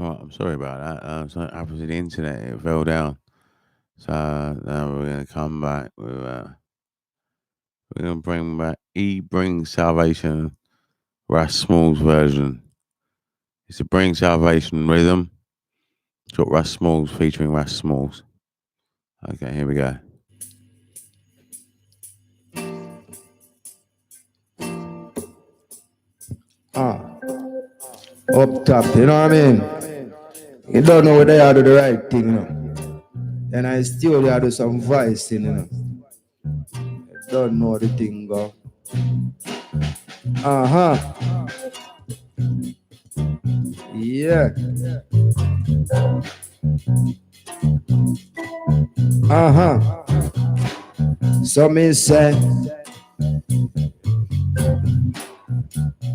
Right, I'm sorry about that. Something happened to the internet; it fell down. So now we're going to come back with. We're going to bring back "E Bring Salvation," Russ Smalls version. It's a "Bring Salvation" rhythm. It's got Russ Smalls featuring Russ Smalls. Okay, here we go. Up top, you know what I mean? You don't know whether you do the right thing, you know. Then I still do some voicing, you know. You don't know the thing, go. Uh-huh. Yeah. Uh-huh. So me say,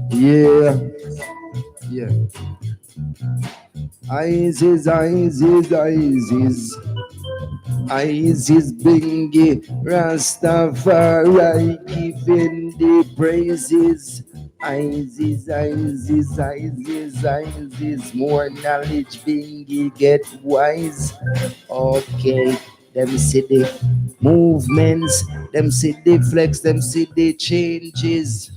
yeah. Yeah. Isis, Isis, Isis. Isis Bingy, Rastafari giving the praises. Isis, Isis, Isis, Isis, more knowledge Bingy get wise. Okay, them see the movements, them see the flex, them see the changes,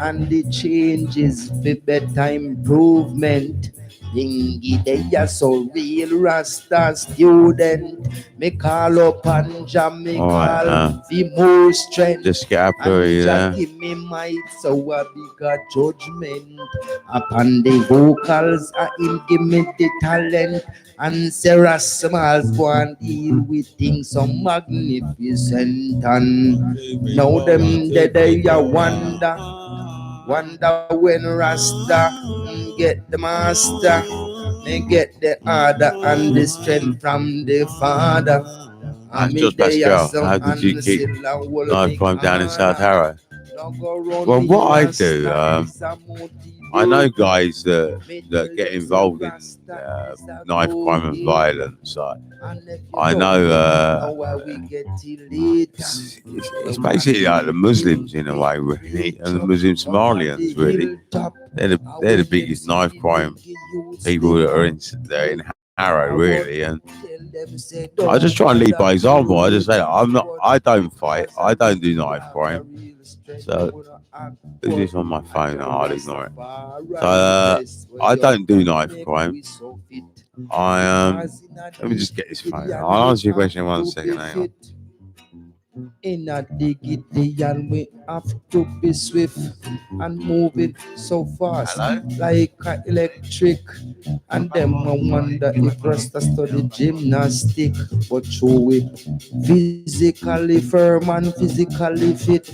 and the changes for better improvement. Bingy, they are so real Rasta student. Me call up and jam, me All right, call for more just strength. get up And Jah there. give me might, so I bigger judgment. Upon the vocals, I him give me the talent. And Sarah Smalls go and deal with things so magnificent. And now them they are wonder when Rasta get the master. They get the order and the strength from the Father. That's George Pascal. How did you keep Knife Crime down in South Harrow? Well, what I do, I know guys that get involved in knife crime and violence. I know it's basically like the Muslims in a way, really, and the Muslim Somalians, really. They're the biggest knife crime people that are in Harrow, really. And I just try and lead by example. I just say I don't fight. I don't do knife crime. So do this on my phone, I'll ignore it. So I don't do knife crime. Let me just get this phone. I'll answer your question in 1 second. Hang on. In a diggity, and we have to be swift and moving so fast. Hello? Like electric. And them I wonder if Rasta study gymnastic, but through it physically firm and physically fit.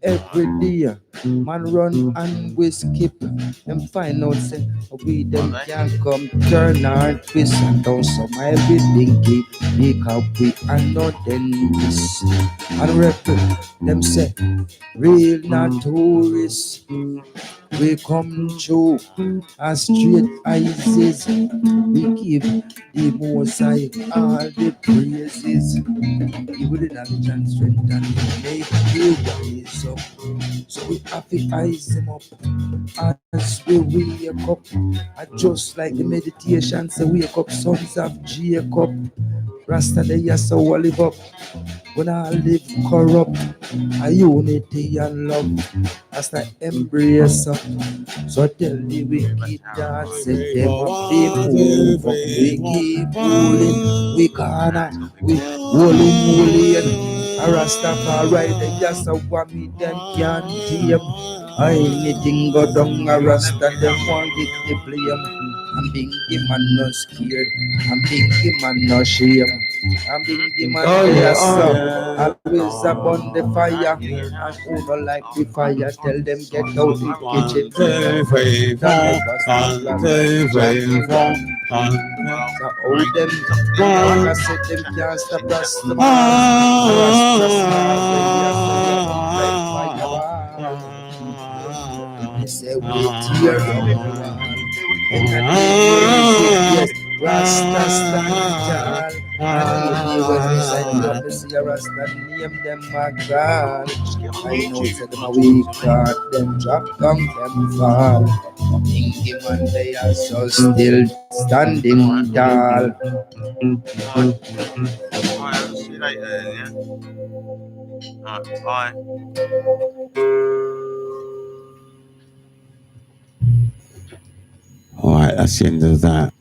Every day, man run and we skip and find out say we them can come turn our twist and down some everything keep because we are not dentists and record them say real not tourists. We come through as straight ISIS. We give the most high all the praises. Give the knowledge and strength and make you rise up. So we have to eyes them up as we wake up. And just like the meditation say wake up sons of Jacob. Rasta they are so live up. When I live corrupt, a unity and love as I embrace up. So tell the wicked that say them up, they move up, we keep moving, we can't, we holy and a Rastafari, they just a me them can't tame. Anything go down a Rasta, them want get the blame. I'm being man not scared, I'm being man not shame. I'm being man always upon the fire. And who don't like the fire, tell them get out the kitchen. So all them, like I said, them can't stop us. The they say we tear down the wall. In the name of Rasta stand tall. And when we say up, we see a Rasta name them a God. I know say them a weak God, them drop down, them fall. Thinking man they are so still standing tall. Alright, I'll see you later then, yeah? Alright, bye. Alright, that's the end of that.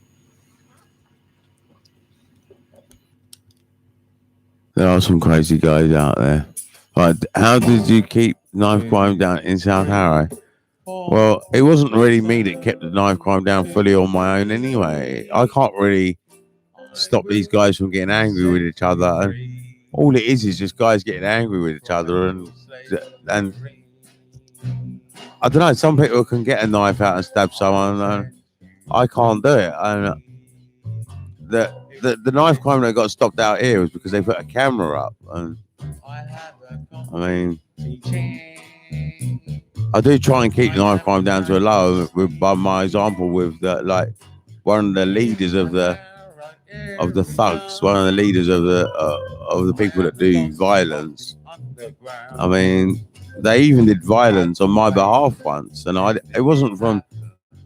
There are some crazy guys out there. But how did you keep knife crime down in South Harrow? Well, it wasn't really me that kept the knife crime down fully on my own anyway. I can't really stop these guys from getting angry with each other. And all it is just guys getting angry with each other. And I don't know, some people can get a knife out and stab someone. And I can't do it. And the knife crime that got stopped out here was because they put a camera up. And I mean, I do try and keep the knife crime down to a low by my example with one of the leaders of the thugs, one of the leaders of the people that do violence. I mean, they even did violence on my behalf once, and it wasn't from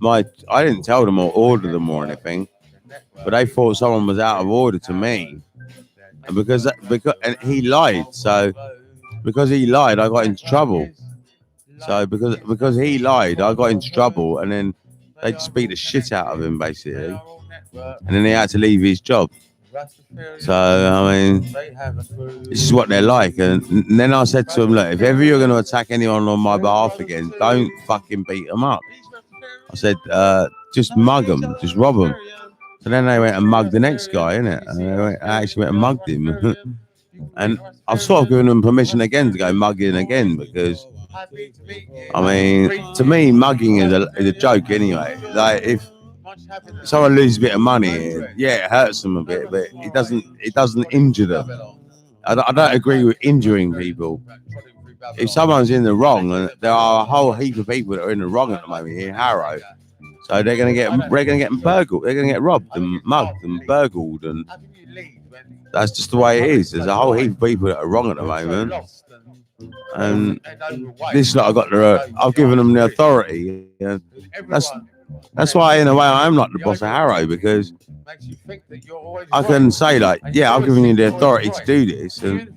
I didn't tell them or order them or anything, but they thought someone was out of order to me, and because he lied, so because he lied, I got into trouble. So because he lied, I got into trouble, and then they just beat the shit out of him basically, and then he had to leave his job. So I mean, this is what they're like. And then I said to him, look, if ever you're going to attack anyone on my behalf again, don't fucking beat them up. I said, just mug them, just rob them. So then they went and mugged the next guy, innit? And I actually went and mugged him. And I've sort of given them permission again to go mugging again because, I mean, to me, mugging is a joke anyway. Like if someone loses a bit of money, yeah, it hurts them a bit, but it doesn't injure them. I don't agree with injuring people. If someone's in the wrong, and there are a whole heap of people that are in the wrong at the moment here in Harrow, so they're gonna get burgled, they're gonna get robbed and mugged and burgled, and that's just the way it is. There's a whole heap of people that are wrong at the moment, and this is like I've given them the authority. And that's why, in a way, I'm not the boss of Harrow, because I can say, like, yeah, I've given you the authority to do this, and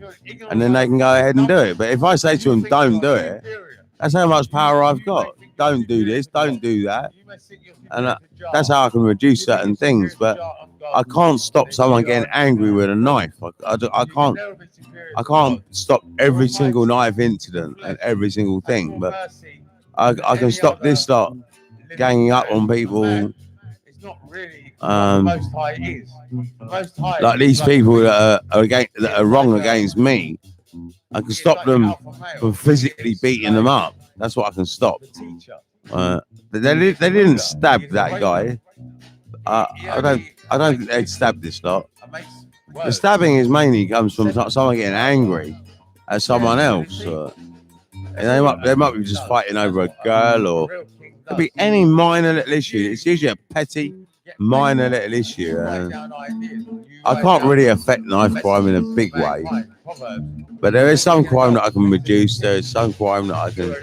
then they can go ahead and do it. But if I say to them, don't do it, that's how much power I've got. Don't do this, don't do that. And that's how I can reduce certain things. But I can't stop someone getting angry with a knife. I can't stop every single knife incident and every single thing. But I can stop this lot ganging up on people. Like these people that are wrong against me, I can stop them from physically beating them up. That's what I can stop. They didn't stab that guy. I don't think they'd stab this lot. The stabbing is mainly comes from someone getting angry at someone else. And they might be just fighting over a girl, or it could be any minor little issue. It's usually a petty, minor little issue. I can't really affect knife crime in a big way, but there is some crime that I can reduce. There is some crime that I can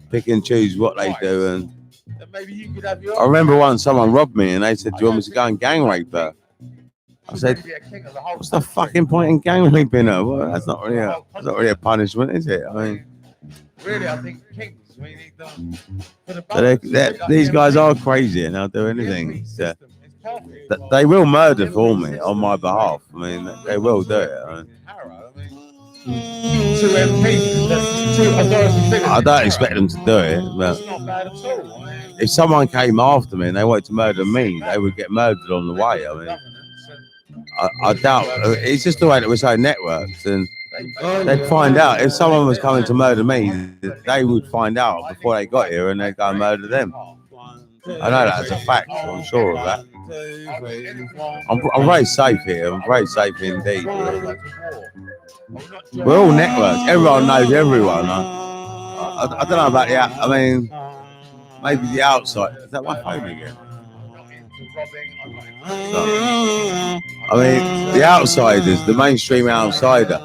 pick and choose what they do. And I remember once someone robbed me, and they said, "Do you want me to go and gang rape her?" I said, "What's the fucking point in gang raping her? Well, that's not really a punishment, is it?" I mean, really, I think kings. These guys are crazy, and they'll do anything. They will murder for me on my behalf. I mean, they will do it. I don't expect them to do it, but if someone came after me and they wanted to murder me, they would get murdered on the way. I mean, I doubt. It's just the way that we're so networked, and they'd find out if someone was coming to murder me. They would find out before they got here, and they'd go and murder them. I know that as a fact. I'm sure of that. I'm very safe here. I'm very safe indeed. We're all networked. Everyone knows everyone. I don't know about the. I mean, maybe the outside. Is that my phone again? I mean, the outsiders, the mainstream outsider,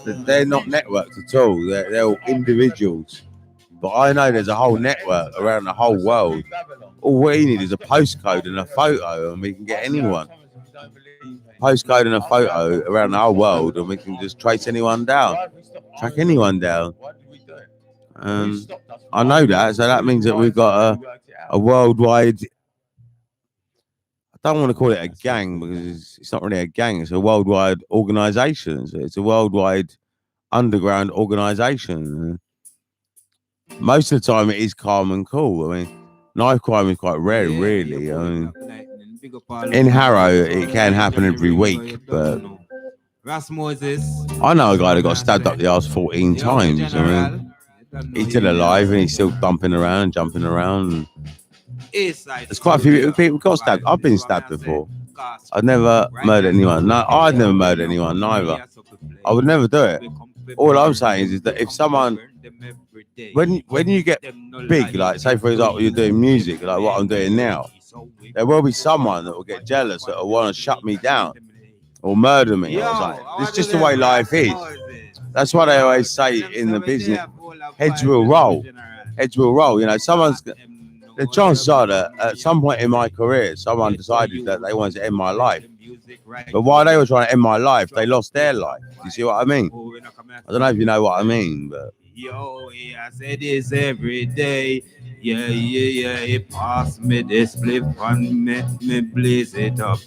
they're not networked at all. They're all individuals. but I know there's a whole network around the whole world. All we need is a postcode and a photo, and we can get anyone. Postcode and a photo around the whole world, and we can just trace anyone down, track anyone down. I know that, so that means that we've got a worldwide. I don't want to call it a gang because it's not really a gang. It's a worldwide organisation. It's a worldwide underground organisation. Most of the time, it is calm and cool. I mean, knife crime is quite rare, really. I mean, in Harrow, it can happen every week, but I know a guy that got stabbed up the arse 14 times. I mean, he's still alive and he's still bumping around and jumping around. There's quite a few people got stabbed. I've been stabbed before. I've never murdered anyone. No, I'd never murdered anyone, neither. I would never do it. All I'm saying is that if someone, when you get big, like say for example you're doing music, like what I'm doing now, there will be someone that will get jealous that will want to shut me down or murder me. Or something. It's just the way life is. That's what I always say in the business. Heads will roll. Heads will roll. You know, the chances are that at some point in my career, someone decided that they wanted to end my life. But while they were trying to end my life, they lost their life. You see what I mean? I don't know if you know what I mean, but. Yo, I say this every day. Yeah, he pass me this flip and me blaze it up.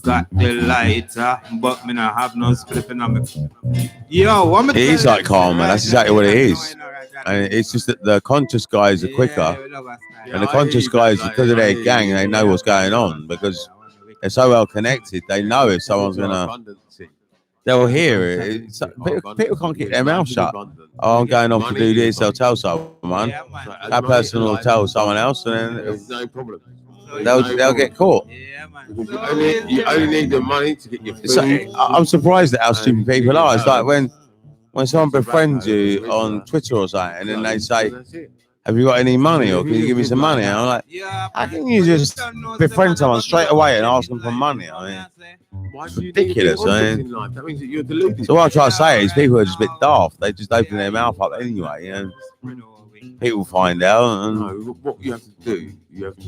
Got the lighter, but me not have no spliffing on me. Yo, what me? It is like karma. That's exactly what it is. And it's just that the conscious guys are quicker, and the conscious guys, because of their gang, they know what's going on because they're so well connected. They know if someone's gonna, they'll hear it. People can't keep their mouth shut. Oh, I'm going off to do this. They'll tell someone. That person will tell someone else, and then no problem. they'll get caught. You only need the money to get your food. I'm surprised at how stupid people are. It's like when someone befriends you on Twitter or something, and then they say, have you got any money or can you give me some money? And I'm like, how can you just befriend someone straight away and ask them for money? I mean, it's ridiculous. I mean, That means that you're deluded. so what I try to say is people are just a bit daft. They just open their mouth up anyway. You know? People find out, and No, what you have to do,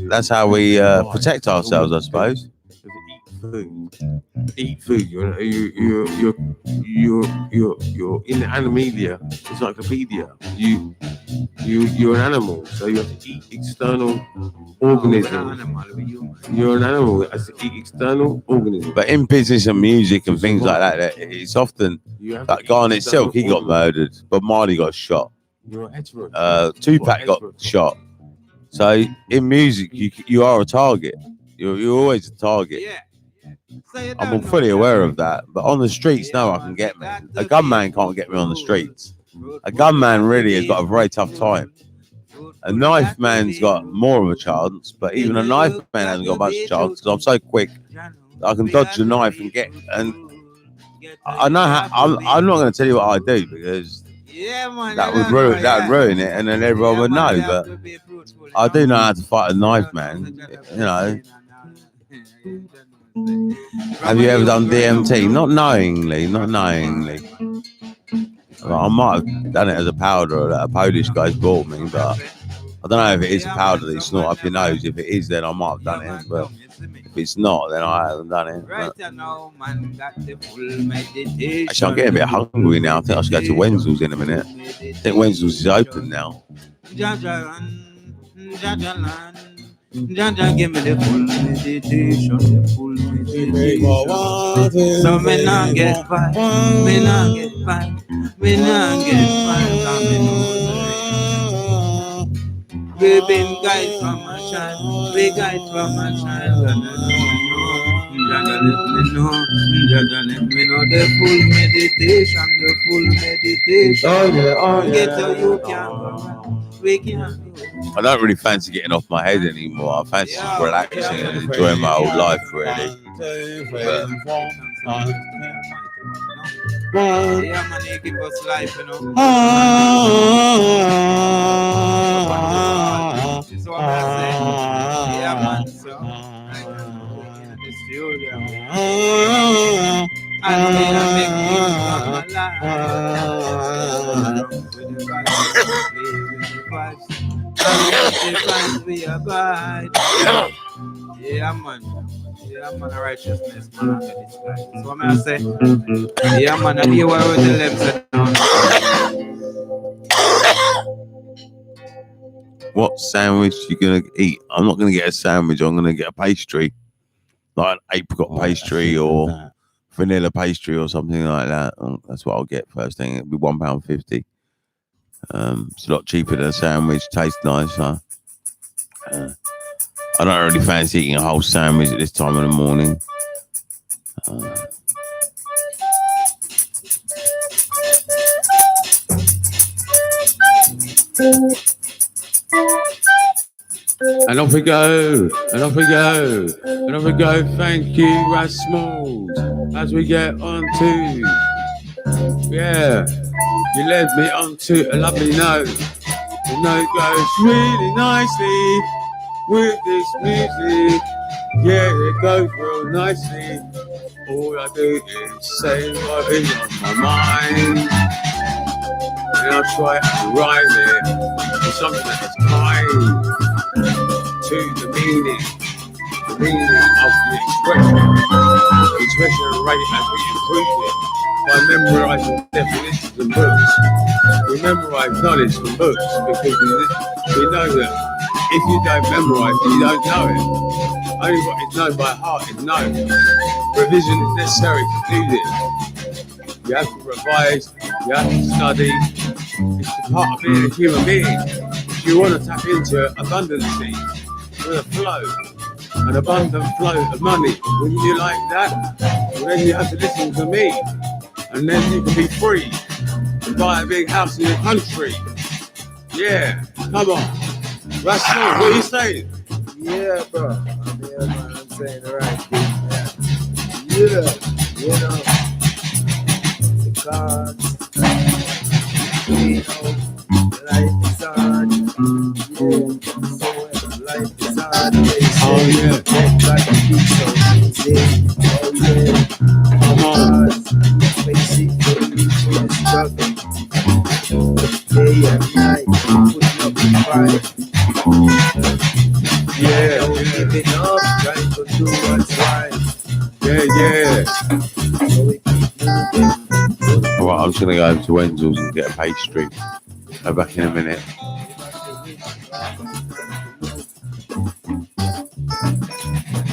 that's how we protect ourselves, I suppose. Eat food. You're in the animalia. It's like a media. You're an animal, so you have to eat external organisms. You're an animal that has to eat external organisms. But in business and music and things like that, it's often like Garnet Silk. He got murdered, but Marley got shot. You're a hetero. Tupac got shot. So in music, you are a target. You're always a target. I'm fully aware of that. But on the streets, no one can get me. A gunman can't get me on the streets. A gunman really has got a very tough time. A knife man's got more of a chance, but even a knife man hasn't got much chance because I'm so quick that I can dodge the knife and get. And I know how. I'm not going to tell you what I do because that would ruin it, and then everyone would know. But I do know how to fight a knife man. You know. Have you ever done DMT? Not knowingly. Well, I might have done it as a powder that a Polish guy's bought me, but I don't know if it is a powder that you snort up your nose. If it is, then I might have done it. But if it's not, then I haven't done it. But actually, I'm getting a bit hungry now. I think I should go to Wenzel's in a minute. I think Wenzel's is open now. Jaja, give me the full meditation, So me not get fight, me not get fight, we've been guide from a child, we guide from a child, Jaja let me know the full meditation, Get so you can go, we can. I don't really fancy getting off my head anymore. I fancy just relaxing and enjoying my old life, really. But, yeah, man, they give us life, you know. This is what I say. Yeah, man, so I can go in the studio. And me, I make things come alive. Divine we abide. Yeah, man. Yeah, man, righteousness, man, under this life. So I'm gonna say, yeah, man, I hear what the left said now. What sandwich you gonna eat? I'm not gonna get a sandwich. I'm gonna get a pastry, like an apricot pastry or vanilla pastry or something like that. That's what I'll get first thing. It'll be £1.50. It's a lot cheaper than a sandwich. Tastes nicer. I don't really fancy eating a whole sandwich at this time of the morning. And off we go, and off we go, and off we go. Thank you, Rasmus. As we get on to, yeah, you led me on to a lovely note. The note goes really nicely with this music. Yeah, it goes real nicely. All I do is say what is on my mind, and I'll try to rhyme it with something that's kind to the meaning of the expression rate as we improve it by memorizing definitions and books. We memorize knowledge from books because we know that if you don't memorize it, you don't know it. Only what is known by heart is known. Revision is necessary to do this. You have to revise, you have to study. It's the part of being a human being. If you want to tap into abundancy, with a flow, an abundant flow of money. Wouldn't you like that? Well, then you have to listen to me, and then you can be free and buy a big house in the country. Yeah, come on. Russell, what are you saying? Yeah, bro. I mean, man, I'm saying the right thing. Yeah, you know, because life is hard. Yeah, so life is hard. Oh yeah. Like a piece of music. Oh yeah. Come on. Basically, we're struggling. Day and night, putting up the fight. Yeah. Don't give it up, trying to do what's right. Yeah. So we keep moving. All right, I'm just gonna go over to Wenzel's and get a pastry. I'll be back in a minute.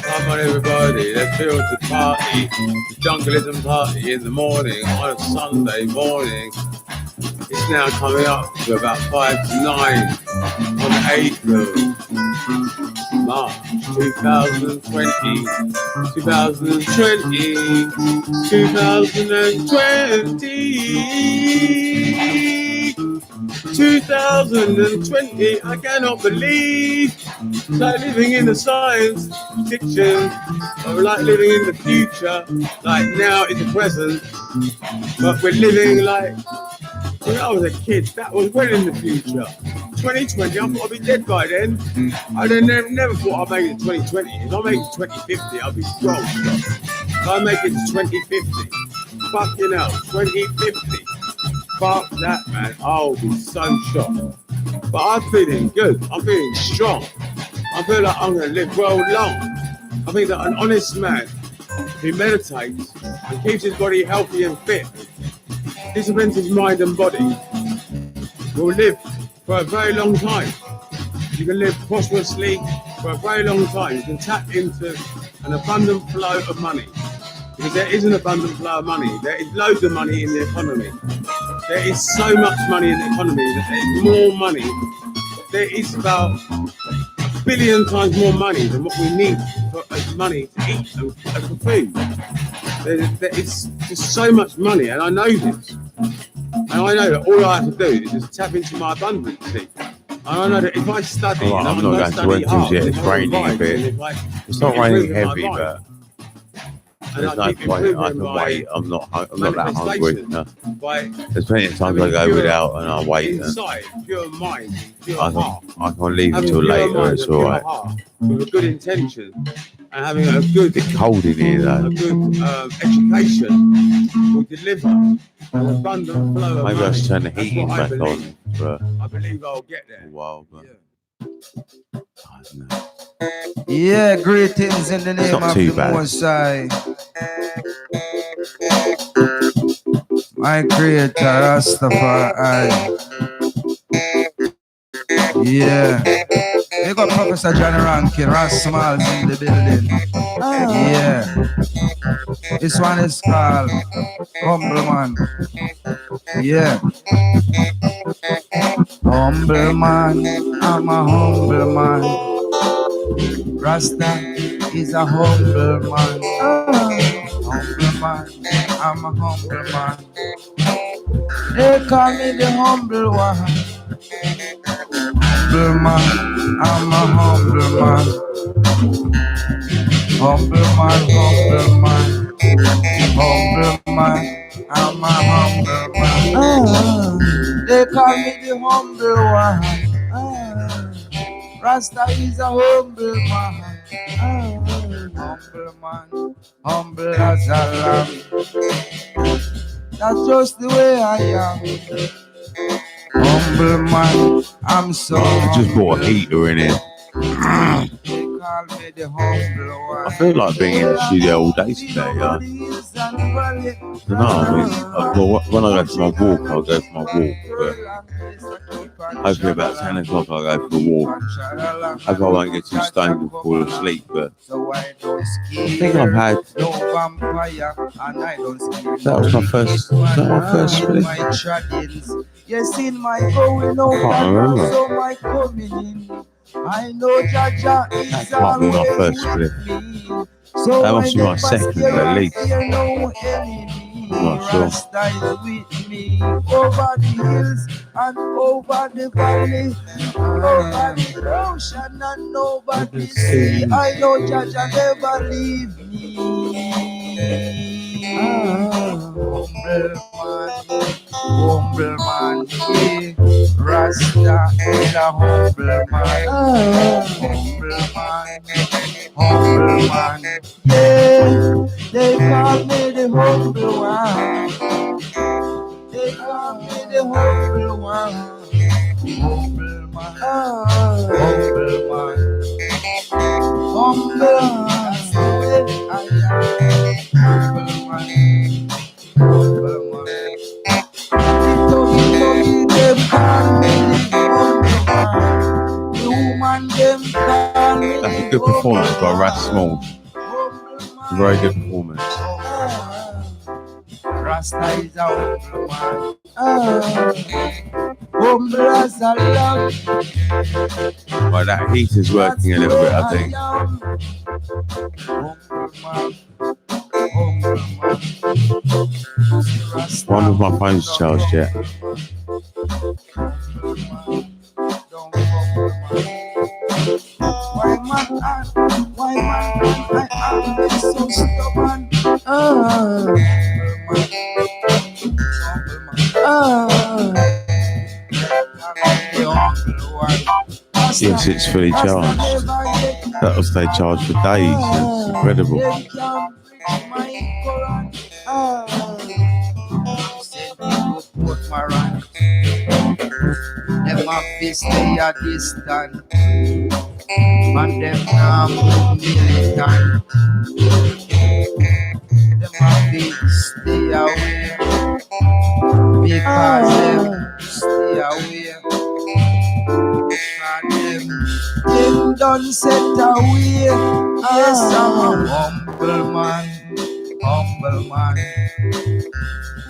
Come on, everybody, let's feel the party, the Junglism party in the morning on a Sunday morning. It's now coming up to about 5 to 9 on the 8th of March 2020. 2020, I cannot believe. It's like living in the science fiction, or like living in the future. Like now is the present, but we're living like when I was a kid. That was well in the future. 2020, I thought I'd be dead by then. I never thought I'd make it to 2020. If I make it to 2050, I'll be strong. If I make it to 2050, fucking hell, 2050. Fuck that, man. I'll be so shocked. But I'm feeling good. I'm feeling strong. I feel like I'm going to live well long. I think that an honest man who meditates and keeps his body healthy and fit, disciplines his mind and body, will live for a very long time. You can live prosperously for a very long time. You can tap into an abundant flow of money. Because there is an abundant flow of money. There is loads of money in the economy. There is so much money in the economy that there is more money. There is about 1 billion times more money than what we need for money to eat and for food. There is just so much money, and I know this. And I know that all I have to do is just tap into my abundance. And I know that if I study, All right, I'm not going to Wenzel's yet. It's raining a bit. It's not raining heavy, but there's no point. I can wait. I'm not that hungry. No. There's plenty of times I go without and I wait. Inside, pure mind, pure I heart. can leave until later. It's all right. With a good intention and having a good, It's cold in here a though. good education will deliver an abundant flow of Maybe I money. should turn the That's heating what I back believe. on for I believe I'll get a there. while. But Yeah. Yeah, greetings in the It's name not of too the bad. Most High. My creator, Rastafari. Yeah. We got Professor Johnny Rankin, Ras Smalls in the building. Yeah. This one is called Humble Man. Yeah. Humble man, I'm a humble man. Rasta is a humble man. Humble man, I'm a humble man. They call me the humble one. Humble man, I'm a humble man. Humble man, humble man. Humble man, I'm a humble man. They call me the humble one. Rasta is a humble man. Humble man, humble as a lamb. That's just the way I am. Humble man, I'm so I just bought a humble. heater in here. They call me the humble one. I feel like being in the studio all day today. I don't know. I mean, when I go for my walk, I'll go for my walk. But hopefully about 10 o'clock I'll go for a walk. Hope I won't get too stoned and fall asleep. But I think I've had. That was my first. Was that my first split? Yes, in my going out, Can't remember. so my coming in. I know Jaja is That can't be my always first with split. me. So That must be I my never second scare at least. and fear no enemy. I'm not sure. Rasta is with me over the hills and over the valley, over the ocean and over the sea. I know Jaja never leave me. Humble man, yeah. Rasta is a humble man. Humble man, humble man, yeah. They call me the humble one. They call me the humble one. Humble man, humble man, humble man. That's the way I am. Humble man, humble man. Them call me the humble man. The woman them call me That's a the good performance by humble Ras man. Small. Humble man. Very good performance. Rasta is a humble man. Humble as a lamb. Right, that heater's working a little bit, I think. Humble man. Humble man. Rasta. Wonder if my phone's charged yet. Humble man. Don't humble man. Why man, I am so stubborn. Humble man. Yes, it's fully charged. That'll stay charged for days. It's incredible. Them have to stay a distant, and them now militant. Them have to stay away because them stay away. Them done set away. Yes, I'm a humble man, humble man.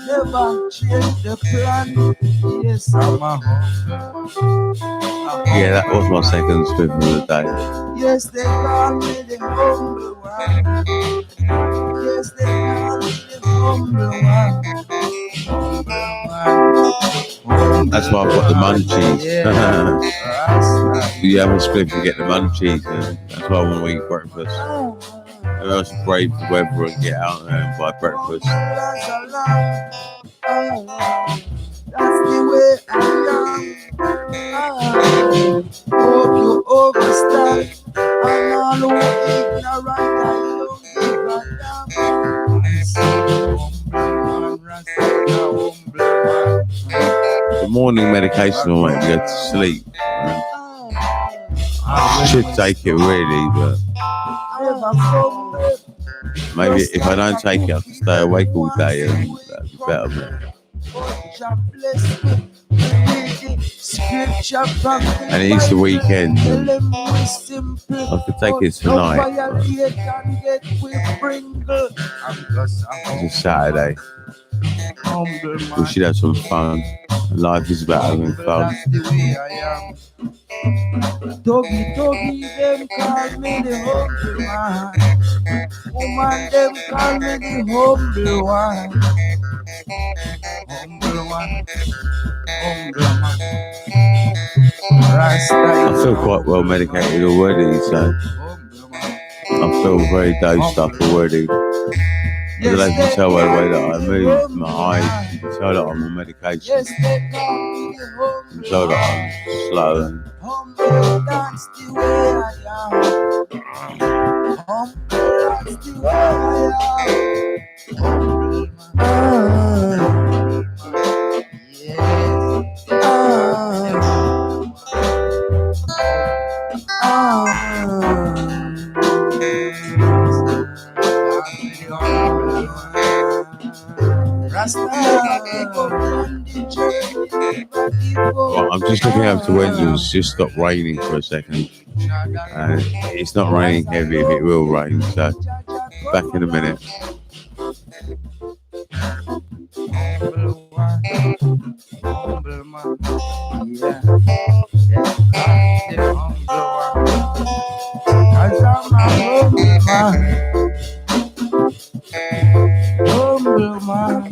Never change the plan. Yes, I'm a humble man. Yeah, that was my second spin of the day. Yes, they call me the humble one. Yes, they call me the humble one. That's why I've got the munchies. You have a split and get the munchies, and that's why I want to eat breakfast. Maybe I should brave the weather and get out there and buy breakfast. That's the way I am. Hope you overstand. And all who ignorant, I don't give a damn. I say humble man, Rasta humble man. The morning medication will make me go to sleep. I Should take it really, but maybe if I don't take it, I have to stay awake all day, and that'd be better. Man. And it is the weekend. And I could take it tonight. It's a Saturday. We should have some fun. Life is about having fun. Doggy, them call me the humble man. Woman, them call me the humble one. Humble one, humble man. I feel quite well medicated already, so I feel very dosed up already. I don't know if you can tell by the way that I move, my eyes, you can tell that I'm on medication. You can tell that I'm slow and that's the way I am. That's the way Well, I'm just looking out the windows. It's just stopped raining for a second. It's not raining heavy. It will rain. So back in a minute. Humble man, yeah. Cause I'm a humble man. Humble man.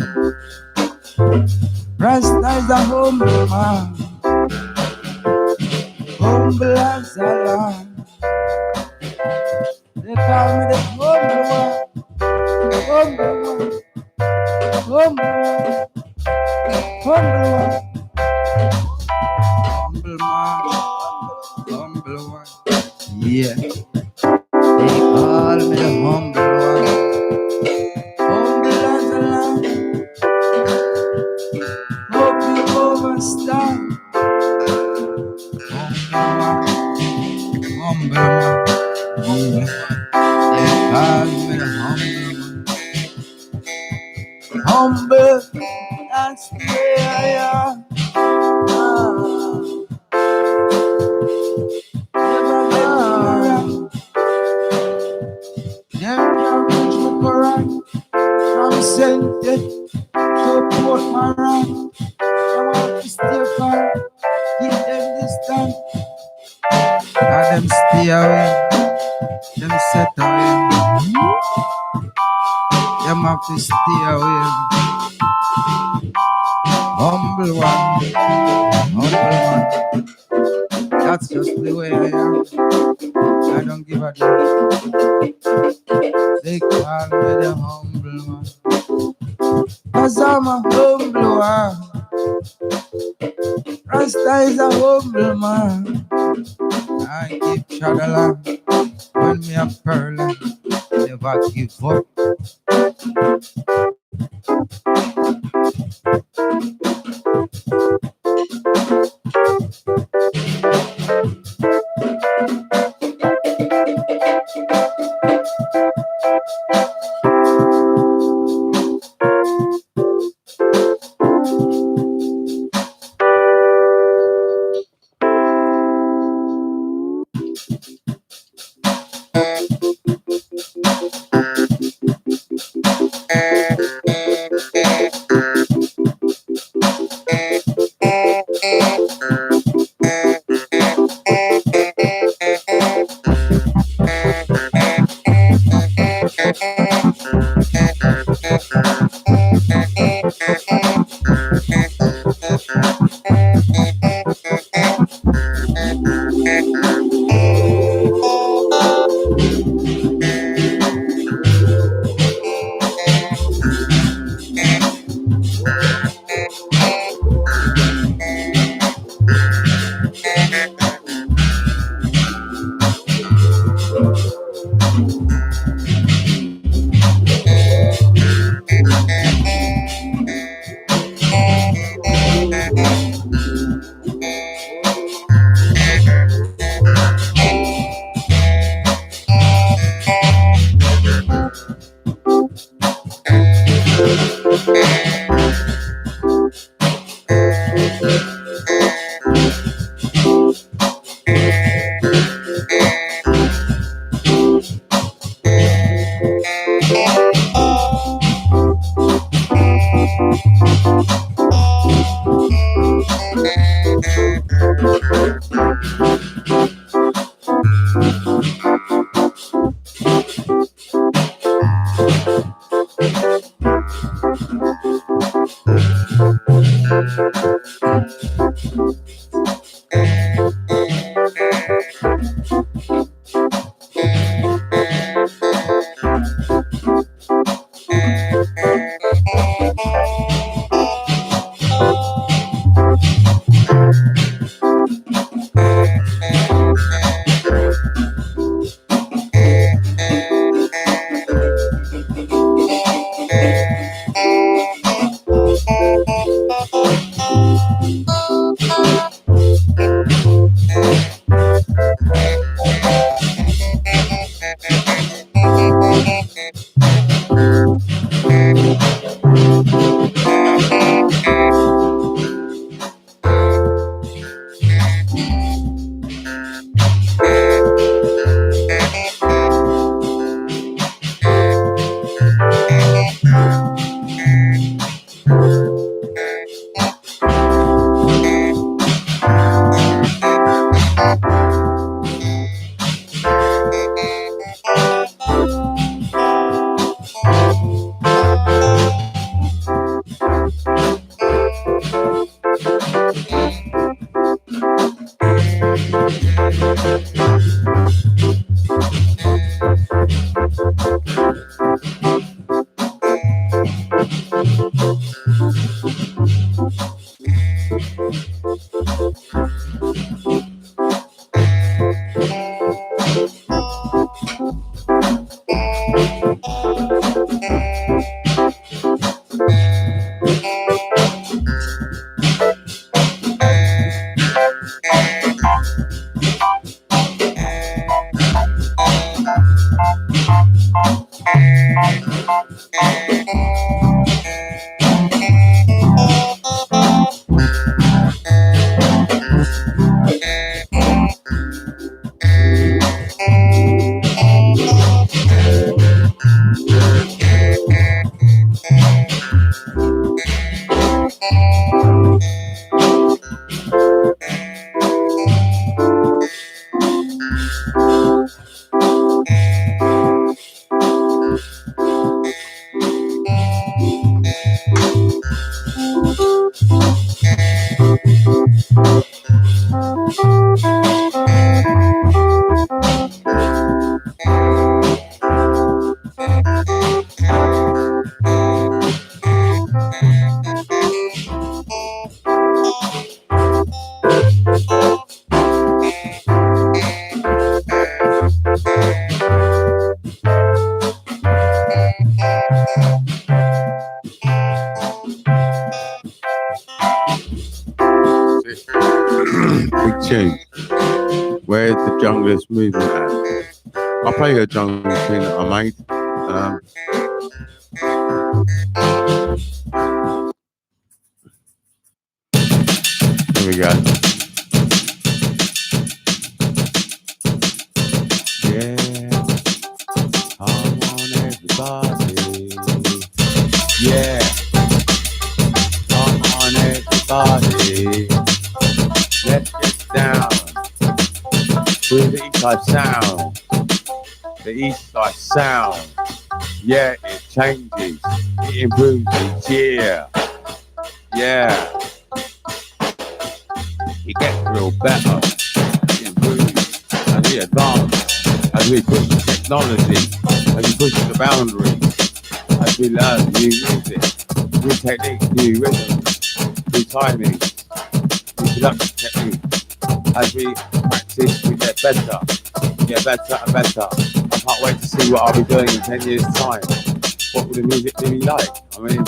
Rasta is a humble man. Humble as a lamb. They call me the humble one. Humble one. Humble one. Humble one. Humble man. Humble one. Yeah. They call me the humble one. Humble as a lamb. Hope you overstand. Humble man. Yeah. They call me the humble man. Humble. That's the way I am. Them can't reach me correct. From Sente to Port Maran. Them have to stay far. Give them distance. Now them stay away. Them set away. Them have to stay away. Humble one. Humble one. That's just the way I am. I don't give a damn. They call me the humble one. Cause I'm a humble one. Rasta is a humble man. I keep Shadala when me a pearl. Never give up. Big tune. Where's the Junglist movement at? I'll play you a junglist tune that I made. Here we go. Yeah, come on everybody. Yeah, come on everybody. Let's get down to the East Side sound. The East Side sound. Yeah, it changes. It improves each year. Yeah. It gets real better. It improves as we advance, as we push the technology, as we push the boundaries, as we learn new music, new techniques, new rhythms, new timing, new production techniques. As we practice, we get better and better. I can't wait to see what I'll be doing in 10 years' time. What will the music be like? I mean,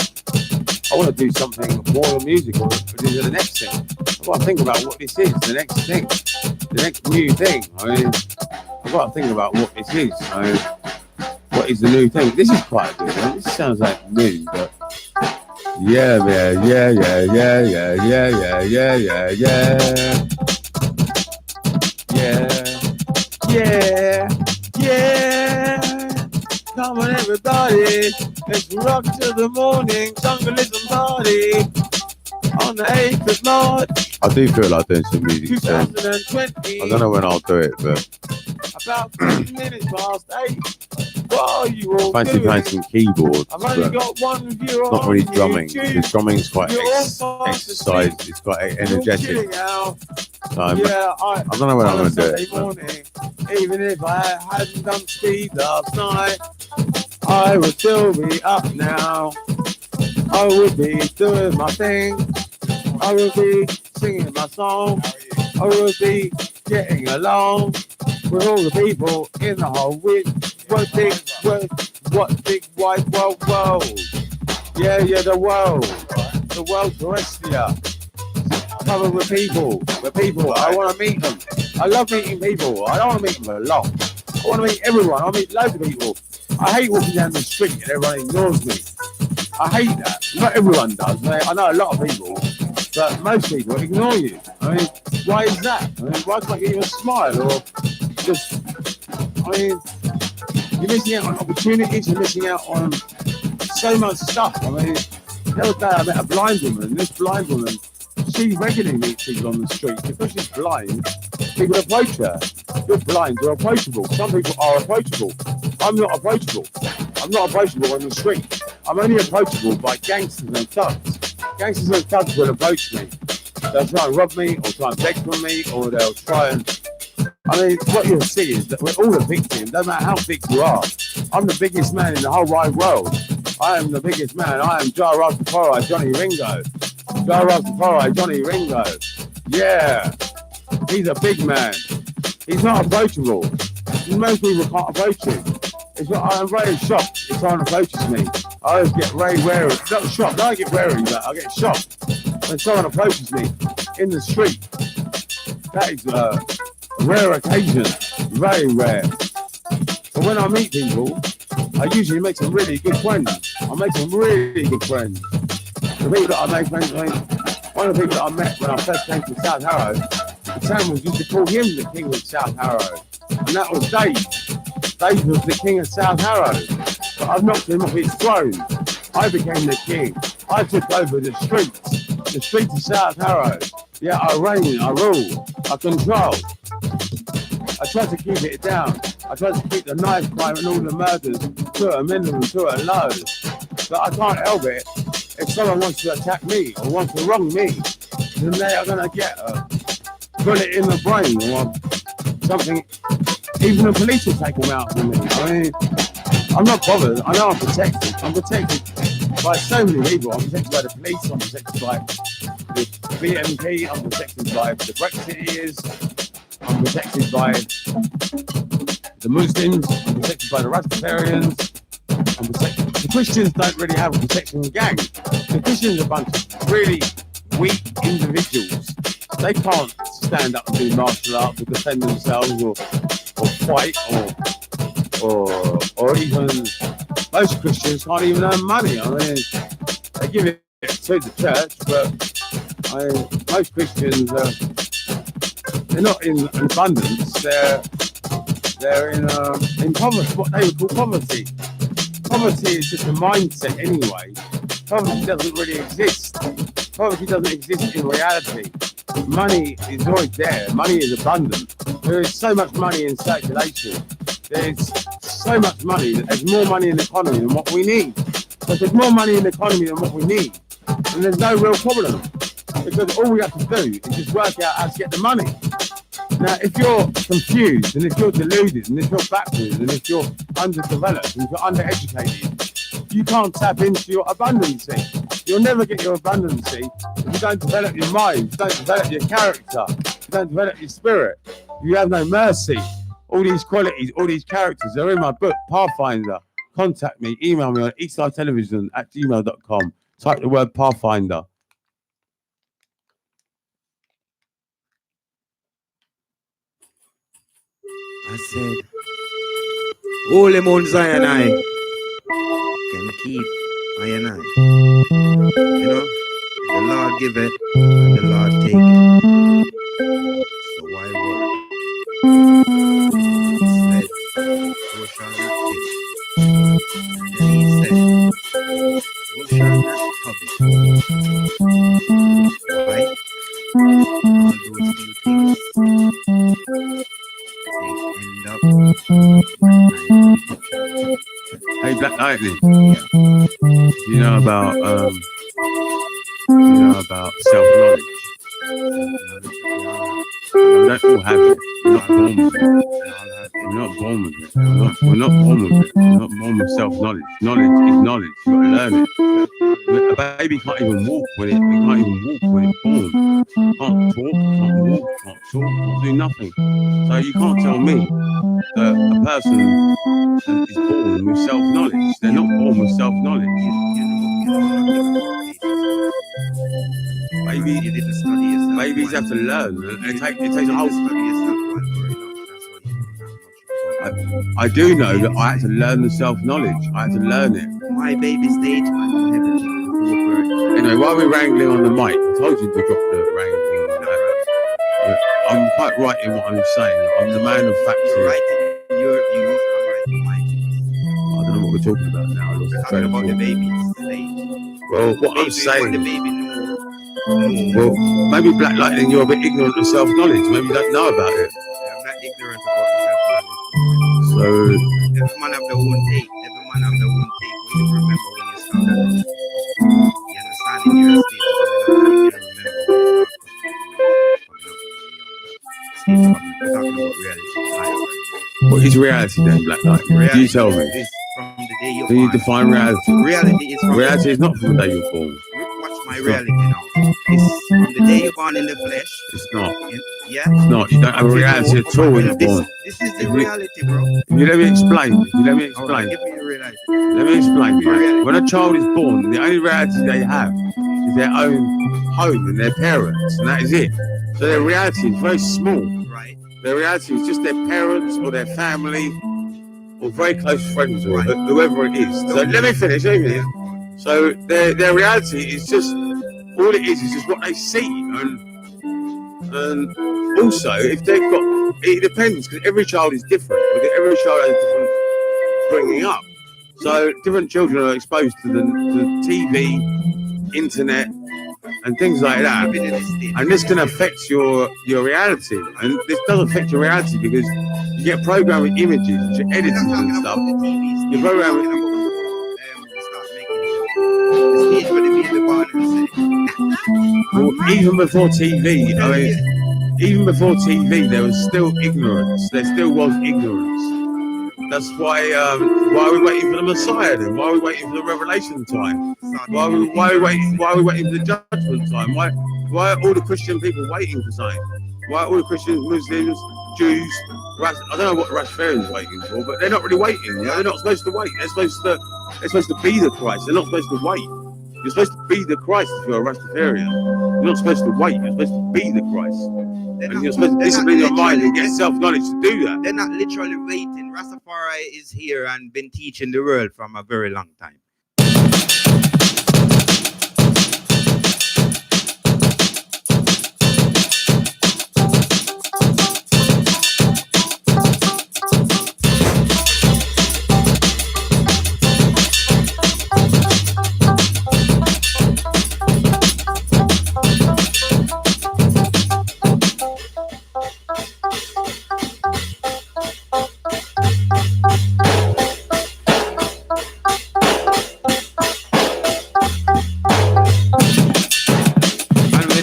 I want to do something more than music, or do the next thing. I've got to think about what this is, the next thing, the next new thing. I mean, I've got to think about what this is. I mean, what is the new thing? This is quite good. I mean, this sounds like new, but yeah, man, yeah. Come on, everybody. Let's rock till the morning. Junglism party on the 8th of March. I do feel like doing some music. 2020. I don't know when I'll do it, but about 10 minutes past 8. What are you all fancy playing some keyboards? I've only got one view on. Not really drumming. Because drumming is quite exercise. It's quite energetic. So I don't know when I'm going to do it. Morning, even if I hadn't done speed last night, I would still be up now. I would be doing my thing. I would be singing my song. I would be getting along with all the people in the whole big wide world. Yeah, the world terrestrial. Covered with people. I want to meet them. I love meeting people. I don't want to meet them a lot. I want to meet everyone. I want to meet loads of people. I hate walking down the street and everyone ignores me. I hate that. Not everyone does. I know a lot of people, but most people ignore you. I mean, why is that? I mean, why can't you even smile or just? I mean, you're missing out on opportunities. You're missing out on so much stuff. I mean, the other day I met a blind woman, and this blind woman, she regularly meets people on the street. Because she's blind, people approach her. You're blind, you're approachable. Some people are approachable. I'm not approachable. I'm not approachable on the street. I'm only approachable by gangsters and thugs. Gangsters and thugs will approach me. They'll try and rob me, or try and beg from me, or they'll try and... I mean, what you'll see is that we're all a victim, no matter how big you are. I'm the biggest man in the whole wide world. I am the biggest man. I am Jah Rastafari, Johnny Ringo. Jah Rastafari, Johnny Ringo. Yeah. He's a big man. He's not approachable. Most people can't approach him. I'm very shocked if someone approaches me. I always get very wary. Not shocked, I don't get wary, but I get shocked when someone approaches me in the street. That is a rare occasion, very rare. But when I meet people, I usually make some really good friends. I make some really good friends. The people that I make friends with, one of the people that I met when I first came to South Harrow, the town was used to call him the King of South Harrow. And that was Dave. Dave was the King of South Harrow. But I've knocked him off his throne. I became the king. I took over the streets of South Harrow. Yeah, I reign, I rule, I control. I tried to keep it down. I tried to keep the knife crime and all the murders to a minimum, to a low. But I can't help it. If someone wants to attack me or wants to wrong me, then they are going to get a bullet in the brain or something. Even the police will take them out from me. I mean, I'm not bothered. I know I'm protected. I'm protected by so many people. I'm protected by the police. I'm protected by the BNP. I'm protected by the Brexiteers. I'm protected by the Muslims. I'm protected by the Rastafarians. I'm protected. The Christians don't really have a protection gang. The Christians are a bunch of really weak individuals. They can't stand up and do martial arts or defend themselves or fight or even most Christians can't even earn money. I mean, they give it to the church, but most Christians they're not in abundance. They're in poverty, what they would call poverty. Poverty is just a mindset anyway. Poverty doesn't really exist. Poverty doesn't exist in reality. Money is always there. Money is abundant. There is so much money in circulation. There's so much money. There's more money in the economy than what we need. But there's more money in the economy than what we need. And there's no real problem. Because all we have to do is just work out how to get the money. Now, if you're confused, and if you're deluded, and if you're backwards, and if you're underdeveloped, and if you're undereducated, you can't tap into your abundancy. You'll never get your abundancy if you don't develop your mind, if you don't develop your character, if you don't develop your spirit, if you have no mercy. All these qualities, all these characters are in my book, Pathfinder. Contact me, email me on eastlivetelevision@gmail.com. Type the word Pathfinder. I said, Holy Mount Zion I can keep I and I. You know, the Lord give it and the Lord take it. So why worry? He said, "Thou shalt not kill." And then he said, "Thou shalt not covet." Right? All those two things, they end up Hey, Black Lightning. yeah. You know about self-knowledge. We don't all have it. We're not born with it. We're not born with it. We're not born with it. We're not born with self-knowledge. Knowledge is knowledge. You've got to learn it. A baby can't even walk when it's born. Can't talk, can't walk, can't talk, can't do nothing. So you can't tell me that a person is born with self-knowledge. They're not born with self-knowledge. You didn't study yourself. Babies have to learn. It takes a whole. Study yourself. I do know that I had to learn the self-knowledge. I had to learn it. My baby stage, man, everything. Anyway, while we're wrangling on the mic, I told you to drop the wrangling on the mic. I'm quite right in what I'm saying. I'm the man of facts. You're right in your views, I'm right in my views. I don't know what we're talking about now. We're talking about the baby stage. Well, what I'm What saying. the baby know. Well, maybe Black Lightning, you're a bit ignorant of self-knowledge. Maybe you don't know about it. I'm not ignorant about self-knowledge. So, Every man have their own take. Every man have their own take. When you remember when you start. You understand in your state. You remember when you start. We're talking about reality. what is reality then, Black Lightning? Reality You tell me. is from the day you're Can you born. define reality? Reality is from Reality is not from the day you're born. Watch my reality now. It's from the day you're born in the flesh. It's not. Yeah. It's not. You don't have a reality at all when you're born. This is the reality, bro. If you let me explain. Alright, Give me the reality. Let me explain. Right? When a child is born, the only reality they have is their own home and their parents, and that is it. So their reality is very small. Right. Their reality is just their parents or their family or very close friends or whoever it is. So let me finish. So their reality is just all it is just what they see, and also if they've got, it depends because every child is different. Every child has different bringing up. So different children are exposed to the TV, internet, and things like that. Living in a state. And this can affect your reality. And this does affect your reality because you get programmed with images, your We're editors not and talking stuff. about the TV You stage. program We're it. talking about start making the stage where the baby born and say, Well, even before TV, I mean, even before TV, there was still ignorance. There still was ignorance. That's why are we waiting for the Messiah then? Why are we waiting for the revelation time? Why are we waiting for the judgment time? Why are all the Christian people waiting for something? Why are all the Christians, Muslims, Jews, I don't know what Rastafarians are waiting for, but they're not really waiting. You know? They're not supposed to wait. They're supposed to be the Christ. They're not supposed to wait. You're supposed to be the Christ if you're a Rastafarian. You're not supposed to wait. You're supposed to be the Christ. And you're supposed to discipline your mind and get self-knowledge to do that. They're not literally waiting. Rastafari is here and been teaching the world from a very long time.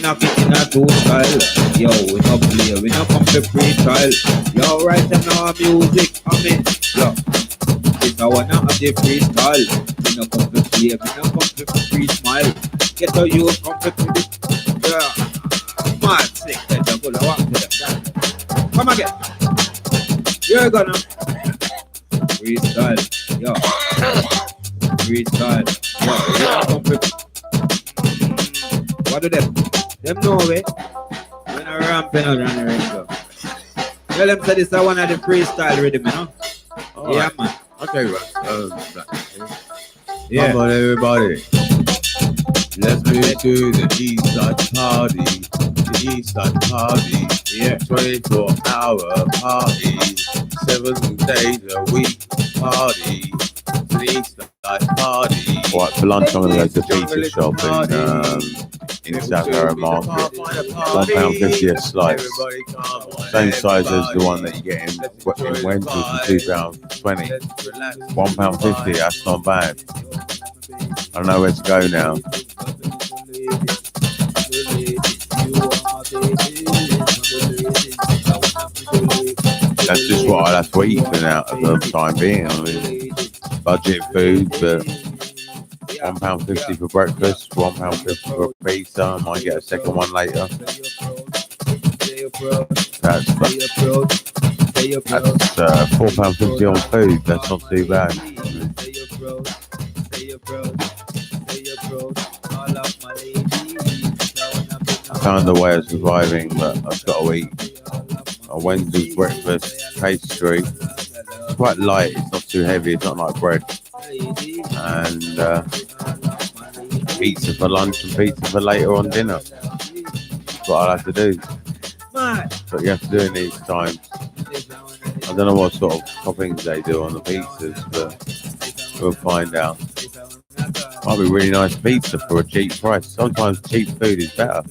Not getting a two style. Yo, we not play, we not come to pre-trial. Yo, right now music, I mean, yo, this I wanna have the freestyle. We not come to play, we not come to pre-smile. Get how you come to the, yeah, mad sick, that you gonna walk to them. Come again. You're gonna freestyle, yo, freestyle, yo, we not come to, what do them? Them know way. When I ramping out on the ring. Tell them say this is one of the freestyle rhythm, you know? All Yeah, right. man. Okay, right. Yeah. Come on, everybody. Let's move to the East Side Party. The East Side Party. Yeah. 24-hour party. 7 days a week party. To the East Side Party. Right, for lunch I'm going to go to the pizza shop in South Harrow Market. £1.50 a slice. Same size as the one that you get in Wentworth in 2020. £1.50, that's not bad. I know where to go now. That's just what I'll have to eat for now at the time being. I mean, budget food, but £1.50 for breakfast, £1.50 for a pizza. I might get a second one later. That's £4.50 on food. That's not too bad. I found a way of surviving, but I've got to eat. A Wednesday's breakfast pastry. It's quite light. It's not too heavy. It's not like bread. And pizza for lunch and pizza for later on dinner. That's what I'll have to do. That's what you have to do in these times. I don't know what sort of toppings they do on the pizzas, but we'll find out. Might be really nice pizza for a cheap price. Sometimes cheap food is better.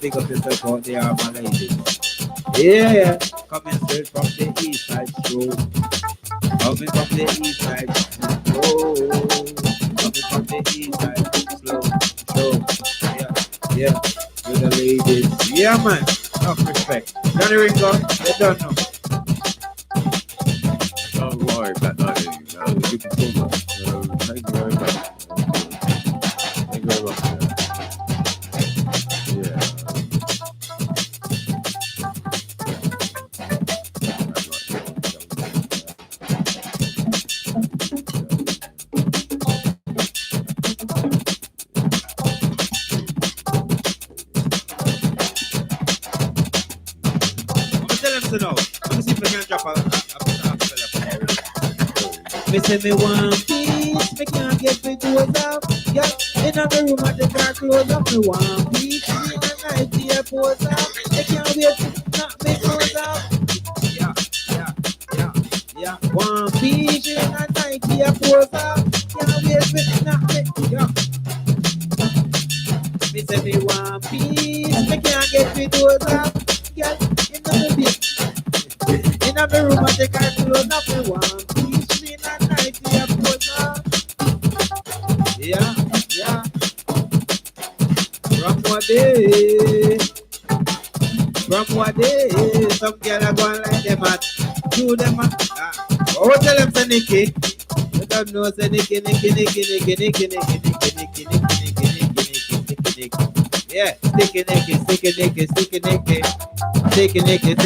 Big up yourself out there, my ladies. Yeah, coming straight from the East Side Show. Coming from the east side, oh, coming from the east side, slow, slow, yeah, yeah, to the ladies, yeah man, enough respect. Johnny Ringo, you don't know. Don't worry about that. That was a good performance. Thank you very much. Thank you very much. Yeah. I'm gonna tell them to know. Let me see if I can drop a me say me want peace, me can't get me doors out. Yeah, in the room at the car close up, me want peace. In the night, the pose out. They can't wait to knock me close out. Yeah, yeah, yeah, yeah. Want peace in the night, the pose out. Can't wait to knock me. Yeah. Me say me want peace, me can't get me doors out. Yeah, in the room. In the room at the car close up, me want peace. Yeah, yeah. From what day, some girl are going like them at, do them at, oh, tell them say Nicky, you don't know say Nicky, yeah, sticky Nicky,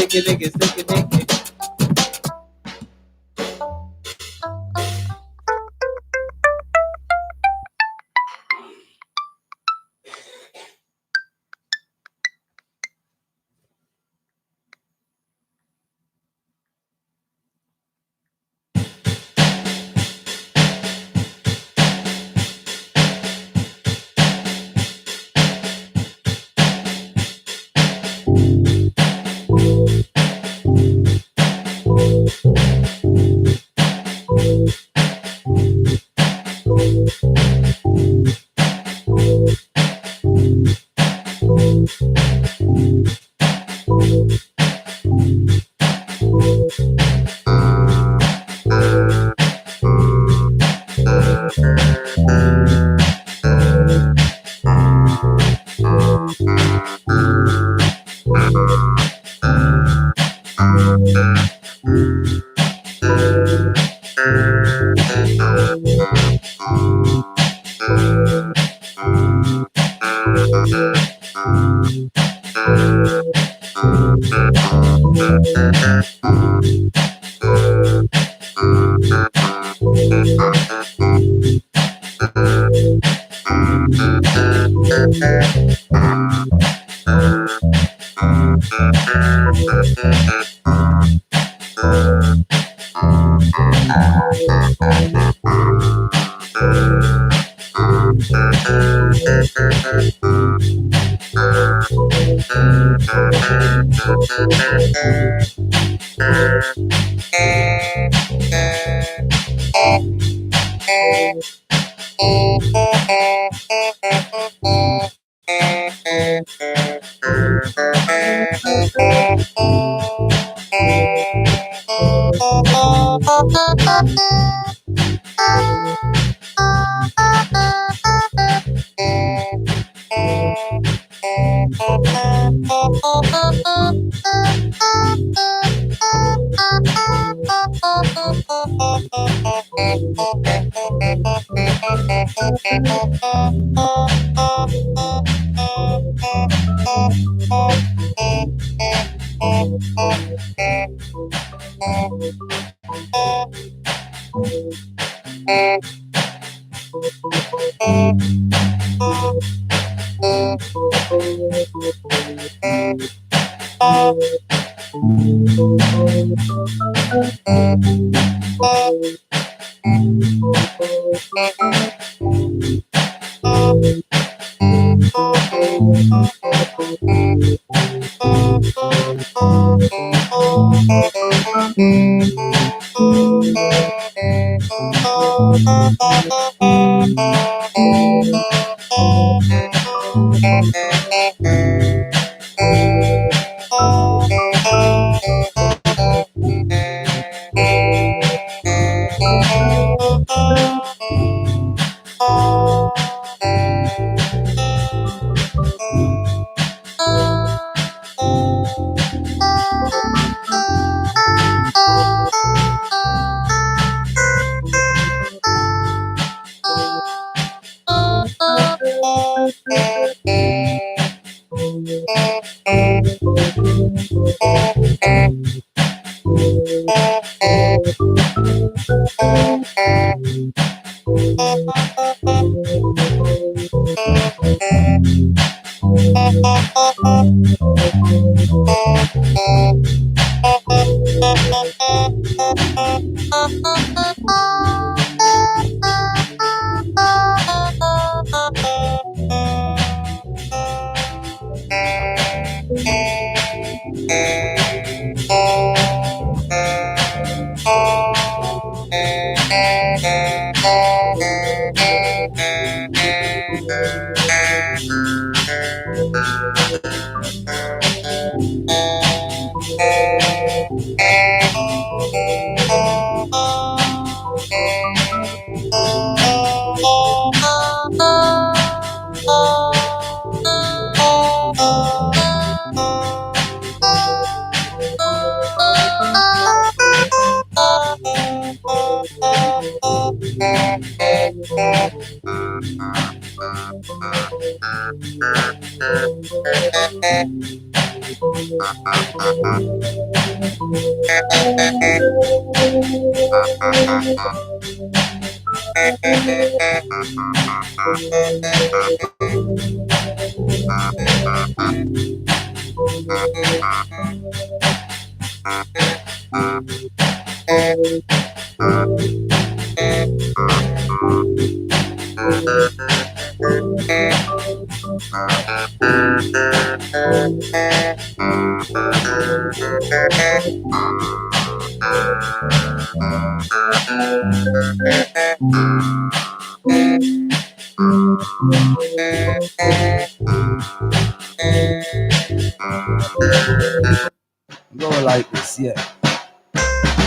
Go like this, yeah.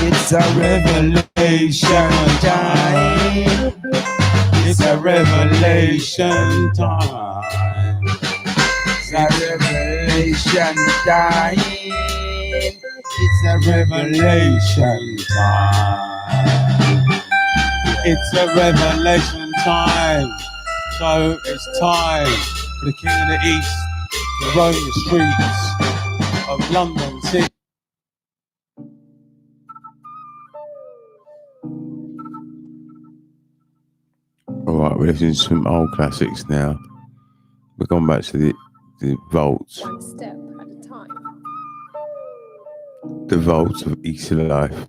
It's a revelation time. It's a revelation time. It's a revelation time. It's a revelation time. It's a revelation time. So it's time for the King of the East to roam the streets of London City. Alright, we're listening to some old classics now. We're going back to the vaults. One step at a time. The vaults of East Life.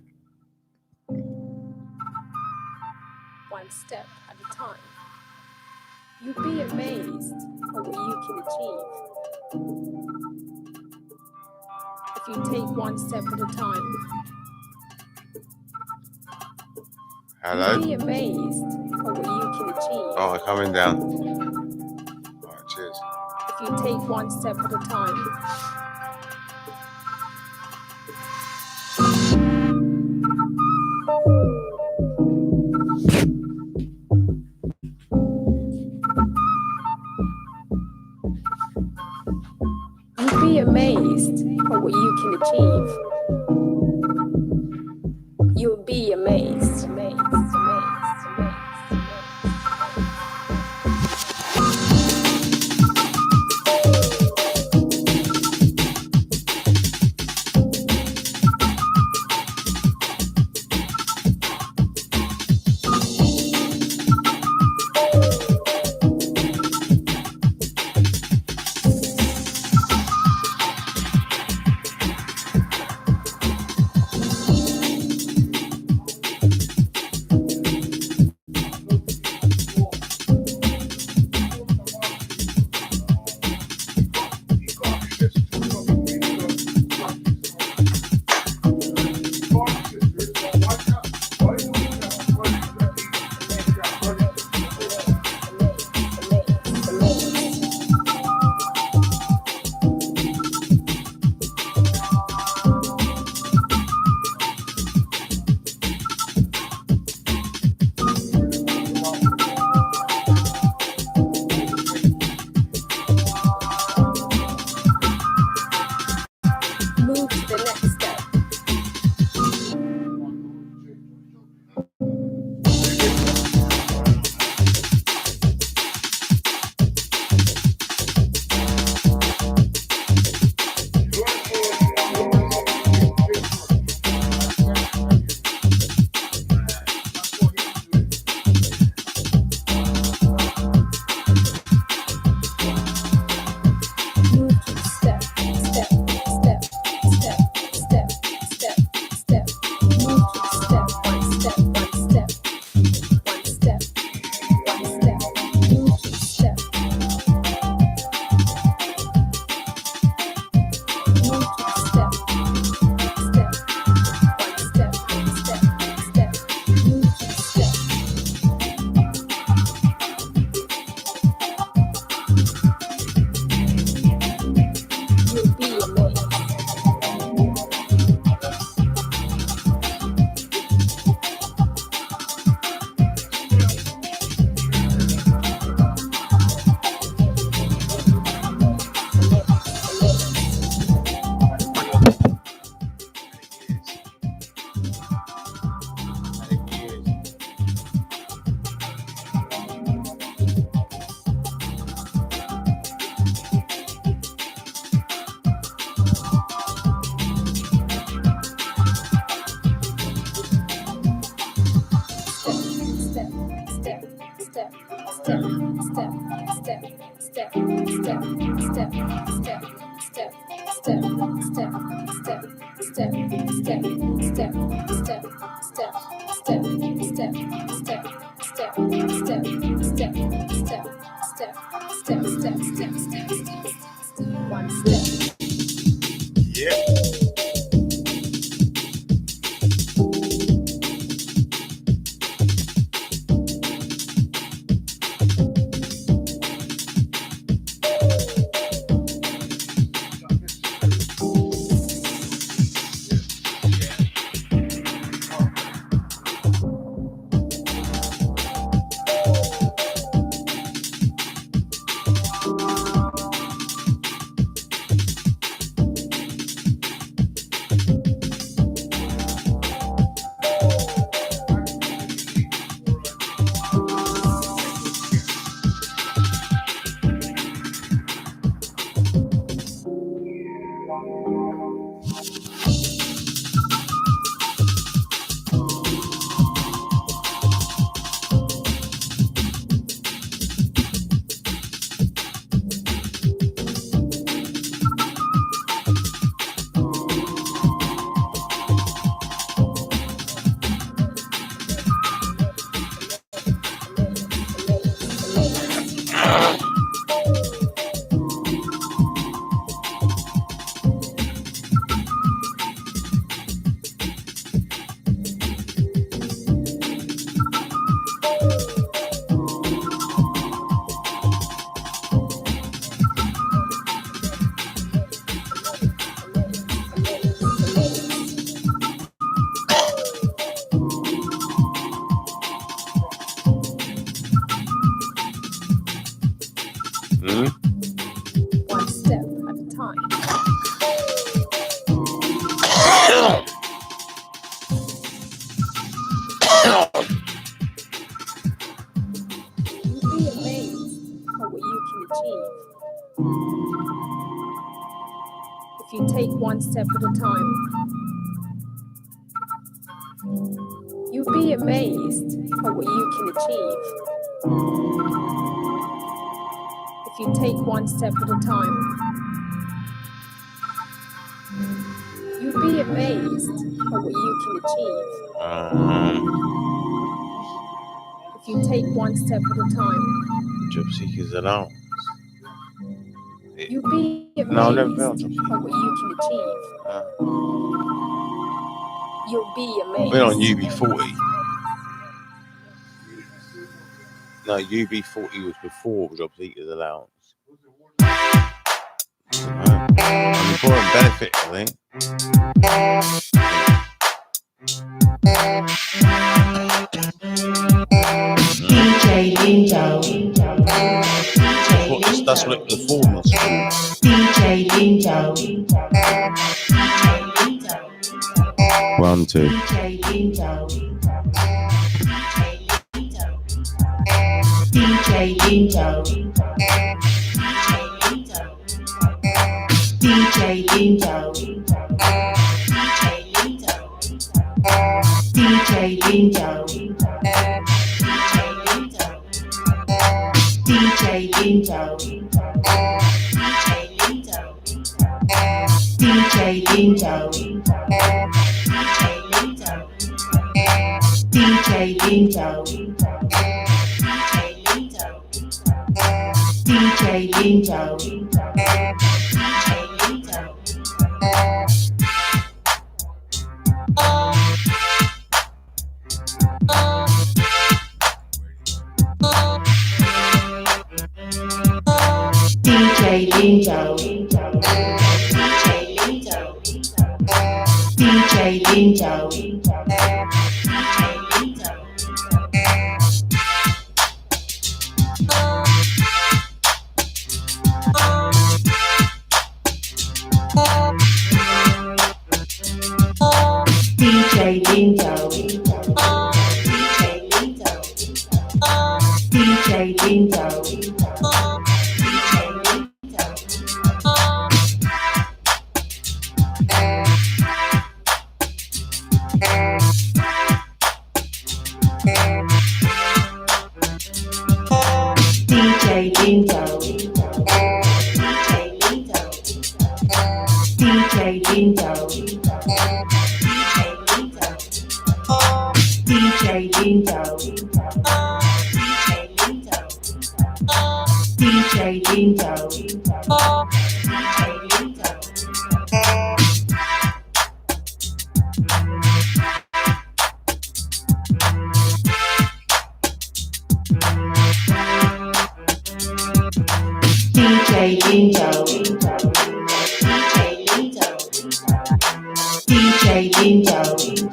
One step at a time. You'd be amazed at what you can achieve if you take one step at a time. Hello? You'd be amazed at what you can achieve Oh, coming down. Alright, cheers. if you take one step at a time. You'd be amazed at what you can achieve. You'll be amazed, amazed, amazed, amazed. One step. Hmm? One step at a time. You'll be amazed at what you can achieve. If you take one step at a time, you'll be amazed at what you can achieve. If you take one step at a time, you'll be amazed at what you can achieve. If you take one step at a time, Job seekers allowance. you'll be amazed No, I never felt job seekers. at what you can achieve. You'll be I've amazed. been on UB40. No, UB40 was before job seekers allowance. An important benefit, I think. DJ Lindo. That's what the form was called. DJ Lindo. 1, 2. DJ Lindo. DJ Lindo. DJ Lindo. DJ Lindo. DJ Lindo. DJ Lindo. DJ Lindo. DJ Lindo. DJ Lindo. DJ Lindo. DJ Lindo. DJ Lindo. DJ Lindo. DJ Lindo. DJ Lindo.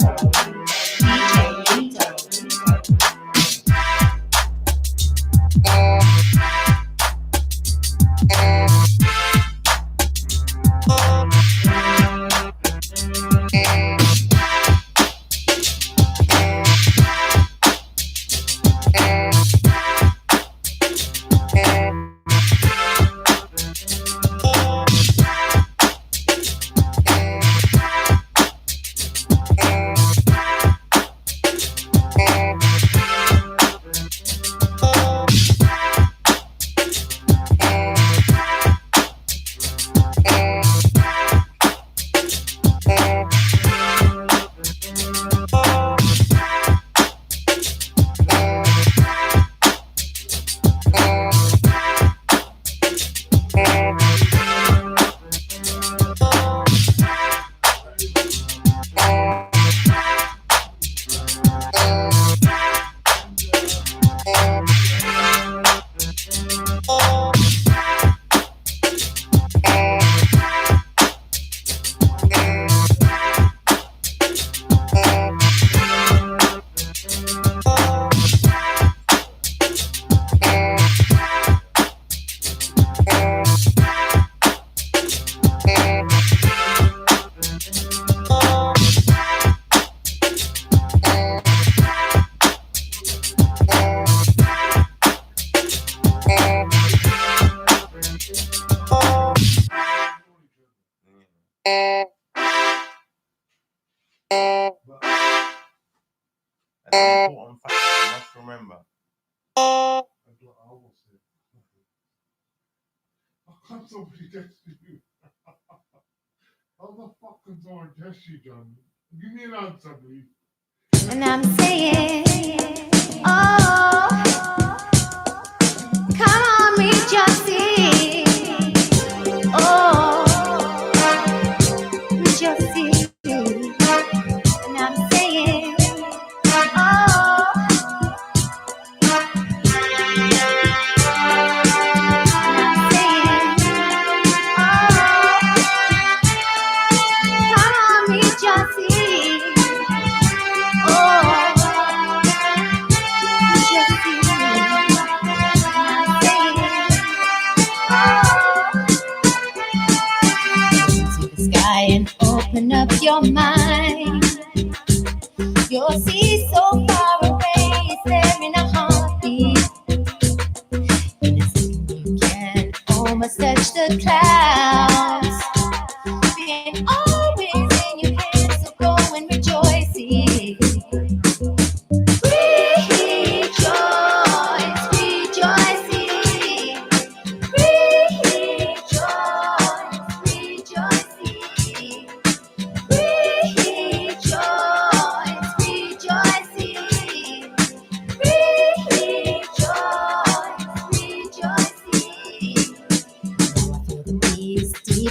That's an important fact you must remember. I can't somebody text you. How the fuck can someone test you, John? Give me an answer, please. And I'm saying, oh, come on, me just see. Oh, me just see. And I'm saying, oh, open up your mind. You'll see so far away, it's there in a heartbeat. In a second you can almost touch the clouds. Being always in your hands, so go and rejoice.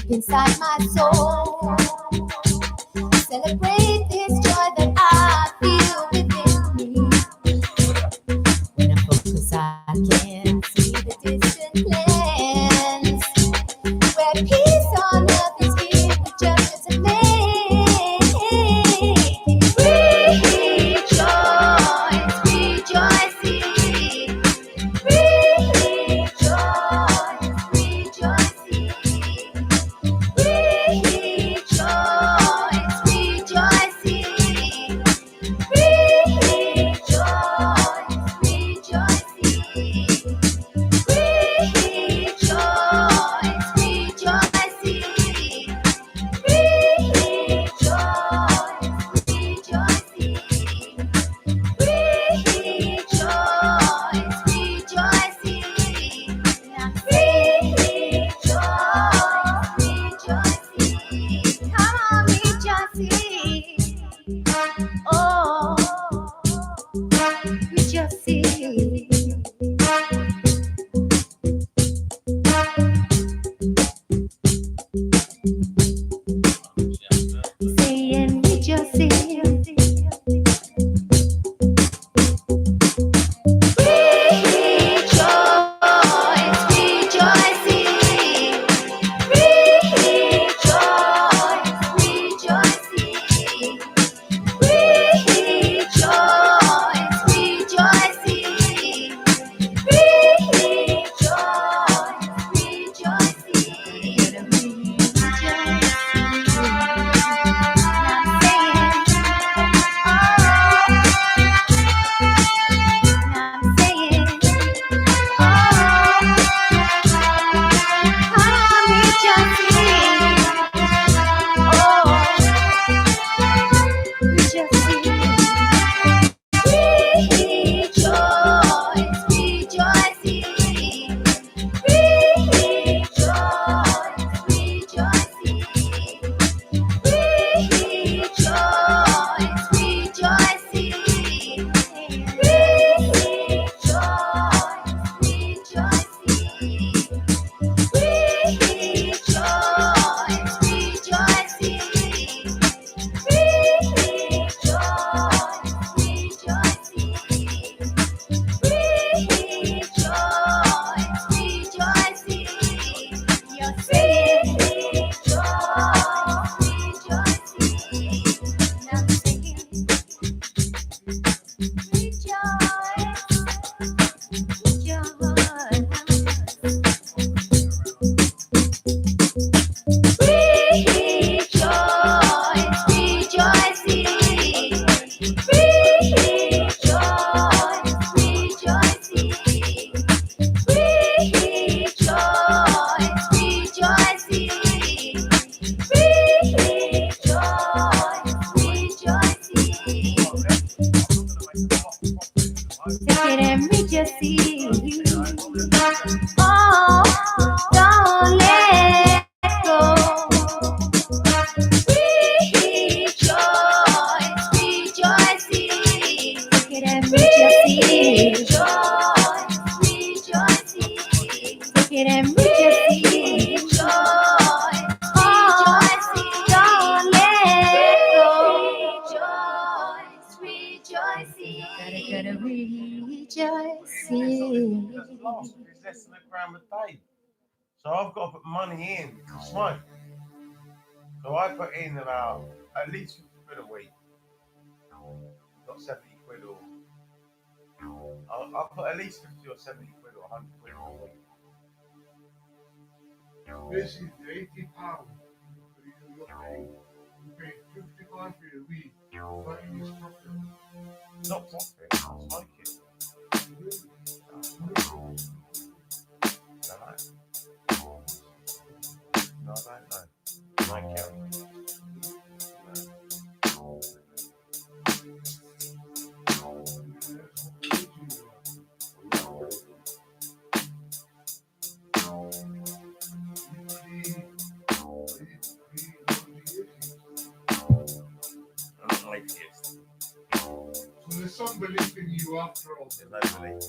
Inside my soul, celebrate this joy that I feel within me. When I focus, I can see the distant lands where peace on earth is here with justice and man. Rejoice, rejoicing, rejoice, rejoicing. Rejoice, It's less than £1 a day. So I've got to put money in to smoke. So I put in about at least £50 a week. Not 70 quid or. I'll put at least 50 or 70 quid or 100 quid a week. Basically, £80. You're paying £50 for your weed, but in this profit. Not profit, smoking. No, I don't know. Thank you. So there's some belief in you after all. There's no belief.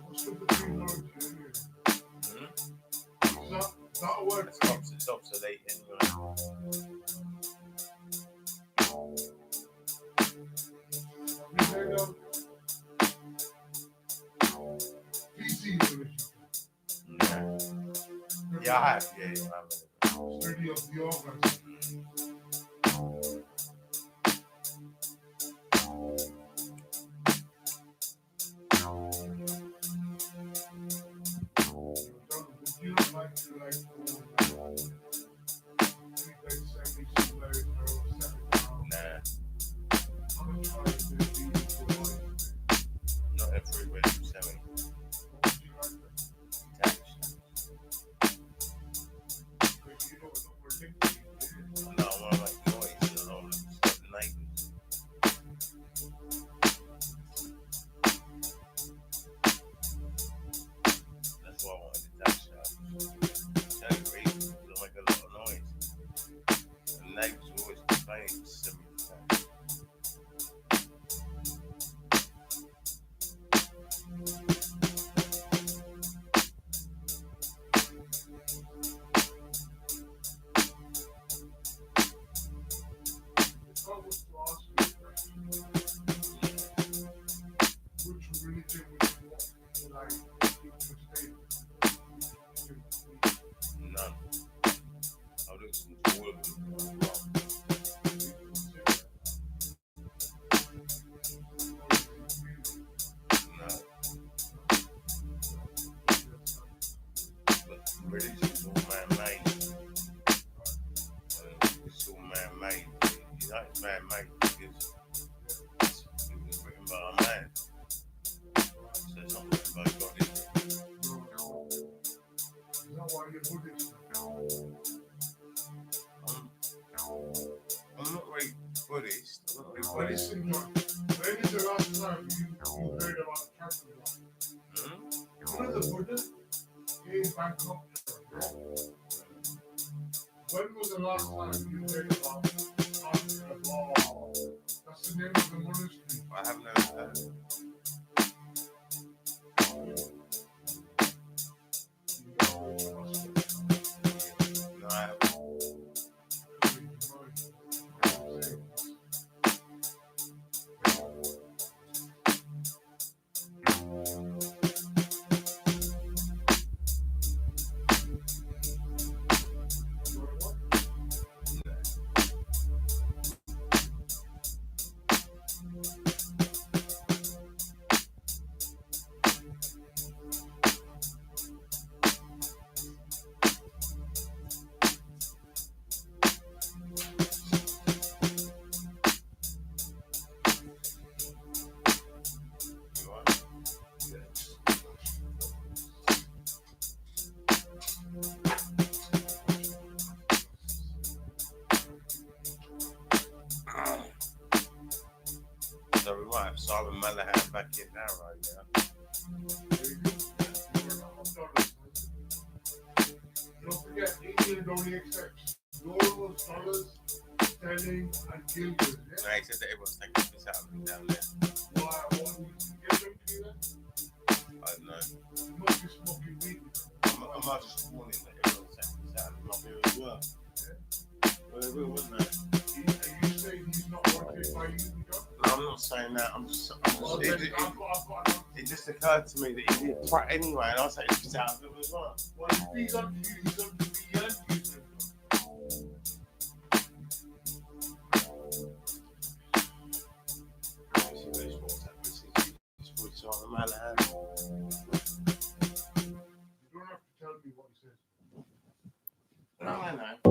What's the between knowledge anyway? That word It's obsolete anyway. we heard of PC knowledge. Yeah, I have. Yeah, I have. Study of the organs. Would you like to Nah, how much are you going to be for life? not everywhere. 70. Would you like that? Attached. Because you know we're thinking. No, I want to make noise. I don't want to disturb the neighbours. That's why I wanted detached house. The only reason is I make a lot of noise. And the neighbours are always complaining it's 70%. If I was to ask you a question, which religion would you want to like you to stay? None. I would listen to all of them. No. But religion's all man-made. It's all man-made. You know it's man-made because it was written by a man. So it's not written by God, is it? the Buddha in Bangkok. When was the last time you heard about Wow. That's the name of the monastery. I haven't heard that. No, I haven't. So we might have Simon Malahan back in now, right? Yeah. Don't forget, England only accepts euros, dollars, sterling, and guilders. No, Yeah? he said that everyone's taking this out of him down there. Why? What do you give them to you then? I don't know. You must be smoking weed. I might just warn him that everyone's taking this out of him up here as well. Well, it will, wasn't it? Are you saying he's not motivated by you, John? No, I'm not saying that. Well, then I've got it just occurred to me that he did quite anyway, and I was taking this out of him as well. well, if he's on to you, he's on to me and you. Simon Malahan. You don't have to tell me what he says. No, I know.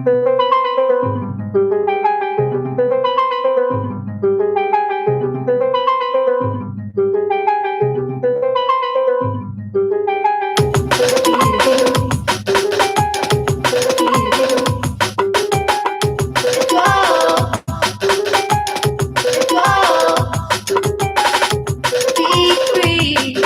Be free.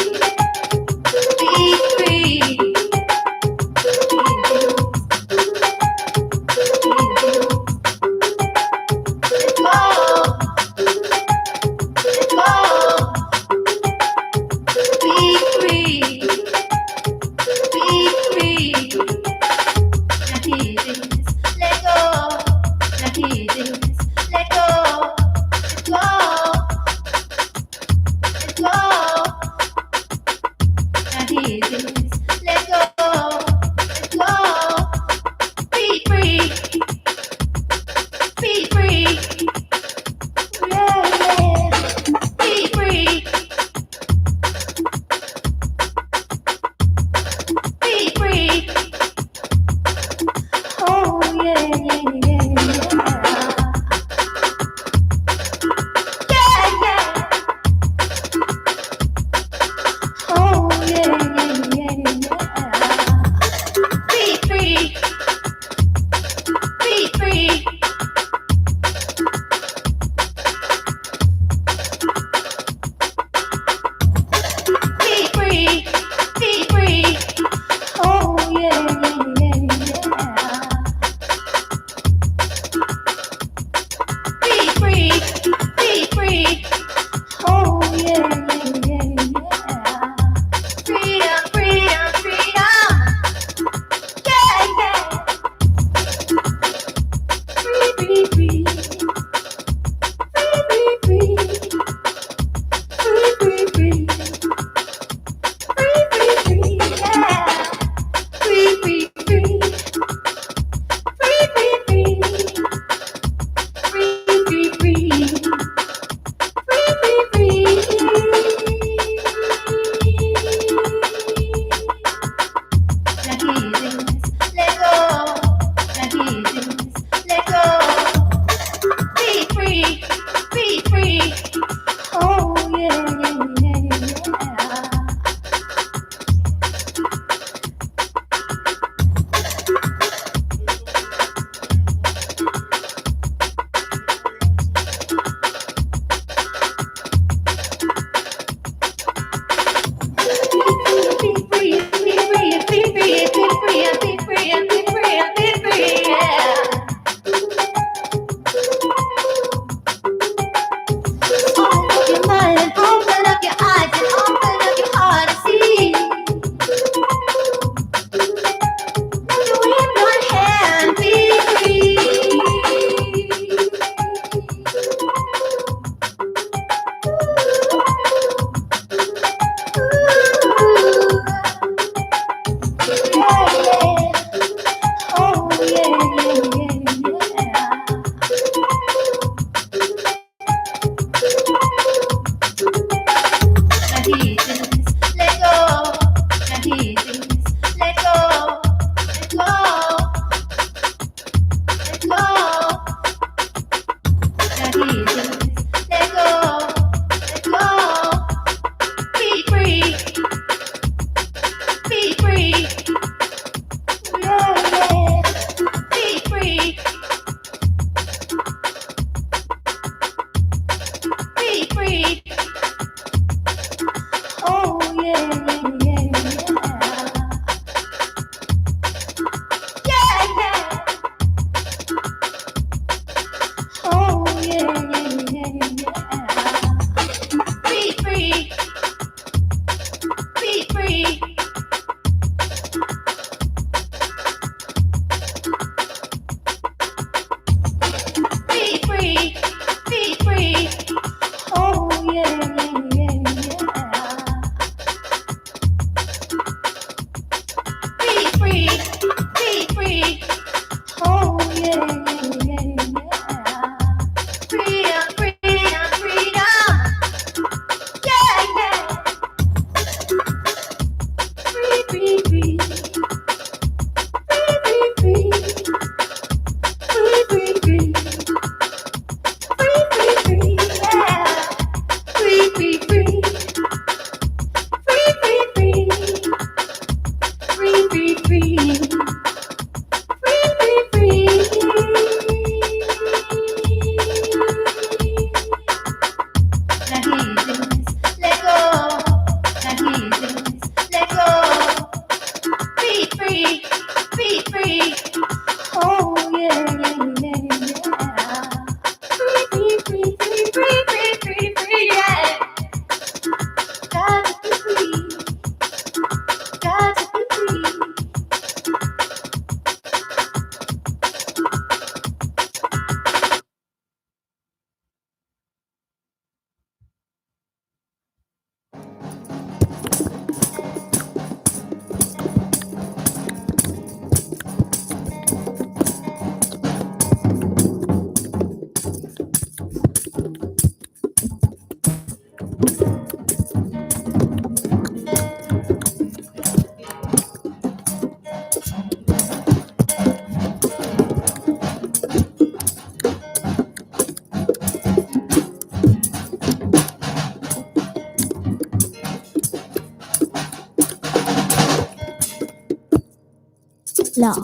law.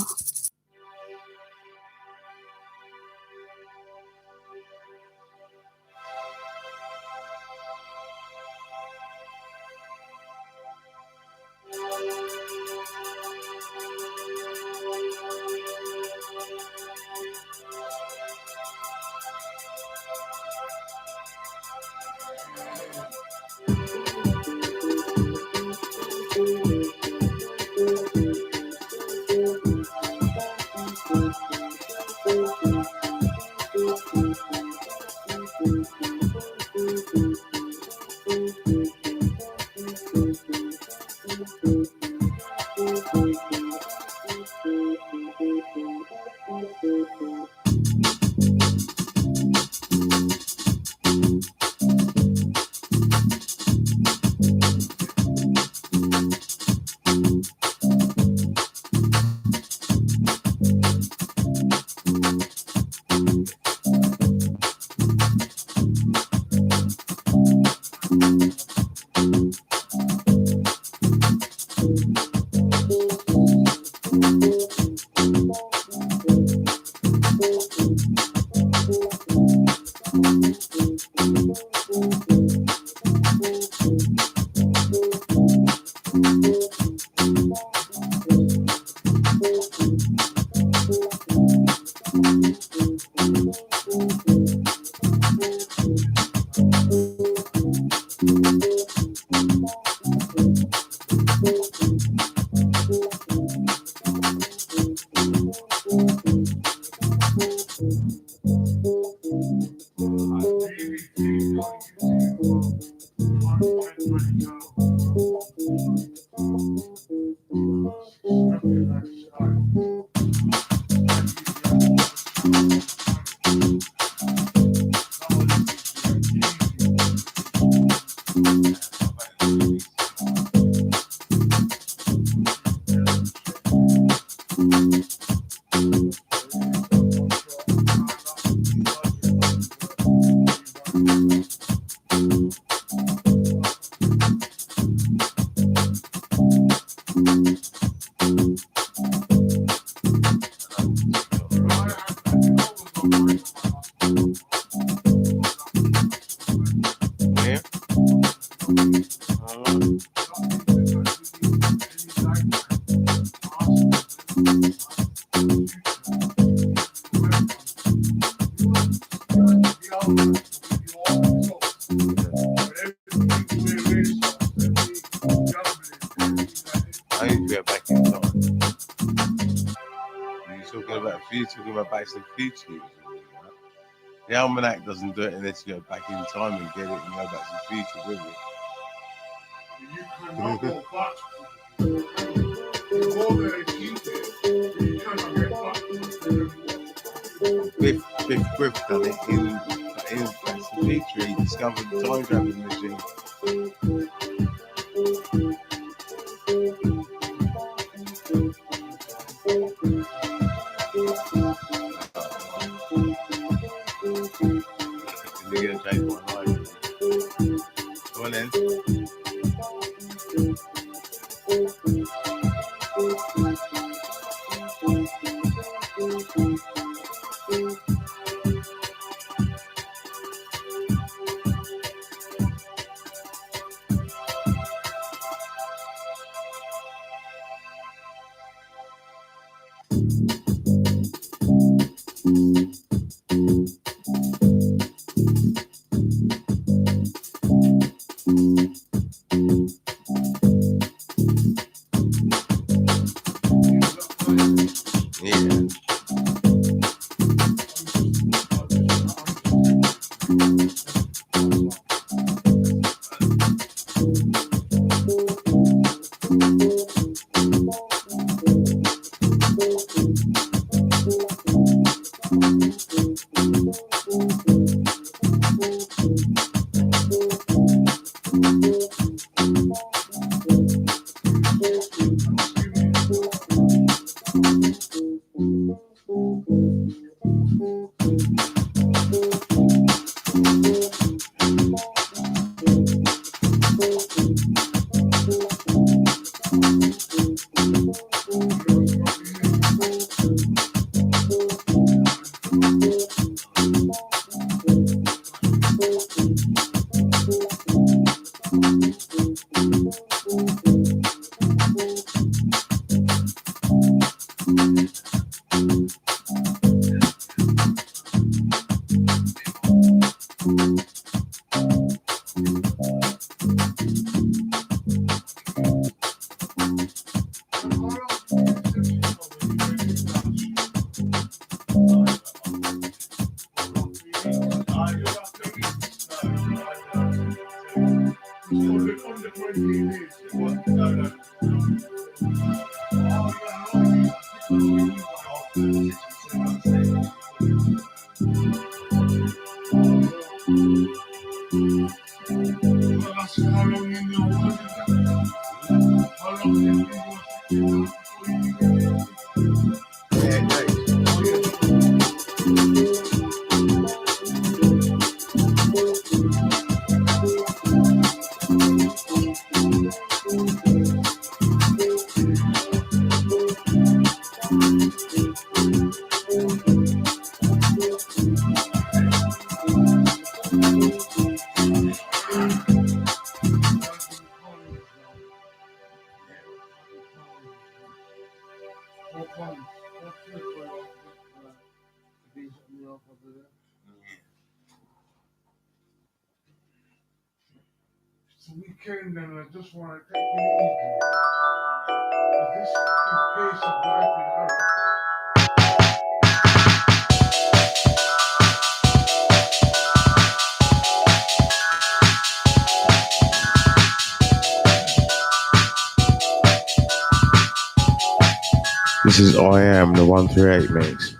Yeah. I need to go back in time. You're talking about future, talking about back to the future. The almanac doesn't do it unless you go back in time and get it and go back to the future with it. You cannot go back. You go there and keep it. You cannot get back. Biff Griff done it in Back to the Future. He discovered the time traveling machine. You're gonna change my life. Go on then. Yeah. How long in your work is that? How long have you been working? It's the weekend and I just want to take it easy. But this fucking pace of life in Harrow. This is I Am, the 138 mix.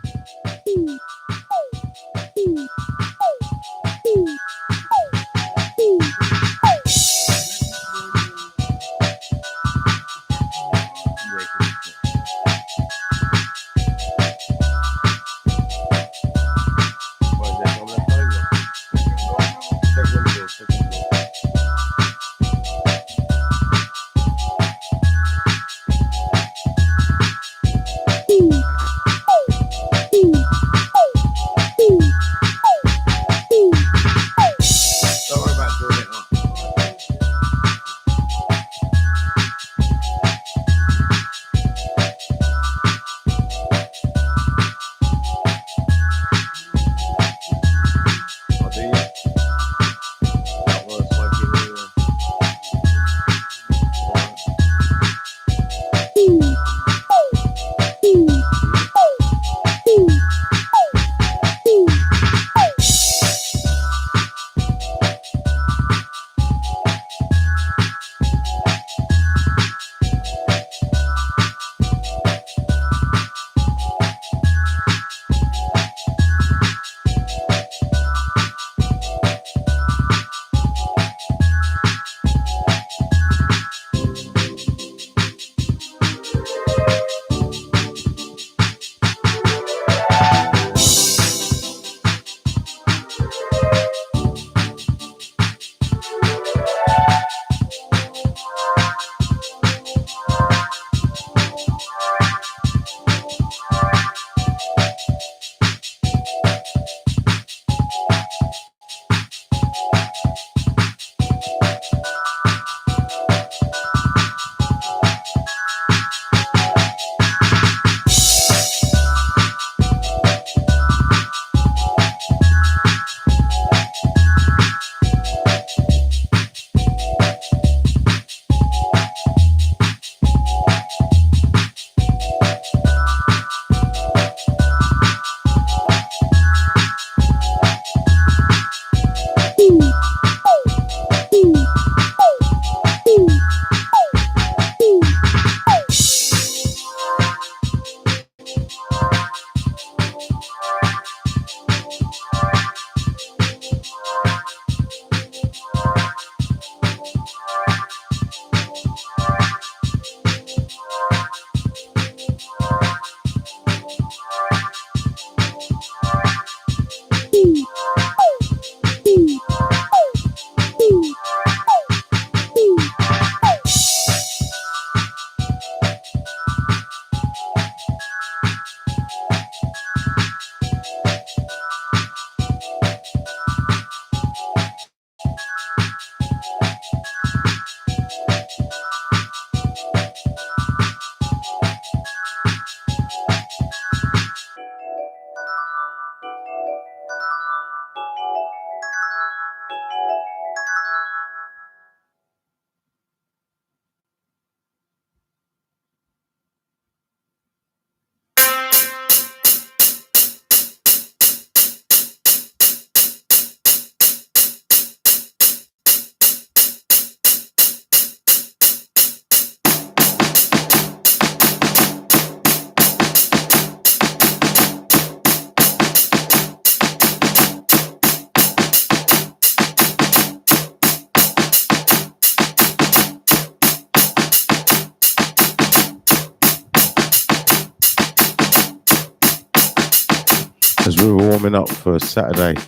as we were warming up for Saturday.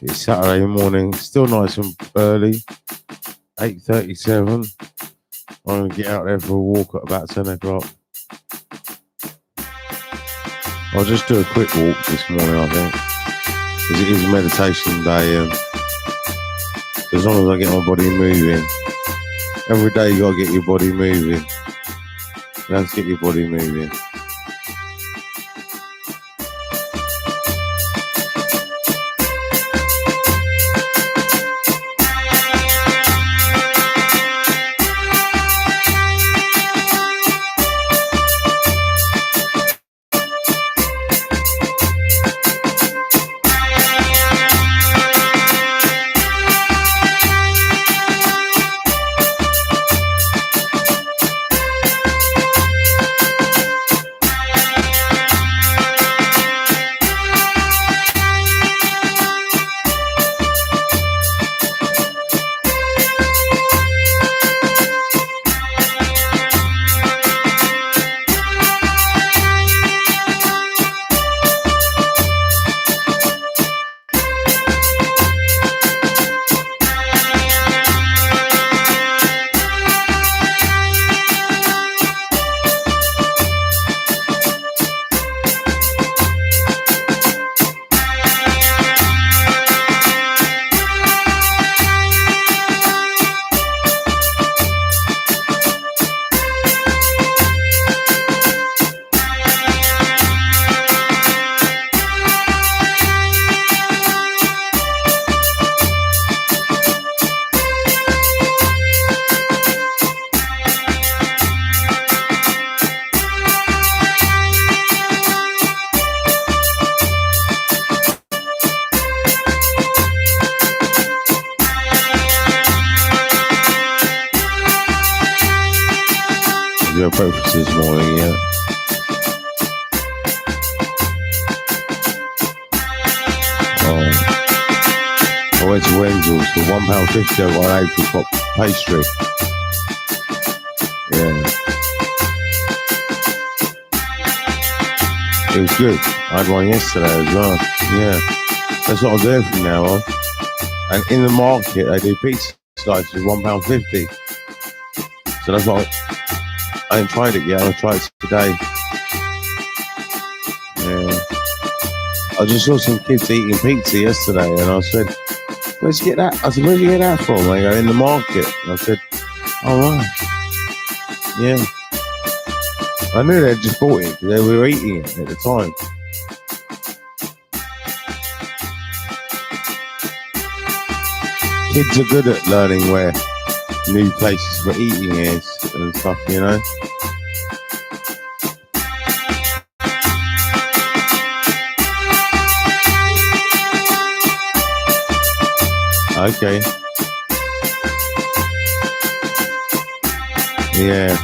It's Saturday morning, still nice and early, 8:37. I'm going to get out there for a walk at about 10 o'clock. I'll just do a quick walk this morning, I think, because it is a meditation day, and as long as I get my body moving, every day you got to get your body moving. You have to get your body moving. Your breakfast this morning, yeah. I went to Wenzel's for £1.50. I got an apricot pastry. Yeah. It was good. I had one yesterday as well. Yeah. That's what I'm doing from now on. And in the market, they do pizza slices £1.50. So that's what I ain't tried it yet. I'll try it today. Yeah. I just saw some kids eating pizza yesterday, and I said, "Where'd you get that?" I said, "Where'd you get that from?" They go, "In the market." And I said, "Oh right, yeah." I knew they'd just bought it because they were eating it at the time. Kids are good at learning where new places for eating is and stuff, you know. Okay. Yeah.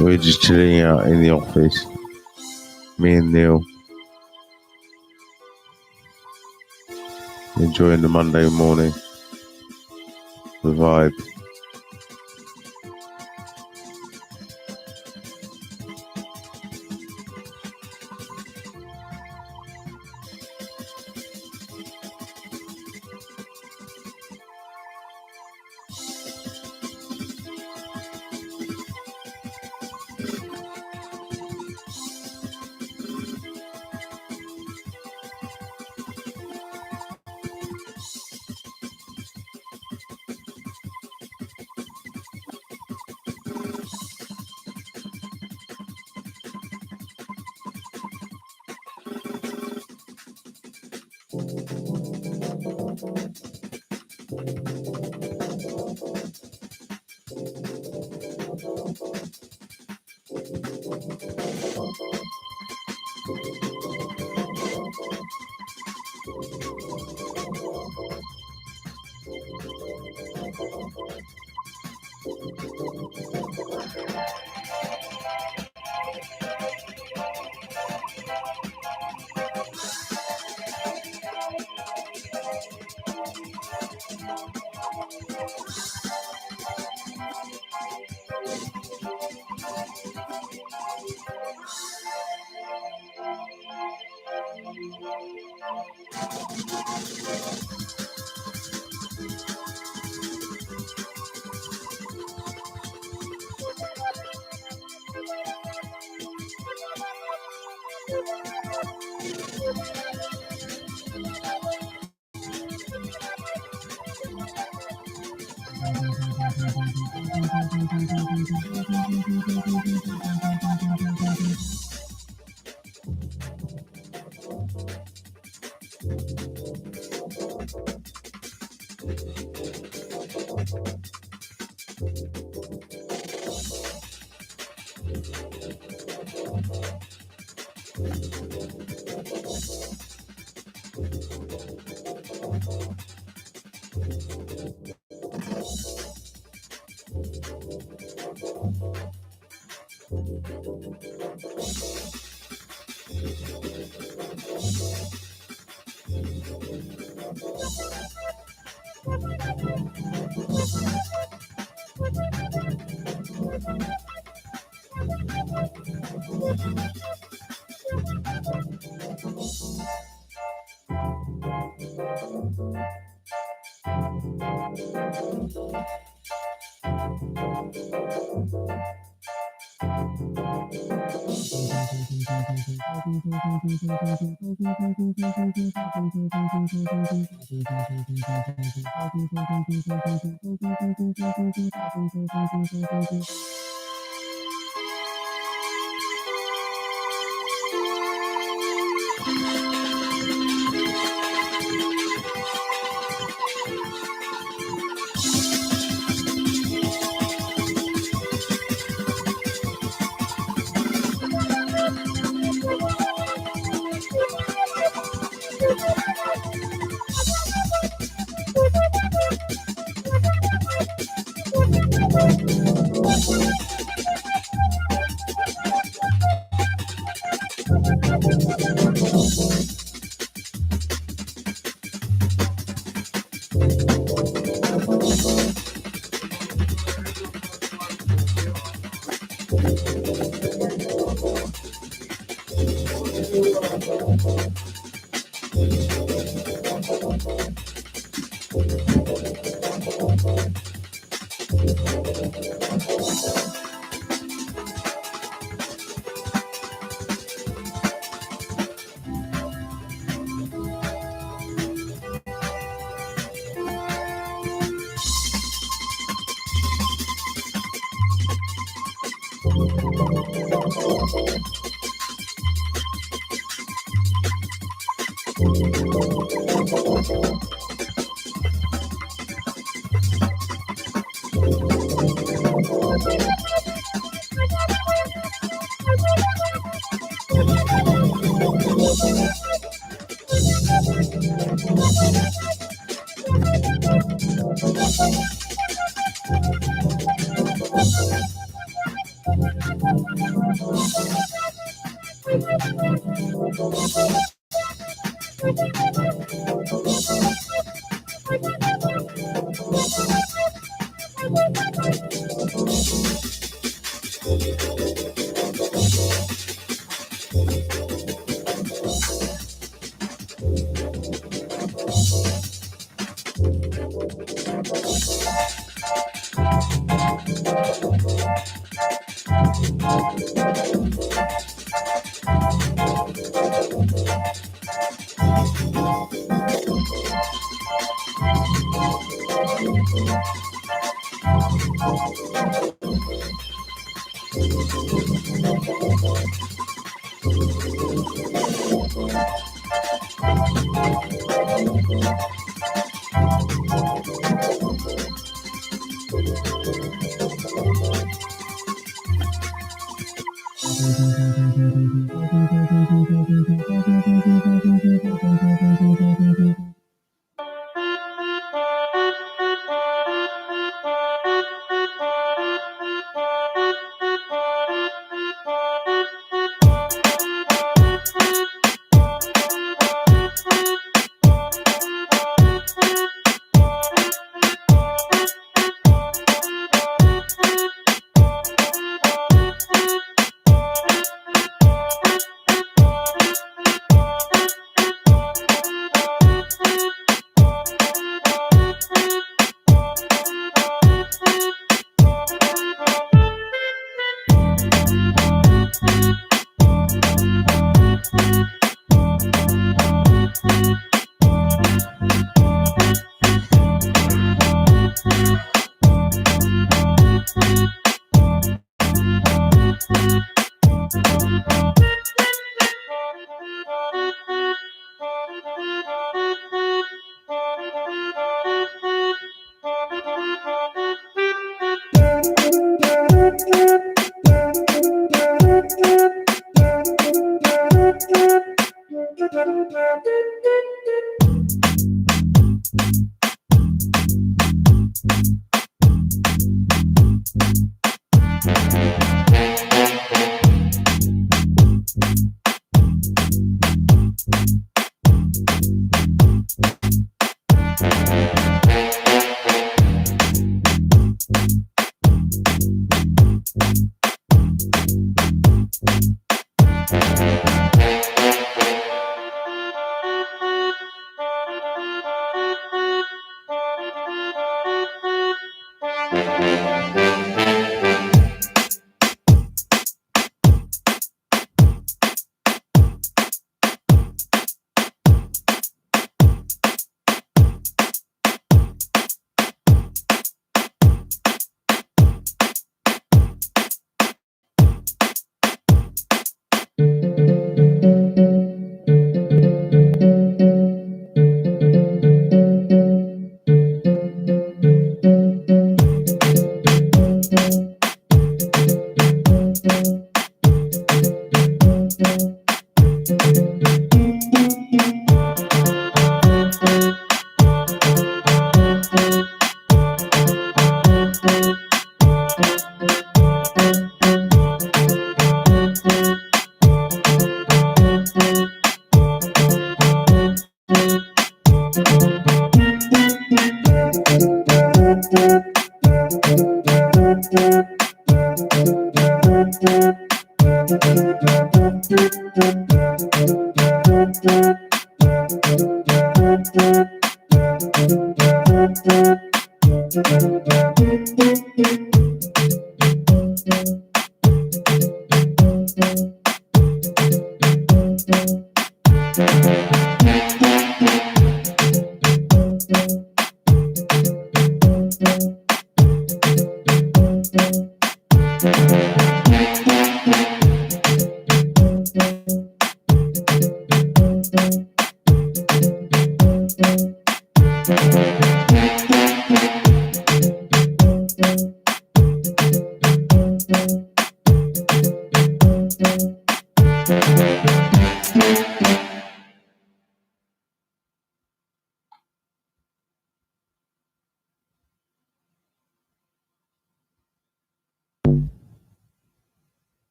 We're just chilling out in the office. Me and Neil. Enjoying the Monday morning. The vibe.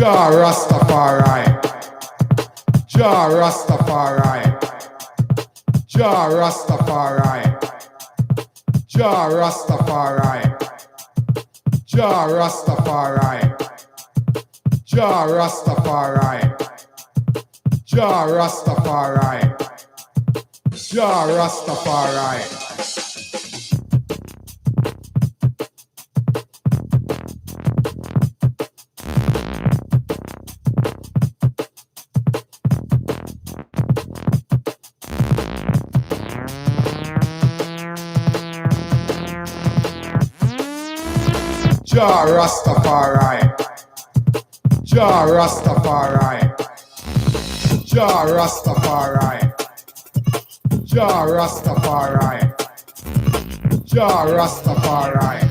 Jah Rastafari. Jah Rastafari. Jah Rastafari. Jah Rastafari. Jah Rastafari. Jah Rastafari. Jah Rastafari. Jah Rastafari. Jah Rastafari. Jah Rastafari. Jah Rastafari. Jah Rastafari. Jah Rastafari.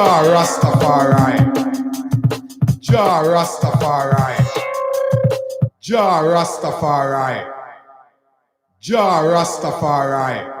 Jah Rastafari. Jah Rastafari. Jah Rastafari. Jah Rastafari.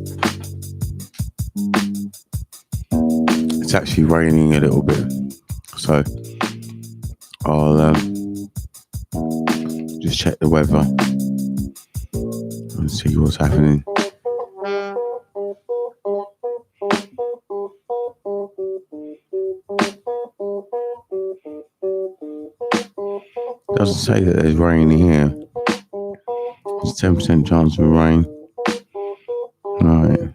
it's actually raining a little bit, so I'll just check the weather and see what's happening. Doesn't say that there's rain here. There's 10% chance of rain. Right.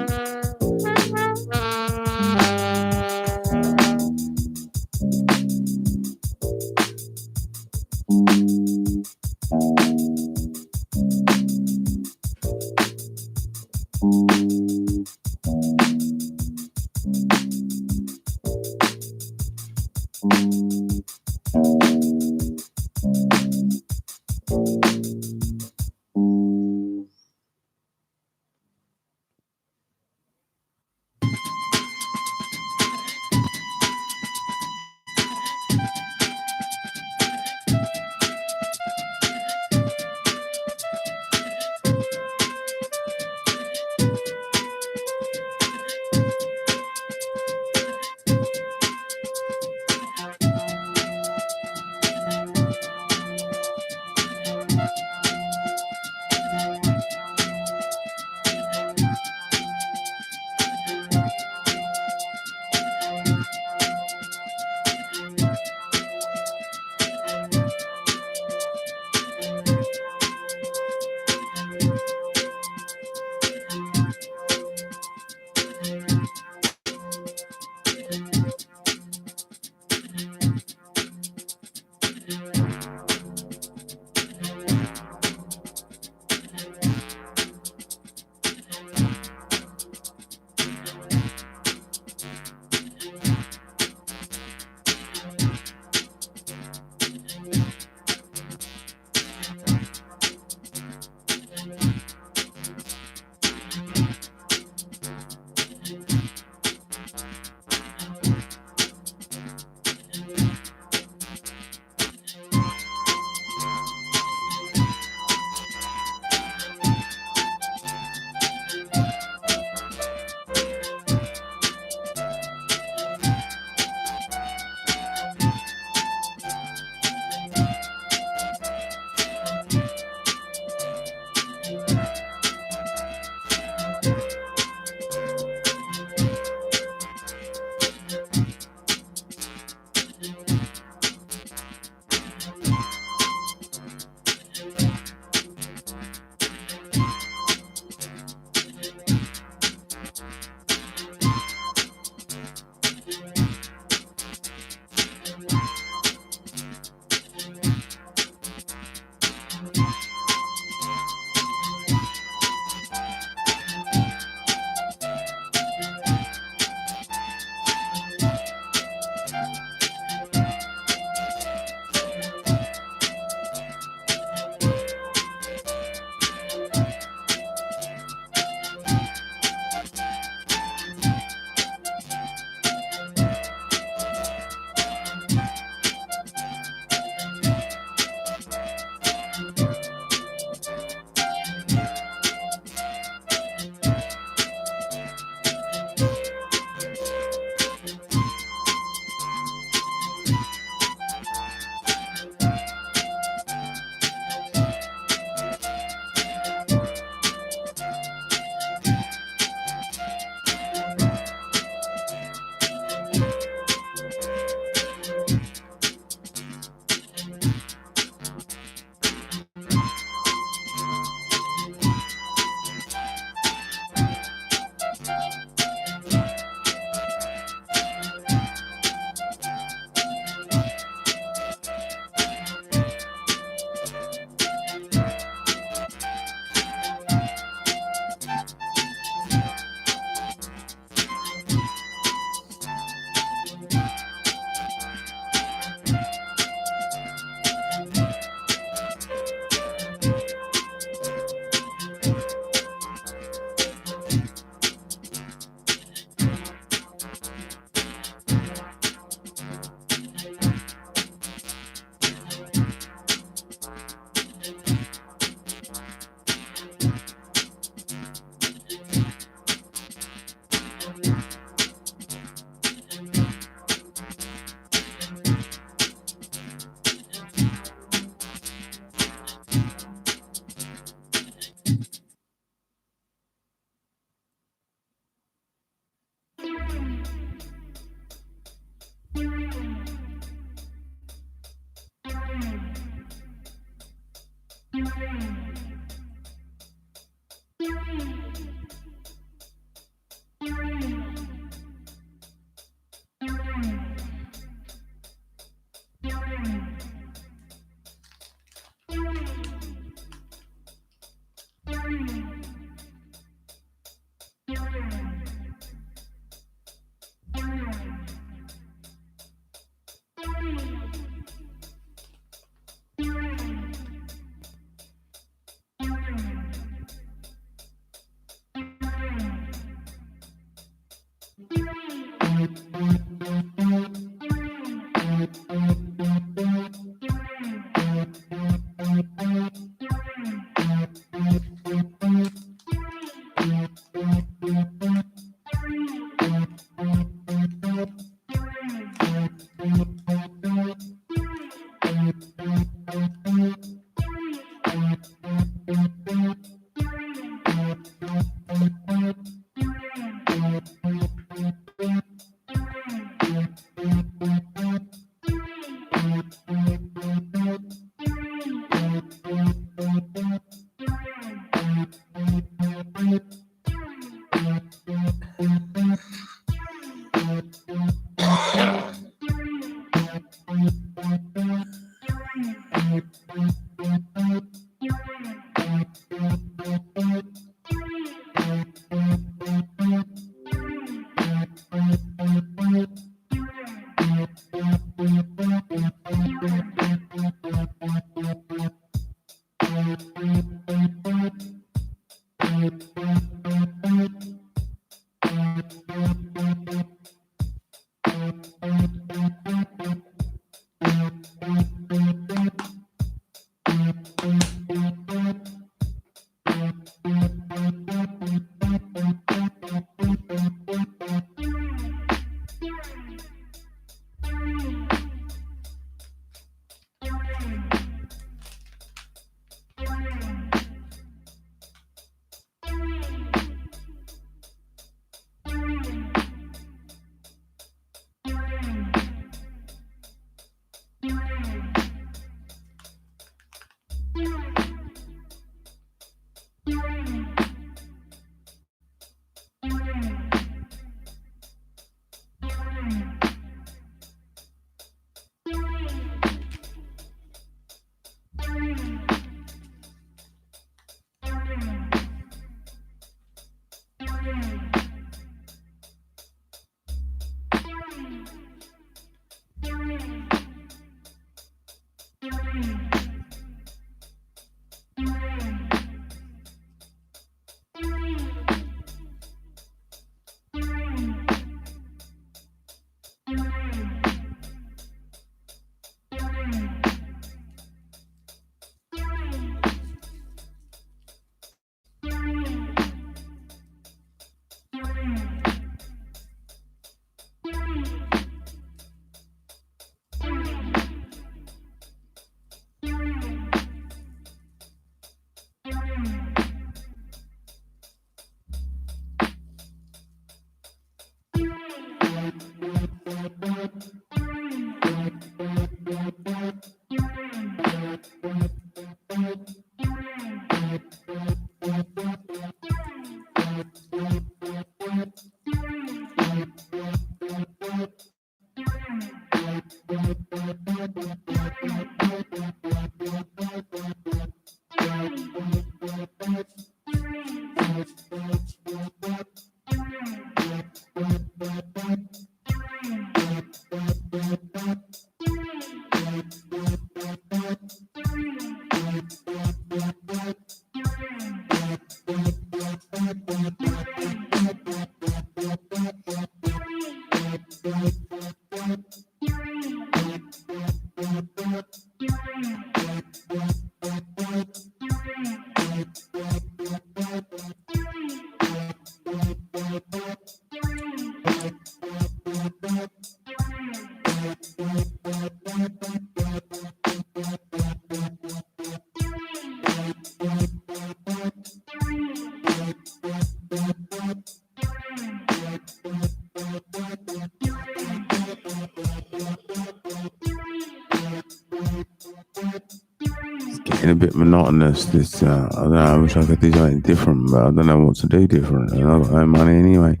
Getting a bit monotonous. This, I don't know. I wish I could do something different, but I don't know what to do different. And I've got no money anyway.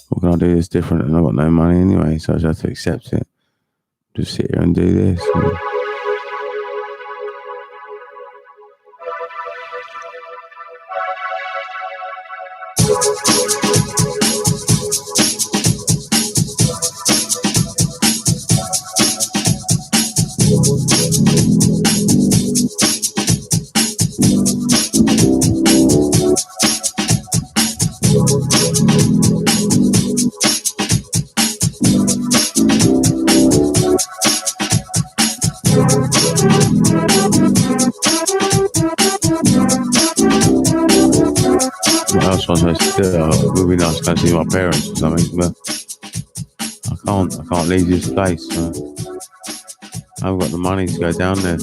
What can I do that's different? And I've got no money anyway, so I just have to accept it. Just sit here and do this. What else was I supposed to do? It would be nice to go see my parents or something, but I can't leave this place. So I haven't got the money to go down there.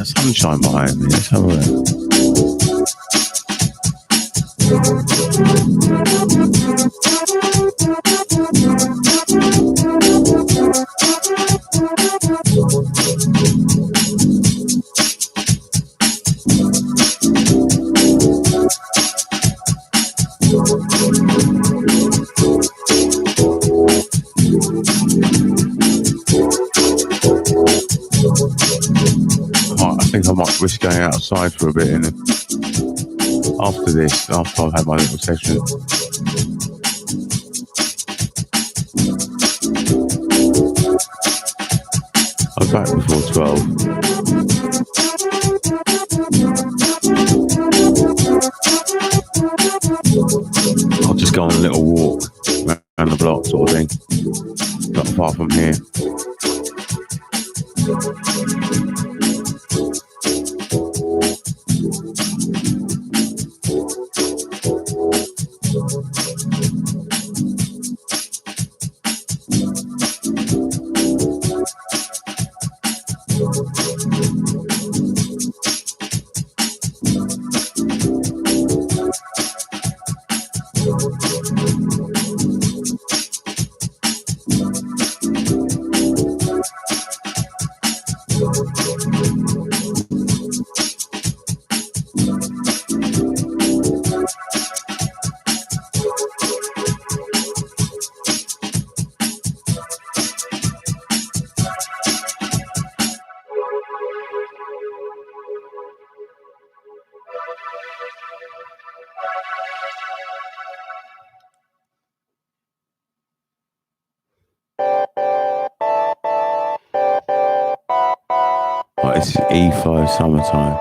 Sunshine behind me. Let's have a look. I think I might risk going outside for a bit after this, after I've had my little session. I'll be back before 12. I'll just go on a little walk around the block sort of thing. Not far from here. Oh, it's E5 summertime.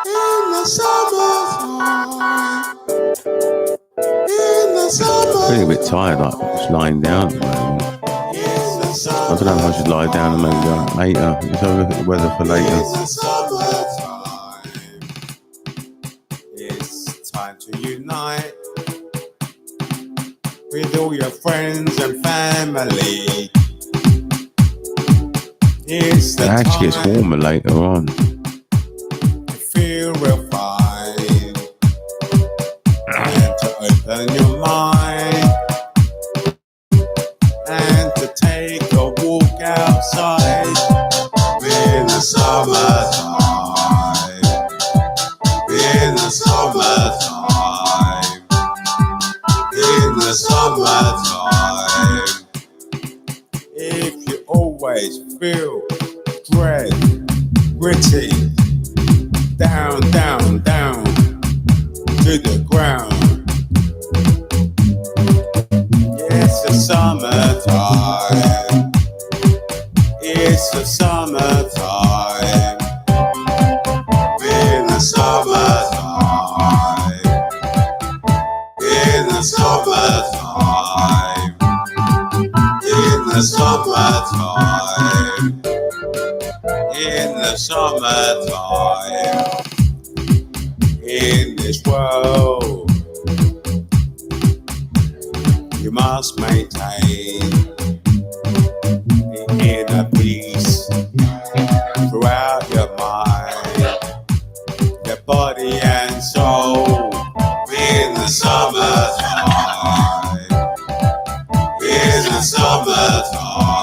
In the summertime. In the summertime. Feeling a bit tired, like just lying down at the moment. I don't know if I should lie down and maybe go out later. Let's have a look at the weather for later. It's time to unite with all your friends and family. It's the It actually gets time warmer later on. to feel real fine and to open your mind and to take a walk outside in the summertime. In the summertime. In the summertime. If you always feel dread, gritty, down, down, down to the ground. It's the summertime. It's the summertime. In the summertime. In the summertime. In the summertime. In the summertime. In this world, you must maintain the inner peace throughout your mind, your body and soul. In the summertime. In the summertime.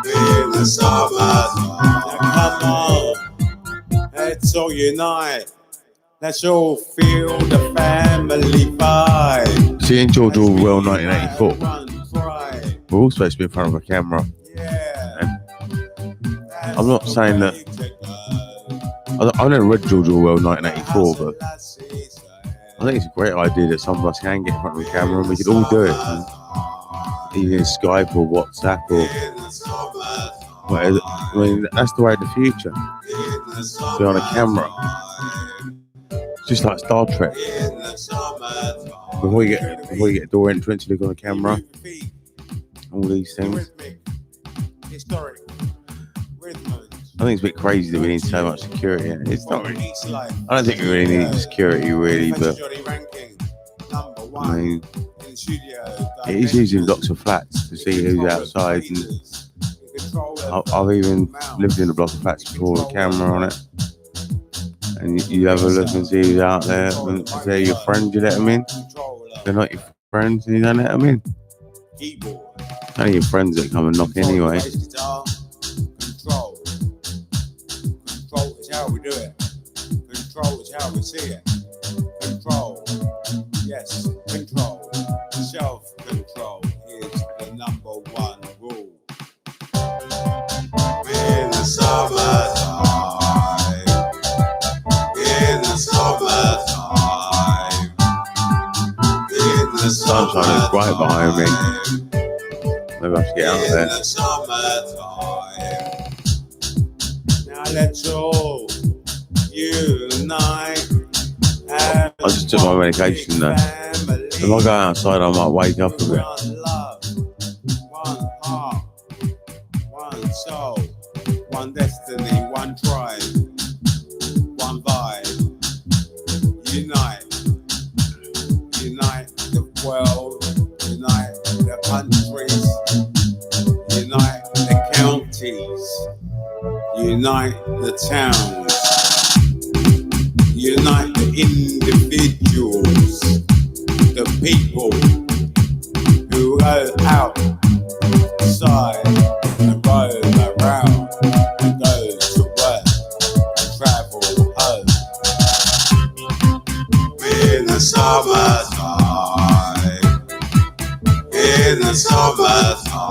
In the summertime. Come on, let's all unite. Let's all feel the family vibe. Seeing George Orwell 1984. Run, try. We're all supposed to be in front of a camera. Yeah. I'm not saying that. I never read George Orwell 1984, but I think it's a great idea that some of us can get in front of a camera and we could all do it. Either Skype or WhatsApp or whatever. I mean, that's the way of the future. Be on a camera. Just like Star Trek. Before you get door entrance, you look on the camera. All these things. I think it's a bit crazy that we need so much security. It's not really. I don't think we really need security, really, but I mean, it is using lots of flats to see who's outside. And I've even lived in a block of flats before with a camera on it. And you have a look and see who's out there. And if they're your friends, you let them in. If they're not your friends, you don't let them in. Only your friends that come and knock anyway. Control. Control is how we do it. Control is how we see it. Control. Yes, control. Self-control is the number one rule. In the summertime. In the summertime. In the Sunshine is bright behind me. Maybe I should get out there. In the summertime. Now let's all unite. I just took my medication though. If I go outside, I might wake up a bit. One love, one heart, one soul, one destiny, one tribe, one vibe. Unite. Unite the world. Unite the countries. Unite the counties. Unite the towns. Unite the individuals, the people who go outside and roam around and go to work and travel home. In the summertime, in the summertime,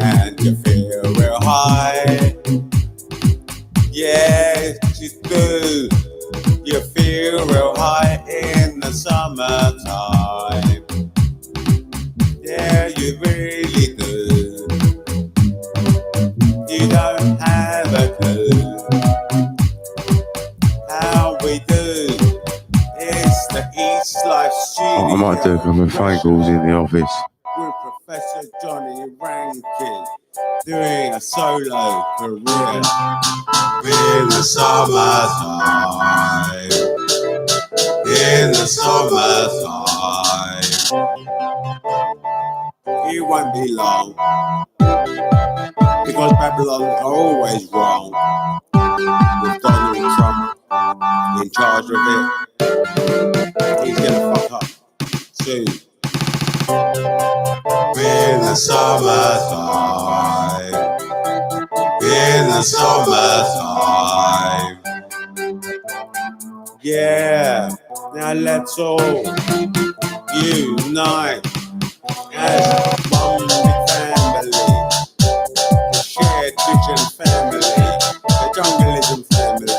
and you feel real high. you do. You feel real high in the summertime. Yeah, you really do. You don't have a clue how we do. It's the East Life Studio. I might do a couple of phone calls in the office. With Professor Johnny Rankin doing a solo career in the summertime. In the summertime, it won't be long because Babylon are always wrong with Donald Trump in charge of it. He's gonna fuck up soon. In the summertime, in the summertime. Yeah, now let's all unite as one big family, the shared vision family, the Junglism family,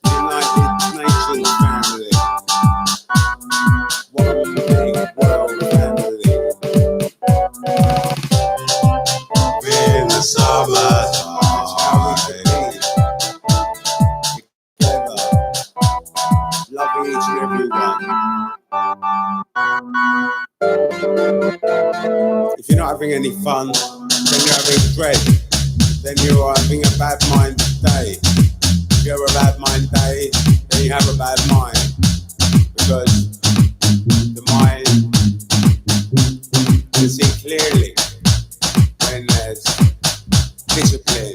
United Nations family, one big world family. In the summertime, together, loving each and every one. If you're not having any fun, then you're having dread. Then you're having a bad mind day. If you have a bad mind day, then you have a bad mind. Because the mind can see clearly when there's discipline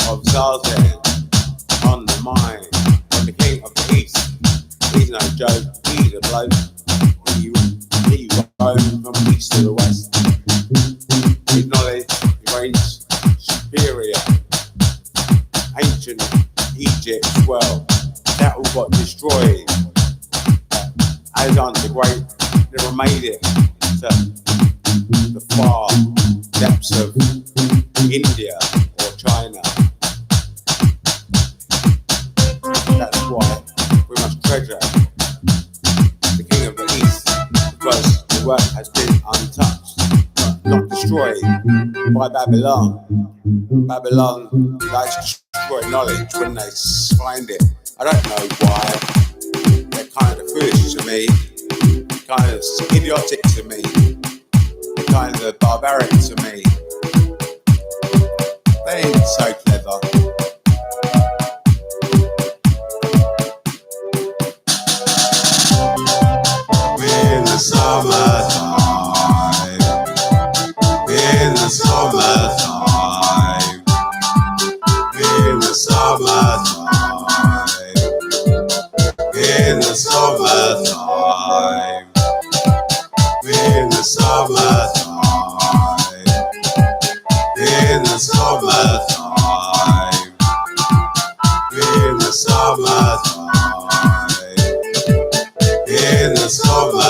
of Zazen on the mind, on the king of the east. He's no joke, he's a bloke. He roamed from east to the west. His knowledge reigns superior. Ancient Egypt as well. That all got destroyed. Alexander the Great never made it to the far depths of India or China. That's why we must treasure the King of the East, because the work has been untouched, not destroyed by Babylon. Babylon likes to destroy knowledge when they find it. I don't know why. They're kind of foolish to me, kind of idiotic to me, kind of barbaric to me. They ain't so clever. In the summertime, in the summertime, in the summertime, in the summertime, in the summertime, in the summertime, in the summertime, in the summertime,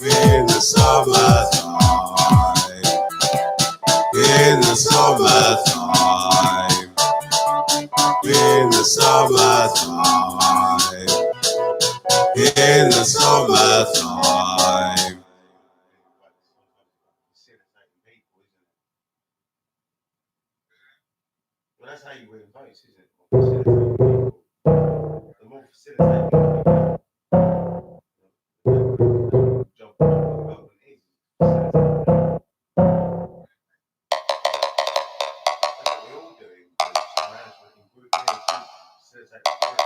in the summertime, in the summertime, in the summertime, in the summertime. Well, that's how you win votes, isn't it? The more facilitating job development is. That's what we all do in groups. In group facilitate groups.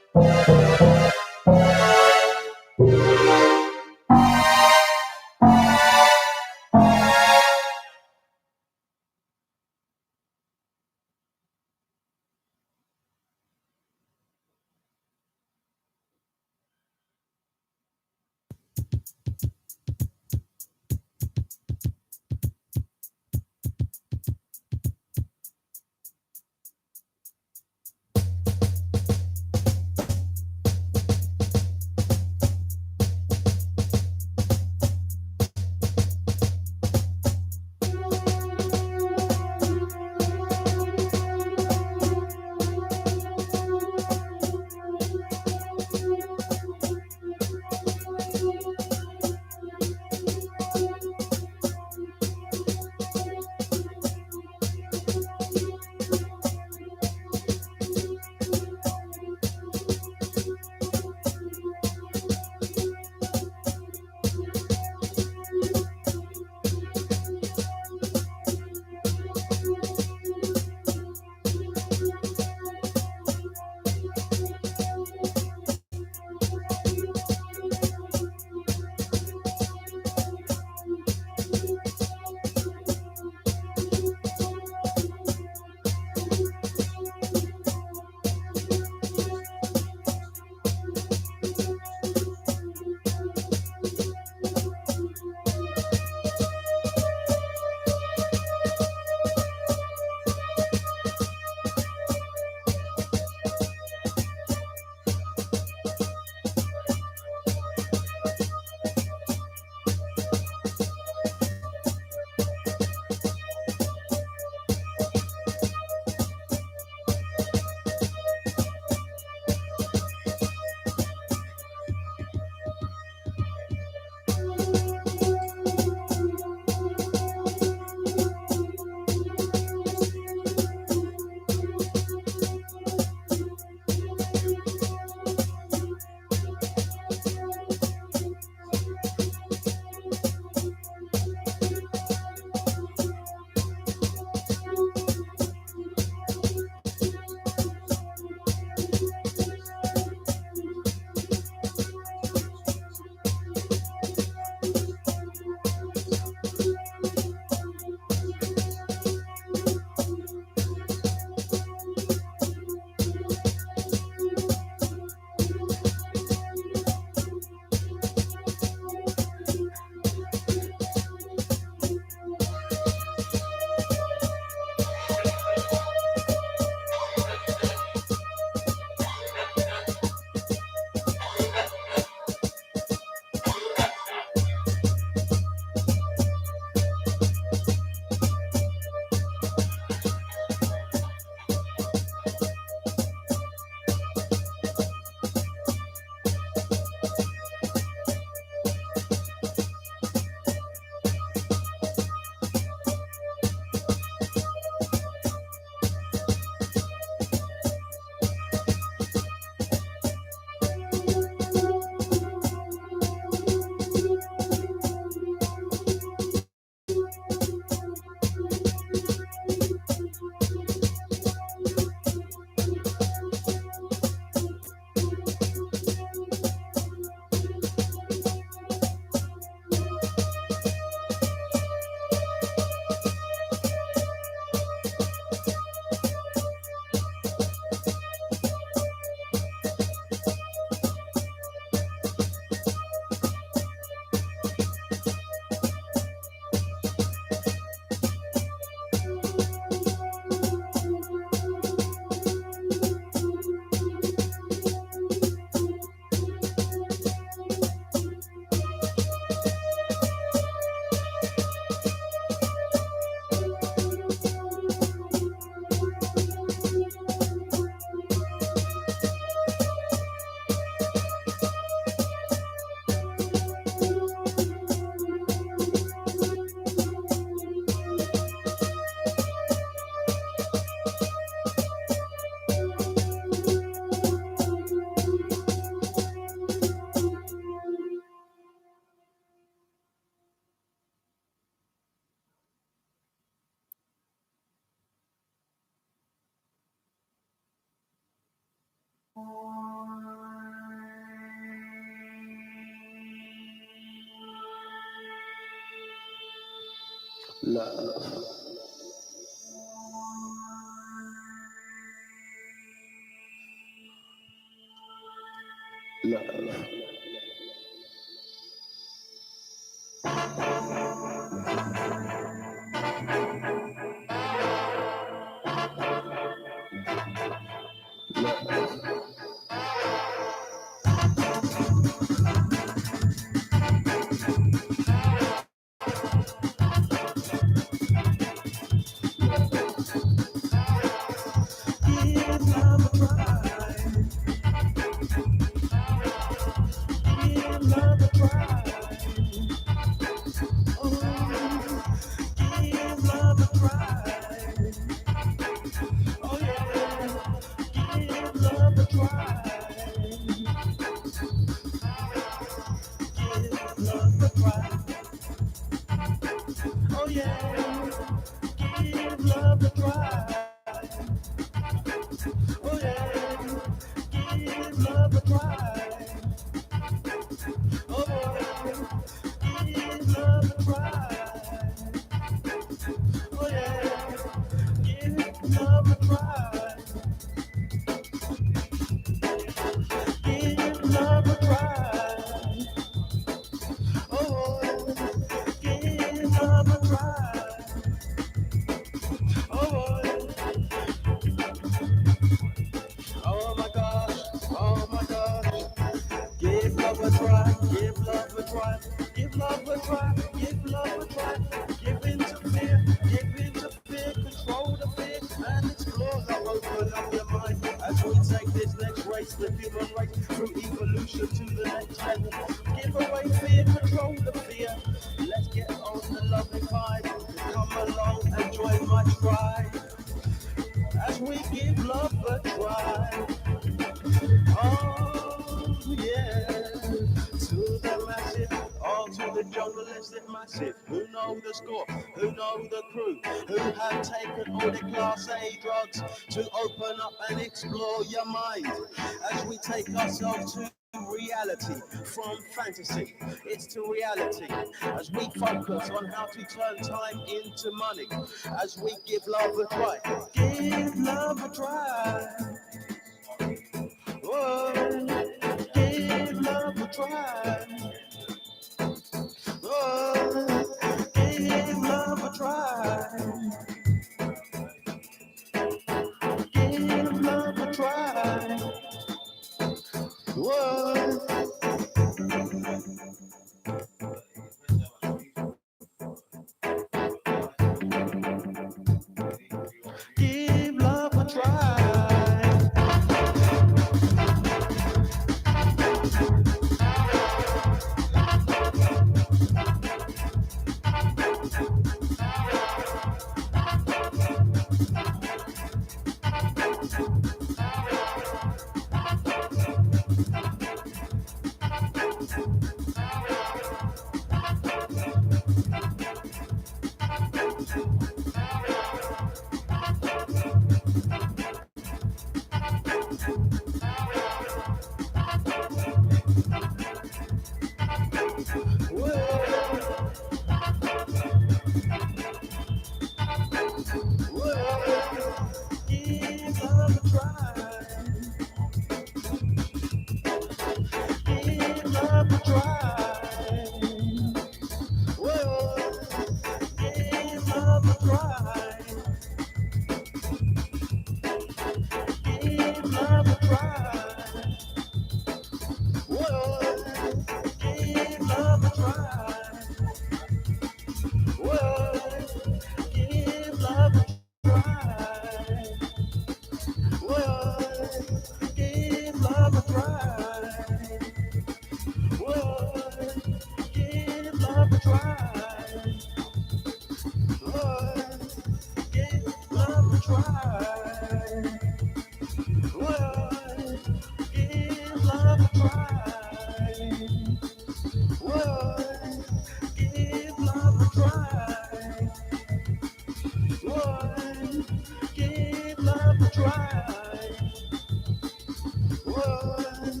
Live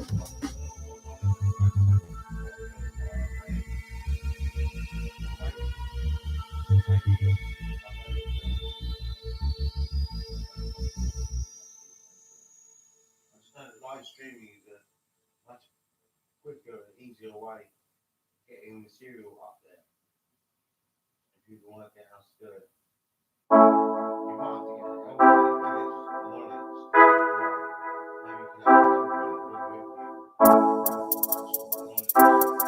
streaming is a much quicker and easier way of getting material up there. If you can work out how to do it. You might have to get an elderly village knowledge. Maybe you can have a elderly bring with you. Knowledge. You do need to have knowledge.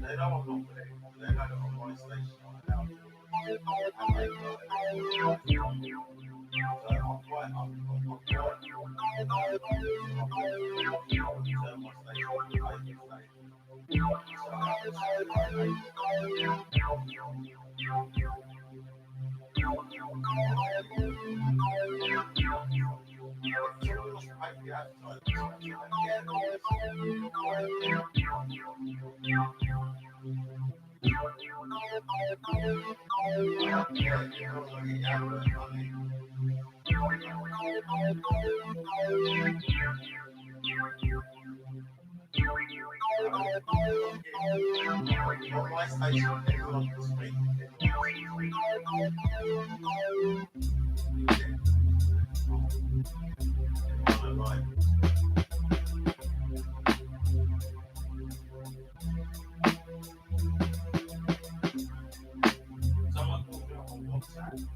They know I'm not believing, but they know that on my station I'm allowed to. And they know that so I'm quite, I'm quite, turn my station to a radio on my station, everyone can speak. Someone called me up on WhatsApp.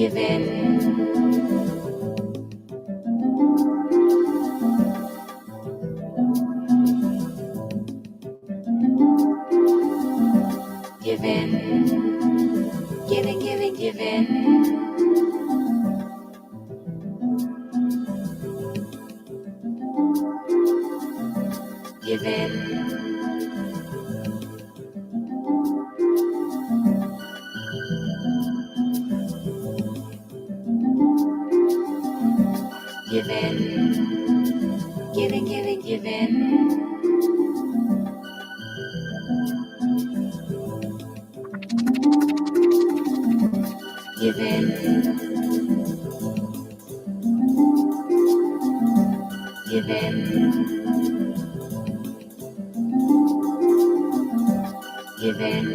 give in, give in, giving, giving, give in, give in, give in, giving, giving, give in, give in, give in, give in,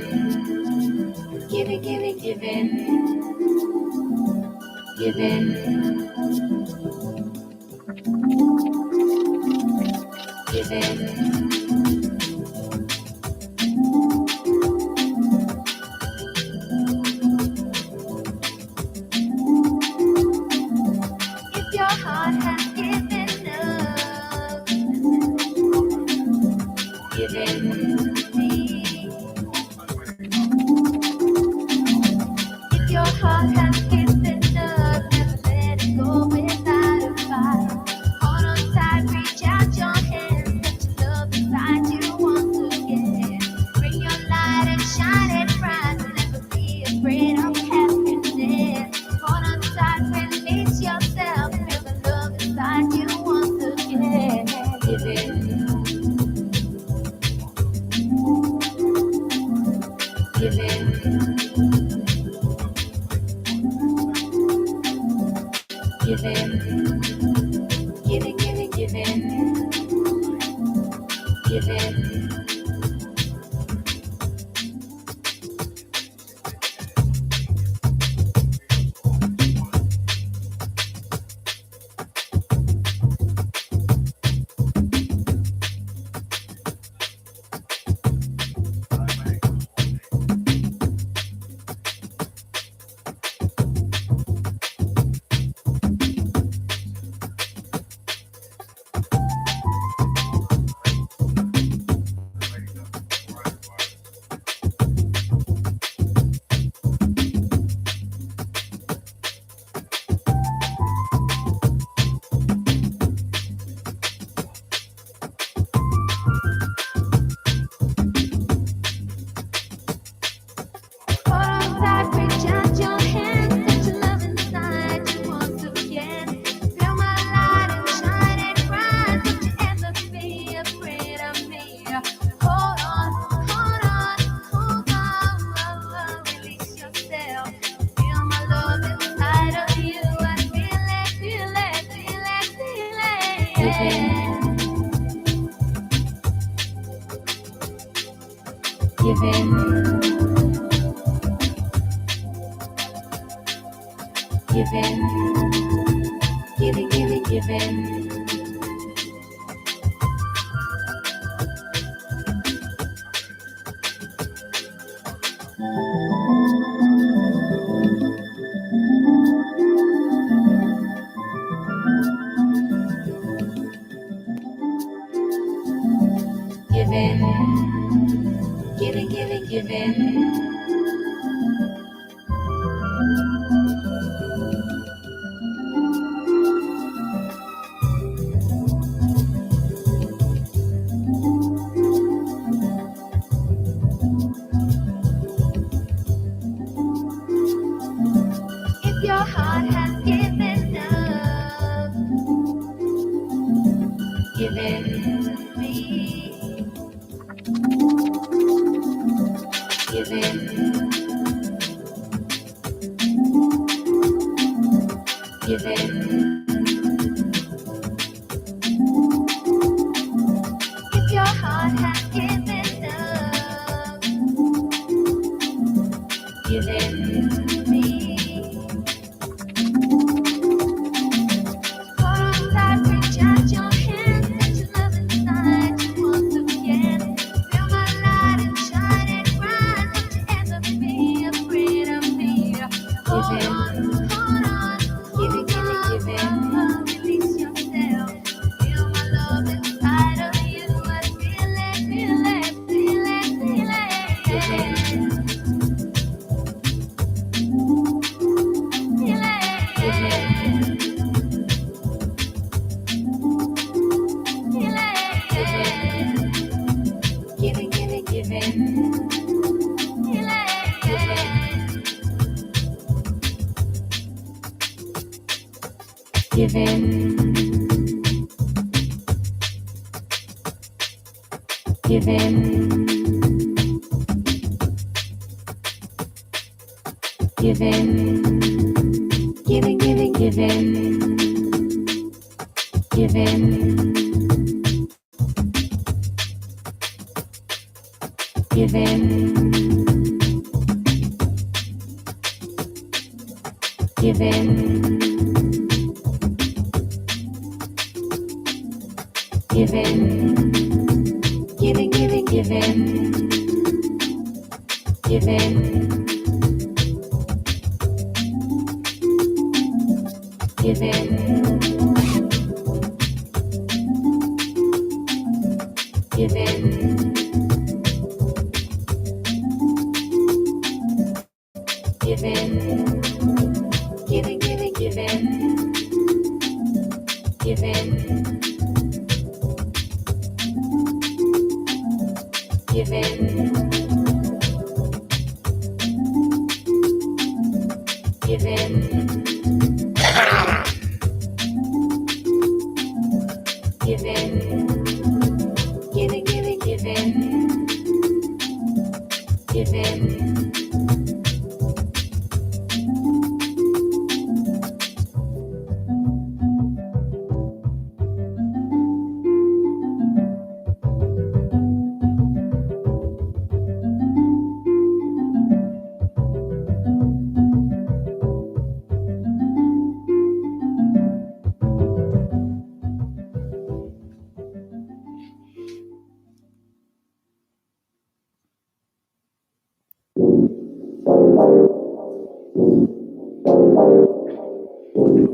giving, giving, give in, give in, give in, if your heart has given up, give in me. If your heart has given up, never let it go without a fight. Hold on tight, reach out your hands, let your love inside you once again. Bring your light and shine it bright, never be afraid of happiness. Hold on tight, release yourself, feel the love inside you once again. Give in, give in. Give in, giving, giving, give in, give in, give in, give in, giving, giving, give in, give in, giving, giving, give in. If your heart has given up, give in me, give in, give in. If your heart has given up, give in me. Hold on tight, reach out your hands, let your love inside you once again. Feel my light and shine it bright, don't you ever be afraid of me. Hold on,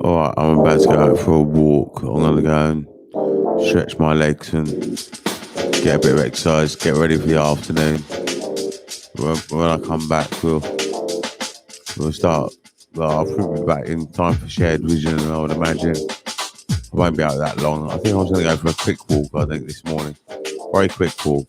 All right, I'm about to go out for a walk. I'm gonna go and stretch my legs and get a bit of exercise. Get ready for the afternoon. When I come back, we'll start. Well, I'll probably be back in time for shared vision, I would imagine. I won't be out that long. I think I was going to go for a quick walk, I think, this morning. Very quick walk.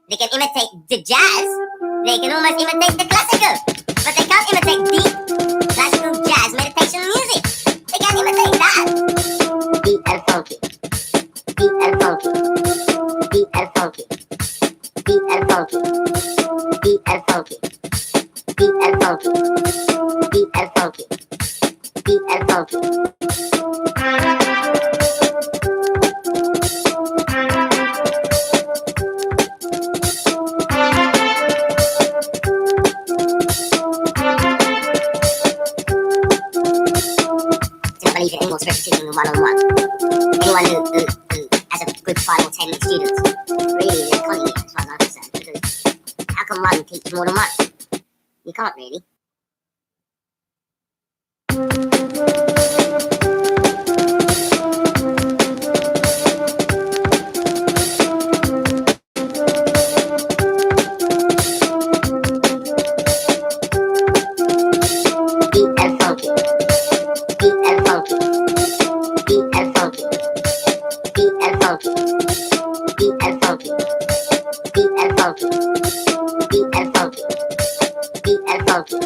They can imitate the jazz. They can almost imitate the classical. But they can't imitate deep classical jazz meditation music. They can't imitate that. Deep and funky. Deep and funky. Deep and funky. Deep and funky. Deep and funky. Deep and funky. Deep and funky. Deep and funky. Believe in any more spiritual teaching than one-on-one. Anyone who has a good 5 or 10 students really is a conning as far as I'm concerned. Because how can one teach more than one? You can't really. Deep and funky. Deep and funky. Deep and funky. Deep and funky. Deep and funky. Deep and funky. Deep and funky. Deep and funky.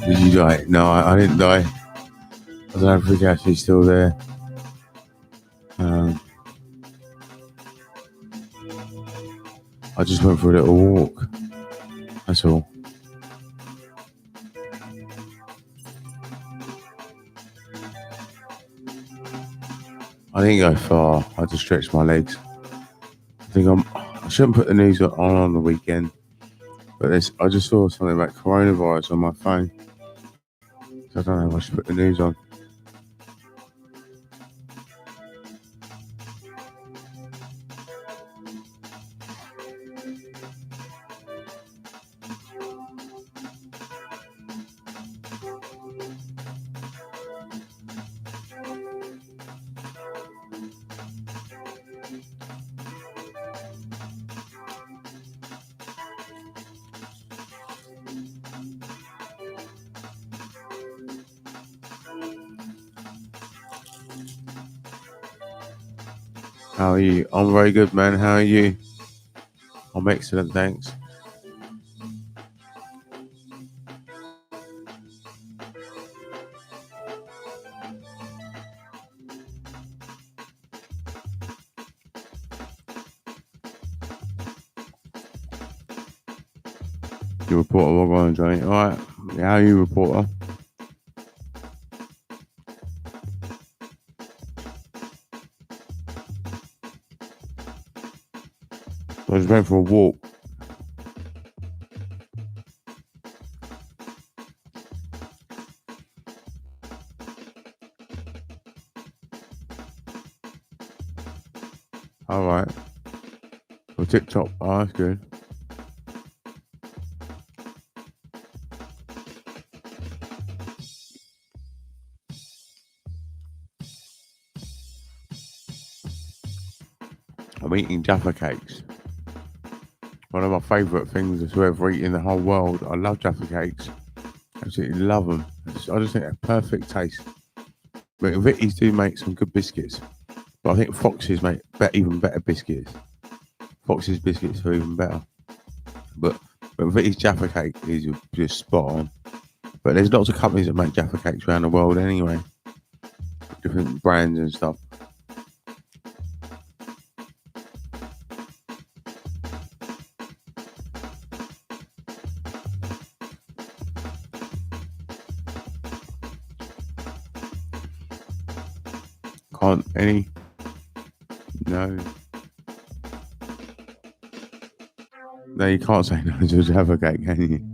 Did you die? No, I didn't die. I don't think Ashley's still there. I just went for a little walk. That's all. I didn't go far. I just stretched my legs. I shouldn't put the news on the weekend, but I just saw something about coronavirus on my phone. So I don't know if I should put the news on. How are you? I'm very good, man. How are you? I'm excellent, thanks. You reporter, log on, Johnny. Alright. How are you, reporter? I just went for a walk. Alright. For TikTok. Oh, that's good. I'm eating Jaffa cakes. One of my favourite things to ever eat in the whole world. I love Jaffa cakes. Absolutely love them. I just think they're perfect taste. Vicky's do make some good biscuits, but I think Fox's make even better biscuits. Fox's biscuits are even better. But Vicky's Jaffa cake is just spot on. But there's lots of companies that make Jaffa cakes around the world anyway. Different brands and stuff. Can't any? No. No, you can't say no to a Jaffa cake, can you?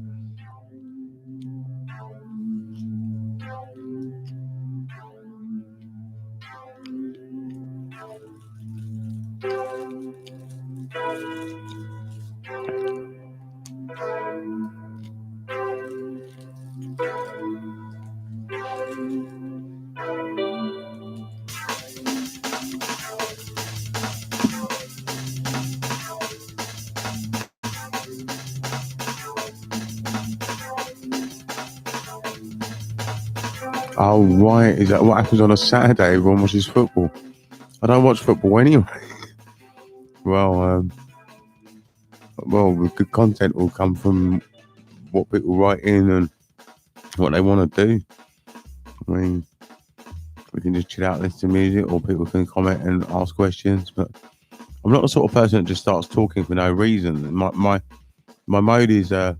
Oh, right. Is that what happens on a Saturday? Everyone watches football. I don't watch football anyway. Well, the good content will come from what people write in and what they want to do. I mean, we can just chill out, listen to music, or people can comment and ask questions. But I'm not the sort of person that just starts talking for no reason. My mode is my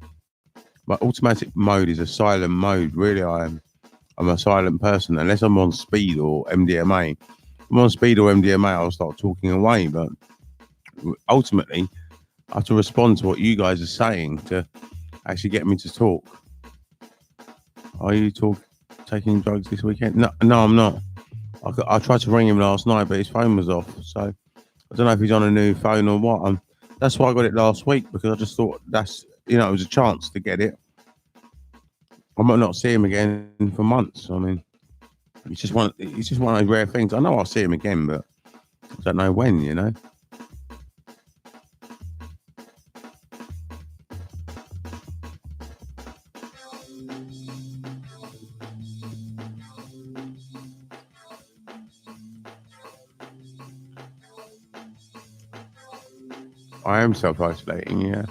automatic mode is a silent mode. Really, I'm a silent person unless I'm on speed or MDMA. If I'm on speed or MDMA, I'll start talking away. But ultimately, I have to respond to what you guys are saying to actually get me to talk. Are you taking drugs this weekend? No, I'm not. I tried to ring him last night, but his phone was off. So I don't know if he's on a new phone or what. That's why I got it last week, because I just thought it was a chance to get it. I might not see him again for months. I mean, it's just one of those rare things. I know I'll see him again, but I don't know when, you know. I am self-isolating, yeah.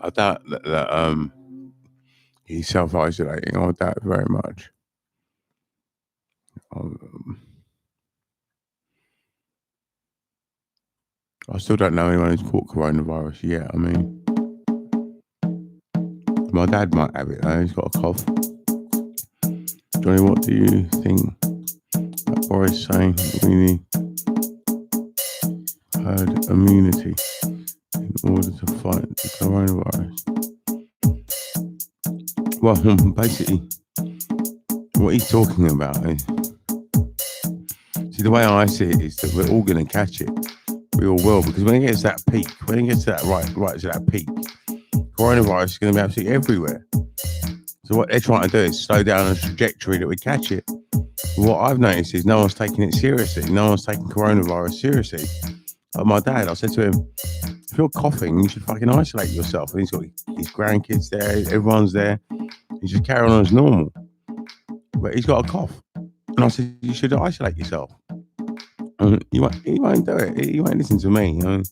I doubt that he's self-isolating. I doubt it very much. I still don't know anyone who's caught coronavirus yet. I mean, my dad might have it though. He's got a cough. Johnny, what do you think that Boris saying we need herd immunity in order to fight the coronavirus? Well, basically, what he's talking about is, see, the way I see it is that we're all going to catch it. We all will, because when it gets to that peak, when it gets to that right to that peak, coronavirus is going to be absolutely everywhere. So what they're trying to do is slow down the trajectory that we catch it. What I've noticed is no one's taking it seriously. No one's taking coronavirus seriously. Like my dad, I said to him, if you're coughing, you should fucking isolate yourself. And he's got his grandkids there, everyone's there. You just carry on as normal. But he's got a cough. And I said, you should isolate yourself. And he won't do it. He won't listen to me. I mean,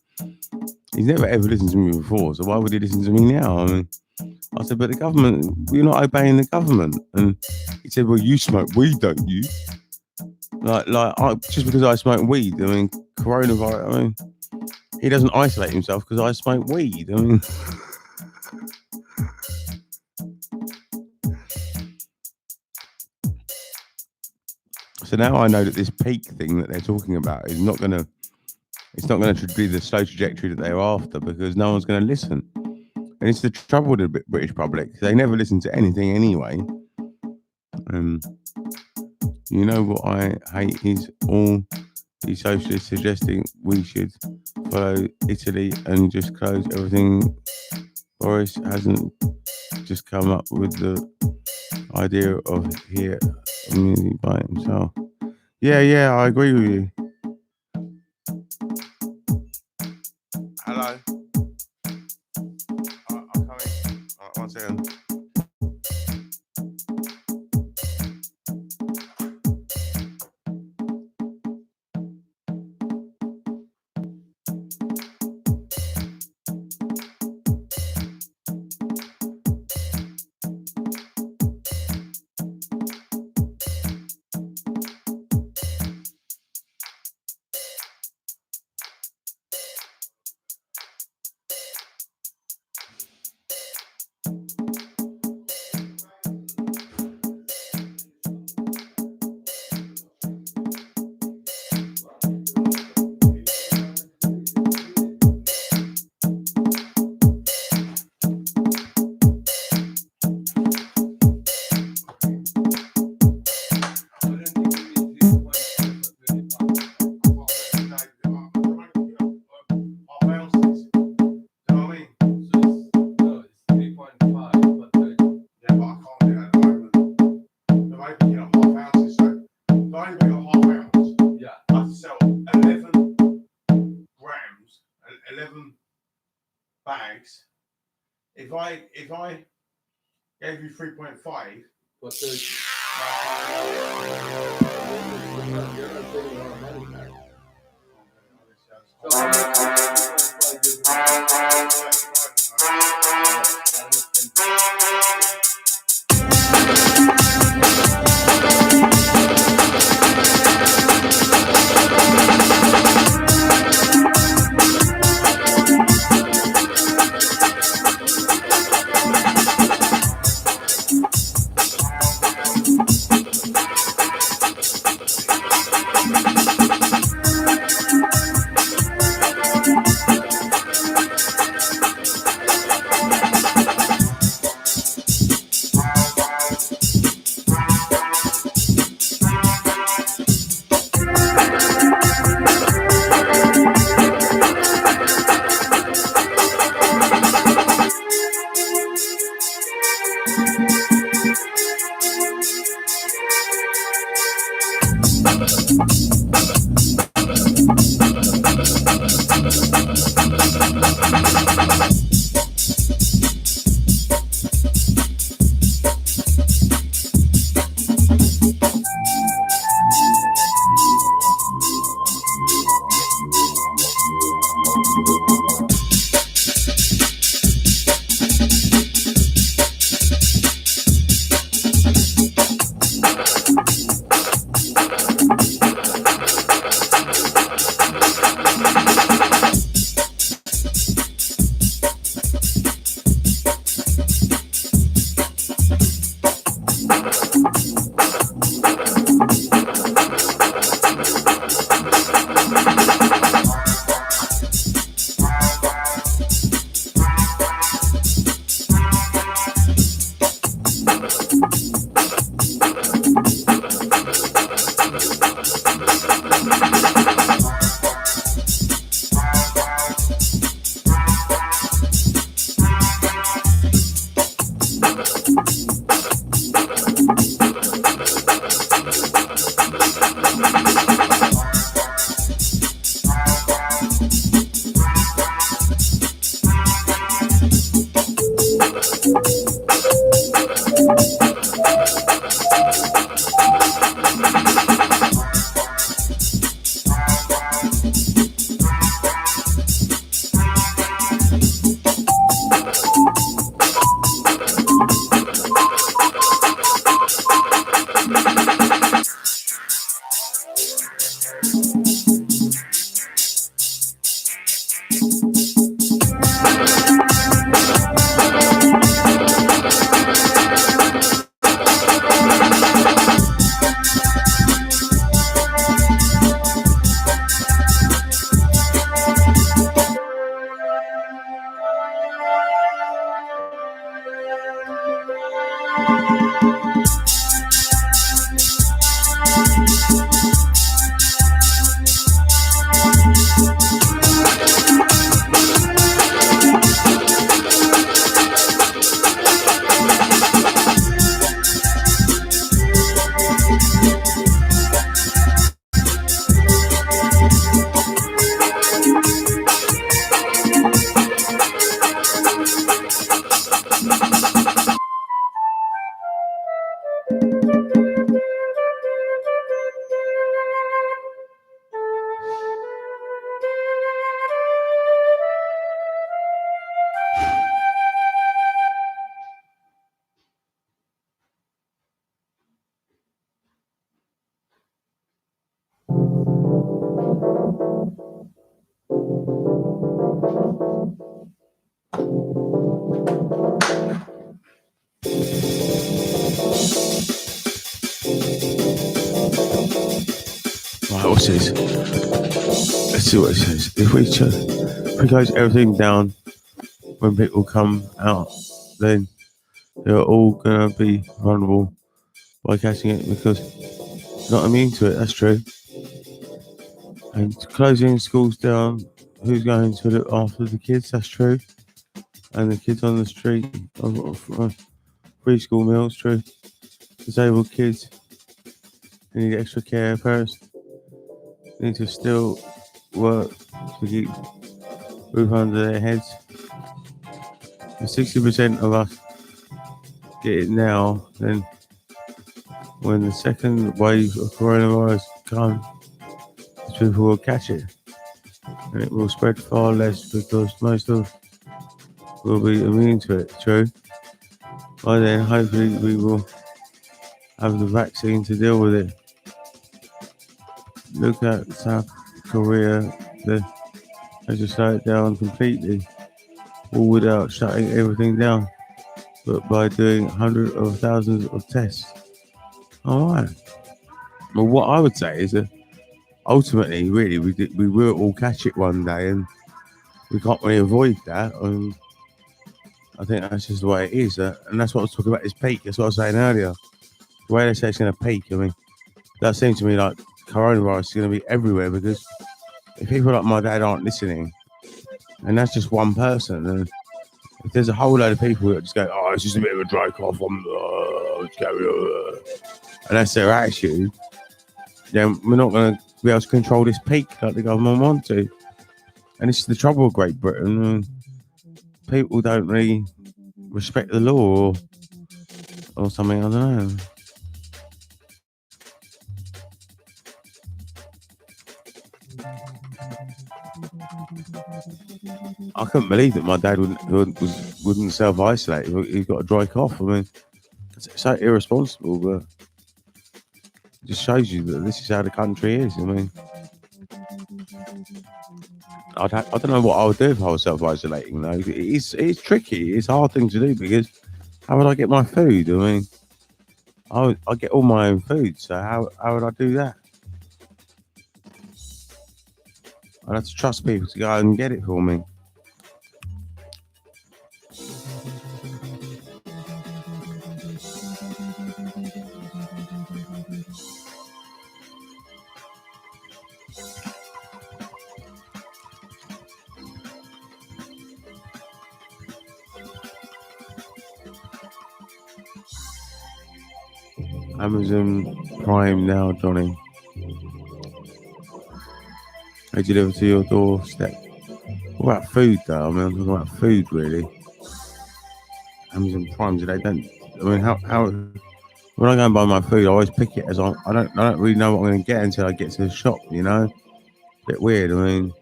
he's never ever listened to me before, so why would he listen to me now? I mean, I said, but the government, we're not obeying the government. And he said, well, you smoke weed, don't you? Just because I smoke weed, I mean, coronavirus, I mean, he doesn't isolate himself because I smoke weed. I mean, So now I know that this peak thing that they're talking about is not going to. It's not going to be the slow trajectory that they're after because no one's going to listen. And it's the trouble with the British public. They never listen to anything anyway. You know what I hate is all the socialists suggesting we should follow Italy and just close everything. Boris hasn't just come up with the idea of here immunity by himself. Yeah, I agree with you. Hello. I'm coming. Right, 1 second. Bags. If I gave you 3.5, But there's it says. Let's see what it says. If we close everything down when people come out, then they're all gonna be vulnerable by catching it because they're not immune to it. That's true. And closing schools down, who's going to look after the kids? That's true. And the kids on the street, free school meals, true. Disabled kids, they need extra care. Parents need to still work to keep roof under their heads. If 60% of us get it now, then when the second wave of coronavirus comes, people will catch it. And it will spread far less because most of us will be immune to it, true. By then, hopefully, we will have the vaccine to deal with it. Look at South Korea, they just shut it down completely, all without shutting everything down, but by doing hundreds of thousands of tests. Alright. Well, what I would say is that ultimately, really, we will all catch it one day, and we can't really avoid that. And I think that's just the way it is. And that's what I was talking about, this peak. That's what I was saying earlier. The way they say it's going to peak, I mean, that seems to me like coronavirus is going to be everywhere because if people like my dad aren't listening, and that's just one person, and if there's a whole load of people that just go, oh, it's just a bit of a dry cough, and that's their attitude, then we're not going to be able to control this peak like the government want to. And this is the trouble with Great Britain. People don't really respect the law or something, I don't know. I couldn't believe that my dad wouldn't self-isolate. He's got a dry cough. I mean, it's so irresponsible, but it just shows you that this is how the country is. I mean, I don't know what I would do if I was self-isolating, though. It's tricky. It's a hard thing to do because how would I get my food? I mean, I get all my own food, so how would I do that? I'd have to trust people to go and get it for me. Amazon Prime now, Johnny. They deliver to your doorstep. What about food, though? I mean, I'm talking about food, really. Amazon Prime, they don't. I mean, how when I go and buy my food, I always pick it as I don't really know what I'm going to get until I get to the shop. You know, bit weird. I mean,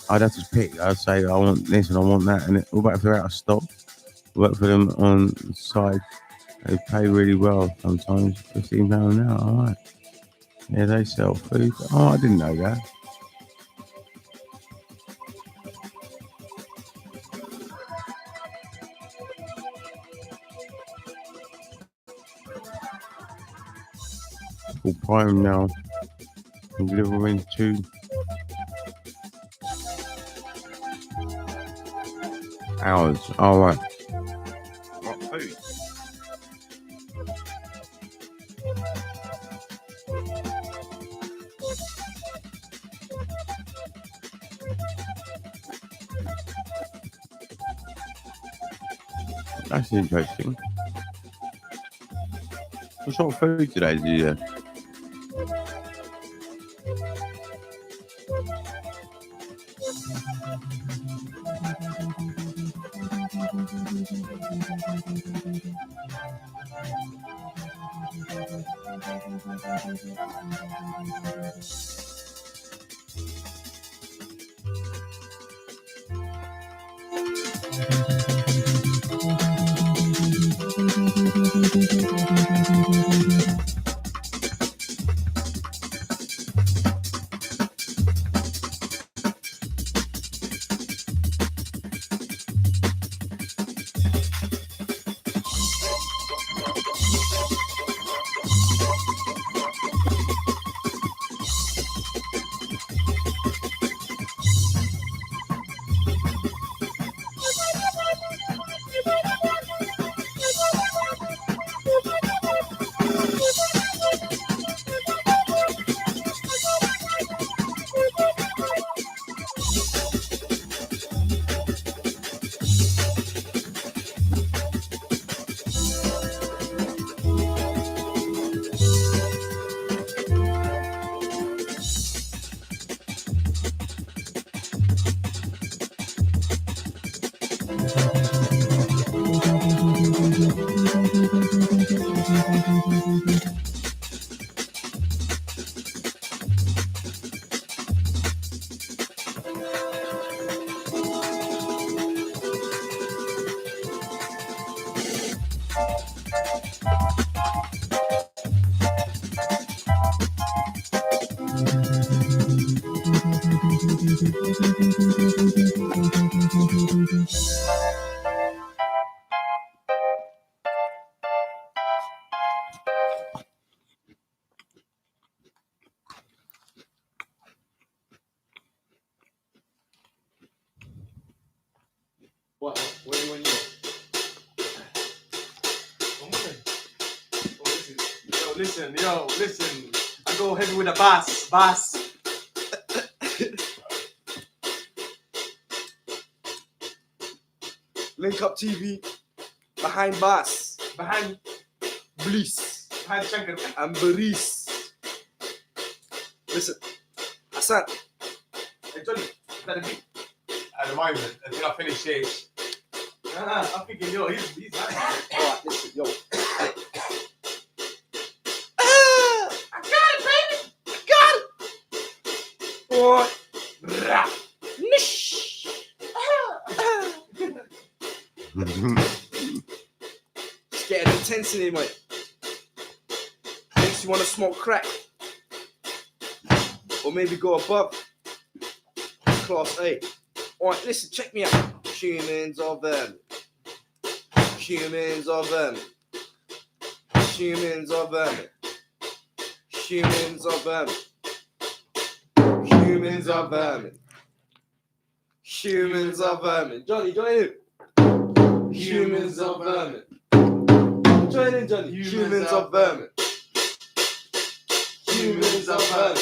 I'd have to pick. I'd say I want this and I want that, and what about if they're out of stock? Work for them on the side. They pay really well sometimes. £15 an hour, all right. Yeah, they sell food. Oh, I didn't know that. Full Prime now. Delivering 2 hours. All right. What food? That's interesting. What sort of food today do you have? What do you want? Listen. I go heavy with a bass. Link Up TV, behind bass, behind Bliss, behind Shankar and Baris. Listen, Hassan. Hey Johnny, is that a beat? At the moment, until I finish this. I'm thinking, yo, he's alright, listen, yo. I got it, baby! I got it! Boy. Nish! It's getting intense in here, mate. Makes you want to smoke crack. Or maybe go above Class A. Alright, listen, check me out. Humans are vermin. Humans are vermin. Humans are vermin. Humans are vermin. Humans are vermin. Humans are vermin. Johnny, join in. Humans are vermin. Join in, Johnny. Humans are vermin. Humans are vermin.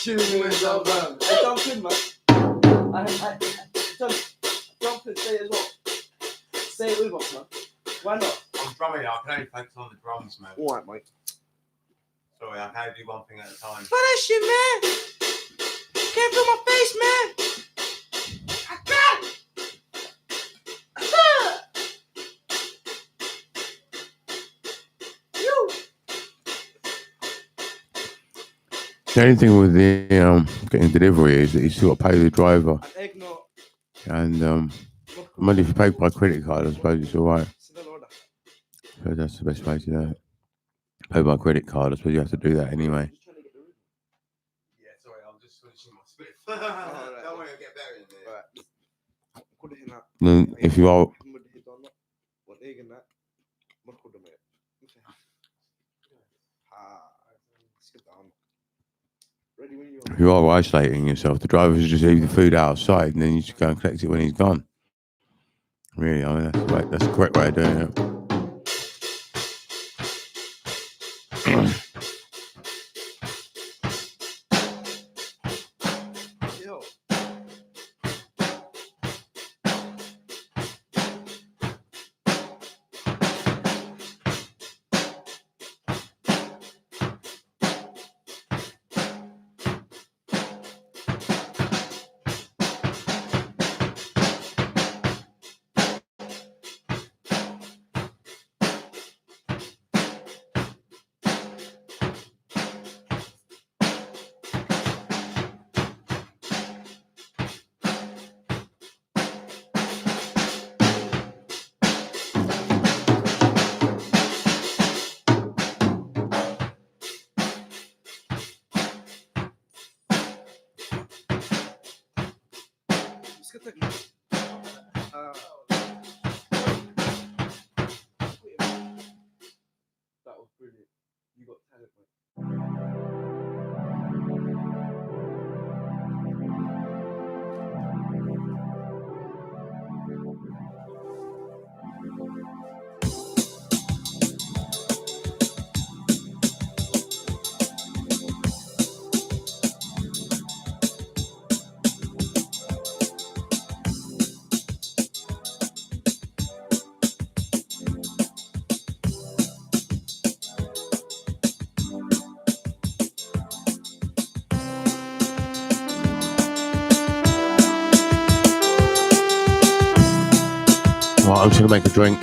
Humans are vermin. Hey, jump in, man. Johnny, jump in, say it as well. Say it with us, man. Why not? I'm drumming. I can only focus on the drums, man. Alright, mate. Sorry, I can only do one thing at a time. For that shit, man. Can't feel my face, man. I got it. You. The only thing with the getting delivery is that you still got to pay the driver, Eggnog. and money if you pay by credit card, I suppose it's all right. So that's the best way to do it. Pay by credit card, I suppose you have to do that anyway. Yeah, sorry, I'm just finishing my split. Don't worry, I'll get better in there. Then if you are, if you are isolating yourself, the driver should just leave the food outside, and then you just go and collect it when he's gone. Really, I mean that's the correct way of doing it. That was brilliant. You got talent, mate. Right, I'm just gonna make a drink.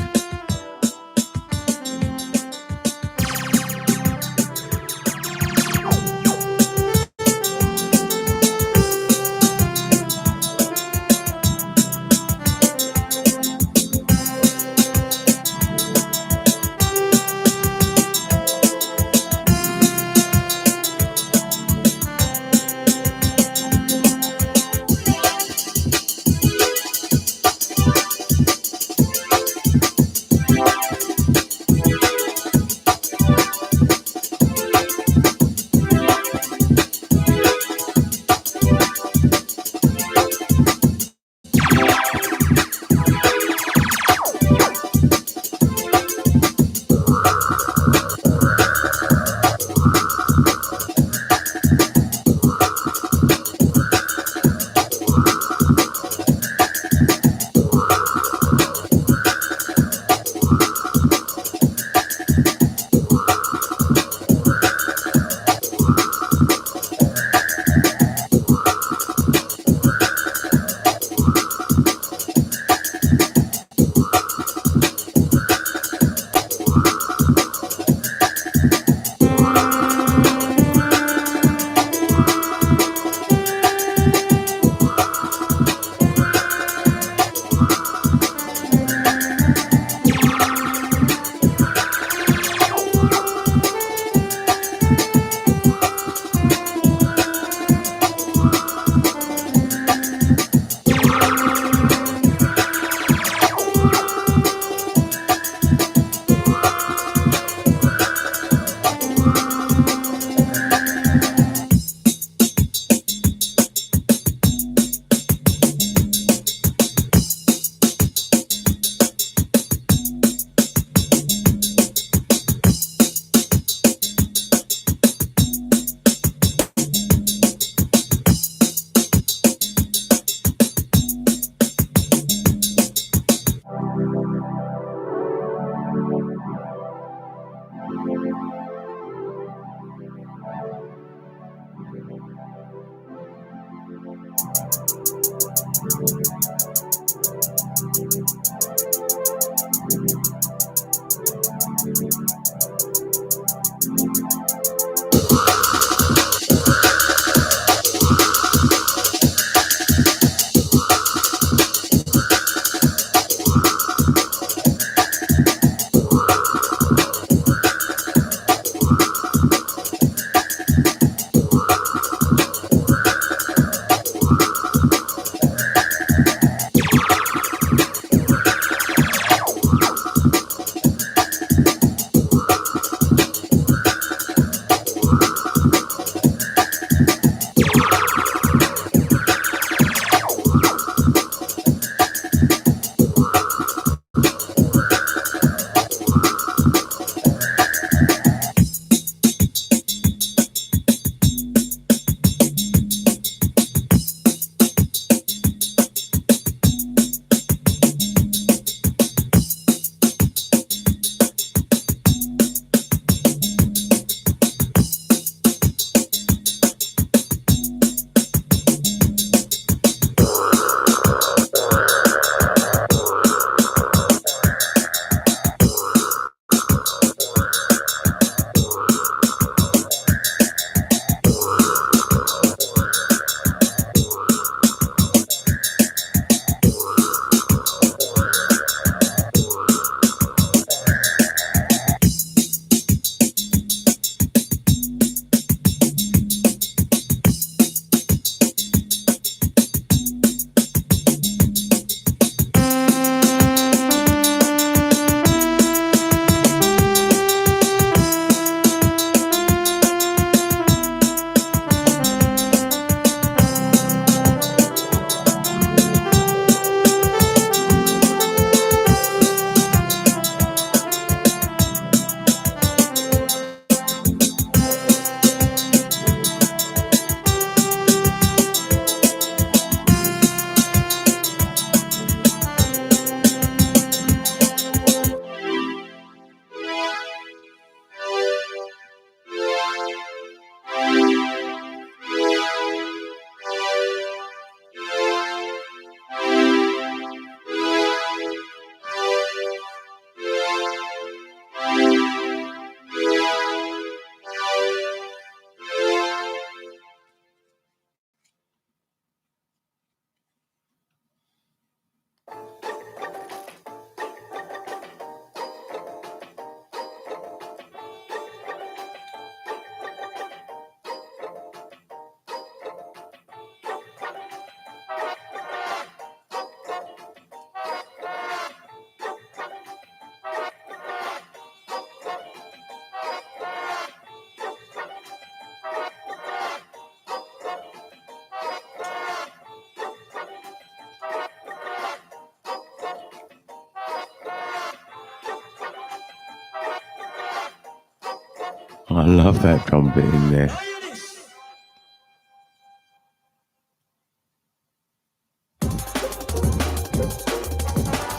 I love that trumpet in there.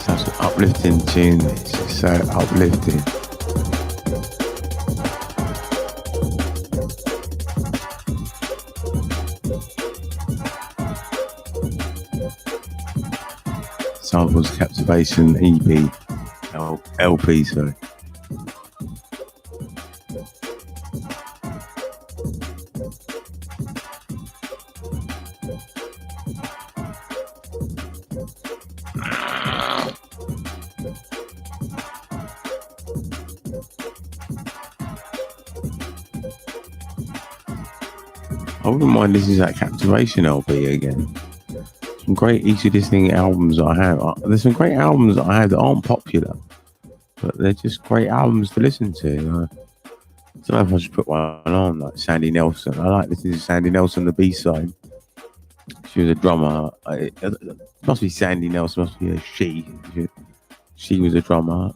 Such an uplifting tune. It's just so uplifting. Samples Captivation EP, LP, sorry. I wouldn't mind this is that Captivation LP again. Some great easy listening albums I have. There's some great albums I have that aren't popular, but they're just great albums to listen to. I don't know if I should put one on, like Sandy Nelson. I like listening to Sandy Nelson, the B-side. She was a drummer. It must be Sandy Nelson, must be a she. She was a drummer.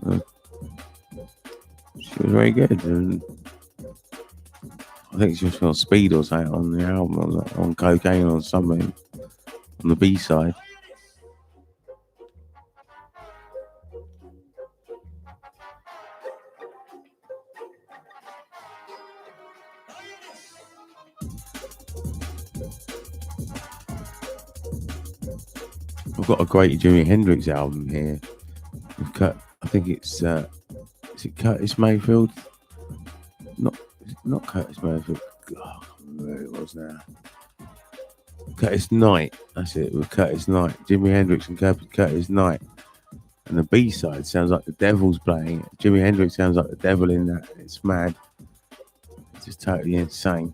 She was very good. And I think she was on speed or something on the album, or on cocaine or something on the B-side. I've got a great Jimi Hendrix album here. I think it's is it Curtis Mayfield? Not Curtis Mayfield. Oh, I can't remember who it was now. Curtis Knight. That's it. With Curtis Knight, Jimi Hendrix and Curtis Knight. And the B-side sounds like the devil's playing it. Jimi Hendrix sounds like the devil in that. It's mad. It's just totally insane.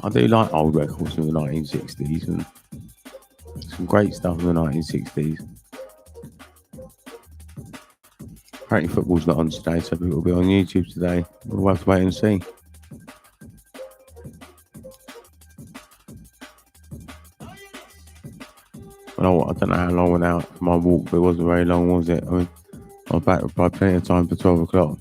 I do like old records from the 1960s and some great stuff in the 1960s. Apparently football's not on today, so people will be on YouTube today. We'll have to wait and see. I don't know how long I went out for my walk, but it wasn't very long, was it? I mean, I was back by plenty of time for 12 o'clock.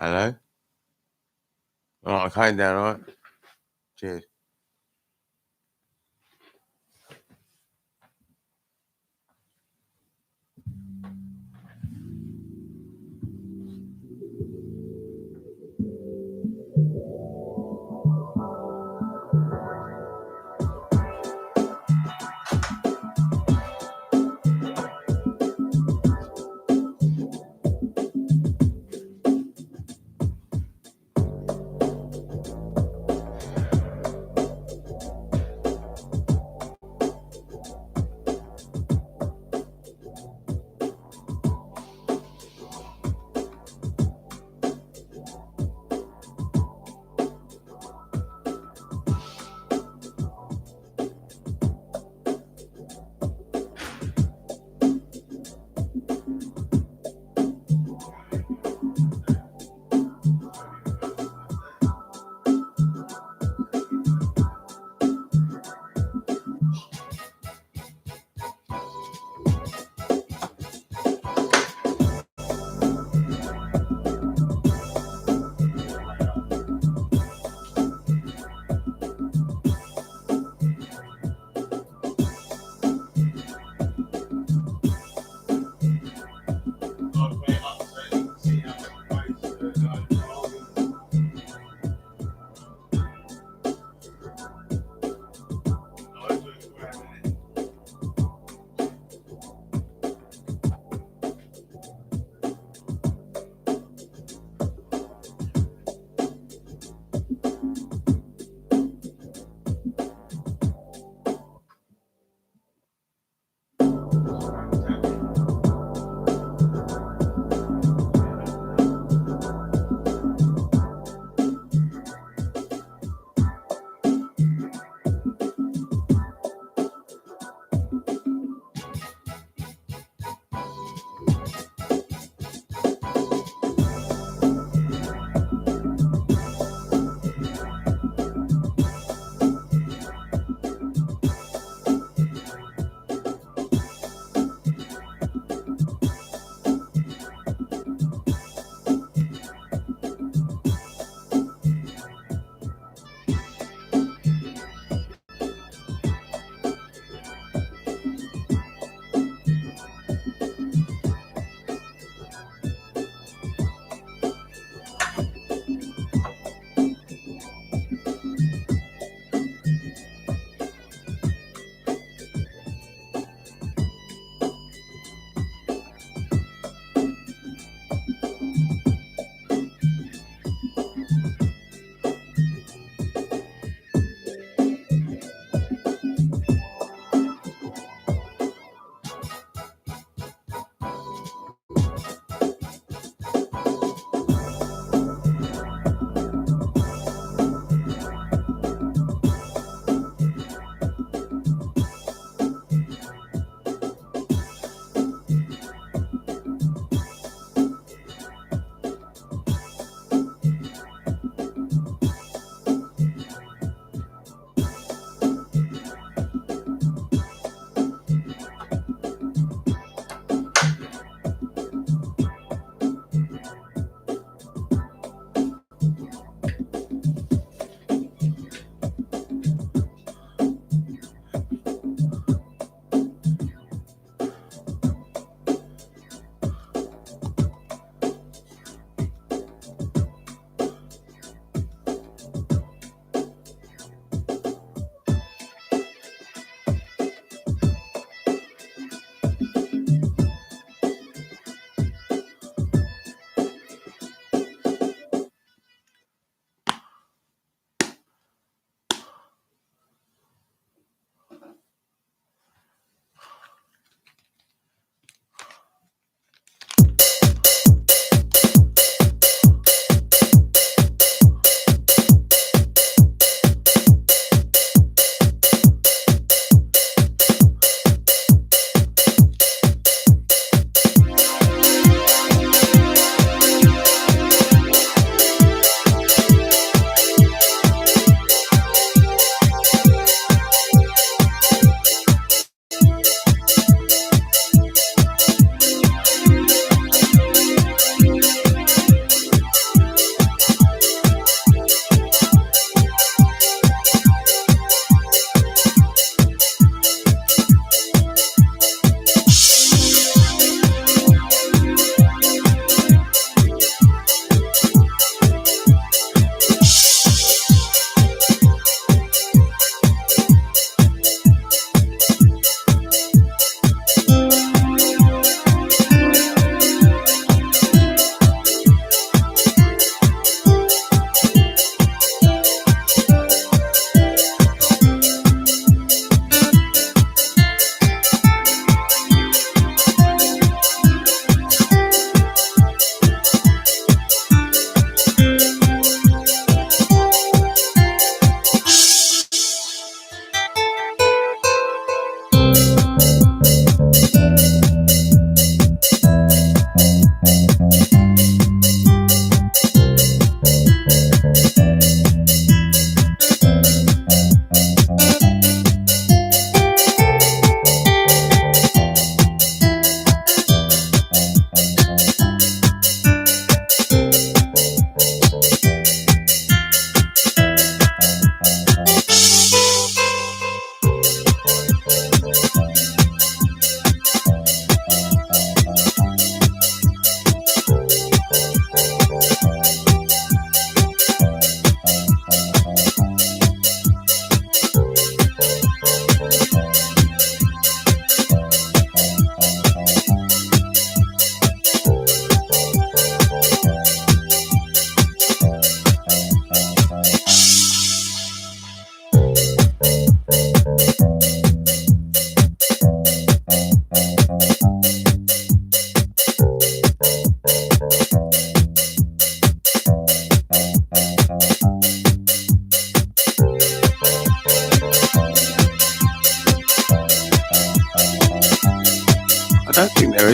Hello? All right, I came down, all right? Cheers.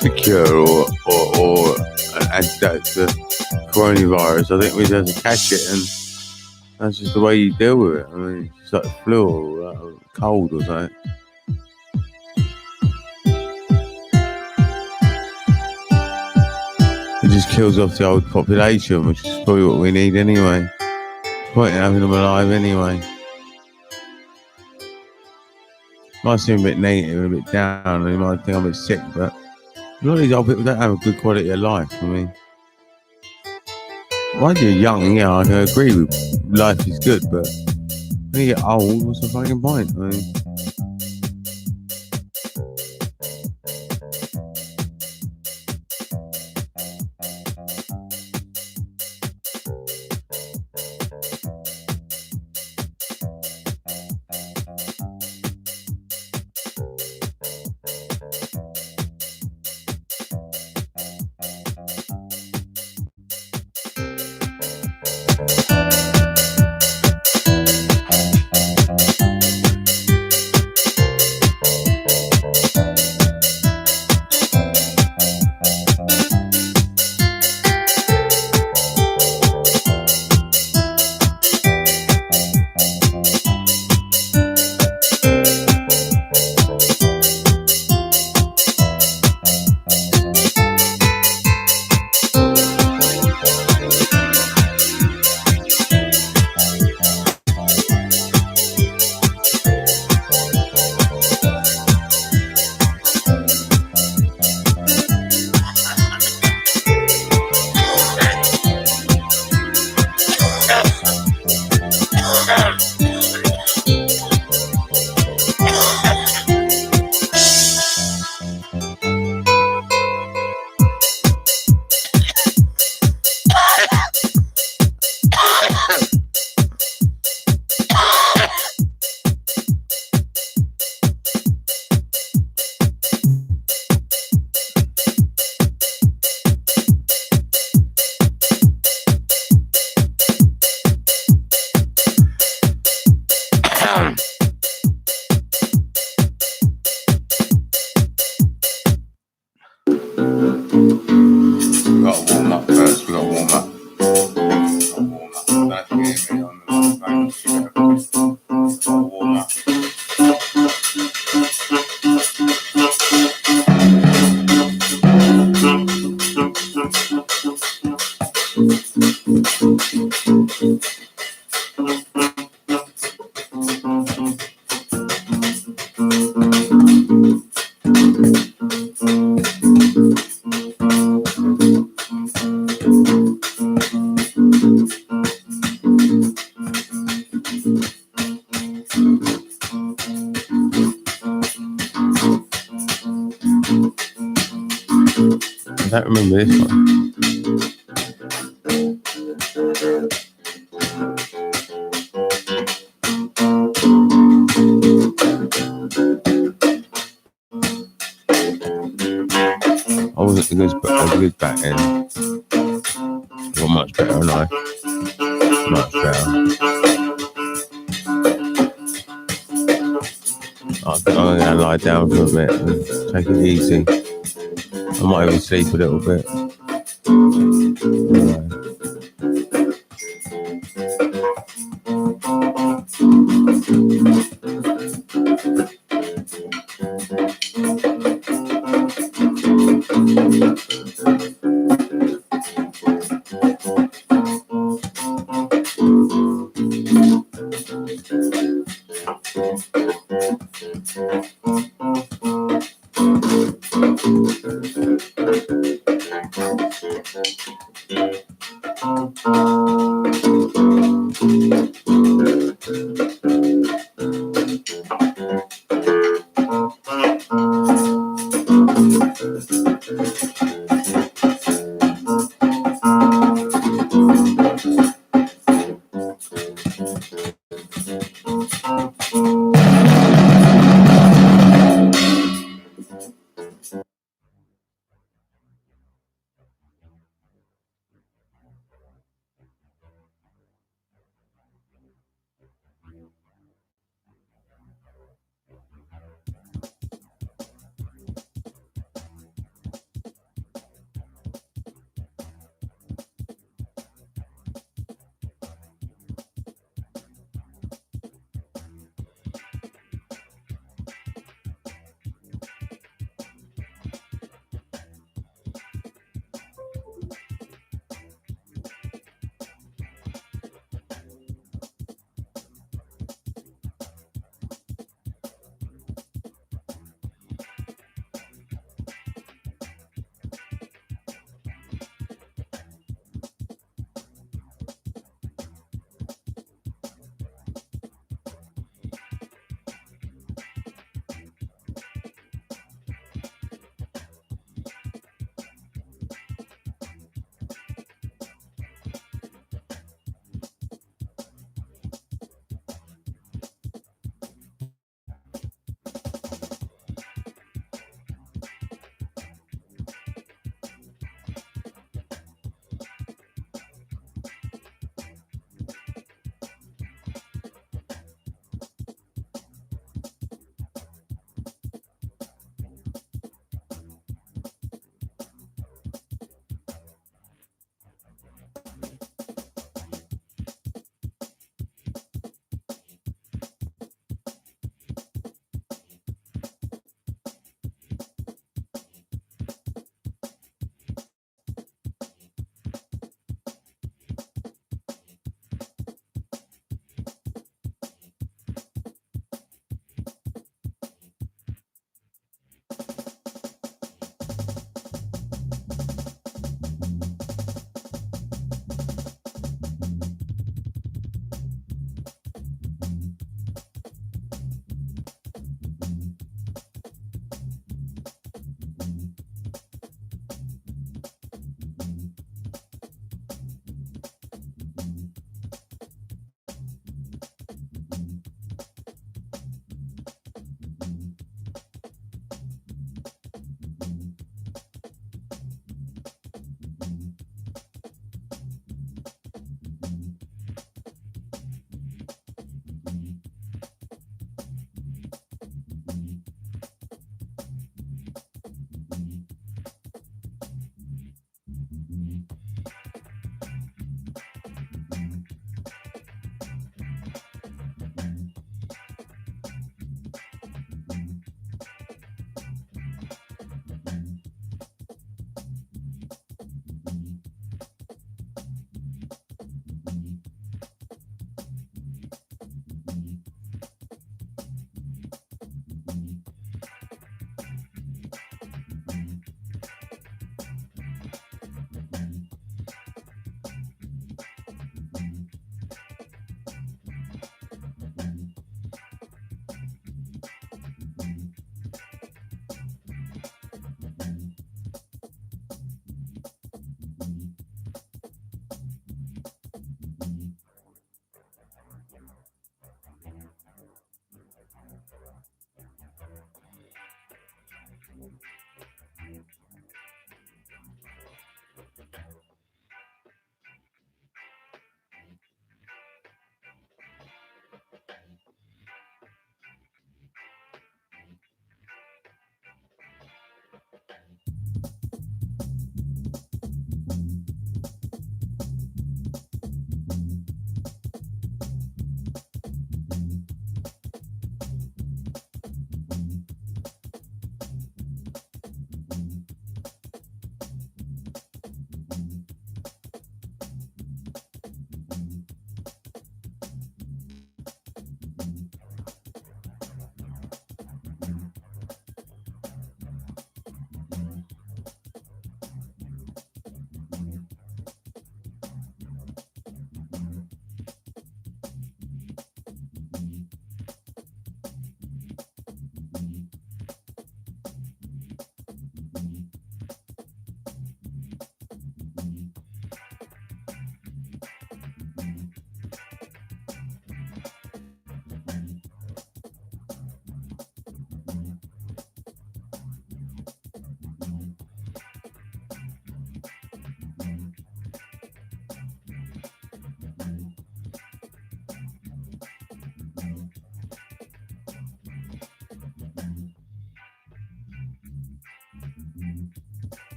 is a cure or an antidote to coronavirus, I think we just have to catch it, and that's just the way you deal with it. I mean, it's like a flu or a cold or something. It just kills off the old population, which is probably what we need anyway. It's point in having them alive anyway. Might seem a bit negative, a bit down, and you might think I'm a bit sick, but a lot of these old people don't have a good quality of life. I mean, while you're young, yeah, I can agree with life is good, but when you get old, what's the fucking point? I mean, we got to warm up first. We got to warm up. Don't hear me on the phone. Got to warm up. I don't remember this one. I wasn't as good back then. Got much better now. Much better. I think I'm going to lie down for a bit and take it easy. I might even sleep a little bit.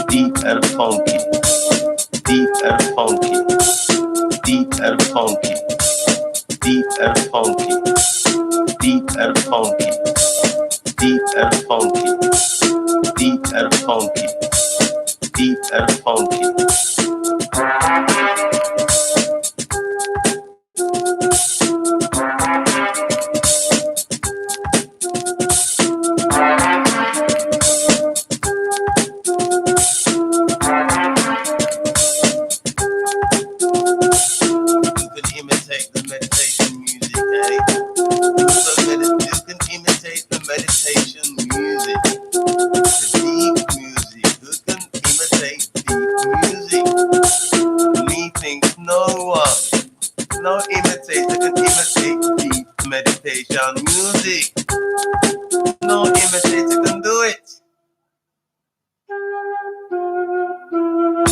Deep and funky, deep and funky, deep and funky, deep and funky, deep and funky, deep and funky, deep and funky, deep and funky. You can imitate the meditation music, eh? You can imitate the meditation music, the deep music. Who can imitate deep music? Methinks no one, no imitator can imitate deep meditation music. No imitator can do it.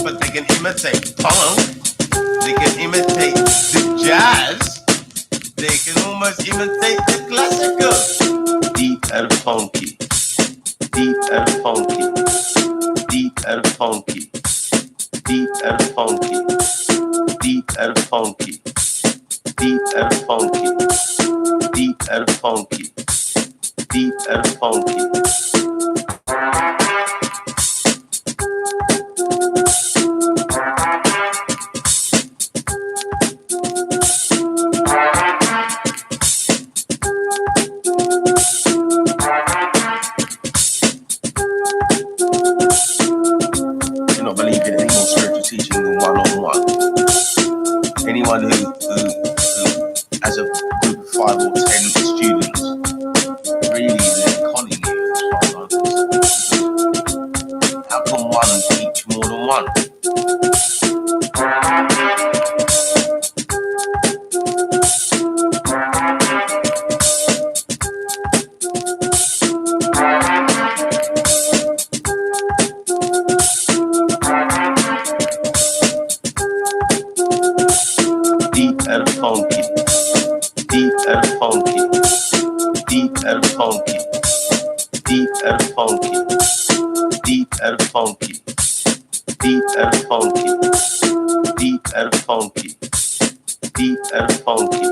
But they can imitate funk. They can imitate the jazz. They can almost imitate the classical. Deep and funky. Deep and funky. Deep and funky. Deep and funky. Deep and funky. Deep and funky. Deep and funky. Deep and funky. Do not believe in any more spiritual teaching than one-on-one. Anyone who as a group of 5 or 10 students, really they're conning you as far as I'm concerned. How can one teach more than one? Deep and funky, deep and funky, deep and funky, deep and funky, deep and funky, deep and funky, deep and funky, deep and funky.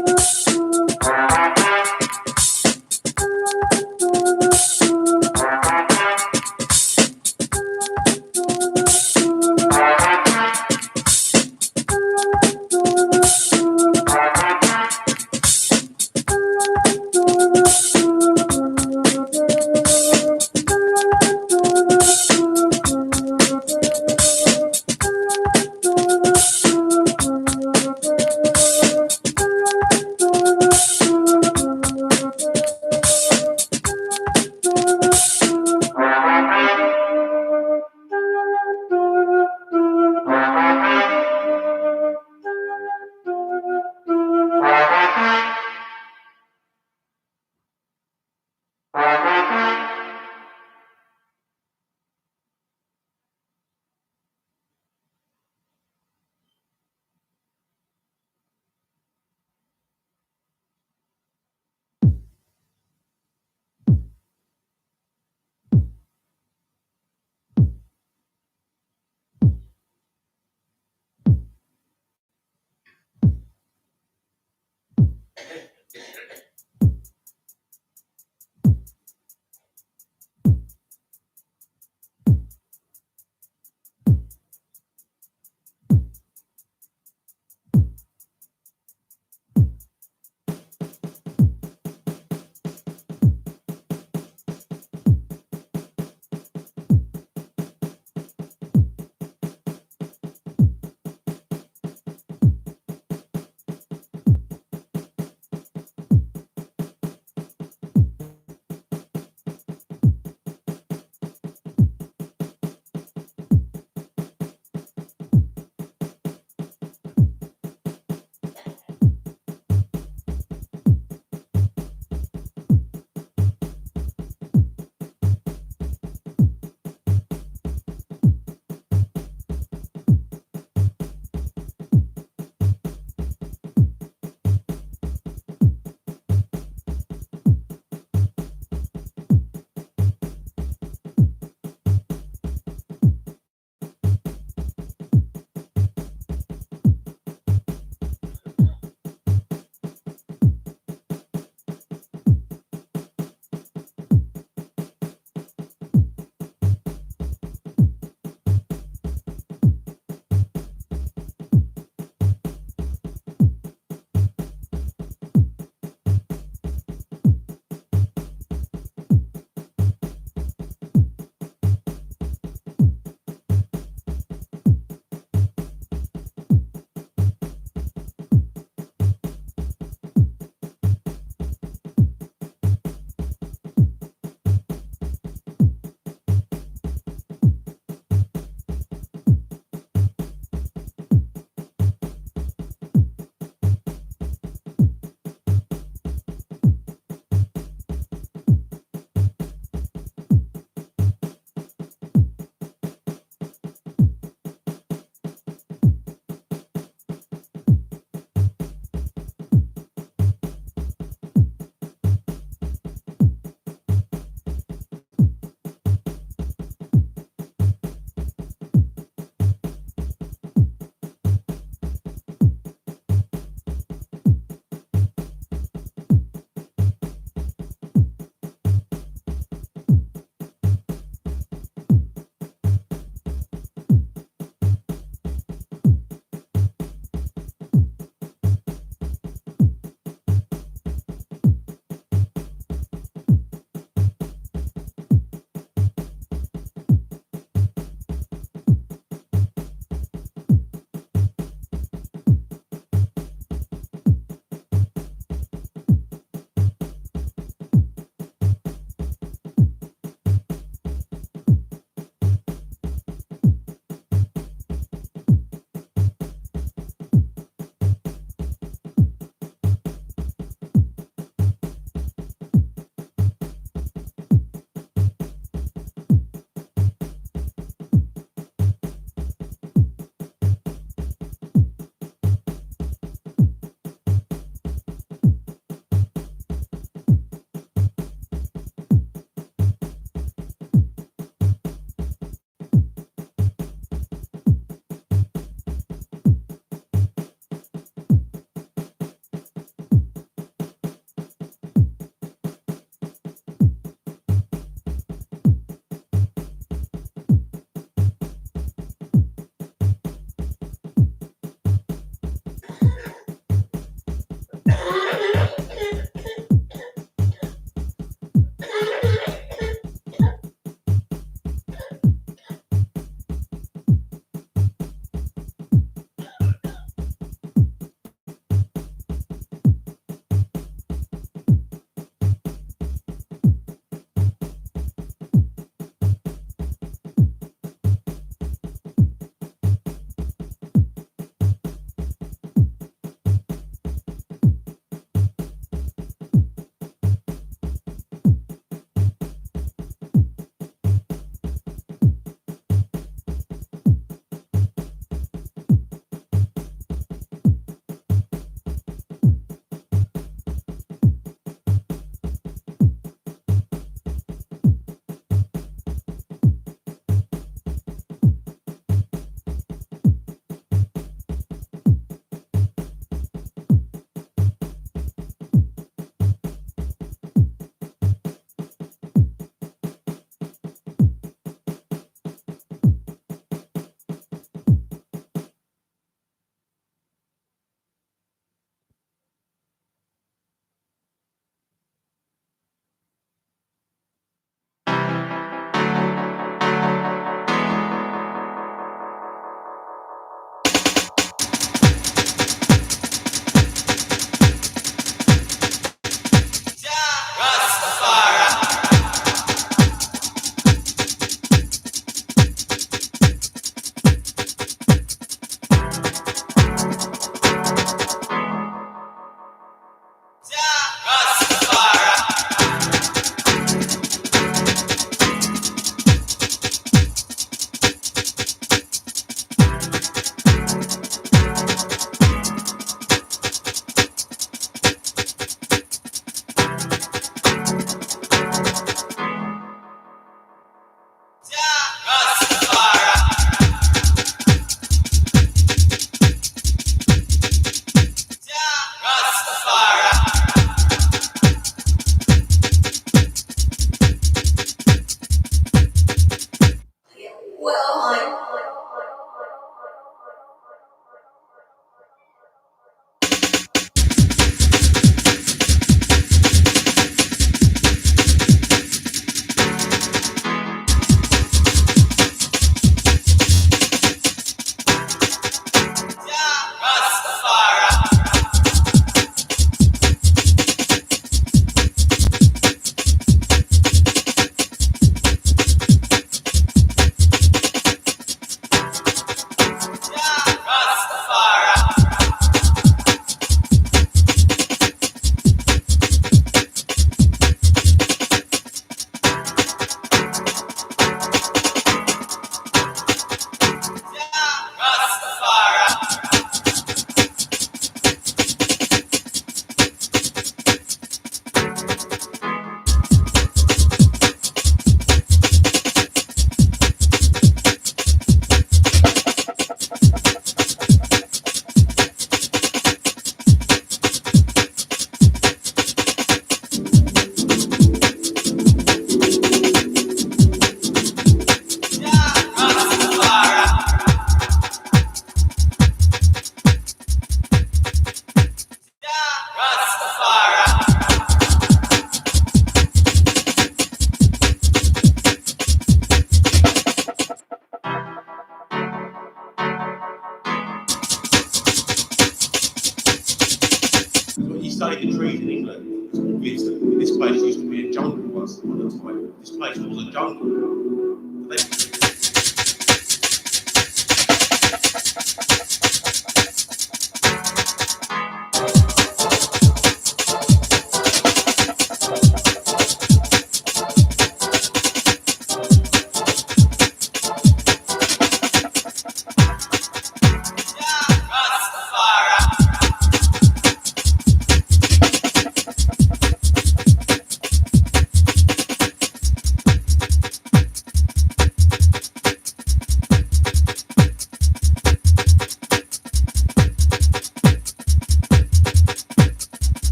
place used to be a jungle once upon a time. This place was a jungle.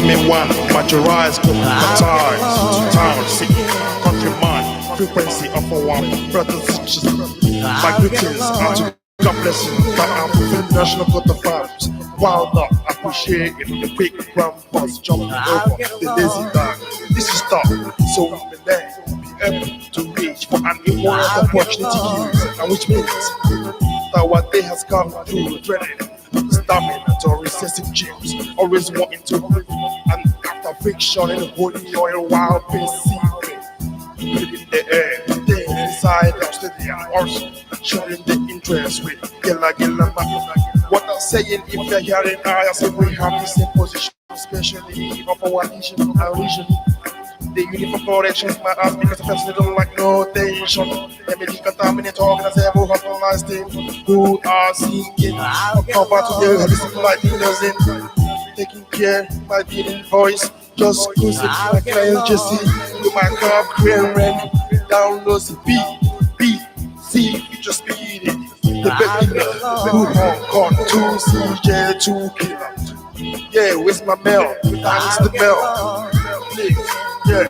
Me one, materialize, baptize, town, city, country man, frequency of a one, brothers and sisters. My greetings are to God bless you, that I'm fulfilling national coat of arms. While not appreciating the quick ground bus jumping over the lazy dog. This is tough, so we may then be able to reach for an important opportunity use, and which means that what day has come through dreading. Stamina to recessive genes, always wanting to and after friction in the holy oil while perceiving in the air, things inside of steady and also showing the interest with Gilla. What I'm saying, if you're hearing I say we have the same position, especially of our nation and region. The uniform corrections my ass because the person don't like no tension. Let me decontaminate organize every hospitalized thing who are seeking cover to their listen like innocent. Taking care of my beating voice, just cruising my client Jesse with my car clearing down low B, C, just speeding. The beginner, who Hong Kong, 2CJ, 2 killer. Yeah, where's my mail? Thanks the mail. Please. Yeah,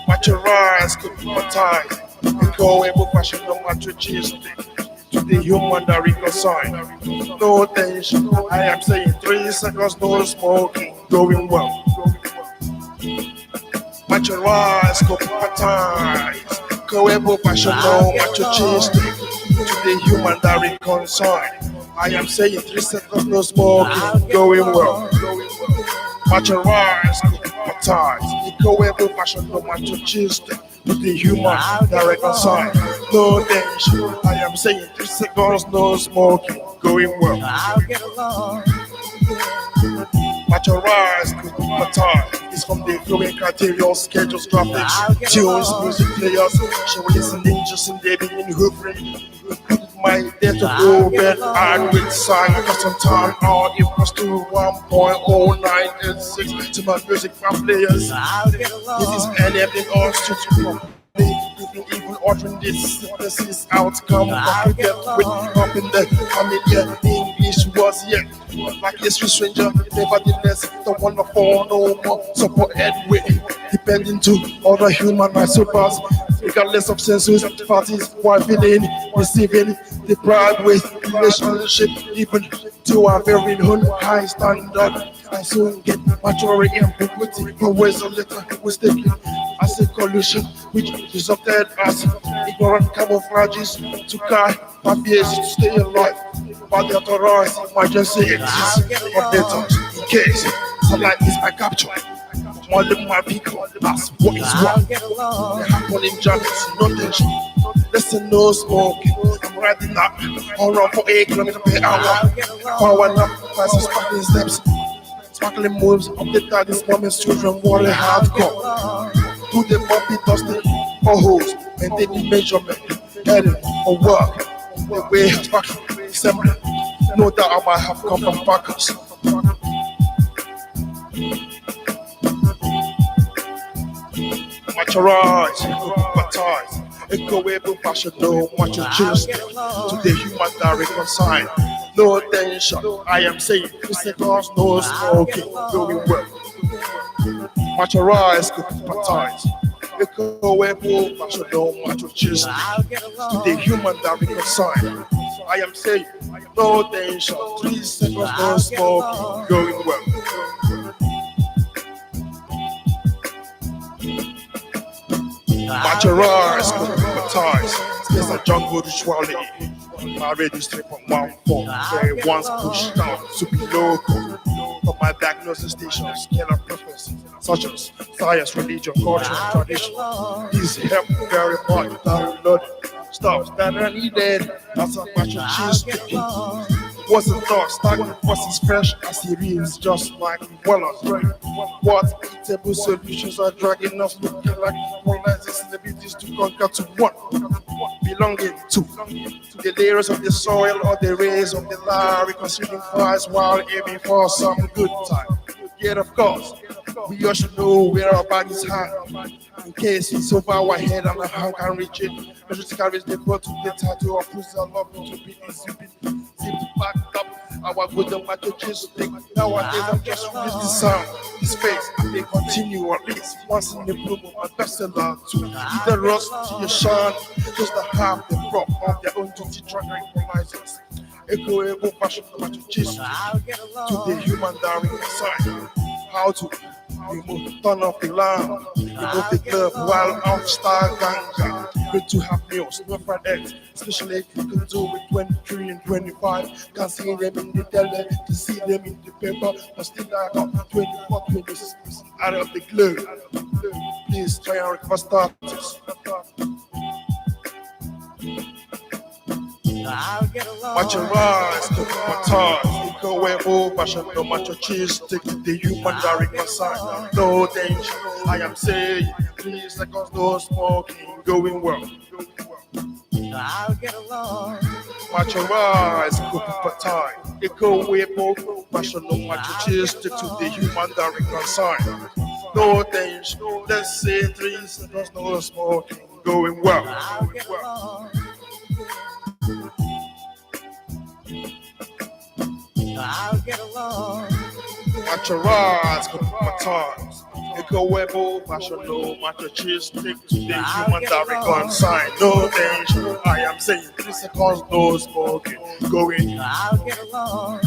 watch your eyes, could be my time. And go away with fashion, no matter Tuesday. To the human that reconcile. No tension, I am saying 3 seconds, no smoking, going well. Watch your eyes, could be my time. Go away with fashion, no matter Tuesday. To the human that reconcile. I am saying 3 seconds, no smoking, going well. Watch your eyes, ties. You go every fashion, no matter Tuesday. With the human that reconcile. No tension. I am saying 3 seconds, no smoking, going well. Watch your eyes, ties. It's from the flowing criteria, schedules, graphics, tunes, music players. She will listen in just in the beginning, hooping. My day to go bed and with sign for some time out equals to 1.0986 to my music fan players. This is anything or street from me. You can even ordering this is outcome. What you get with up in the familiar English was yet like a stranger. Nevertheless, the wonderful no more support head with depending to other human rights supers. Regardless of census parties, while feeling, receiving, deprived with relationship, even to our very own high standard. I soon get maturity and ambiguity, always a little mistaken as a collusion, which resulted as ignorant camouflages to carry my fears to stay alive. But the authorized emergency exists for data in case sunlight is my capture. All of my people, that's what is what. They happen in jammers, no tension. Listen, no smoking. I'm riding up, all around for 8 kilometers per hour. Power up, fast sparkling steps. Sparkling moves, update these moments, children, water hardcore. To the bumpy, dusty, holes, maintaining measurement, heading for work. The way it's fucking assembly. No doubt I might have come from Packers. Watch your eyes, baptize. Echoable fashion, no much Tuesday. To the human that reconcile. No tension, I am saying, seconds, no smoking, going well. Watch your eyes, baptize. Echoable fashion, no much Tuesday. To the human that reconcile. I am saying, no tension, 3 seconds, no smoking, going well. Watch your eyes, ties. Space and jungle rituality. My radio strip on 1-4. Very once pushed out to be local. For my diagnosis stations, killer prophecy, such as science, religion, culture, and tradition. These help very much without reloading. Stuff that are needed as a batch of cheese. Wasn't thought stagnant versus fresh as it is, just like well as right. What eatable solutions are dragging us looking like polarizing celebrities to conquer to what belonging to the layers of the soil or the rays of the lava, considering fires while aiming for some good time. Yet of course, we all should know where our bodies hang. In case it's over our head and our hand can reach it, measure carries the blood to the tattoo or push our love into be zip backed up. Our good and macho cheese stick. Nowadays I'm just release the sound, this face. They continue at least once in the blue of my bestseller to either rust to your shine, just to have the prop of their own duty track equalizers. Echo fashion macho cheese to the human diary inside. How to remove turn off the lamp, remove the glove while out star ganga. Good to have meals, no fried eggs, especially if you can do with 23 and 25. Can't see them in the tele, to see them in the paper, but still I got 24, 26 out of the glue. Please try and recover status. Macho rise, cook my ties. Eco webo, fashion, no macho cheese. Take the human direct inside. No danger, I am saying. 3 seconds, no smoking, going well. I'll get along. Macho rise, cook my tie. Eco webo, fashion, no macho cheese. Take to the human direct inside. No danger, let's say 3 seconds, no smoking, going well. I'll get along. I'll get along. Macho rise, come my times. Echo webo, fashion no macho cheese, stick to the human direct gun sign. No danger, I am saying 3 seconds, no smoking. Going, I'll get along.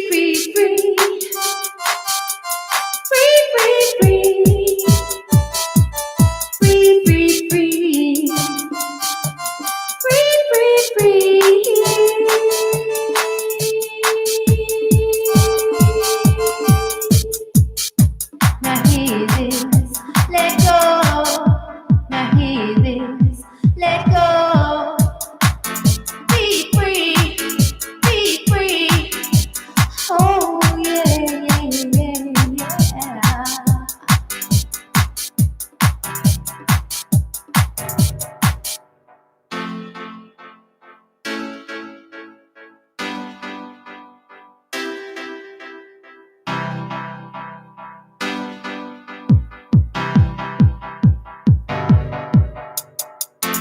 free, free. Free, free, free. Free, free, free. Free, free, free. Now hear this, let go. Now hear this, let go. Be free, be free. Oh yeah, yeah, yeah, yeah.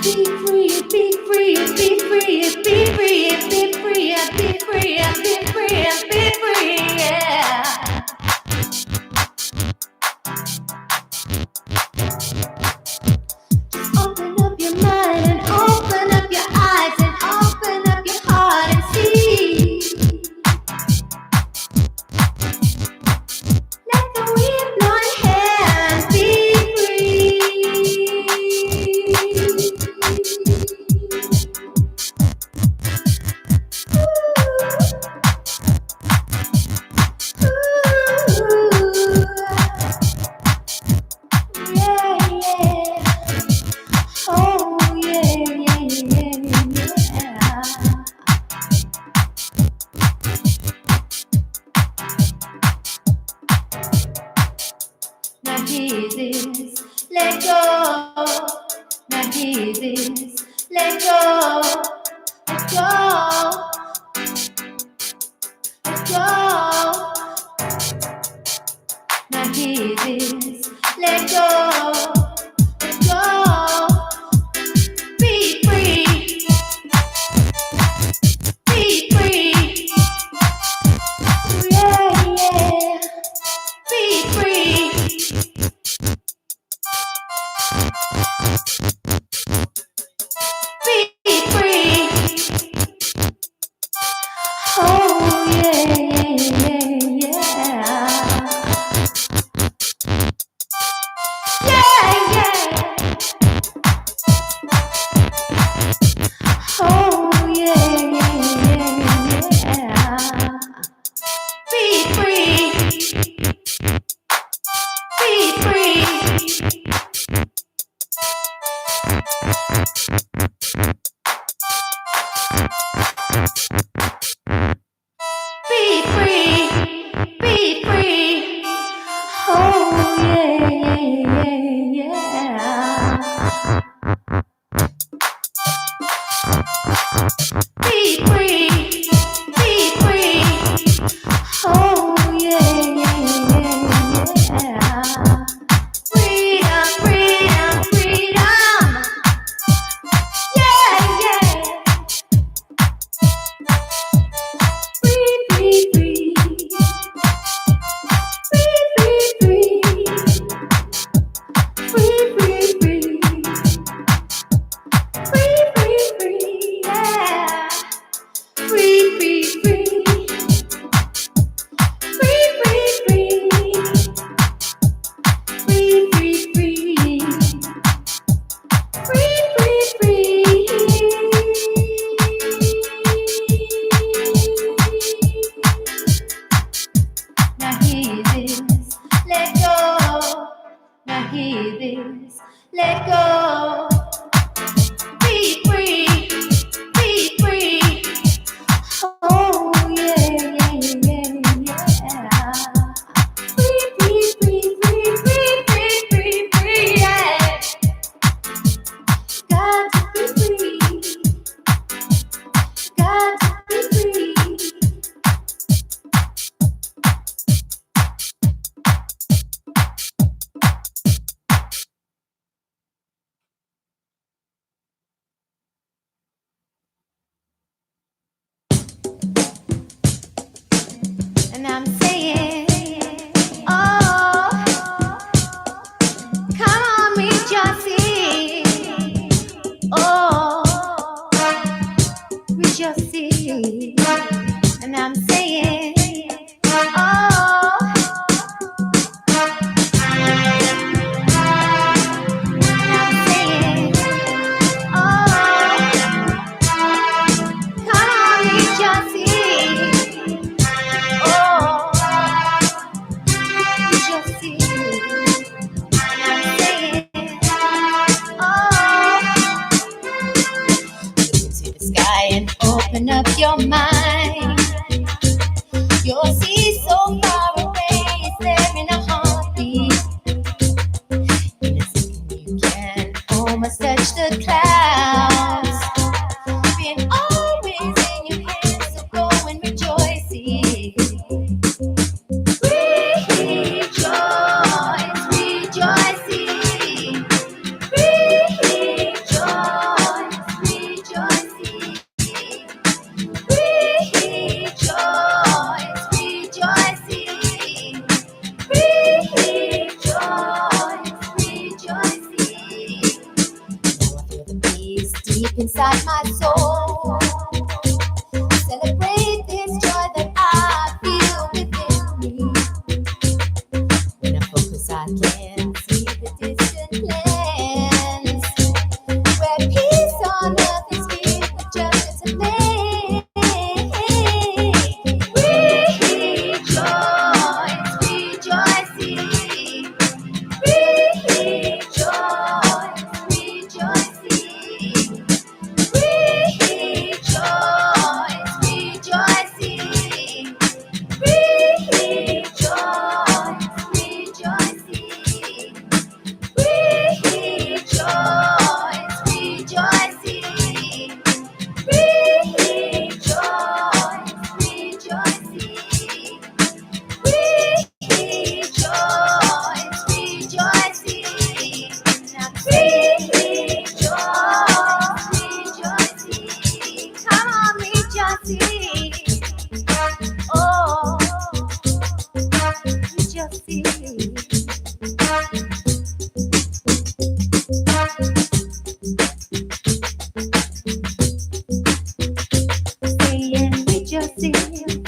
Be free, be free, be free, be free, be free, be free, be free, be free, yeah. Open up your mind and open up your eyes and open up your heart and see. Let the wind blow your hair and be free. Yeah, yeah. Oh, yeah, yeah, yeah, yeah. Now hear this, let go. Now hear this, let go. Let go. Let go. Now hear this, let go. Let go. Be free. Be free. Yeah, yeah. Be free. Be free. Oh yeah, yeah, yeah, yeah. Yeah, yeah. Oh yeah, yeah, yeah, yeah. Be free. Be free. Be free. Be free. Oh yeah, yeah, yeah. Be free. Be free. Oh yeah, yeah, yeah, yeah. Freedom, freedom, freedom. Yeah, yeah. Free, free, free. Free, free, free. Free, free, free. Free, free, free. Yeah. Free, free, free. Free, free, free. Free, free, free. Free, free, free. Now hear this, let go. Now hear this, let go. Be free, be free. Oh yeah, yeah, yeah, yeah. Free, free, free, free, free, free, free, free, yeah. Got to be free. Got to be free. inside my soul. Celebrate this joy that I feel within me. When I focus, I can see the distant lands where peace on earth is filled with justice and faith. Rejoice, rejoicing. Rejoice, rejoicing. Rejoice, rejoicing. Rejoice, rejoicing. Rejoice, rejoicing. Rejoice, rejoicing. Rejoice, rejoicing. Rejoice, rejoicing. Come on, rejoicing. Oh, rejoicing. Saying rejoicing.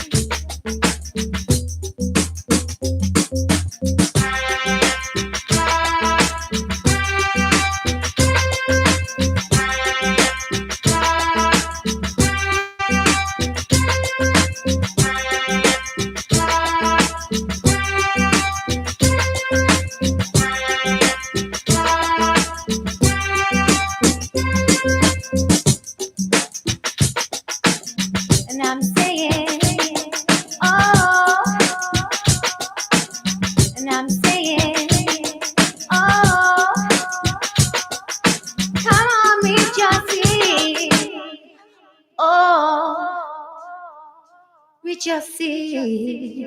And I'm saying, oh, and I'm saying, oh, come on, rejoicing, oh, rejoicing.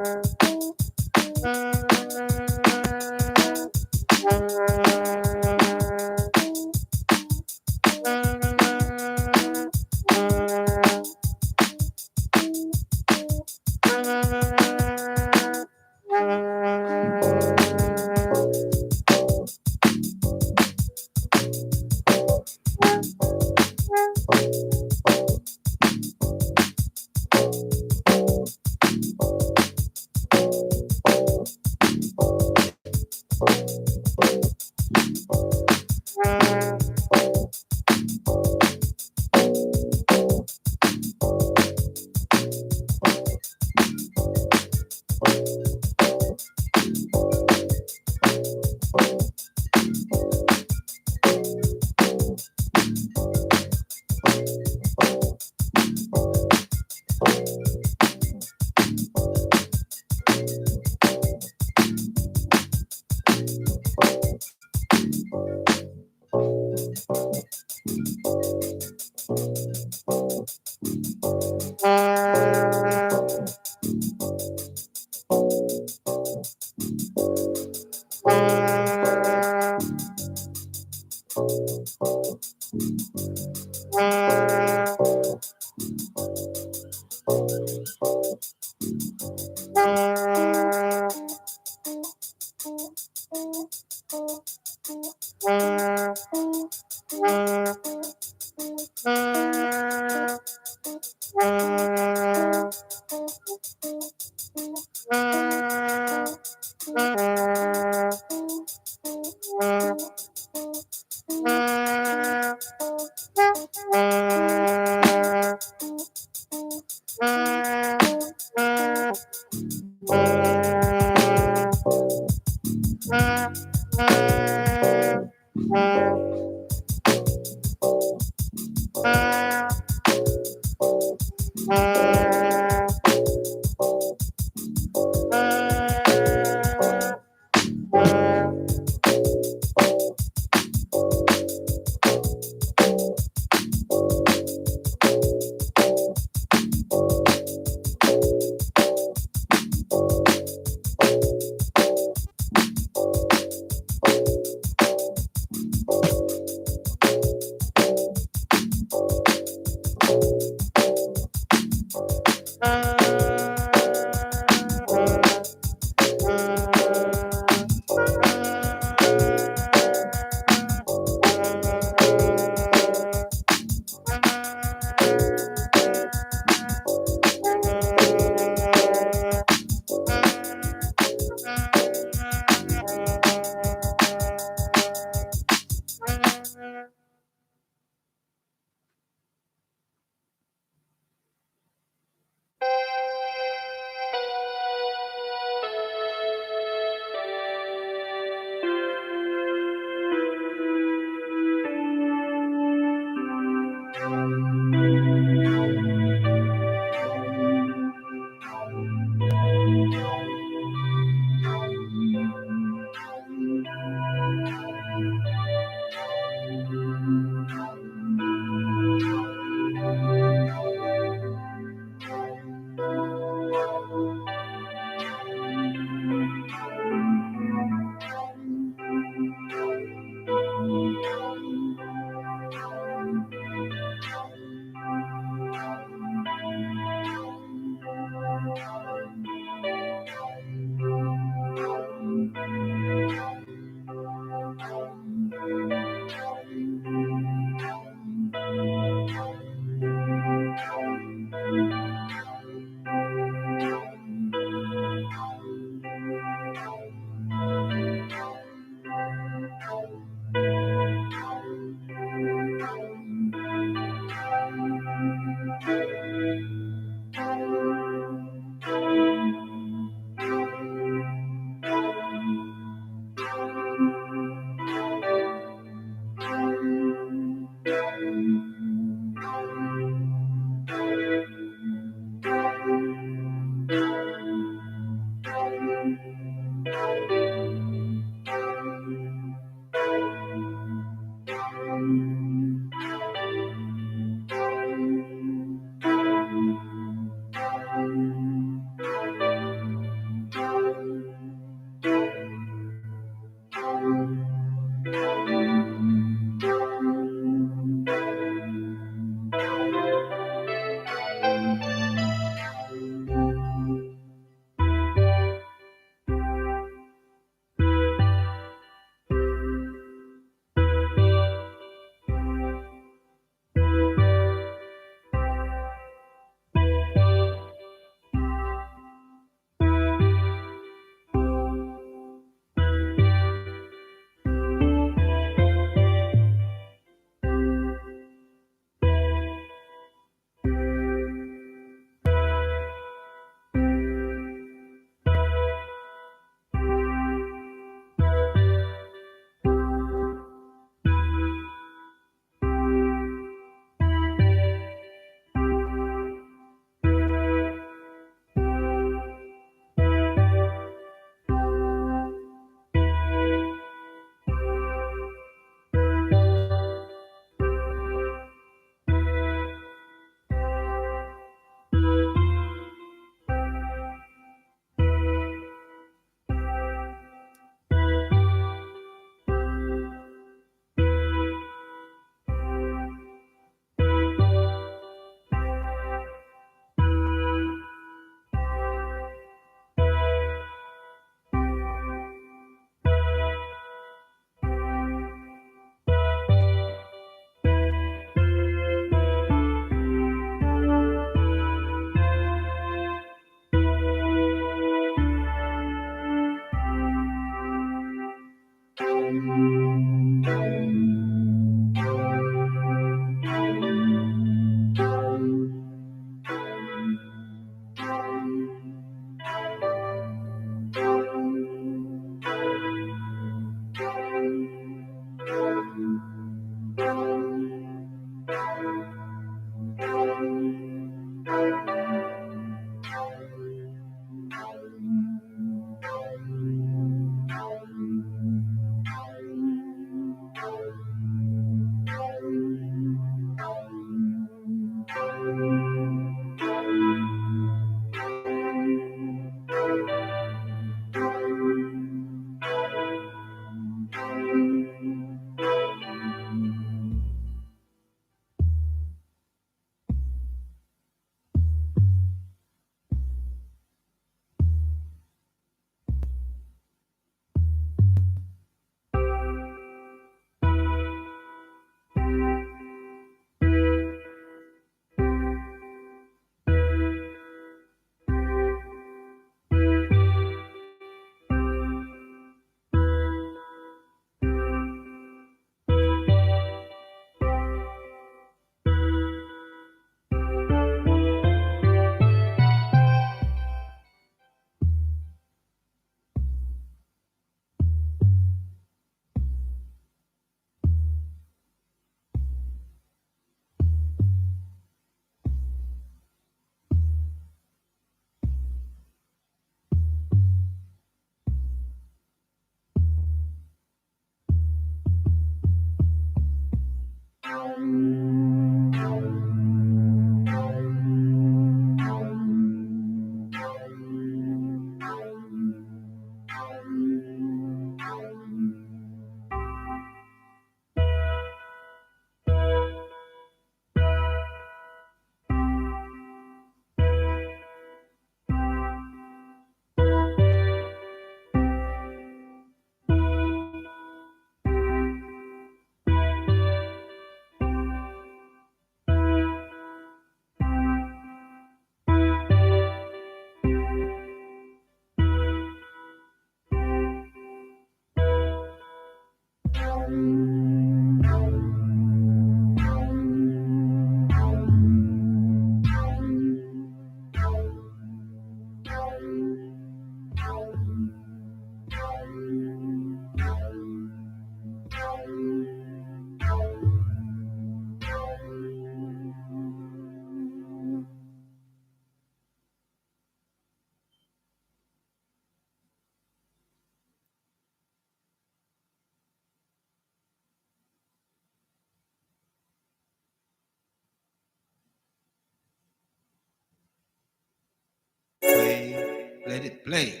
Let it play.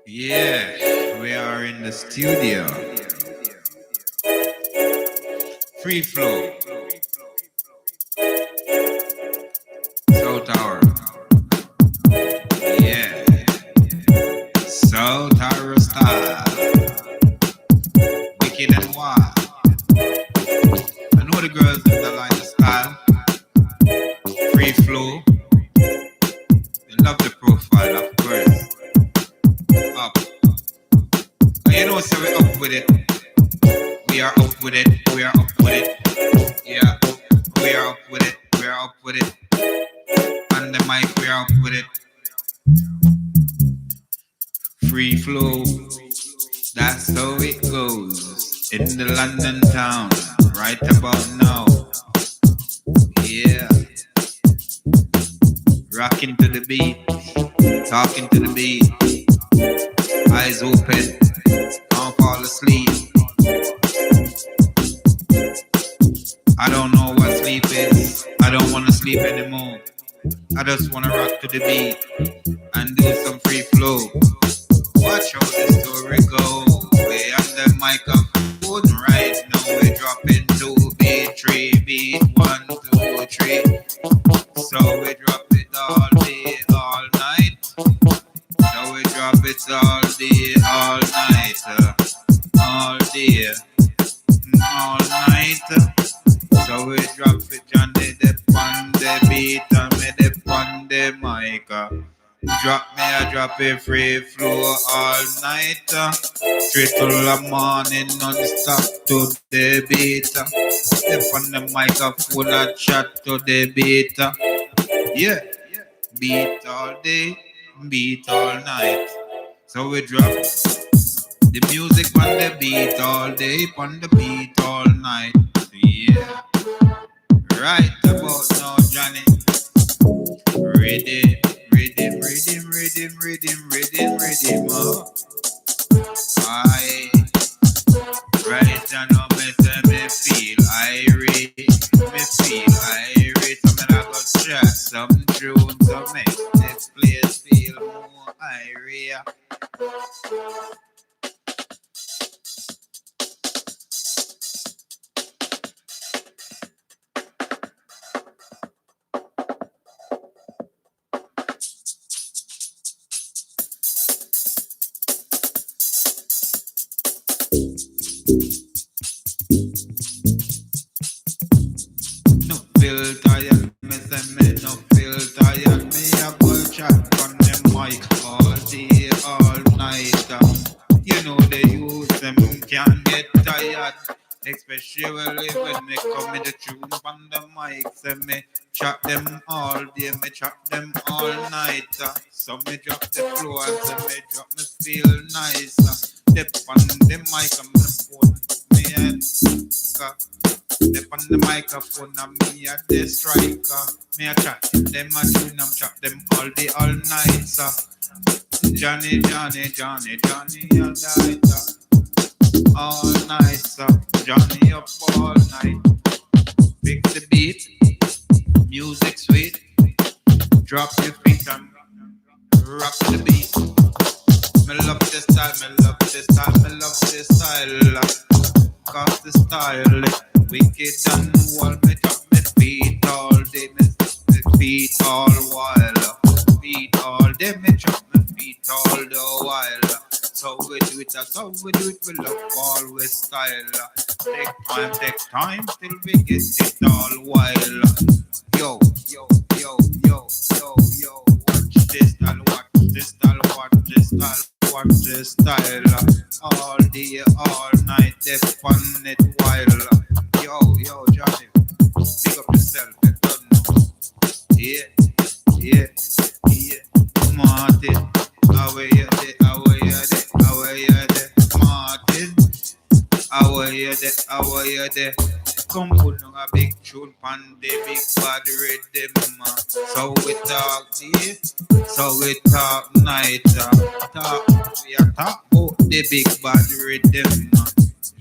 Yeah, we are in the studio. Free flow. Soul Tower. Yeah. Soul Tower style. Wicked and wild. I know the girls that like the style. Free flow. They love the profile, of course. Up. And you know, so we're up with it. We are up with it. We are up with it. Yeah. We are up with it. We are up with it. On the mic, we are up with it. Free flow. That's how it goes. In the London town. Right about now. Yeah. Rocking to the beat. Talking to the beat. Eyes open. Can't fall asleep. I don't know what sleep is. I don't want to sleep anymore. I just want to rock to the beat and do some free flow. Watch how the story goes. We on the microphone right now. We're dropping 2 beat, 3 beat, 1, 2, 3. So we drop it all day, all night. So we drop it all day, all night, all day, all night. So we drop it, Johnny, the on the beat, and me the on the mic. Drop me, I drop it free flow all night. Straight till the morning, non-stop to the beat. Step on the microphone, I chat to the beat. Yeah, beat all day, beat all night. So we drop the music on the beat all day, on the beat all night. Yeah. Right about now, Johnny. Rhythm, rhythm, rhythm, rhythm, rhythm, rhythm, rhythm. I right now, me feel irate, me feel irate. So me I go track some tunes to make this place feel more irate. No feel tired, me say me no feel tired. Me a go chat on the mic all day, all night. You know the youth them can get tired, especially when me come in the tune on the mic. Say me chat them all day, me chat them all night. So me drop the flow and say me drop me feel nice. Step on the mic and me phone me head. Step on the microphone and me a the striker. Me a chat them a tune and chat them all day, all night. Johnny, Johnny, Johnny, Johnny, you died all night. Johnny up all night. Pick the beat, music sweet. Drop your feet and rock the beat. Me love this style, me love this style, me love this style. Cause the style wicked and wild. Me drop me feet all day, me feet all while. Feet all day, me drop me feet all the while. So we do it, so we do it, we love always style. Take time till we get it all while. Yo, yo, yo, yo, yo, yo, watch this style, watch this style, watch this style. Watch this style all day, all night, they fun it while. Yo, Johnny, pick up yourself, you don't know. Yeah, yeah, yeah. Martin, away you there, away you there, away you there. Martin, away you there, away you there. Come put on a big tune pan the big bad rhythm. So we talk day, so we talk night. We are talk about the big bad rhythm.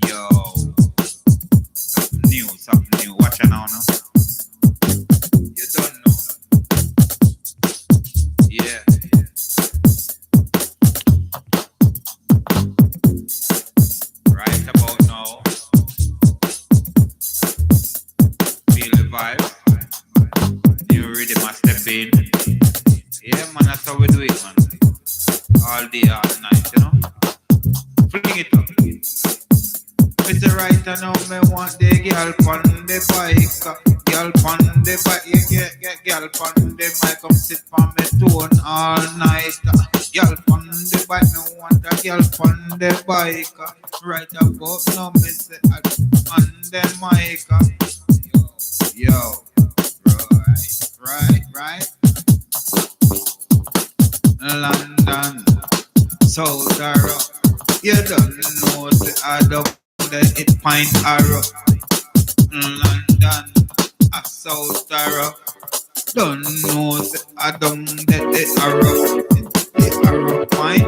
Yo, something new, watch it now. You don't know. vibes. New rhythm a step in. Yeah, man, that's how we do it, man. All day, all night, you know. Fling it up. Mr. Right now, me want the girl on the bike. Girl on the bike, yeah, get girl on the mic. Come sit on me tone all night. Girl on the bike, me want a girl on the bike. Right about now, me say on the mic. Yo, right. London, South Europe. You don't know the other that it find arrow. London, a South Europe. Don't know the other that the arrow find.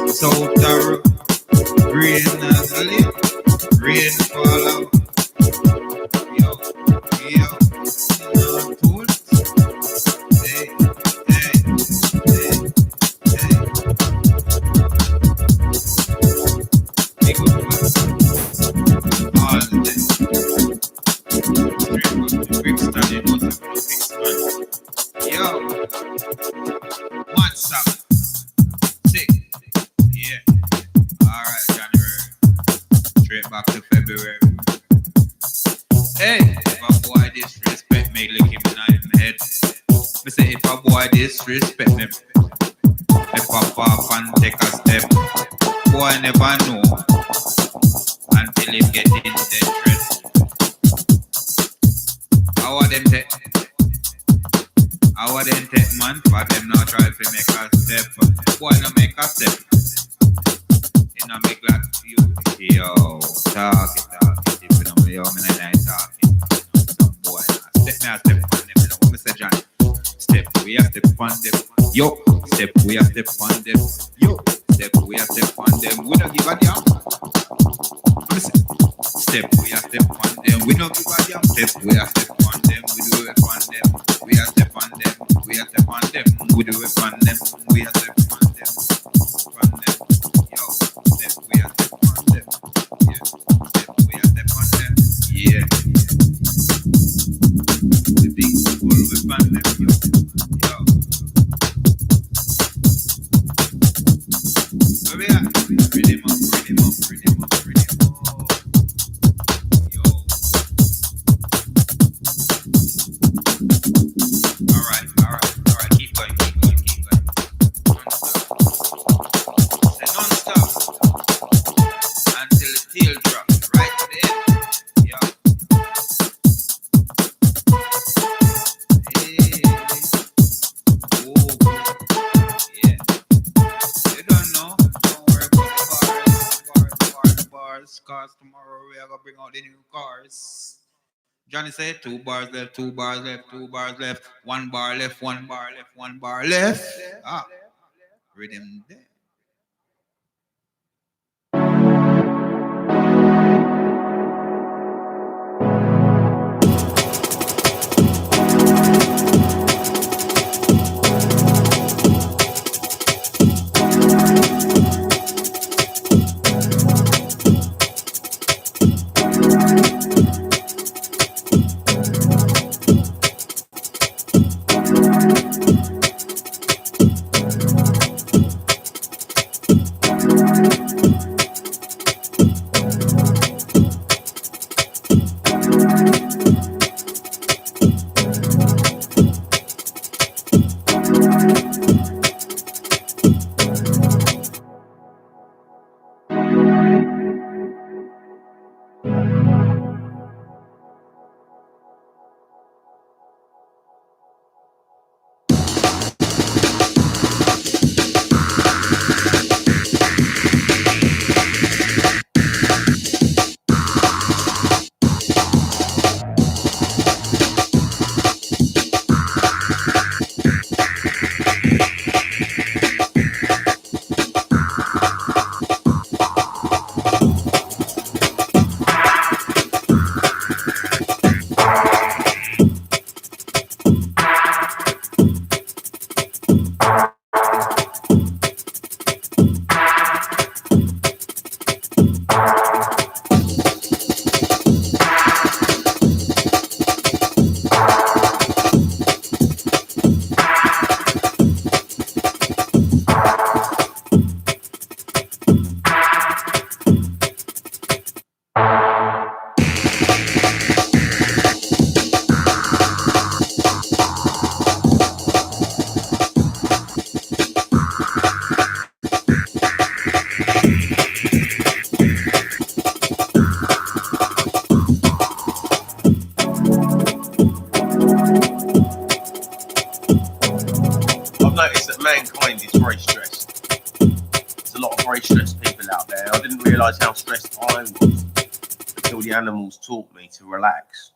South Europe. Rain rain fall out. Yo, hey. Yo, what's up? Sick. Yeah. Alright, January. Straight back to February. Hey, if a boy disrespect me, look him in my head. Me say if a boy disrespect me, if I pop and take a step, boy never know until he get in the dread. How them take? How them take, man? For them not try to make a step. Boy no make a step. You know make like you. Yo, talk it. If you know me, yo, me not talking. Some boy nah. Step on them. You know what me say, Johnny? Step, we have to on them. Yo, step, we have to on them. Yo, step, we have to on them. We don't give a damn. Listen. Step, we have to on them. We don't give a damn. Step, we have to on them. We do it on them. We have to on them. We have to on them. We do it on them. We have to on them. On them. Yo, step, we have to on them. Yeah, step, we have to on them. Yeah. The big school we on them. Yo. Where we at? Rhythm up. Yo. Alright. Keep going. Non-stop. Until the tail drops. Right to the end. Yo. Hey. Oh. Yeah. You don't know. Don't worry about the bars. Cause tomorrow we are gonna bring out the new cars. Johnny said 2 bars left. 1 bar left. 1 bar left. Ah, rhythm there. realized how stressed I was until the animals taught me to relax.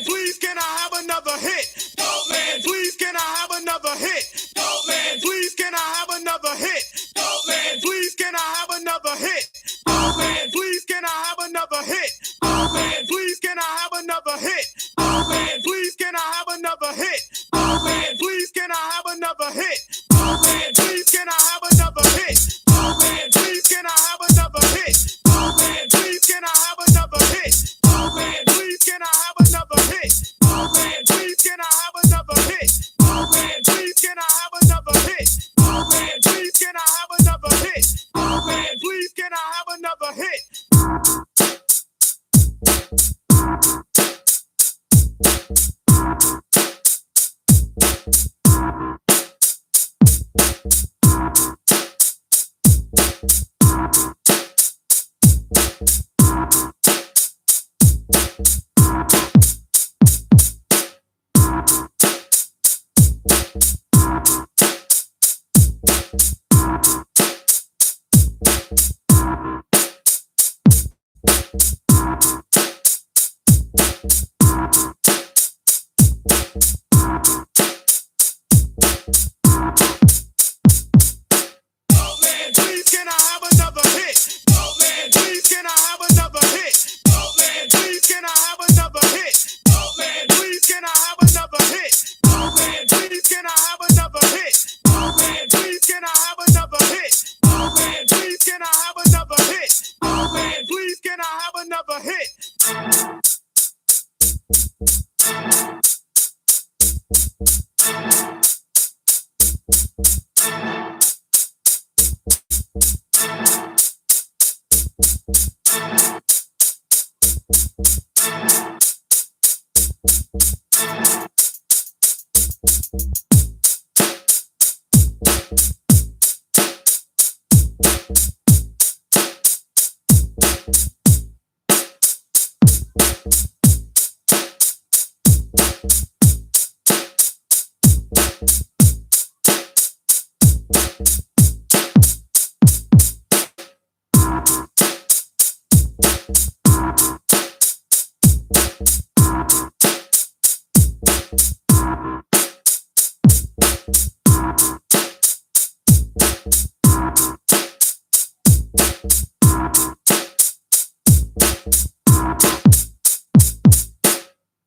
please can I have another hit? Dope man, please can I have another hit? Dope man, please can I have another hit? Dope man, please can I have another hit? Dope man, please can I have another hit? Dope man, please can I have another hit? Dope man, please can I have another hit? Dope man, please can I have another hit? Dope man, please can I have another hit? Dope man, please can I have another hit? Dope man, please can I have another hit? Dope man, please can I have another hit? Dope man, please can I have another hit? Dope man, please can I have another hit? Dope man, please can I have another hit? Dope man, please can I have another hit? Please can I have another hit? Dope man, please can I have another hit? Dope man, please can I have another hit? Dope man, please can I have another hit? Dope man, please can I have another hit? Dope man, please can I have another hit? Dope man, please can I have another hit?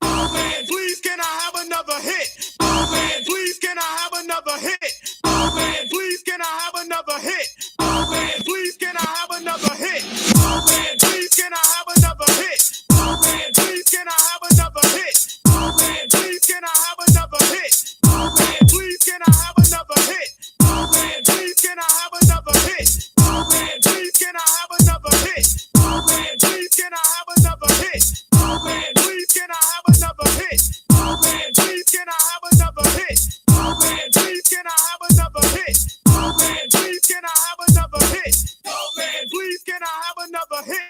Dope man, please can I have another hit? Please can I have another hit? Oh man, please can I have another hit? Oh man, please can I have another hit? Oh man, please can I have another hit? Oh man, please can I have another hit? Oh man, please can I have another hit? Oh man, please can I have another hit? Oh man, please can I have another hit? Oh man, please can I have another hit? Oh man, please can I have another hit? Oh man, please can I have another hit? Oh man, please can I have another hit? Oh man, please can I have another hit? Oh man, please can I have another hit? Oh man, please can I have another hit? Oh man, please can I have another hit?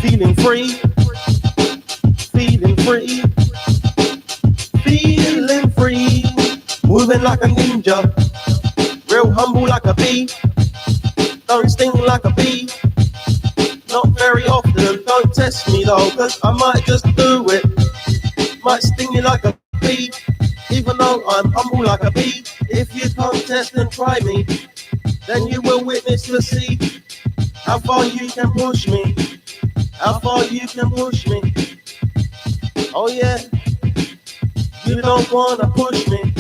Feeling free, feeling free, feeling free, moving like a ninja, real humble like a bee, don't sting like a bee, not very often, don't test me though, cause I might just do it, might sting you like a bee, even though I'm humble like a bee, if you can't test and try me, then you will witness to see how far you can push me. How far you can push me? Oh yeah, you don't wanna push me.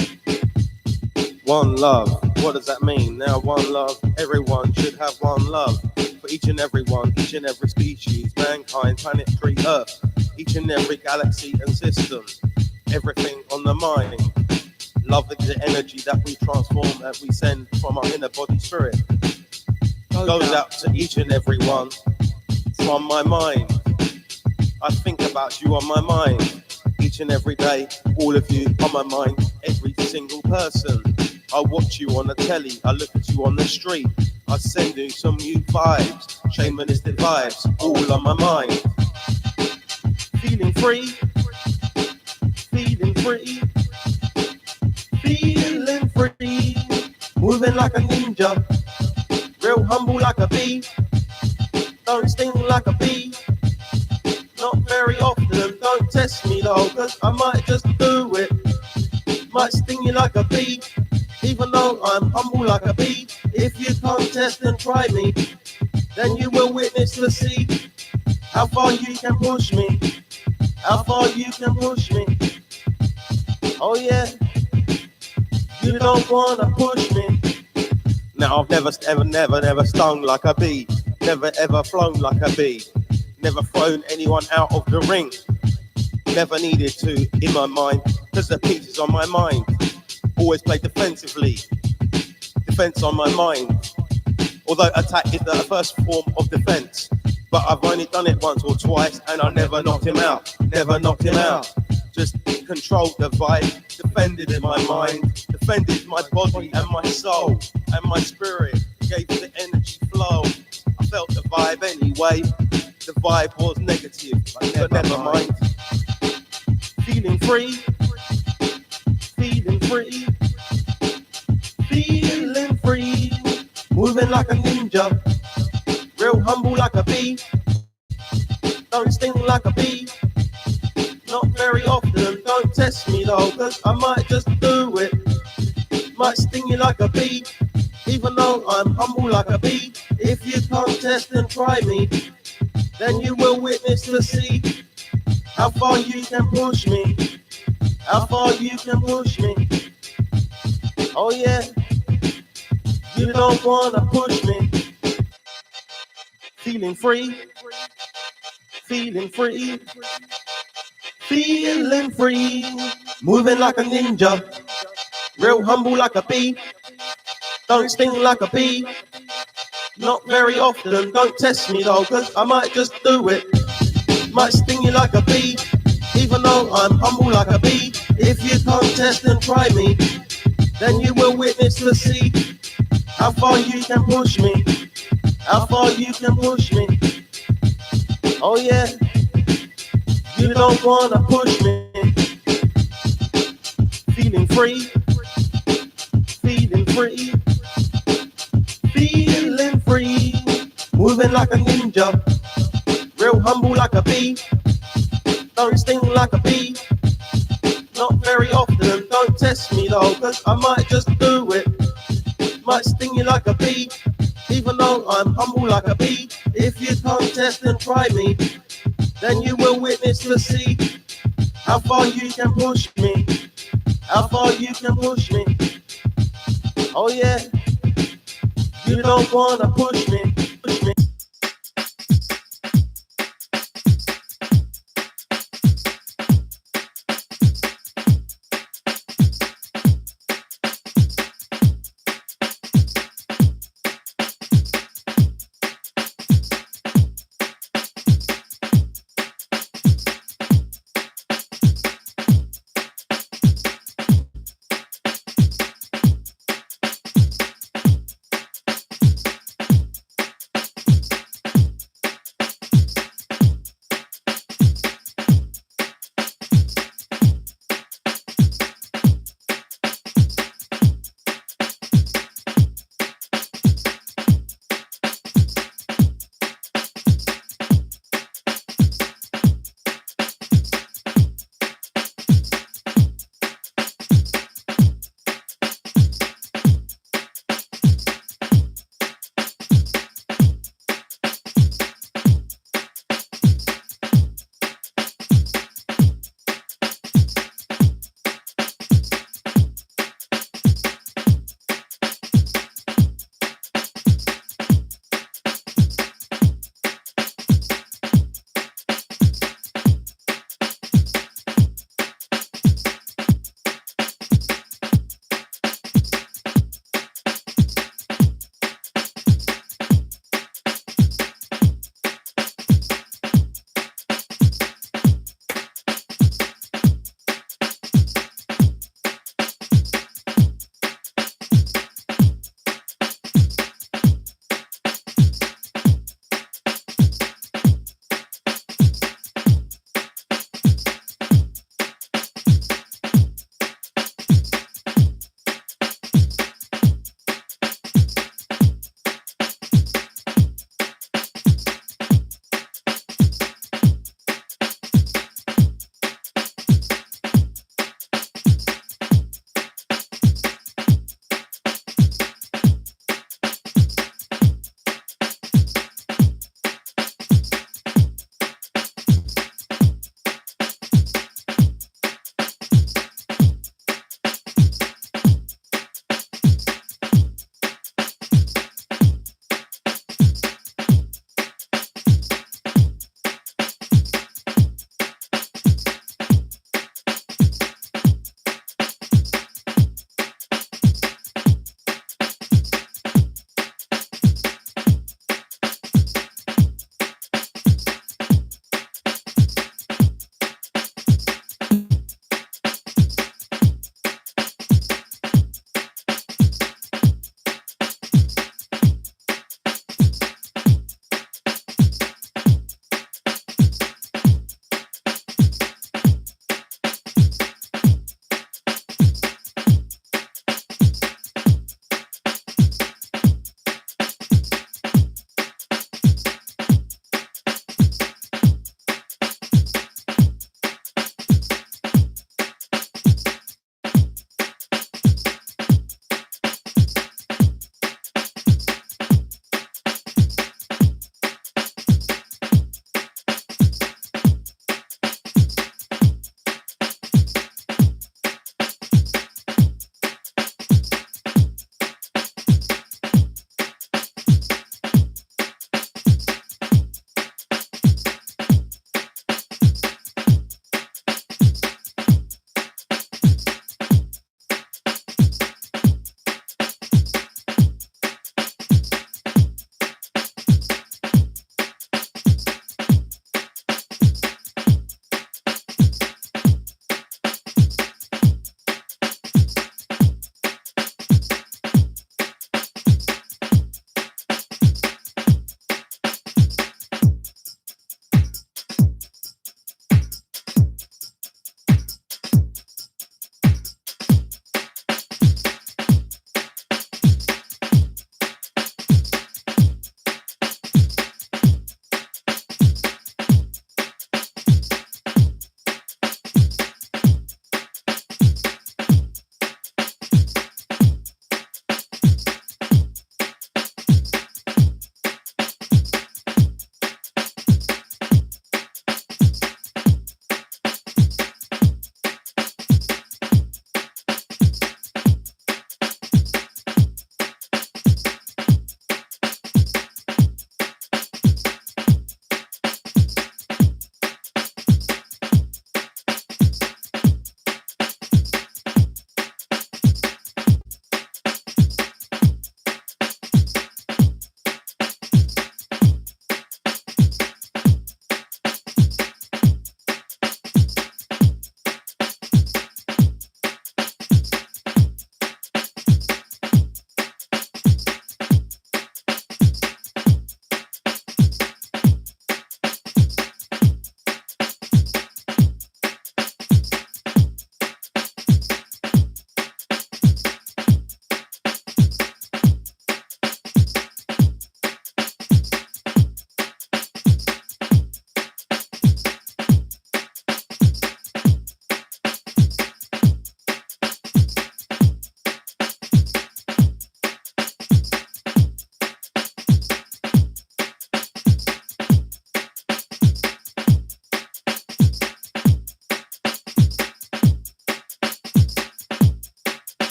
One love, what does that mean? Now one love, everyone should have one love. For each and every one, each and every species, mankind, planetary Earth, each and every galaxy and system, everything on the mind. Love is the energy that we transform, that we send from our inner body spirit. Goes out to each and every one from my mind. I think about you on my mind each and every day, all of you on my mind, every single person. I watch you on the telly, I look at you on the street, I send you some new vibes, shamanistic vibes, all on my mind. Feeling free, feeling free, feeling free, moving like a ninja, real humble like a bee, don't sting like a bee, not very often, don't test me though, cause I might just do it, might sting you like a bee, even though I'm humble like a bee, if you can't test and try me, then you will witness to see how far you can push me, how far you can push me, oh yeah, you don't wanna push me. Now I've never stung like a bee, never ever flown like a bee, never thrown anyone out of the ring, never needed to in my mind, cause the peace is on my mind, always play defensively, defense on my mind, although attack is the first form of defense, but I've only done it once or twice and I never knocked him out, never knocked him out, just controlled the vibe, defended in my mind, defended my body and my soul and my spirit, gave the energy flow, I felt the vibe anyway, the vibe was negative, but never mind. Feeling free, feeling free, feeling free, moving like a ninja, real humble like a bee, don't sting like a bee, not very often, don't test me though, cause I might just do it, might sting you like a bee, even though I'm humble like a bee, if you can't test and try me, then you will witness to see how far you can push me, how far you can push me, oh yeah, you don't wanna push me. Feeling free, feeling free, feeling free, moving like a ninja, real humble like a bee, don't sting like a bee, not very often, don't test me though, cause I might just do it, might sting you like a bee, even though I'm humble like a bee, if you can't test and try me, then you will witness to see how far you can push me, how far you can push me, oh yeah, you don't wanna push me. Feeling free, feeling free, feeling free, moving like a ninja, real humble like a bee, don't sting like a bee, not very often, don't test me though, cause I might just do it, might sting you like a bee. Even though I'm humble like a bee, if you contest and try me, then you will witness to see how far you can push me, how far you can push me. Oh yeah, you don't wanna push me, push me.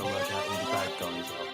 trying to work out who the bad guys are.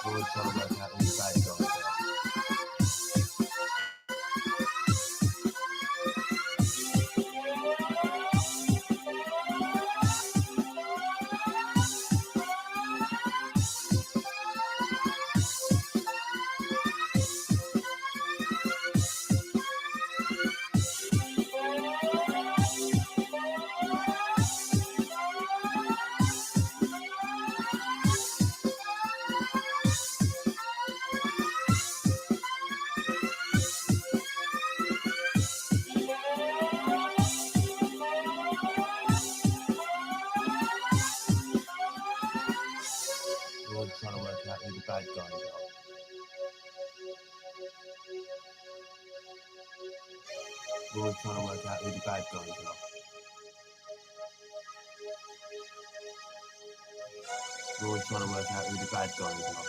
We're all trying to work out who the bad guys are. We're all trying to work out who the bad guys are. We're all trying to work out who the bad guys are.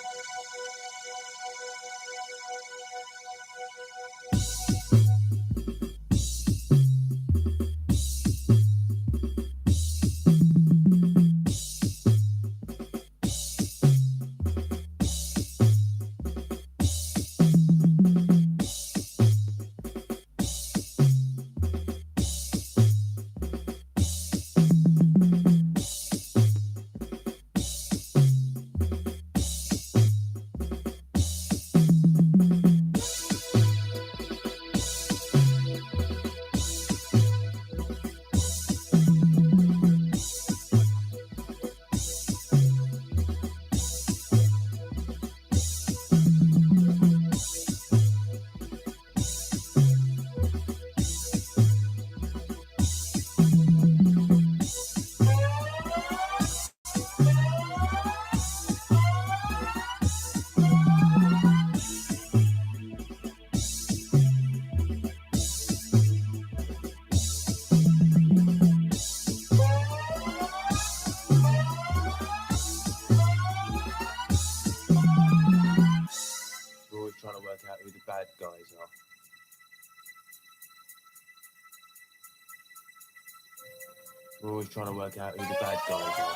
We're all trying to work out who the bad guys are. We're always trying to work out who the bad guys are.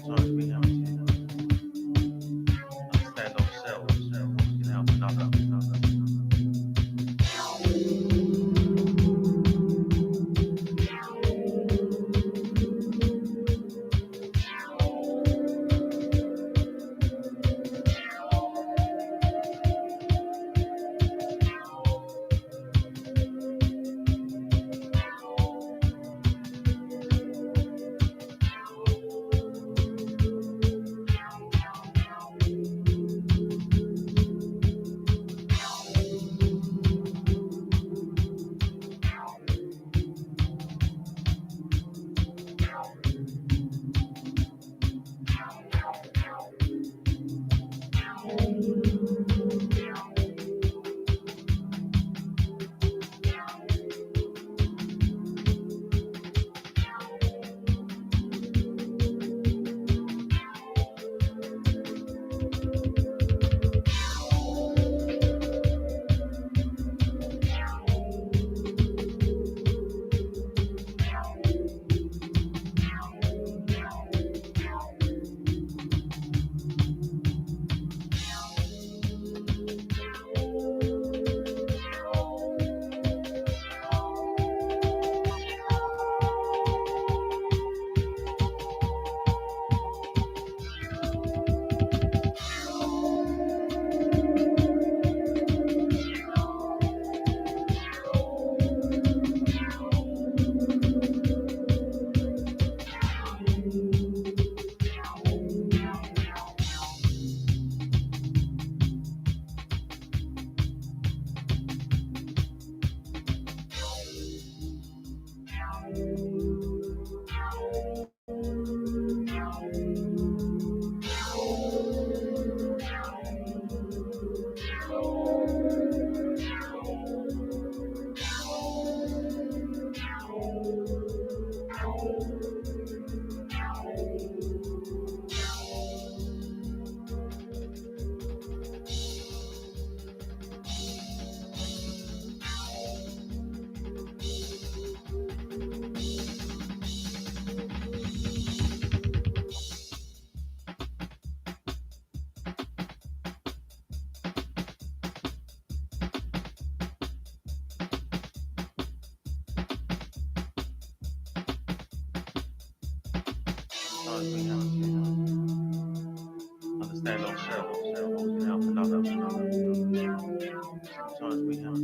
Sometimes we have to understand ourselves so we can help another. Sometimes we have to understand ourselves before we can help another. Sometimes we have to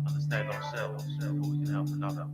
understand ourselves before we can help another.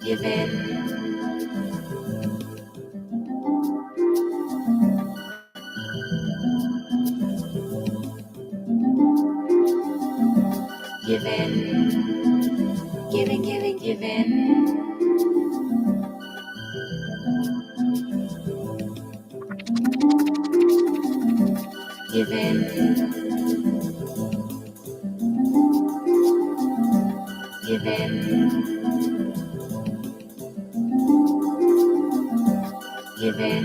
give in, give in, give in, give in, give in, give in, give in, give in,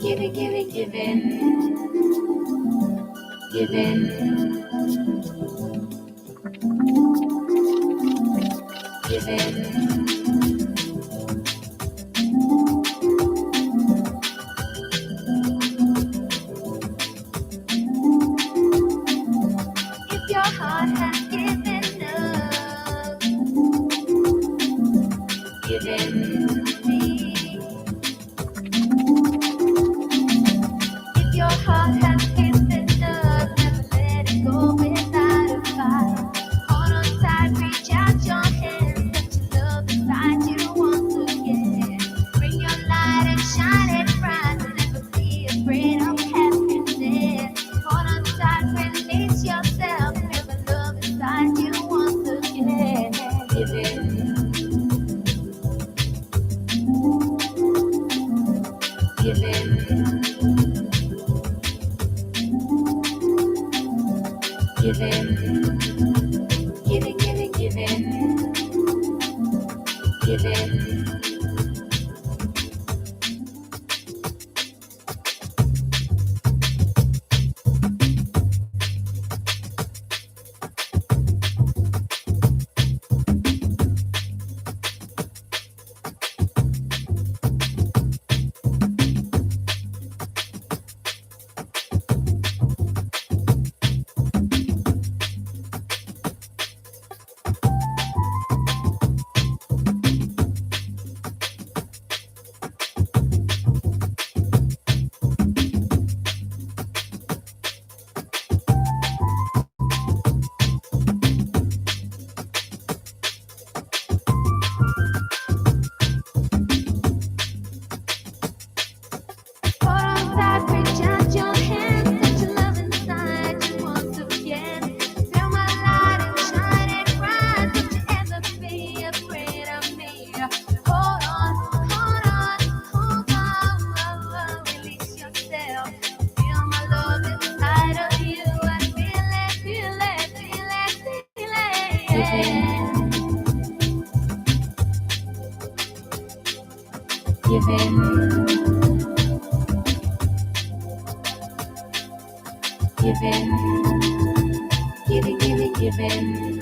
give in, give in, give in, give in, give in, if your heart has given up, give in me. If your heart has given up, never let it go without a fight. Hold on tight, reach out your hand, touch your love inside you once again. Bring your light and shine it bright, never be afraid of happiness. Hold on tight, release yourself, feel the love inside you once again. Give in, give in, give in, give in, give in, give in, give in. Hold on tight, reach out your hand, touch your love inside you once again. Feel my light and shine it bright, don't you ever be afraid of me. Hold on, hold on, hold on, release yourself. Feel my love inside of you and feel it, feel it, feel it, feel it. Give in, give in, give in, give in, give in.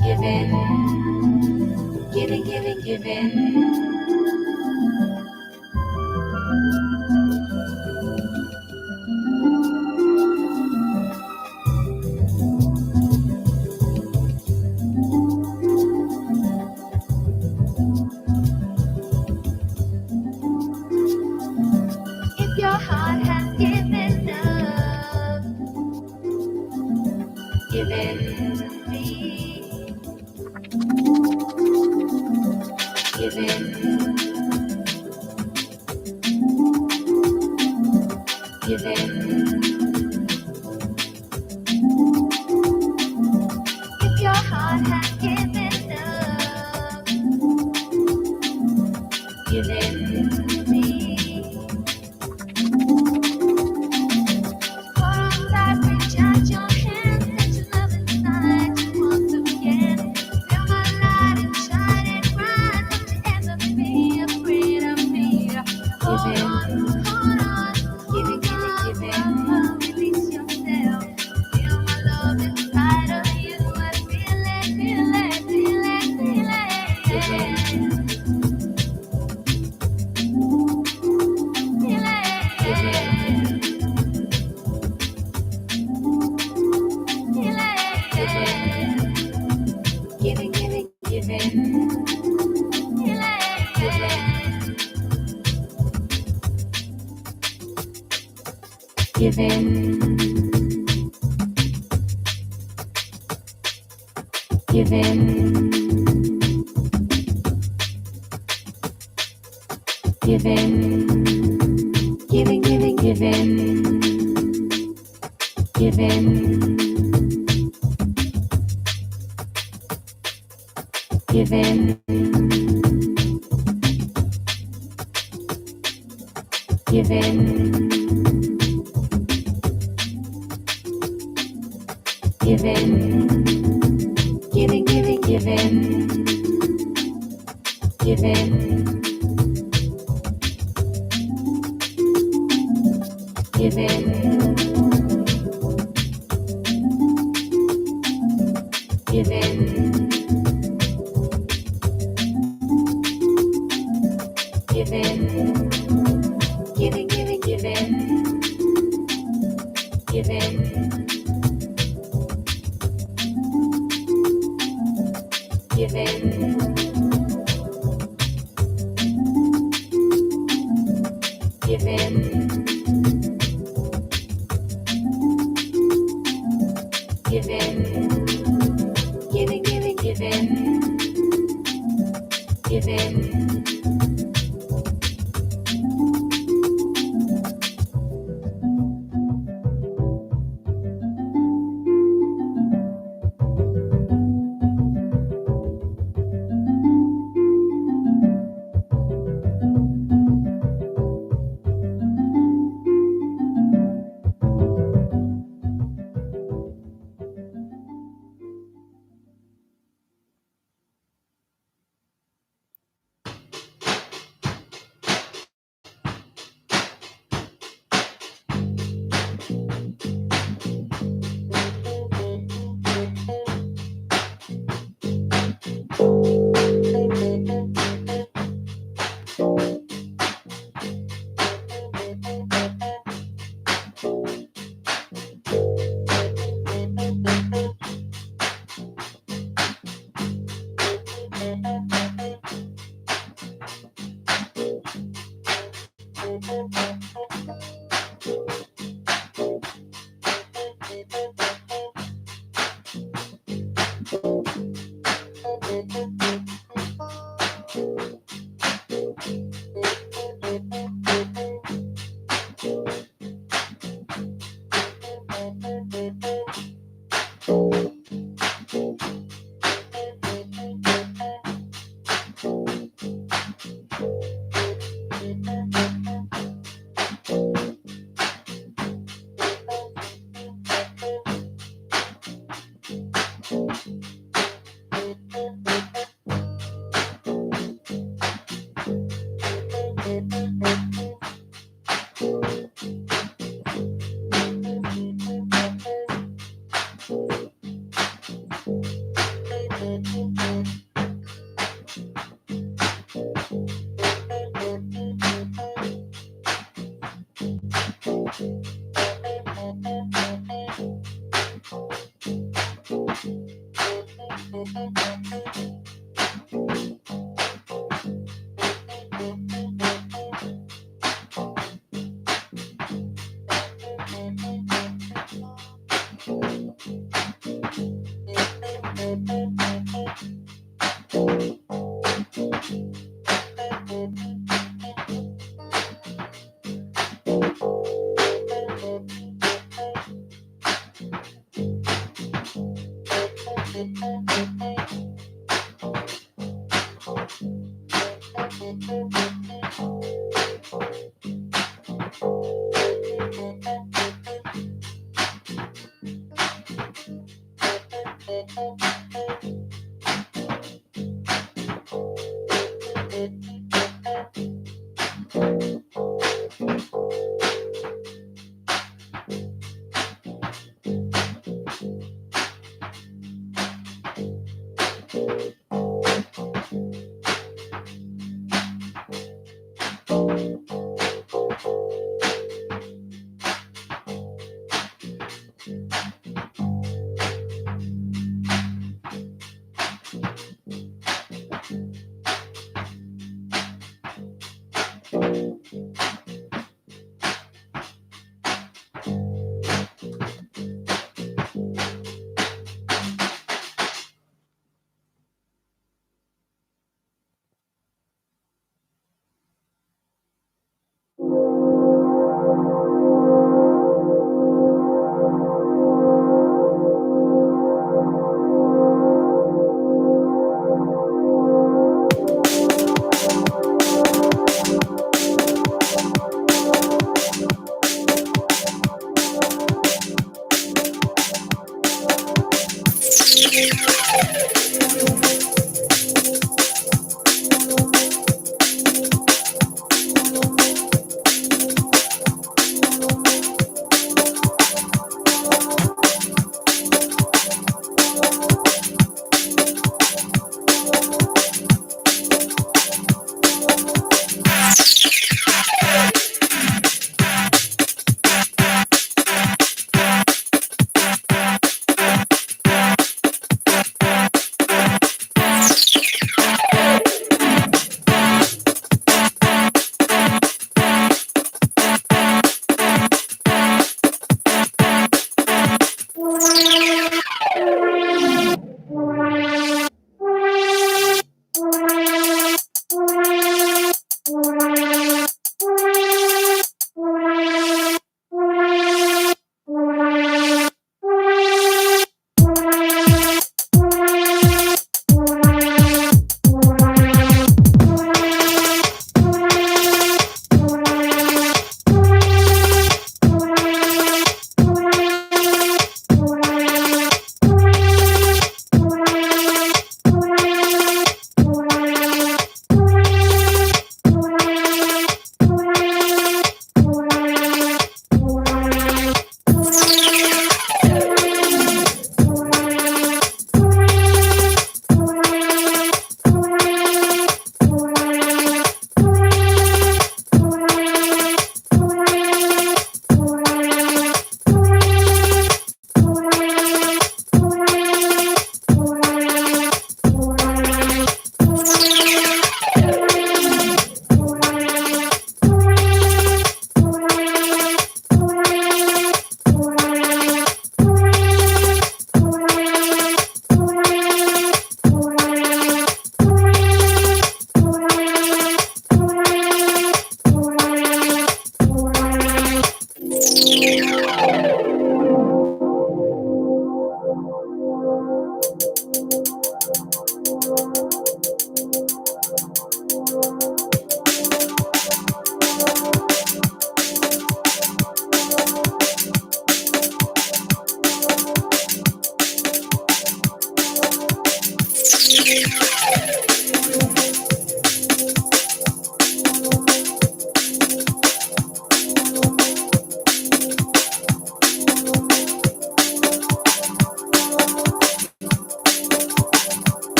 Give in, give in, give in, give in. If your heart has given up, give in me. Give in, give in. If your heart has given up, give in me. Hold on tight, reach out your hand, touch your love inside you once again. Feel my light and shine it bright, don't you ever be afraid of me. Hold on, give it, give it, give it.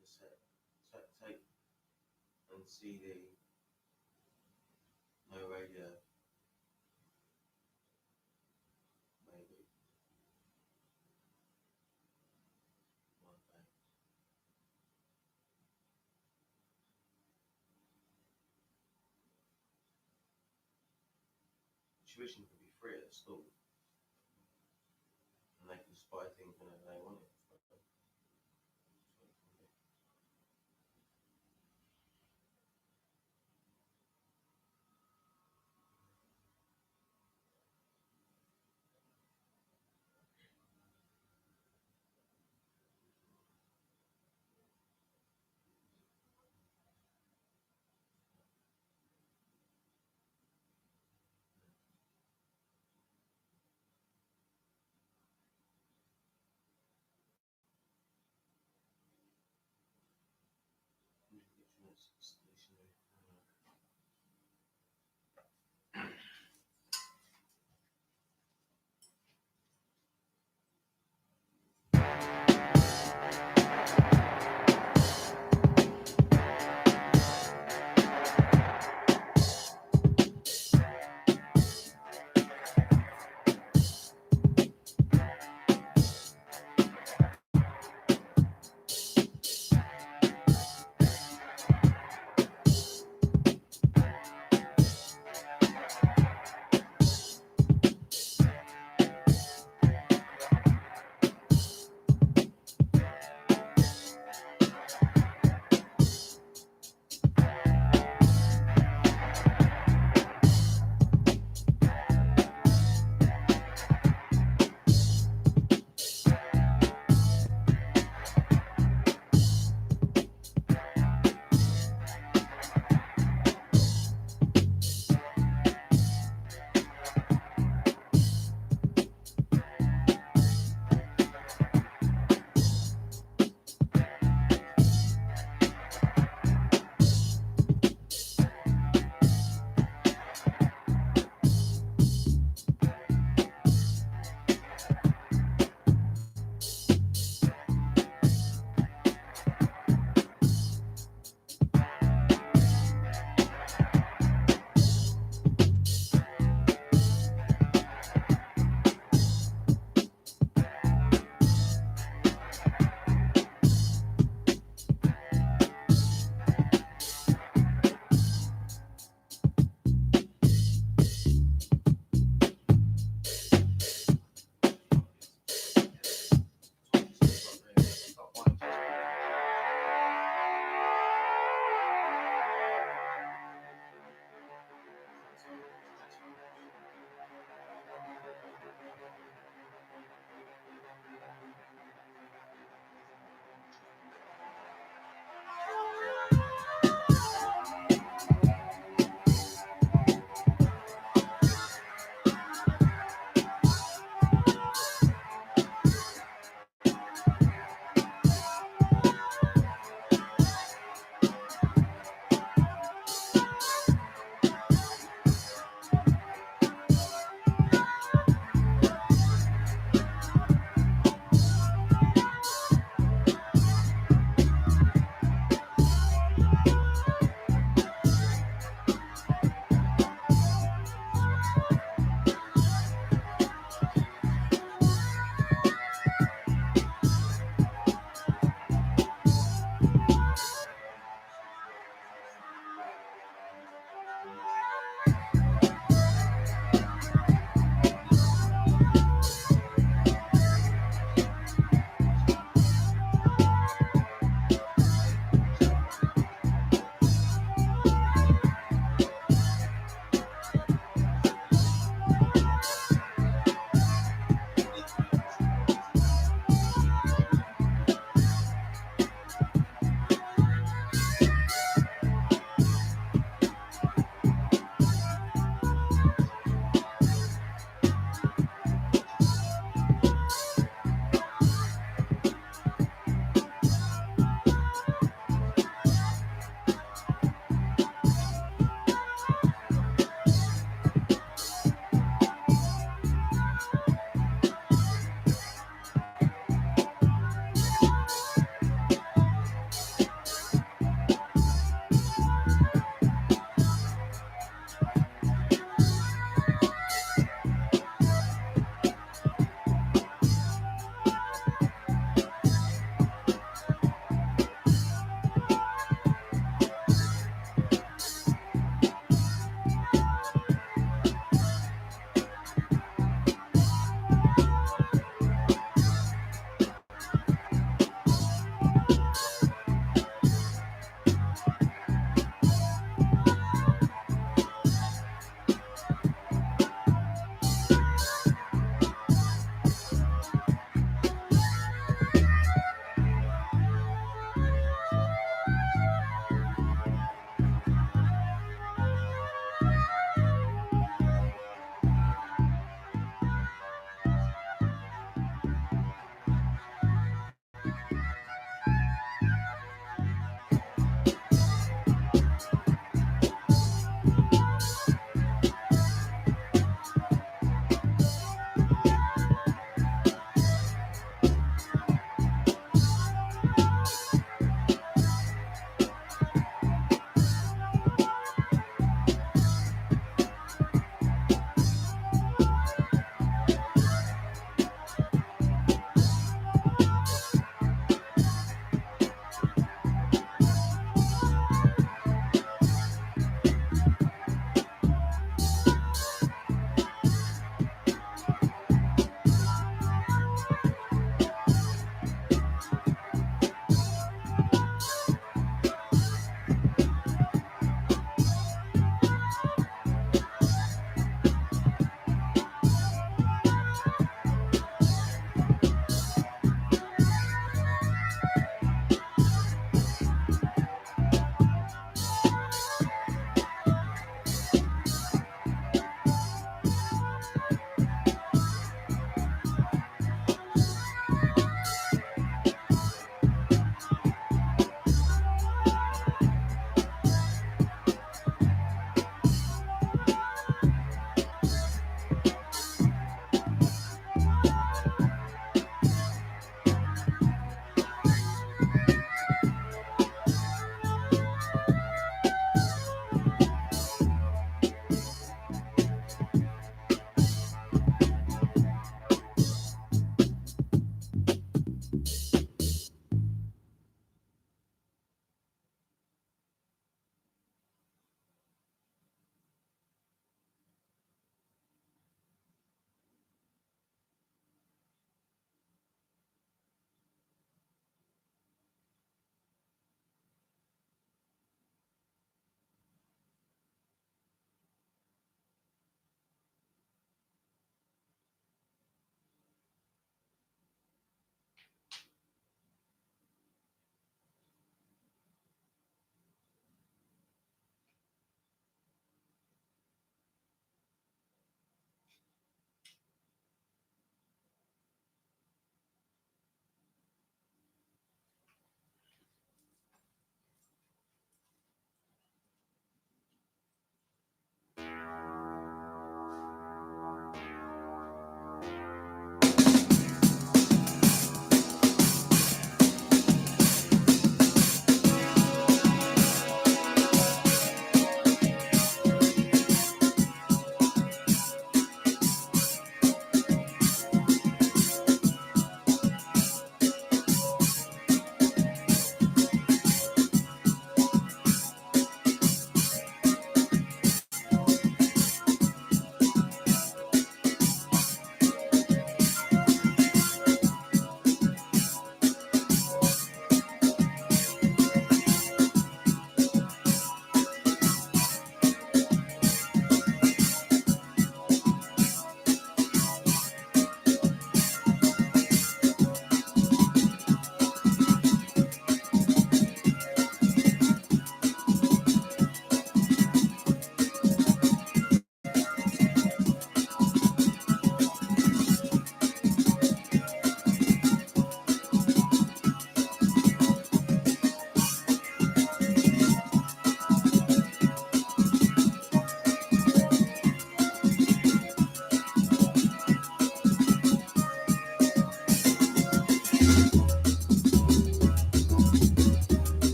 cassette, tape, and CD. No radio. Maybe. One day. Tuition could be free at school. And they could just buy things whenever they wanted.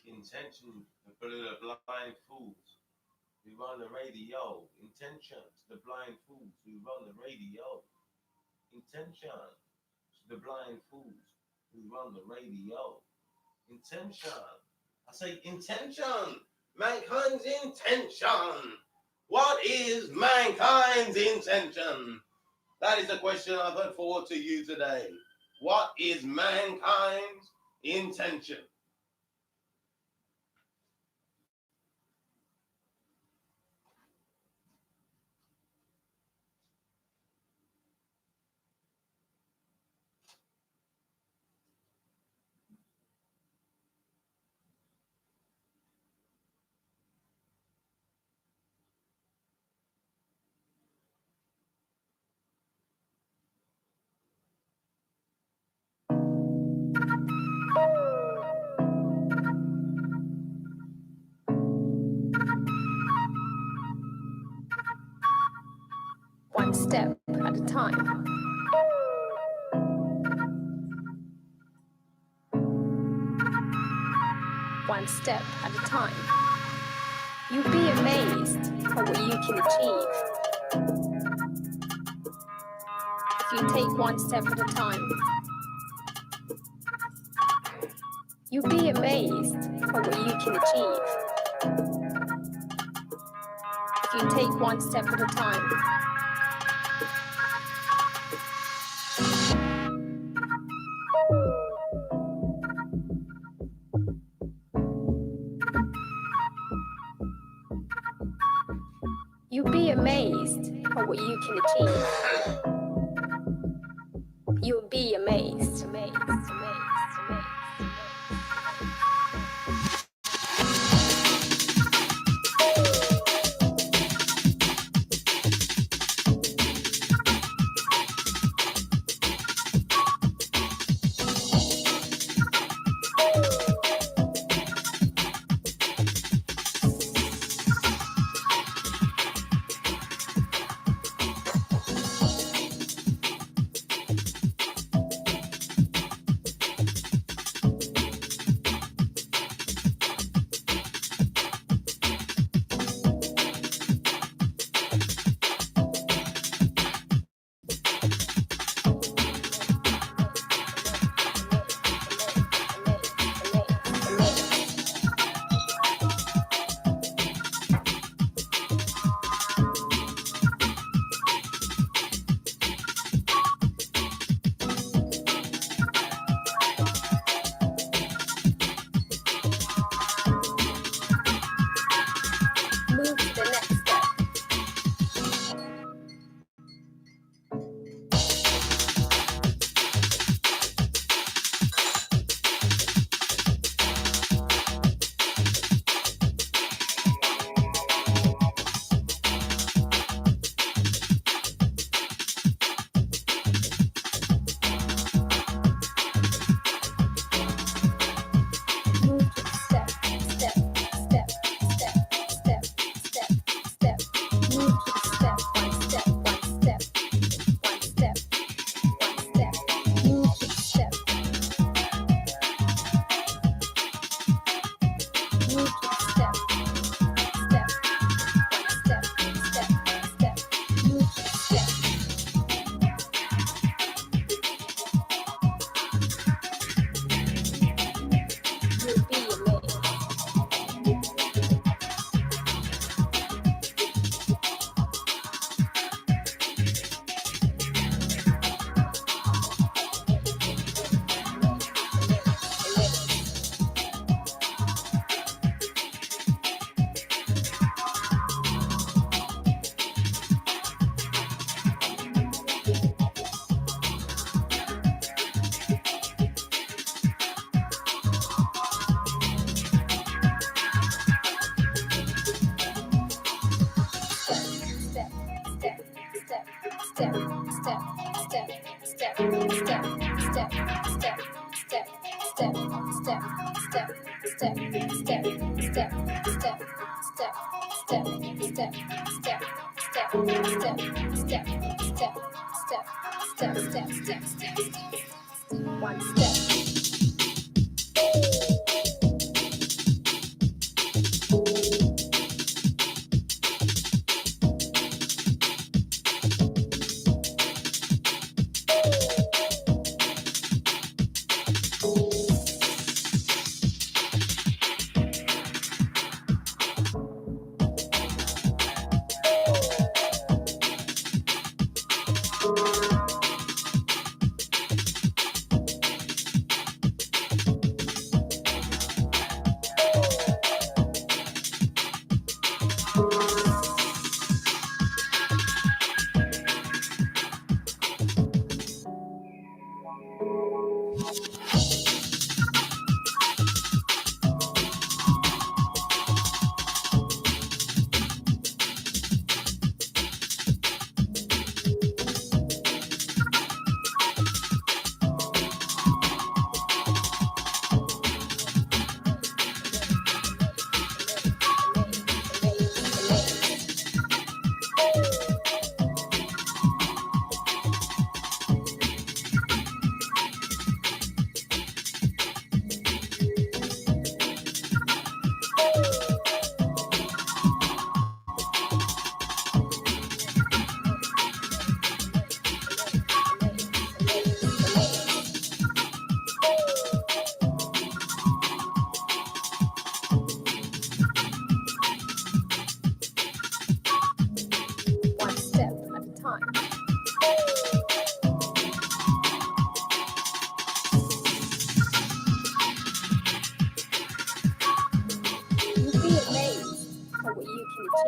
intention to the blind fools who run the radio. Intention to the blind fools who run the radio. Intention to the blind fools who run the radio. Intention. I say intention. Mankind's intention. What is mankind's intention? That is the question I put forward to you today. What is mankind's intention? One step at a time. One step at a time. You'll be amazed at what you can achieve. If you take one step at a time, you'll be amazed at what you can achieve. If you take one step at a time, you'll be amazed at what you can achieve. You'll be amazed, amazed, amazed, amazed.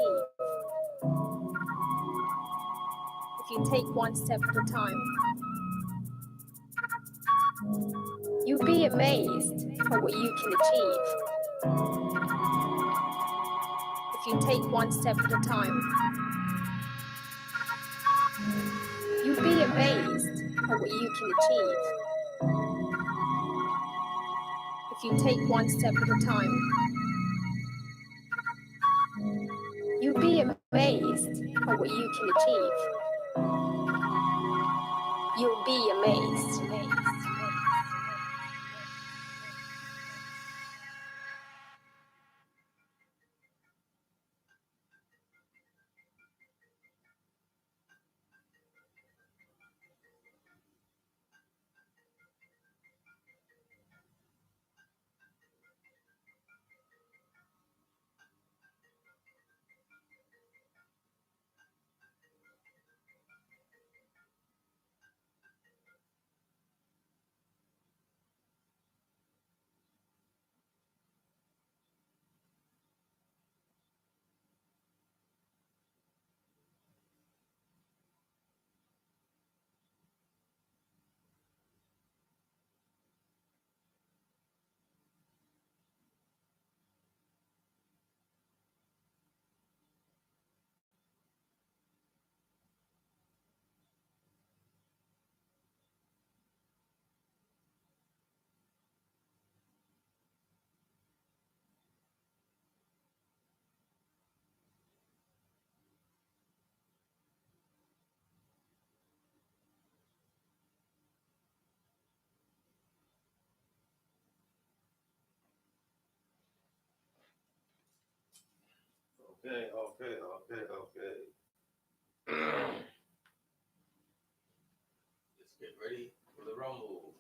achieve. If you take one step at a time, you'll be amazed at what you can achieve. If you take one step at a time, you'll be amazed at what you can achieve. If you take one step at a time, you'll be amazed at what you can achieve. You'll be amazed. Okay. Let's get ready for the rumble.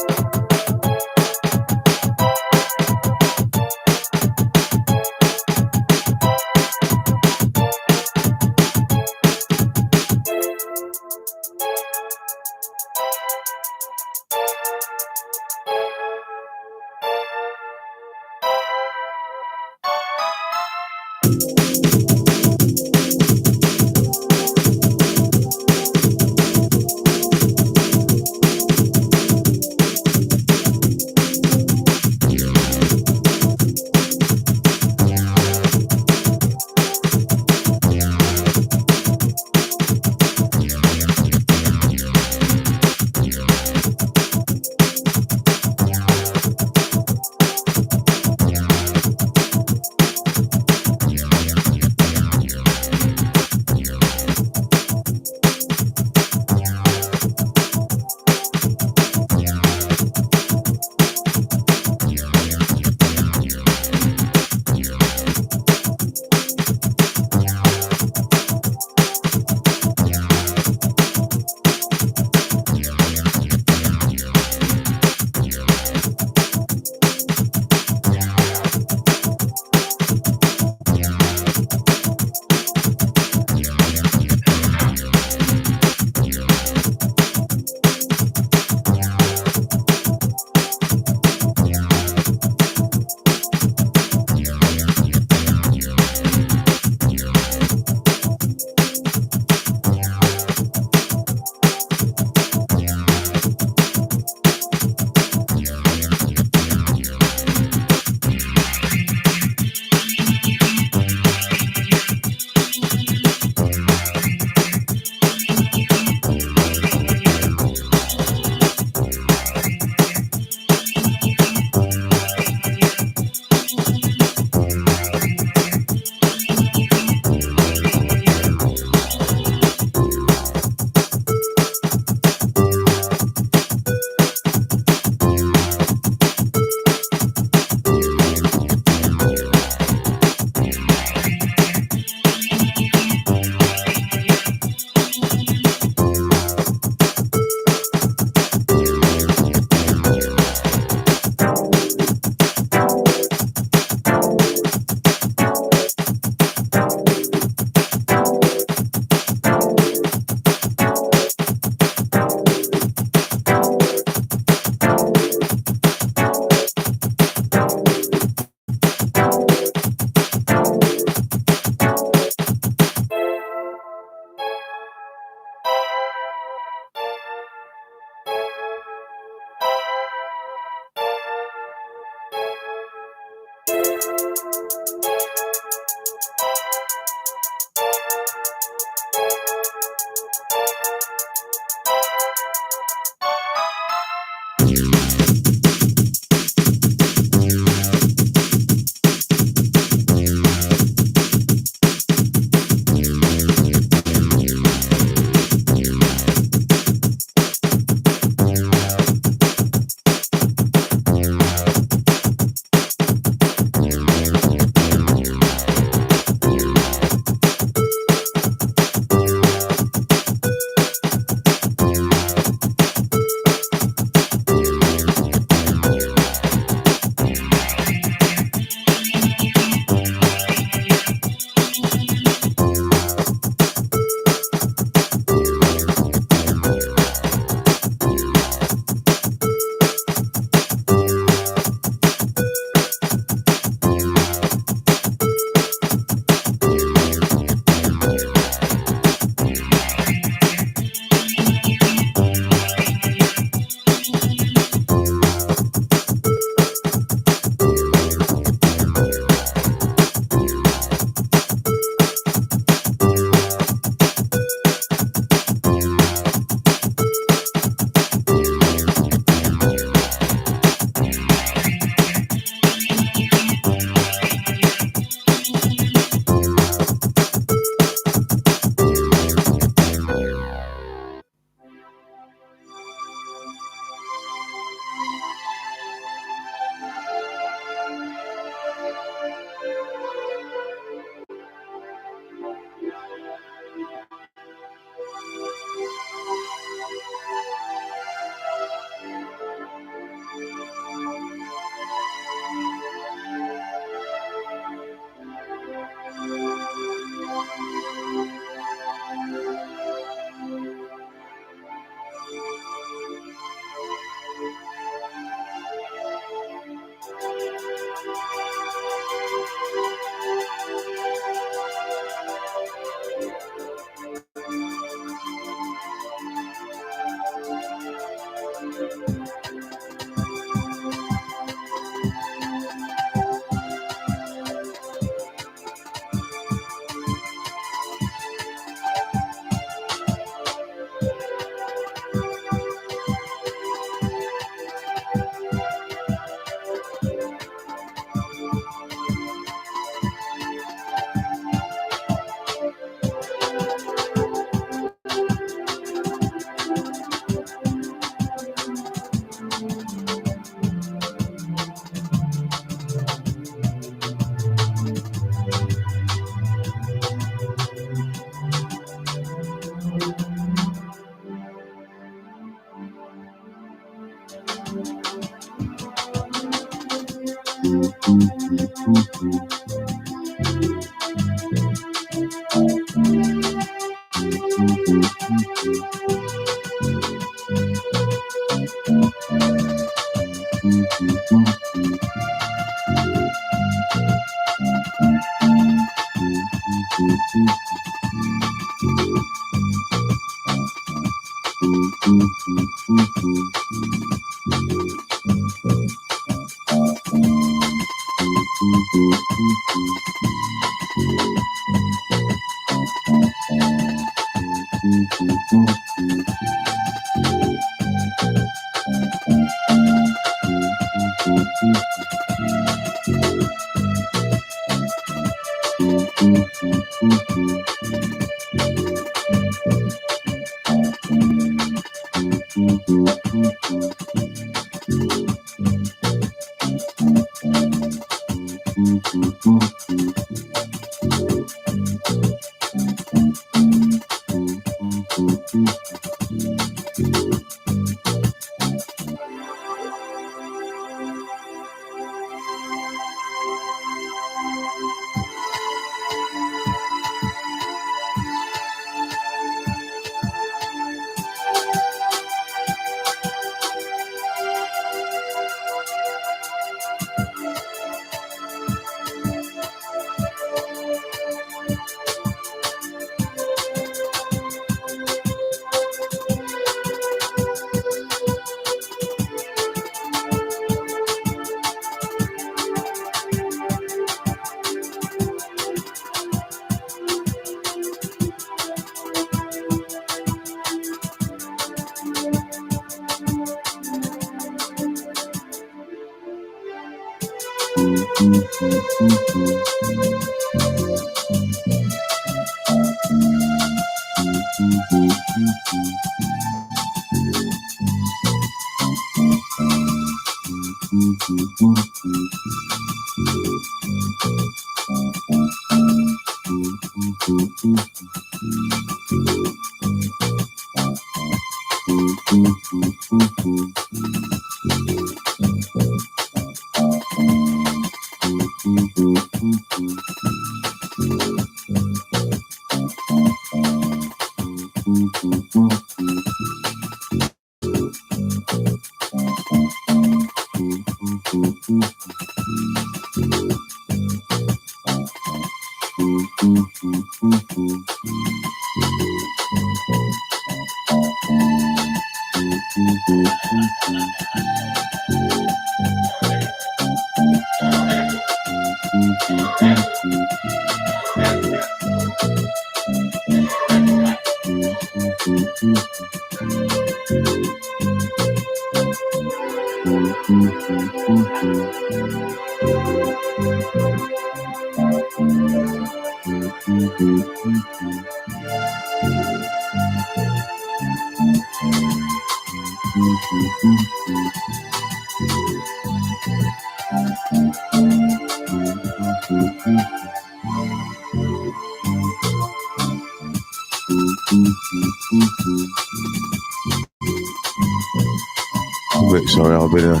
I'm a bit sorry, I've been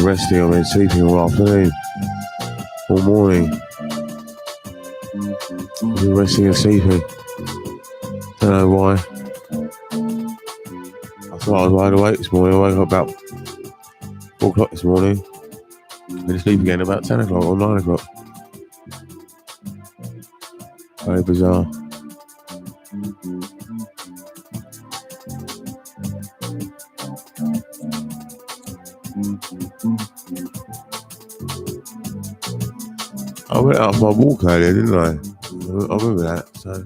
resting, I've been sleeping all afternoon, all morning. I've been resting and sleeping. Don't know why. I thought I was wide awake this morning. I woke up about 4 o'clock this morning. Been asleep again about 10 o'clock or 9 o'clock. Very bizarre. I went out for my walk earlier, didn't I? I remember that. So.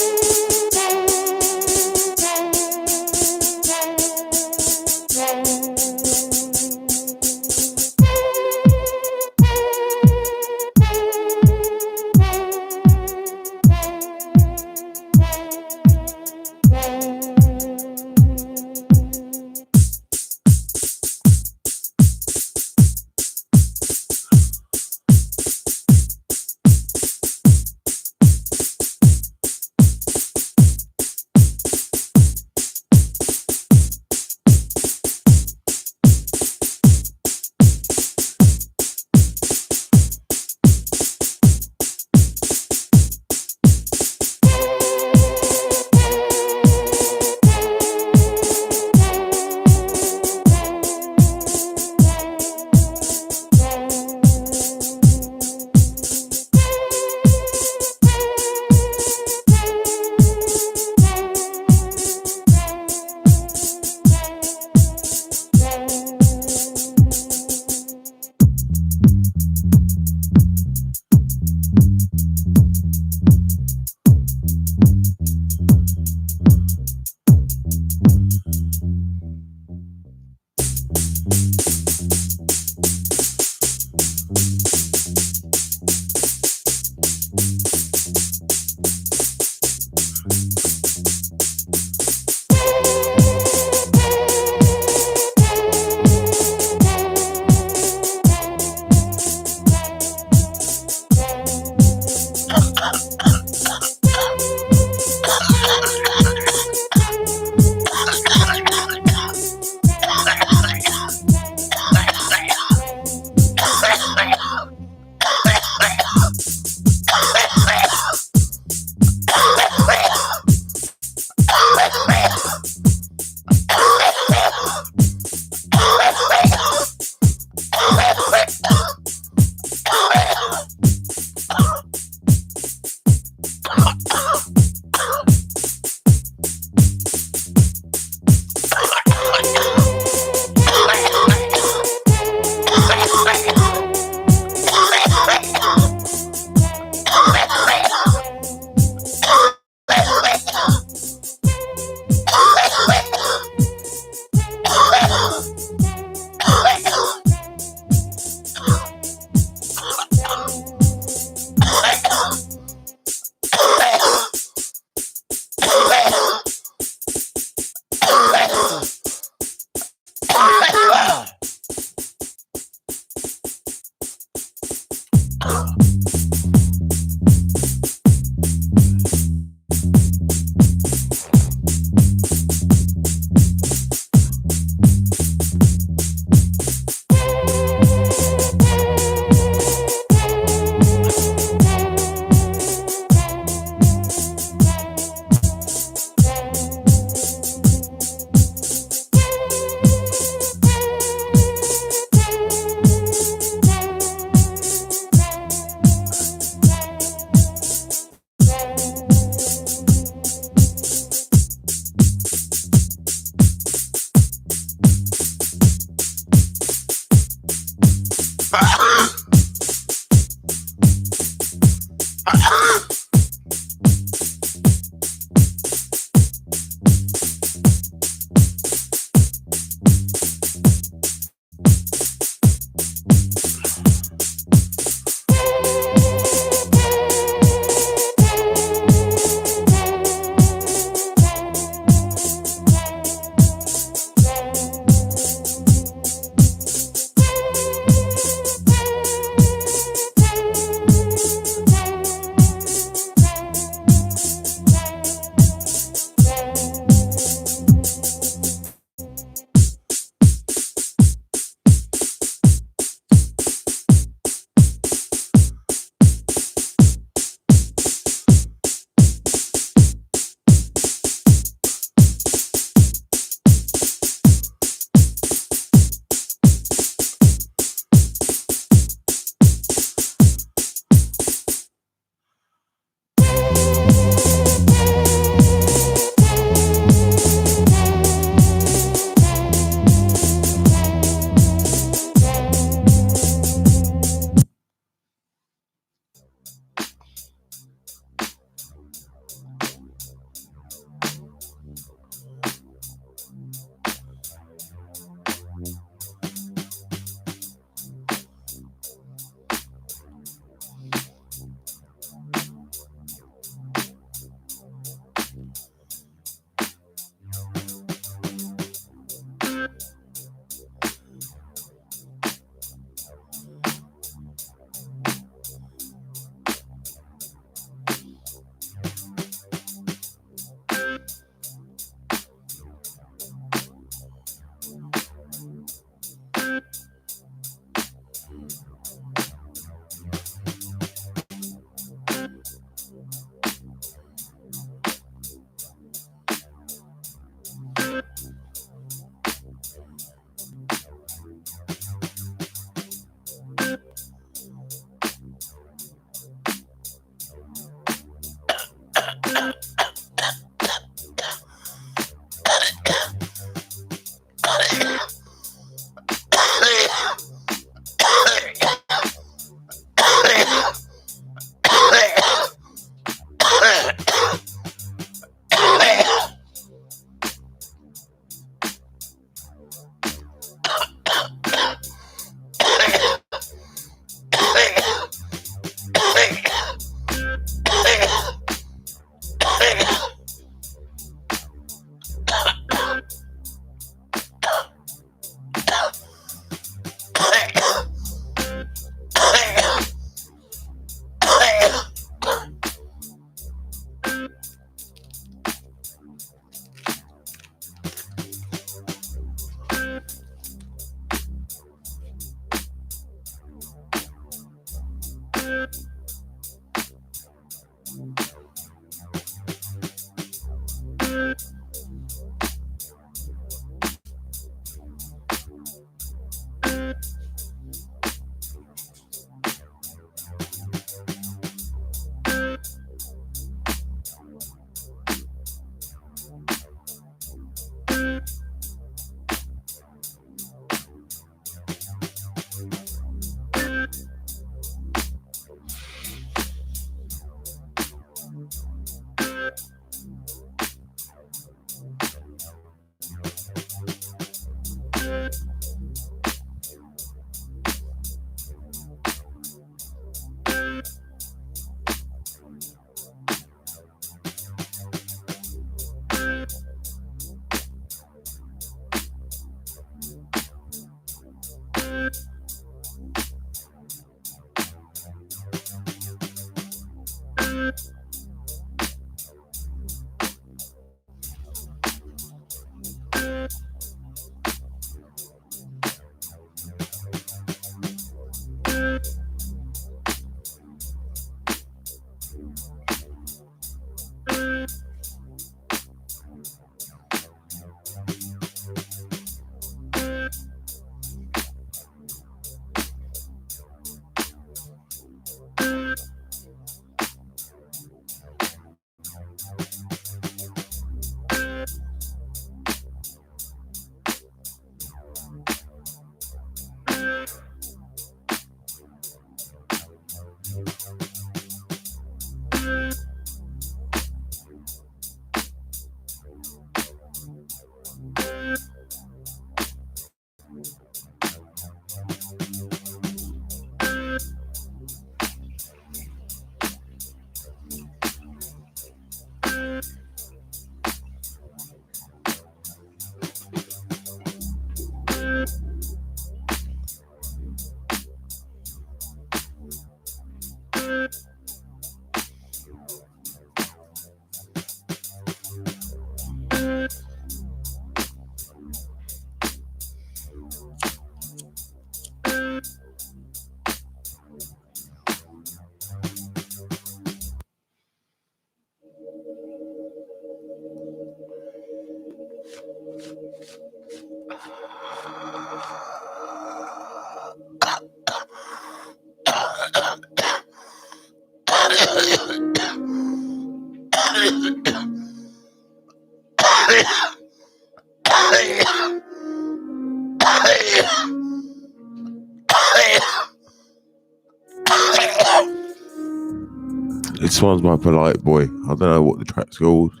This one's my polite boy. I don't know what the track's called.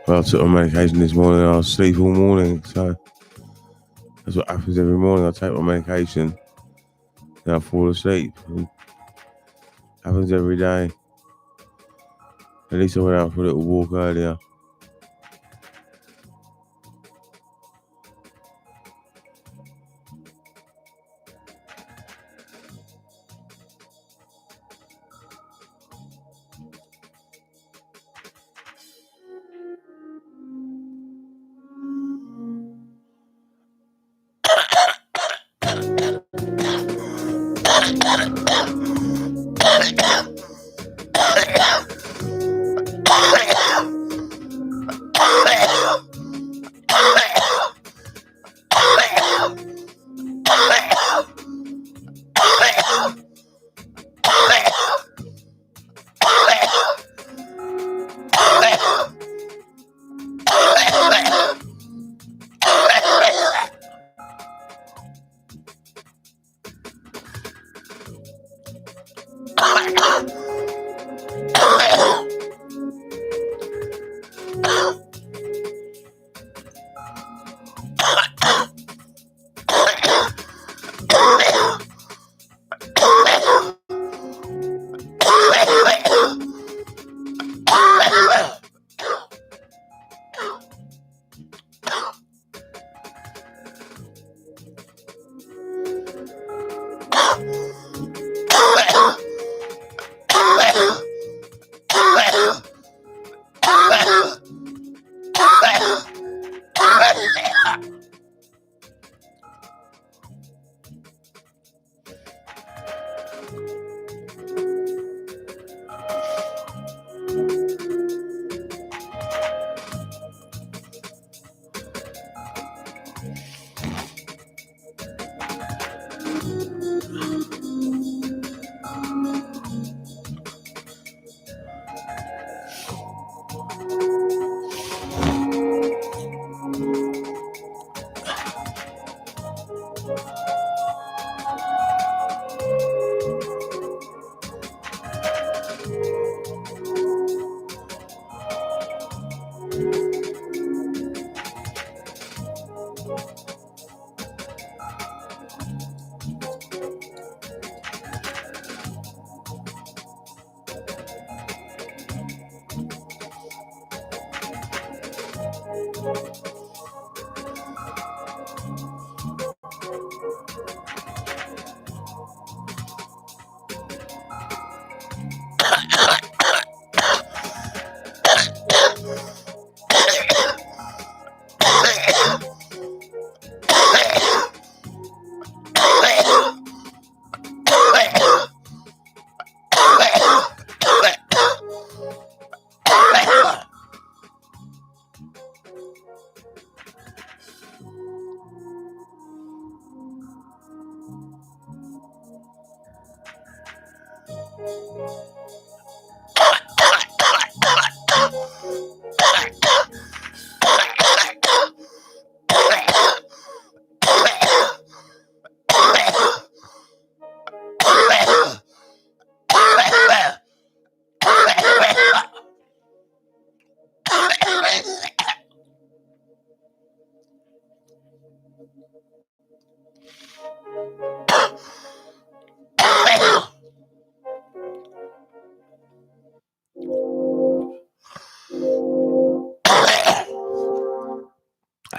Well, I took my medication this morning and I was asleep all morning, so that's what happens every morning. I take my medication, then I fall asleep. It happens every day. At least I went out for a little walk earlier.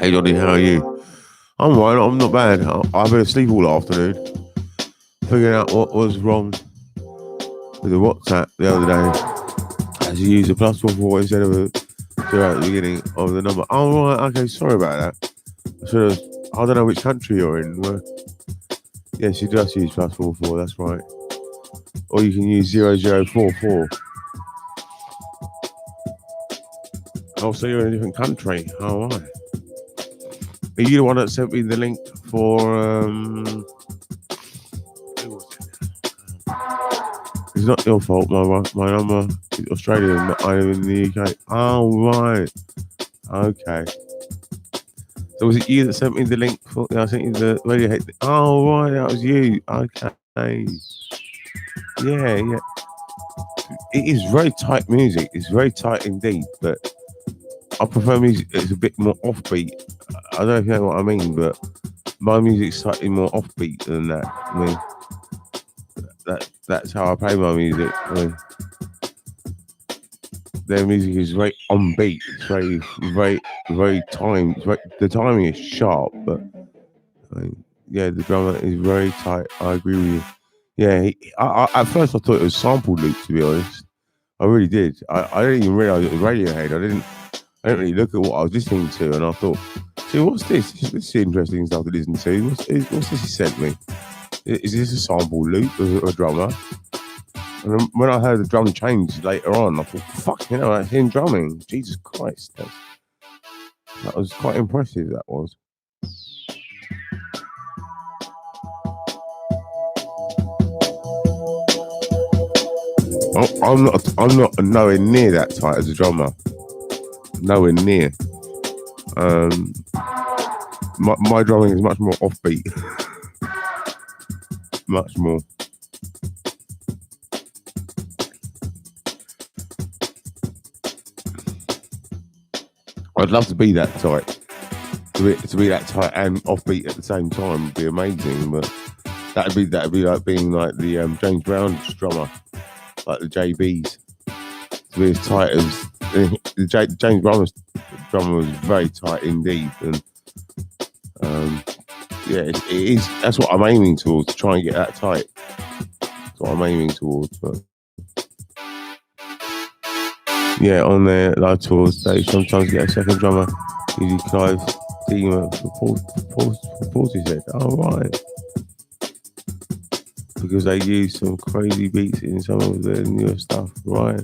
Hey Johnny, how are you? I'm right, I'm not bad. I've been asleep all afternoon, figuring out what was wrong with the WhatsApp the other day. As you use a +44 instead of a 0 at the beginning of the number. Oh right, okay, sorry about that. I don't know which country you're in. Yes, you just use +44, that's right. Or you can use 0044. Oh, so you're in a different country. Oh, right. Are you the one that sent me the link for it's not your fault, my number is Australian, I'm in the UK. Oh right. Okay. So was it you that sent me the link for I sent you the Radiohead? Oh right, that was you. Okay. Yeah. It is very tight music. It's very tight indeed, but I prefer music that's a bit more offbeat. I don't know if you know what I mean, but my music's slightly more offbeat than that. I mean, that's how I play my music. I mean, their music is very on beat. It's very timed. The timing is sharp, but I mean, yeah, the drummer is very tight. I agree with you. Yeah, at first I thought it was sample loop. To be honest, I really did. I didn't even realize it was Radiohead. I didn't really look at what I was listening to, and I thought, see, what's this? This is interesting stuff to listen to. What's this he sent me? Is this a sample loop of a drummer? And then when I heard the drum change later on, I thought, fuck, that's him drumming. Jesus Christ. That was quite impressive, that was. I'm not nowhere near that tight as a drummer. Nowhere near. My drumming is much more offbeat. Much more. I'd love to be that tight. To be that tight and offbeat at the same time would be amazing. But that'd be like being like the James Brown drummer, like the JBs. To be as tight as the James Brown drummer was very tight indeed, and yeah, it is. That's what I'm aiming towards, to try and get that tight. That's what I'm aiming towards. But yeah, on their live tours, they sometimes get a second drummer, usually Clive Deemer for Portishead. Oh, right. Because they use some crazy beats in some of their newer stuff, right?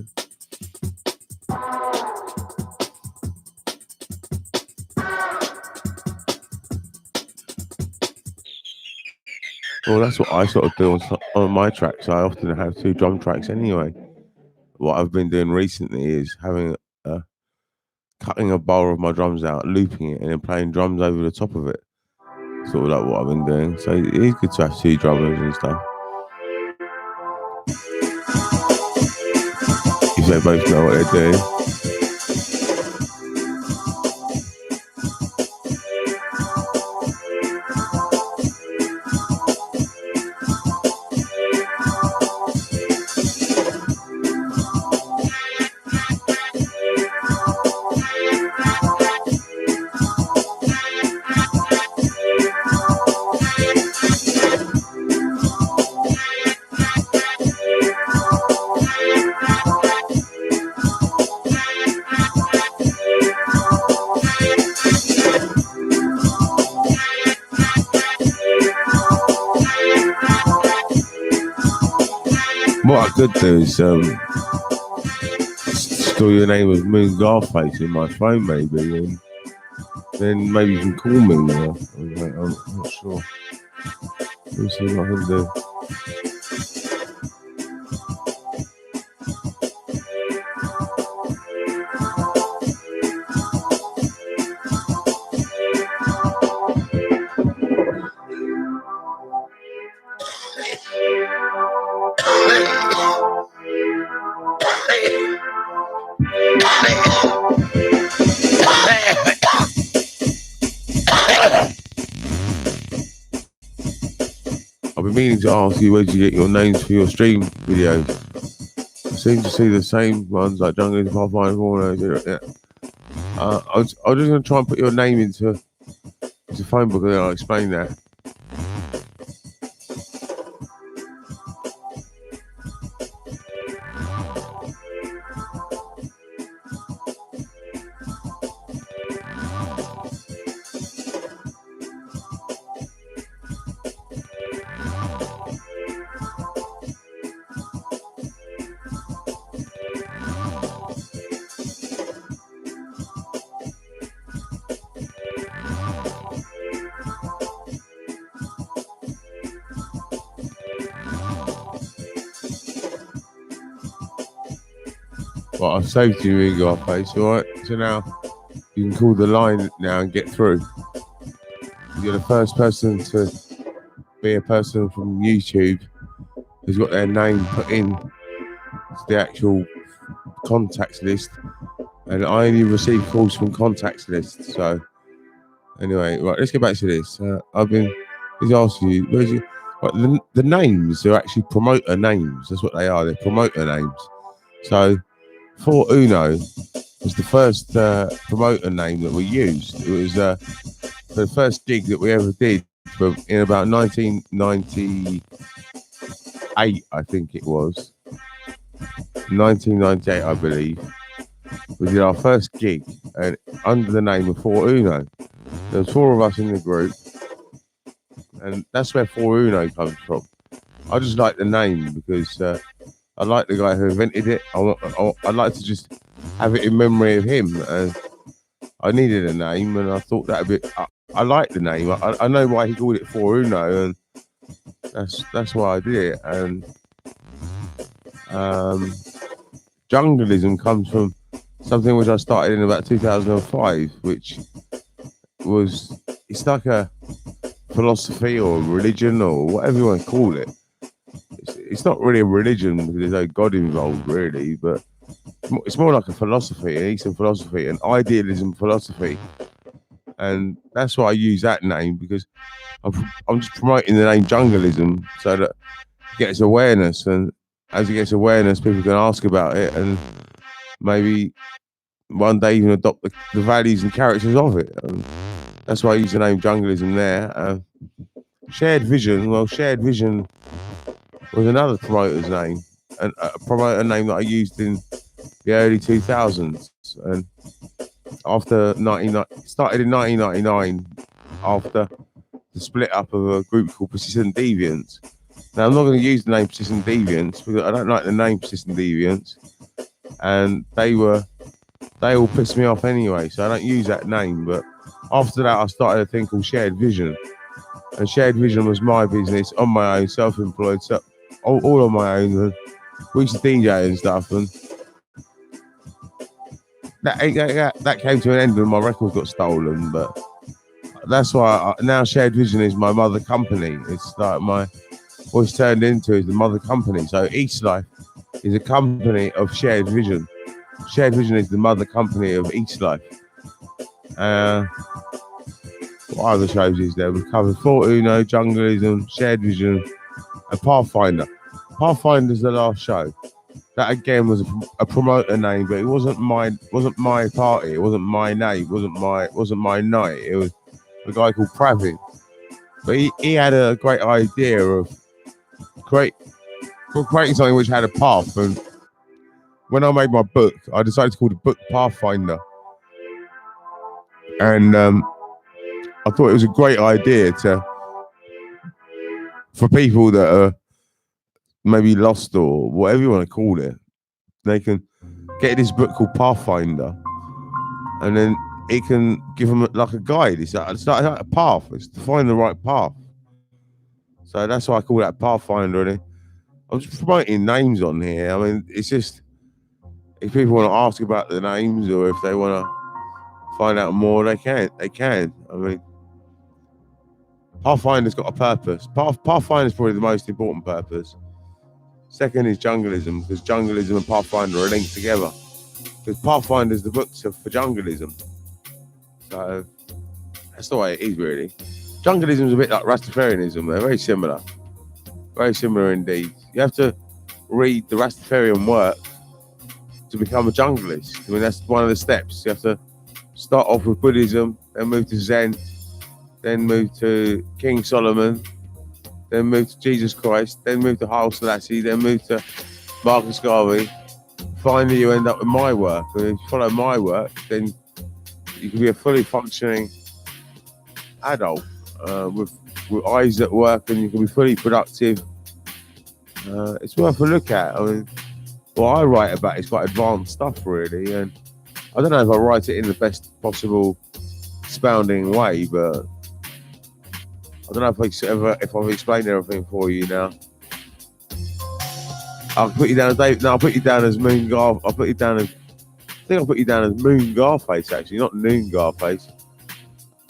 Well, that's what I sort of do on my tracks. I often have 2 drum tracks anyway. What I've been doing recently is cutting a bar of my drums out, looping it, and then playing drums over the top of it. Sort of like what I've been doing. So it is good to have 2 drummers and stuff. If they both know what they're doing. What I could do is store your name as Moon Garface in my phone, maybe, and then maybe you can call me now. I'm not sure. Let's see what I can do. I've been meaning to ask you, where did you get your names for your stream videos? I seem to see the same ones like Junglism, Pathfinder, Corner. Yeah. I was just going to try and put your name into It's a phone book, and I'll explain that. Well, I've saved you in your face, alright? So now you can call the line now and get through. You're the first person to be a person from YouTube who's got their name put in to the actual contacts list. And I only receive calls from contacts lists. So anyway, right, let's get back to this. He's asked you, the names are actually promoter names. That's what they are. They're promoter names. So For Uno was the first promoter name that we used. It was the first gig that we ever did in about 1998, I think it was. 1998, I believe. We did our first gig and under the name of For Uno. There was 4 of us in the group, and that's where For Uno comes from. I just like the name because I like the guy who invented it. I'd like to just have it in memory of him. And I needed a name, and I thought that a bit. I like the name. I know why he called it For Uno, and that's why I did it. And Junglism comes from something which I started in about 2005, which it's like a philosophy or religion or whatever you want to call it. It's not really a religion because there's no God involved, really, but it's more like a philosophy, an Eastern philosophy, an idealism philosophy. And that's why I use that name, because I'm just promoting the name Junglism so that it gets awareness. And as it gets awareness, people can ask about it and maybe one day even adopt the values and characters of it. And that's why I use the name Junglism there. Shared Vision, Shared Vision was another promoter's name, and a promoter name that I used in the early 2000s. And after started in 1999, after the split up of a group called Persistent Deviants. Now I'm not going to use the name Persistent Deviants because I don't like the name Persistent Deviants, and they all pissed me off anyway, so I don't use that name. But after that, I started a thing called Shared Vision, and Shared Vision was my business on my own, self-employed, so all on my own. And we used to DJ and stuff, and that came to an end when my record got stolen. But that's why now Shared Vision is my mother company. It's like what's turned into is the mother company. So East Life is a company of Shared Vision. Shared Vision is the mother company of East Life. What other shows is there? We've covered For Uno, Junglism, Shared Vision, and Pathfinder. Pathfinder's the last show. That again was a promoter name, but it wasn't my party. It wasn't my name. It wasn't my night. It was a guy called Pravin. But he had a great idea of creating something which had a path. And when I made my book, I decided to call the book Pathfinder. And I thought it was a great idea for people that are maybe lost or whatever you want to call it. They can get this book called Pathfinder, and then it can give them like a guide. It's like a path. It's to find the right path. So that's why I call that Pathfinder. And I'm just promoting names on here. I mean, it's just if people want to ask about the names or if they want to find out more, they can. I mean, Pathfinder's got a purpose. Pathfinder's probably the most important purpose. Second is Junglism, because Junglism and Pathfinder are linked together. Because Pathfinder's the books for Junglism. So that's the way it is, really. Junglism is a bit like Rastafarianism. They're very similar. Very similar indeed. You have to read the Rastafarian work to become a junglist. I mean, that's one of the steps. You have to start off with Buddhism, then move to Zen, then moved to King Solomon, then moved to Jesus Christ, then moved to Haile Selassie, then moved to Marcus Garvey. Finally, you end up with my work. And if you follow my work, then you can be a fully functioning adult with eyes that work, and you can be fully productive. It's worth a look at. I mean, what I write about is quite advanced stuff, really, and I don't know if I write it in the best possible expounding way, but I don't know if I've explained everything for you now. I'll put you down as Dave. No, I'll put you down as Moon Gar. I'll put you down as. I think I'll put you down as Moon Garface, actually, not Noon Garface.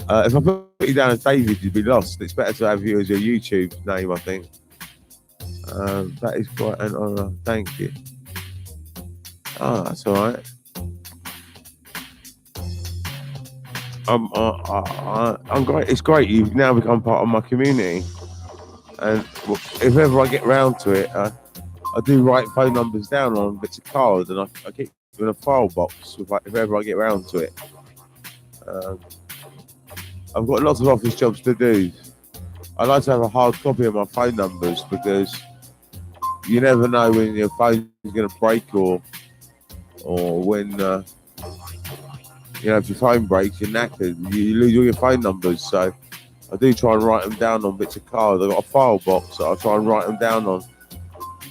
If I put you down as David, you'd be lost. It's better to have you as your YouTube name, I think. That is quite an honour. Thank you. Oh, that's all right. I'm great. It's great. You've now become part of my community, and if ever I get round to it, I do write phone numbers down on bits of cards, and I keep them in a file box if ever I get round to it. I've got lots of office jobs to do. I like to have a hard copy of my phone numbers because you never know when your phone's going to break or when if your phone breaks, you're knackered. You lose all your phone numbers. So I do try and write them down on bits of cards. I've got a file box that I try and write them down on.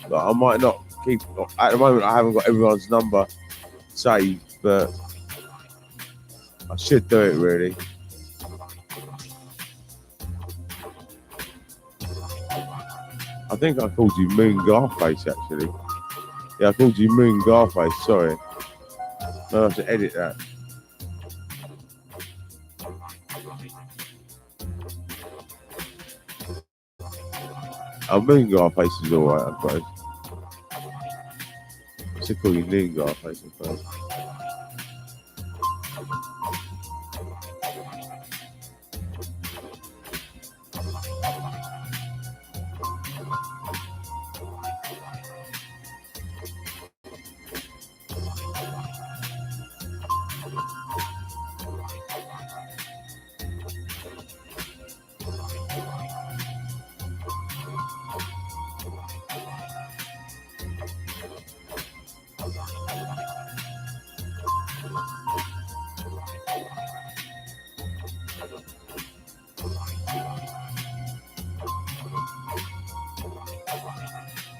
But I might not keep. At the moment, I haven't got everyone's number saved, but I should do it really. I think I called you Moon Garface, actually. Yeah, I called you Moon Garface, sorry. I'll have to edit that. Oh, Moon Garface is alright, I suppose. I should call you Moon Garface, I suppose.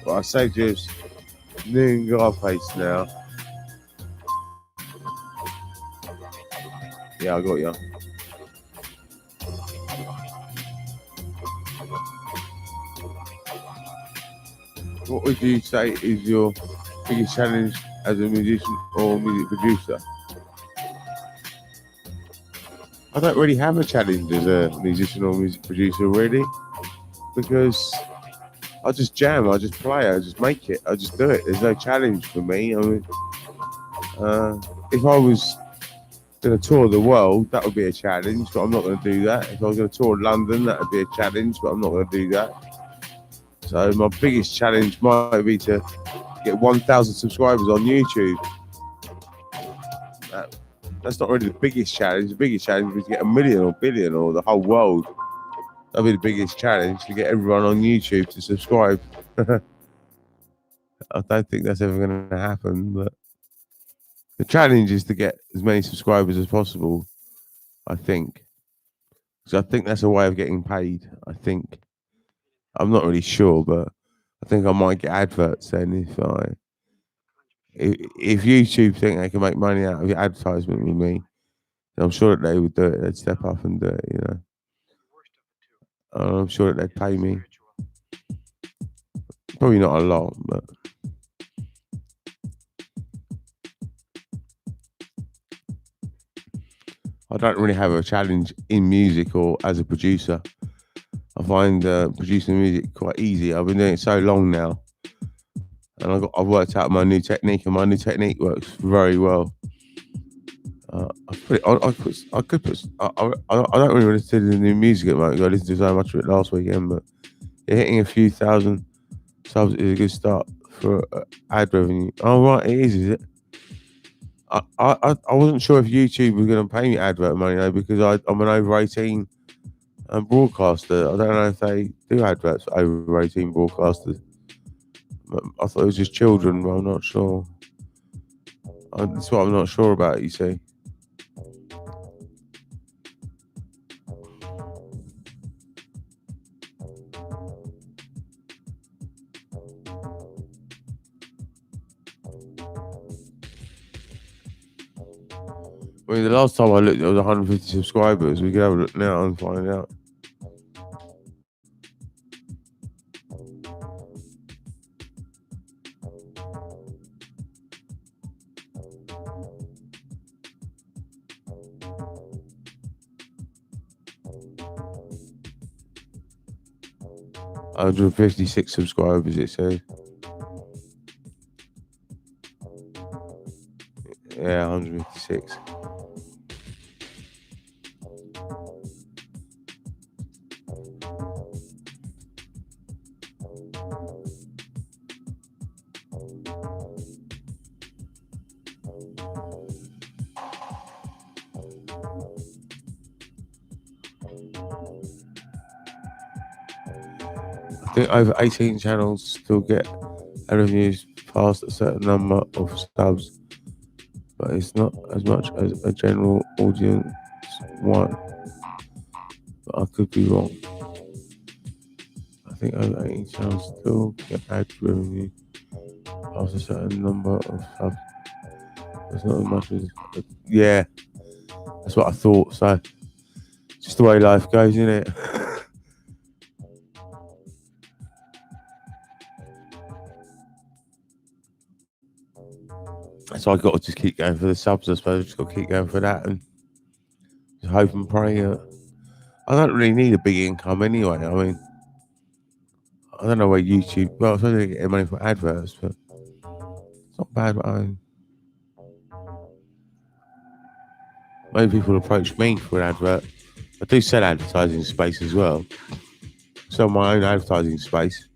Well, I saved you as Moon Garface now. Yeah, I got you. What would you say is your biggest challenge as a musician or music producer? I don't really have a challenge as a musician or music producer, really, because I just jam, I just play, I just make it, I just do it. There's no challenge for me. I mean, if I was going to tour the world, that would be a challenge, but I'm not going to do that. If I was going to tour London, that would be a challenge, but I'm not going to do that. So my biggest challenge might be to get 1,000 subscribers on YouTube. That's not really the biggest challenge. The biggest challenge is to get 1 million or billion or the whole world. That'll be the biggest challenge, to get everyone on YouTube to subscribe. I don't think that's ever going to happen, but the challenge is to get as many subscribers as possible, I think. Because I think that's a way of getting paid, I think. I'm not really sure, but I think I might get adverts then if YouTube think they can make money out of your advertisement with me, then I'm sure that they would do it. They'd step up and do it, you know. I'm sure that they'd pay me. Probably not a lot, but I don't really have a challenge in music or as a producer. I find producing music quite easy. I've been doing it so long now, and I've worked out my new technique, and my new technique works very well. I don't really listen to the new music at the moment. I listened to so much of it last weekend, but hitting a few thousand subs is a good start for ad revenue. Oh right, it is it? I wasn't sure if YouTube was going to pay me advert money though, because I'm an over 18 And broadcaster, I don't know if they do adverts for over 18 broadcasters. I thought it was just children, but I'm not sure. That's what I'm not sure about, you see. I mean, the last time I looked, there was 150 subscribers. We could have a look now and find out. $156 subscribers, it says. Yeah, 156. I think over 18 channels still get revenues past a certain number of subs, but it's not as much as a general audience want. But I could be wrong. I think over 18 channels still get ad revenue past a certain number of subs. It's not as much as, yeah, that's what I thought. So, just the way life goes, isn't it? So I got to just keep going for the subs, I suppose. Just got to keep going for that and just hope and pray. I don't really need a big income anyway. I mean, I don't know where YouTube. Well, I suppose they get money from adverts, but it's not bad. But maybe people approach me for an advert. I do sell advertising space as well. Sell my own advertising space.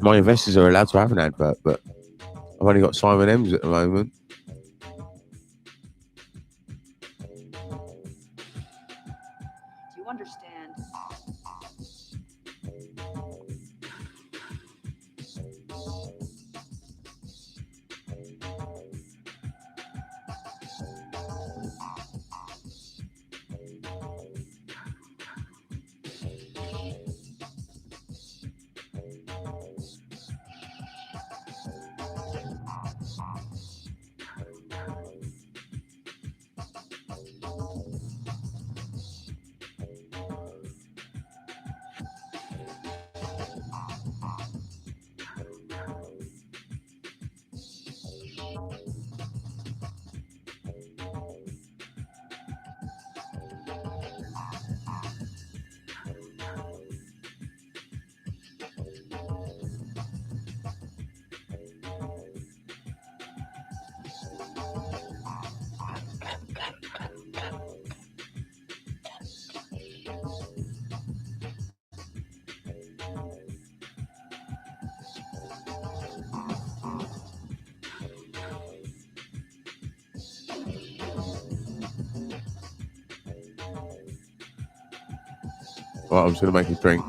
My investors are allowed to have an advert, but I've only got Simon M's at the moment. Do you understand? Well, I'm just going to make a drink.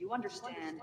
you understand?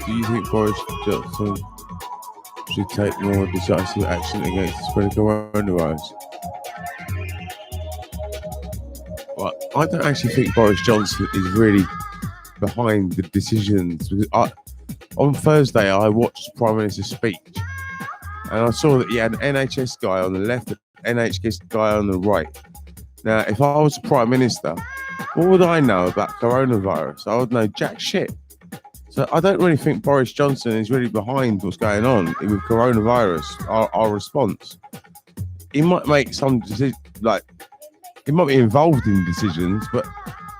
Do you think Boris Johnson should take more decisive action against the spread of coronavirus? Well, I don't actually think Boris Johnson is really behind the decisions. On Thursday, I watched the Prime Minister's speech, and I saw that he had an NHS guy on the left, an NHS guy on the right. Now, if I was Prime Minister, what would I know about coronavirus? I would know jack shit. So I don't really think Boris Johnson is really behind what's going on with coronavirus, our response. He might make some decision, like, he might be involved in decisions, but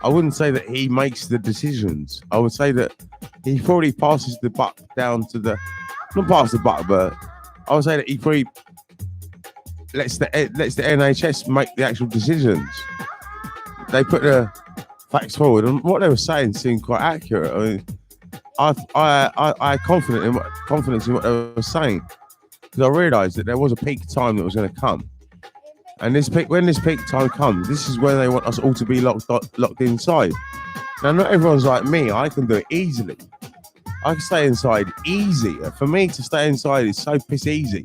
I wouldn't say that he makes the decisions. I would say that he probably passes the buck down to the, not pass the buck, but I would say that he probably lets the NHS make the actual decisions. They put the facts forward, and what they were saying seemed quite accurate. I mean, I had confidence in what they were saying, because I realised that there was a peak time that was going to come, and when this peak time comes, this is when they want us all to be locked inside. Now, not everyone's like me. I can do it easily. I can stay inside easy. For me to stay inside is so piss easy.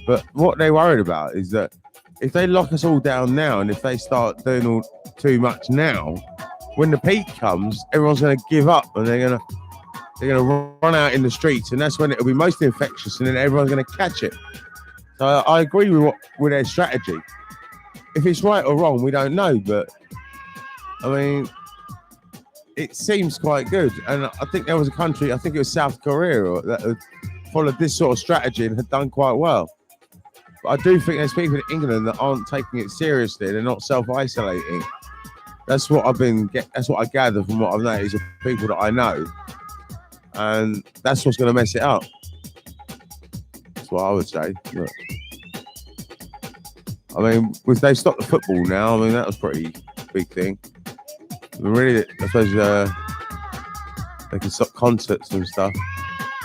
But what they're worried about is that if they lock us all down now, and if they start doing all too much now, when the peak comes, everyone's going to give up, and they're going to run out in the streets, and that's when it'll be most infectious, and then everyone's going to catch it. So I agree with their strategy. If it's right or wrong, we don't know, but I mean, it seems quite good. And I think there was a country, I think it was South Korea, that had followed this sort of strategy and had done quite well. But I do think there's people in England that aren't taking it seriously. They're not self-isolating. That's what I gather from what I've noticed of people that I know. And that's what's going to mess it up. That's what I would say. Look. I mean, if they stopped the football now, I mean, that was a pretty big thing. I mean, really, I suppose they can stop concerts and stuff.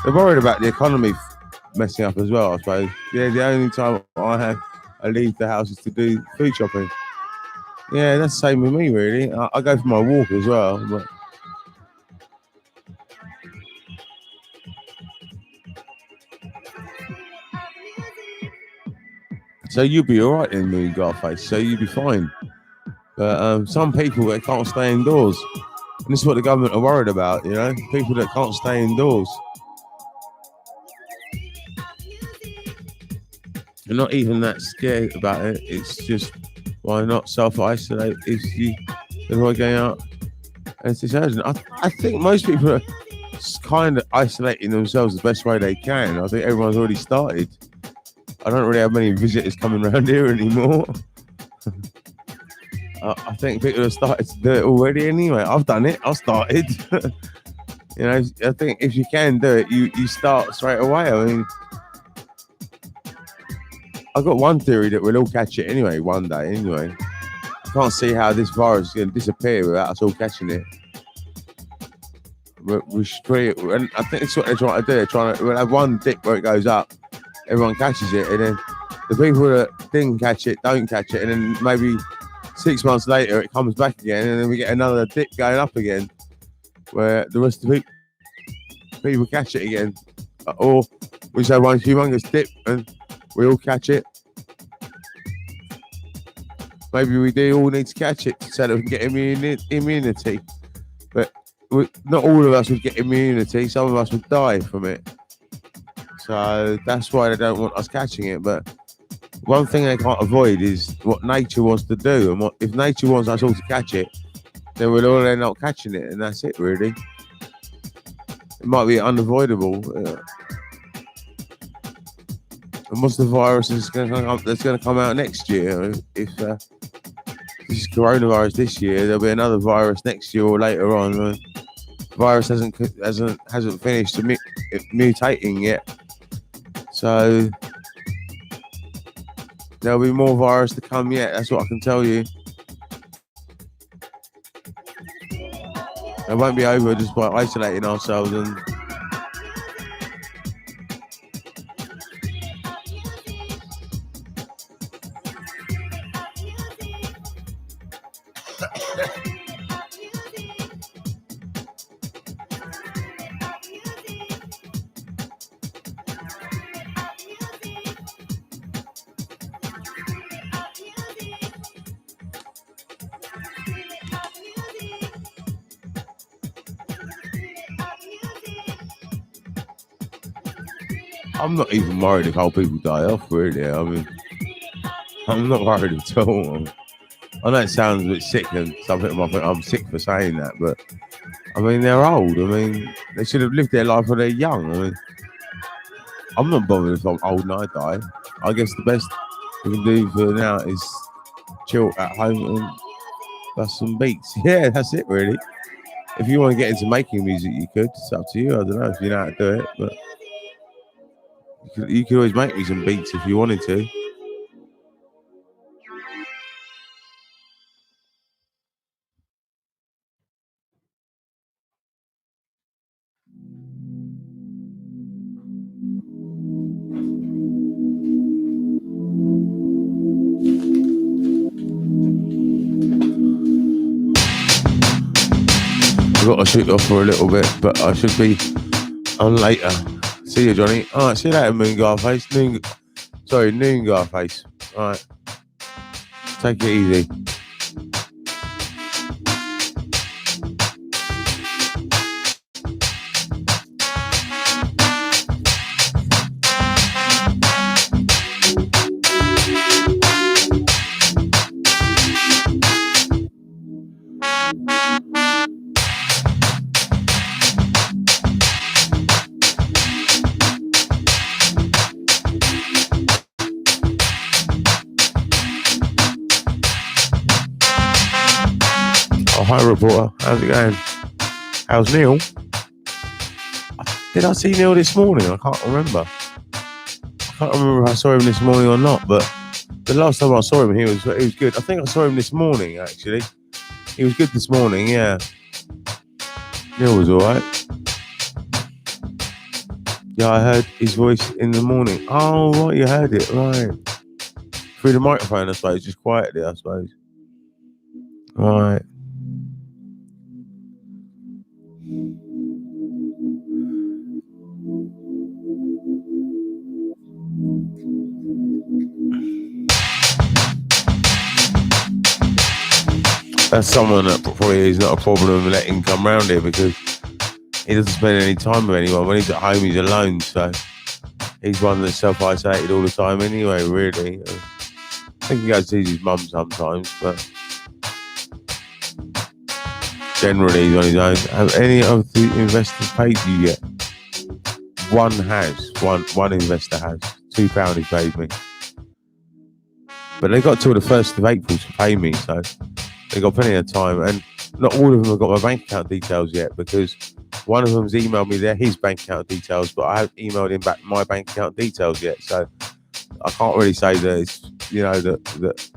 They're worried about the economy messing up as well, I suppose. Yeah, the only time I leave the house is to do food shopping. Yeah, that's the same with me, really. I go for my walk as well, but so you'll be all right in Moon Garface. So you'll be fine. But some people, they can't stay indoors. And this is what the government are worried about, you know? People that can't stay indoors. They're not even that scared about it. It's just, why not self-isolate if you avoid going out? And it's urgent. I think most people are kind of isolating themselves the best way they can. I think everyone's already started. I don't really have many visitors coming around here anymore. I think people have started to do it already anyway. I've done it. I've started. You know, I think if you can do it, you start straight away. I mean, I've got one theory that we'll all catch it anyway, one day anyway. I can't see how this virus is going to disappear without us all catching it. We should treat it, and I think that's what they're trying to do. We'll have one dip where it goes up. Everyone catches it, and then the people that didn't catch it don't catch it, and then maybe 6 months later it comes back again, and then we get another dip going up again, where the rest of the people catch it again, or we say one humongous dip and we all catch it. Maybe we do all need to catch it so that we can get immunity, but not all of us would get immunity. Some of us would die from it. So that's why they don't want us catching it. But one thing they can't avoid is what nature wants to do. And if nature wants us all to catch it, then we'll all end up catching it. And that's it, really. It might be unavoidable. And what's the virus that's going to come out next year? If this is coronavirus this year, there'll be another virus next year or later on. The virus hasn't finished mutating yet. So there'll be more virus to come yet. That's what I can tell you. It won't be over just by isolating ourselves and I'm not even worried if how people die off, really. I mean, I'm not worried at all. I know it sounds a bit sick and something. I'm sick for saying that, but I mean, they're old. I mean, they should have lived their life when they're young. I mean, I'm not bothered if I'm old and I die. I guess the best we can do for now is chill at home and bust some beats. Yeah, that's it, really. If you want to get into making music, you could. It's up to you. I don't know if you know how to do it, but you could always make me some beats if you wanted to. I've got to shoot off for a little bit, but I should be on later. See you, Johnny. All right, see you later, Noon Garface. All right, take it easy. Hi, reporter. How's it going? How's Neil? Did I see Neil this morning? I can't remember. If I saw him this morning or not, but the last time I saw him, he was good. I think I saw him this morning, actually. He was good this morning, yeah. Neil was all right. Yeah, I heard his voice in the morning. Oh, right, you heard it, right. Through the microphone, I suppose, just quietly, I suppose. Right. That's someone that probably is not a problem letting him come round here because he doesn't spend any time with anyone. When he's at home, he's alone. So he's one that's self-isolated all the time anyway, really. I think he goes to see his mum sometimes, but generally he's on his own. Have any of the investors paid you yet? One has. One investor has. £2 he paid me. But they got till the 1st of April to pay me, so they got plenty of time. And not all of them have got my bank account details yet because one of them's emailed me his bank account details, but I haven't emailed him back my bank account details yet. So I can't really say that it's, that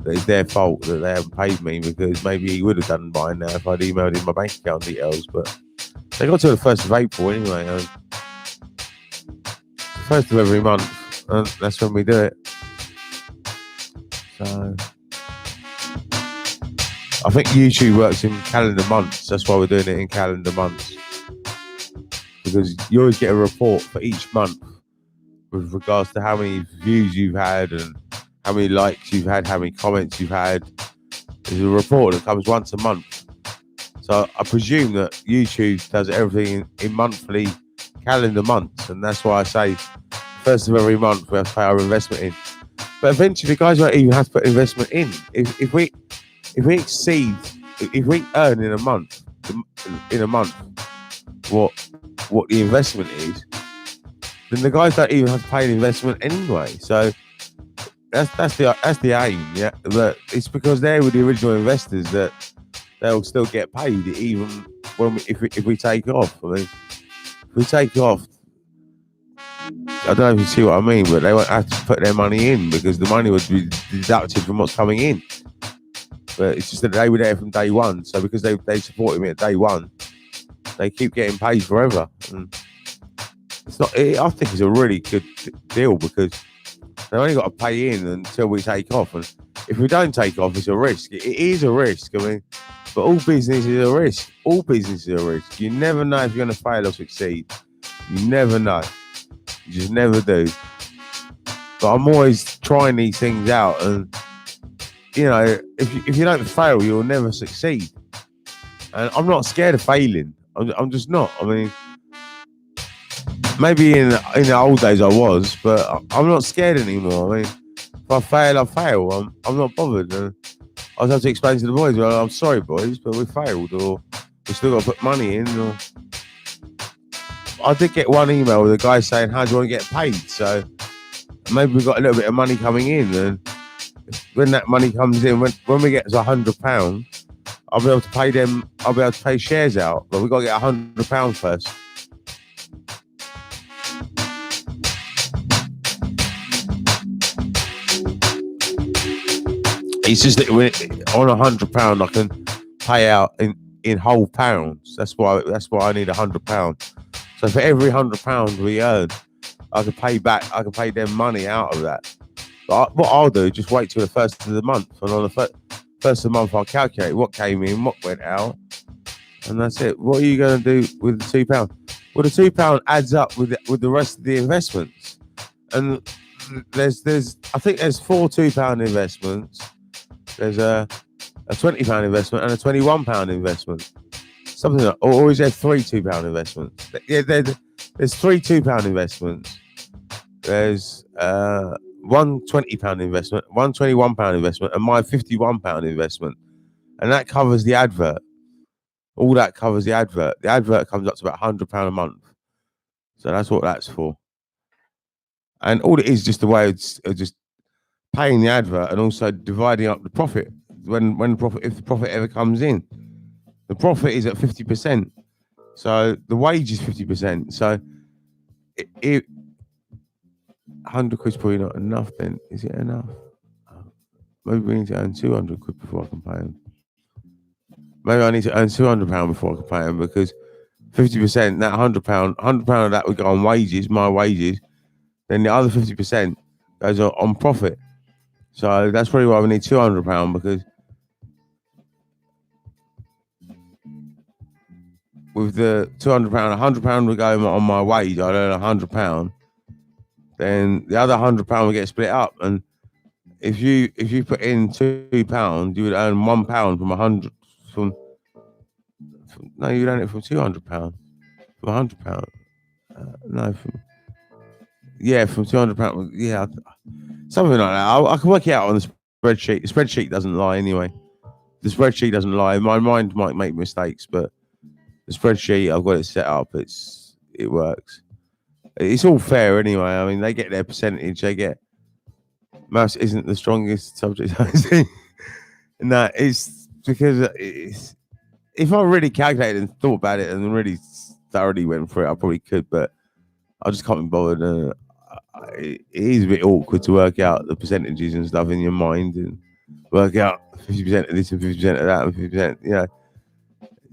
it's their fault that they haven't paid me because maybe he would have done by now if I'd emailed him my bank account details. But they got till the 1st of April anyway. The 1st of every month, and that's when we do it. So I think YouTube works in calendar months. That's why we're doing it in calendar months. Because you always get a report for each month with regards to how many views you've had and how many likes you've had, how many comments you've had. There's a report that comes once a month. So I presume that YouTube does everything in monthly calendar months. And that's why I say first of every month we have to pay our investment in. But eventually the guys won't even have to put investment in. If we exceed, if we earn in a month what the investment is, then the guys don't even have to pay an investment anyway. So that's the aim, yeah. That it's because they're with the original investors that they'll still get paid even when if we take off. I mean, if we take off, I don't know if you see what I mean, but they won't have to put their money in because the money would be deducted from what's coming in. But it's just that they were there from day one, so because they supported me at day one, they keep getting paid forever. And it's not. I think it's a really good deal because they only got to pay in until we take off, and if we don't take off, it's a risk. It is a risk. I mean, but all business is a risk. All business is a risk. You never know if you're going to fail or succeed. You never know. You just never do. But I'm always trying these things out, and you know, if you don't fail, you'll never succeed. And I'm not scared of failing. I'm just not. I mean, maybe in the old days I was, but I'm not scared anymore. I mean, if I fail, I fail. I'm not bothered. And I was have to explain to the boys, well, I'm sorry, boys, but we failed, or we still got to put money in. Or I did get one email with a guy saying, how do you want to get paid? So maybe we've got a little bit of money coming in, and when that money comes in, when we get to £100, I'll be able to pay them. I'll be able to pay shares out, but we've got to get £100 first. It's just that on £100, I can pay out in whole pounds. That's why I need £100. So for every £100 we earn, I can pay back. I can pay them money out of that. But what I'll do, just wait till the first of the month, and on the first of the month, I'll calculate what came in, what went out, and that's it. What are you going to do with the £2? Well, the £2 adds up with the rest of the investments, and there's I think there's 4 £2 investments. There's a £20 investment and a £21 investment. Something like, or is there 3 £2 investments? Yeah, there's 3 £2 investments. There's one £20 investment, one £21 investment, and my £51 investment, and that covers the advert. All that covers the advert. The advert comes up to about £100 a month, so that's what that's for. And all it is just the way it's just paying the advert and also dividing up the profit when the profit, if the profit ever comes in. The profit is at 50%, so the wage is 50%. So it 100 quid's probably not enough. Then is it enough? Maybe we need to earn 200 quid before I can pay him. Maybe I need to earn £200 before I can pay him, because 50%, that £100 of that would go on wages, my wages. Then the other 50% goes on profit. So that's probably why we need £200, because with the £200, £100 will go on my wage. I earn £100. Then the other £100 will get split up. And if you put in £2, you would earn £1 from 100. No, you earn it from £200. From £100. No, from £200. Yeah, something like that. I can work it out on the spreadsheet. The spreadsheet doesn't lie anyway. The spreadsheet doesn't lie. My mind might make mistakes, but the spreadsheet, I've got it set up. It works. It's all fair anyway. I mean, they get their percentage. They get. Mouse isn't the strongest subject. No, it's because if I really calculated and thought about it and really thoroughly went through it, I probably could, but I just can't be bothered. It is a bit awkward to work out the percentages and stuff in your mind and work out 50% of this and 50% of that and 50%. You know,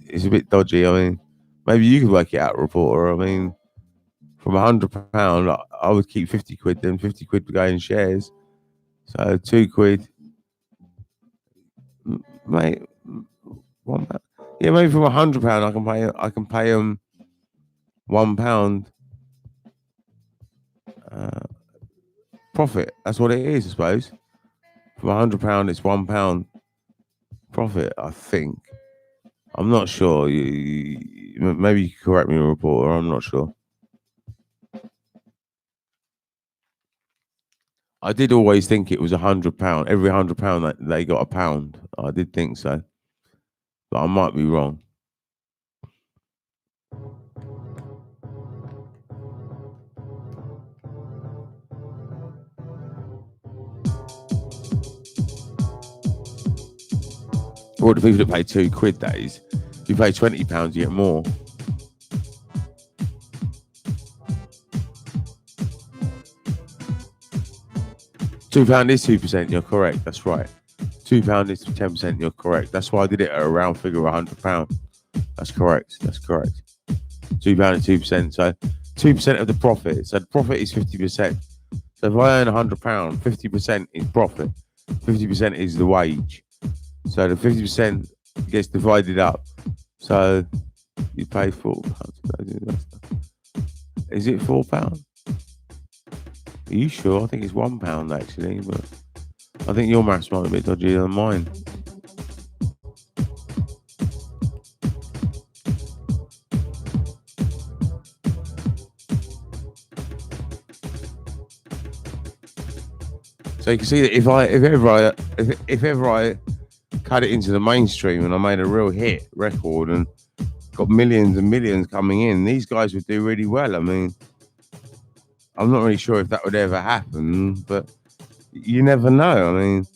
it's a bit dodgy. I mean, maybe you could work it out, reporter. I mean, from £100, I would keep 50 quid. Then 50 quid would go in shares. So 2 quid mate. Yeah, maybe for £100, I can pay them £1 profit. That's what it is, I suppose. For £100, it's £1 profit. I think. I'm not sure. Maybe you can correct me, reporter. I'm not sure. I did always think it was £100. Every £100 that they got £1. I did think so, but I might be wrong. For the people that pay £2, that is. If you pay £20, you get more. £2 is 2%. You're correct. That's right. £2 is 10%. You're correct. That's why I did it at a round figure of £100. That's correct. That's correct. £2 is 2%. So 2% of the profit. So the profit is 50%. So if I earn £100, 50% is profit. 50% is the wage. So the 50% gets divided up. So you pay £4. Is it £4? Are you sure? I think it's £1 actually, but I think your maths might be a bit dodgier than mine. So you can see that if ever I cut it into the mainstream and I made a real hit record and got millions and millions coming in, these guys would do really well. I mean, I'm not really sure if that would ever happen, but you never know. I mean,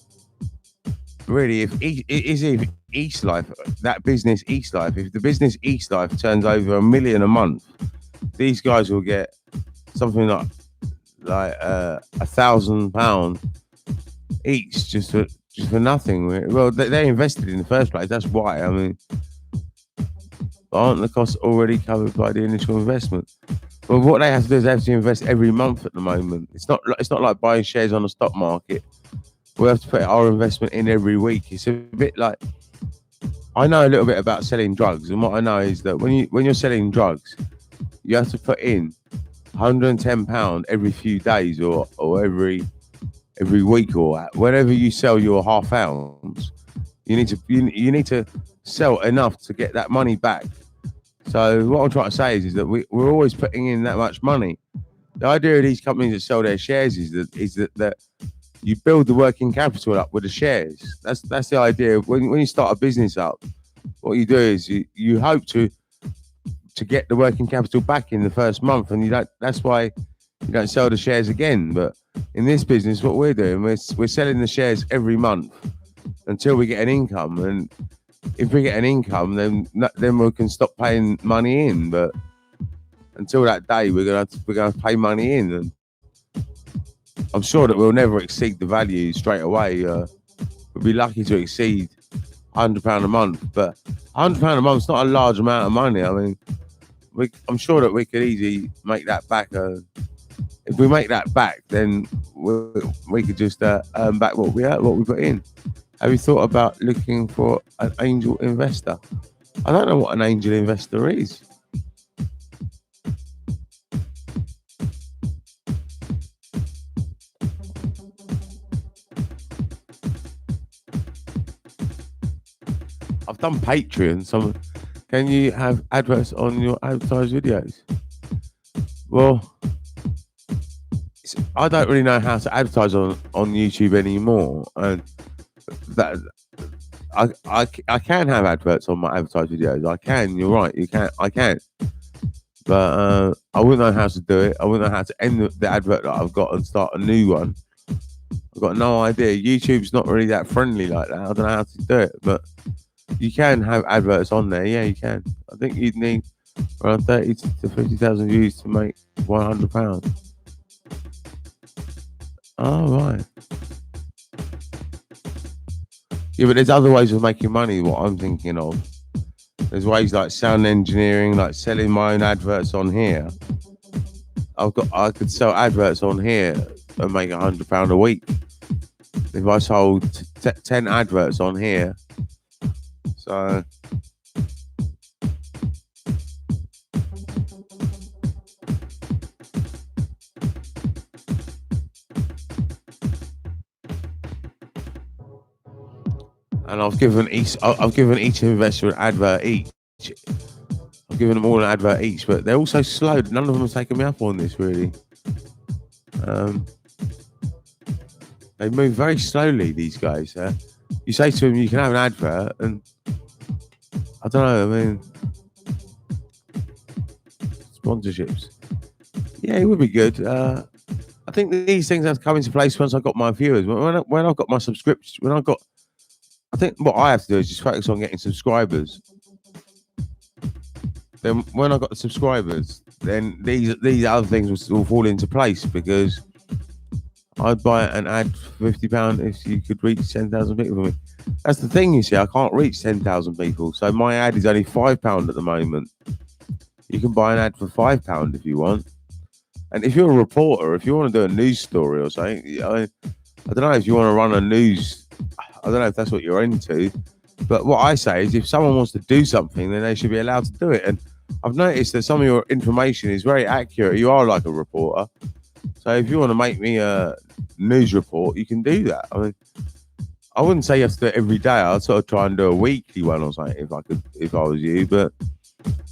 really, if East Life, that business East Life, if the business East Life turns over $1 million a month, these guys will get something like £1,000 each just for nothing. Well, they invested in the first place. That's why. I mean, aren't the costs already covered by the initial investment? Well, what they have to do is they have to invest every month at the moment. It's not like buying shares on the stock market. We have to put our investment in every week. It's a bit like, I know a little bit about selling drugs, and what I know is that when you're selling drugs, you have to put in £110 every few days or every week, or whenever you sell your half ounce, you need to sell enough to get that money back. So what I'm trying to say is that we're always putting in that much money. The idea of these companies that sell their shares is that you build the working capital up with the shares. That's the idea. When you start a business up, what you do is you hope to get the working capital back in the first month, and that's why you don't sell the shares again. But in this business, what we're doing, we're selling the shares every month until we get an income, and if we get an income, then we can stop paying money in. But until that day, we're gonna pay money in, and I'm sure that we'll never exceed the value straight away. We'll be lucky to exceed £100 a month, but £100 a month is not a large amount of money. I mean, I'm sure that we could easily make that back. If we make that back, then we could just earn back what we put in. Have you thought about looking for an angel investor? I don't know what an angel investor is. I've done Patreon. Can you have adverts on your advertised videos? Well, I don't really know how to advertise on YouTube anymore, and that I can have adverts on my advertised videos. I can. You're right. I can. But I wouldn't know how to do it. I wouldn't know how to end the advert that I've got and start a new one. I've got no idea. YouTube's not really that friendly like that. I don't know how to do it, but you can have adverts on there. Yeah, you can. I think you'd need around 30 to 50,000 views to make £100. Oh, right. Yeah, but there's other ways of making money, what I'm thinking of. There's ways like sound engineering, like selling my own adverts on here. I could sell adverts on here and make £100 a week. If I sold 10 adverts on here So and I've given each investor an advert each. I've given them all an advert each, but they're all so slow. None of them have taken me up on this really. They move very slowly, these guys. You say to them, you can have an advert, and I don't know. I mean, sponsorships. Yeah, it would be good. I think these things have to come into place once I've got my viewers. When I've got my subscriptions, I think what I have to do is just focus on getting subscribers. Then when I've got the subscribers, then these other things will fall into place, because I'd buy an ad for £50 if you could reach 10,000 people for me. That's the thing, you see. I can't reach 10,000 people, so my ad is only £5 at the moment. You can buy an ad for £5 if you want. And if you're a reporter, if you want to do a news story or something, I don't know if you want to run a news. I don't know if that's what you're into. But what I say is, if someone wants to do something, then they should be allowed to do it. And I've noticed that some of your information is very accurate. You are like a reporter. So if you want to make me a news report, you can do that. I mean, I wouldn't say you have to do it every day. I'd sort of try and do a weekly one or something if I was you. But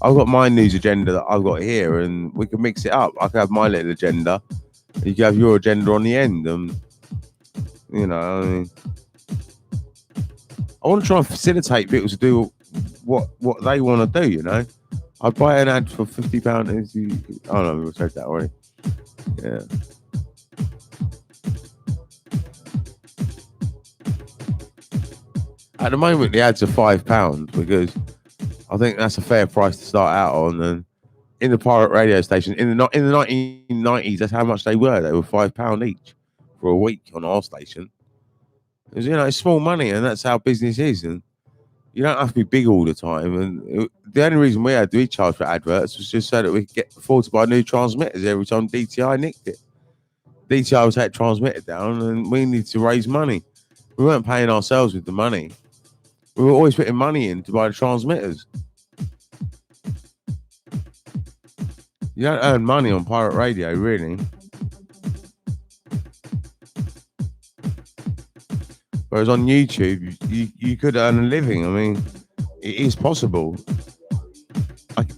I've got my news agenda that I've got here, and we can mix it up. I can have my little agenda, and you can have your agenda on the end. And you know, I mean, I want to try and facilitate people to do what they want to do. You know, I'd buy an ad for £50 if you. Oh no, we've said that already. Yeah. At the moment, the ads are £5 because I think that's a fair price to start out on. And in the pirate radio station, in the 1990s, that's how much they were. They were £5 each for a week on our station. Because, you know, it's small money, and that's how business is. And you don't have to be big all the time. And the only reason we charge for adverts was just so that we could afford to buy new transmitters every time DTI nicked it. DTI would take transmitter down, and we need to raise money. We weren't paying ourselves with the money. We were always putting money in to buy the transmitters. You don't earn money on pirate radio, really. Whereas on YouTube, you could earn a living. I mean, it is possible.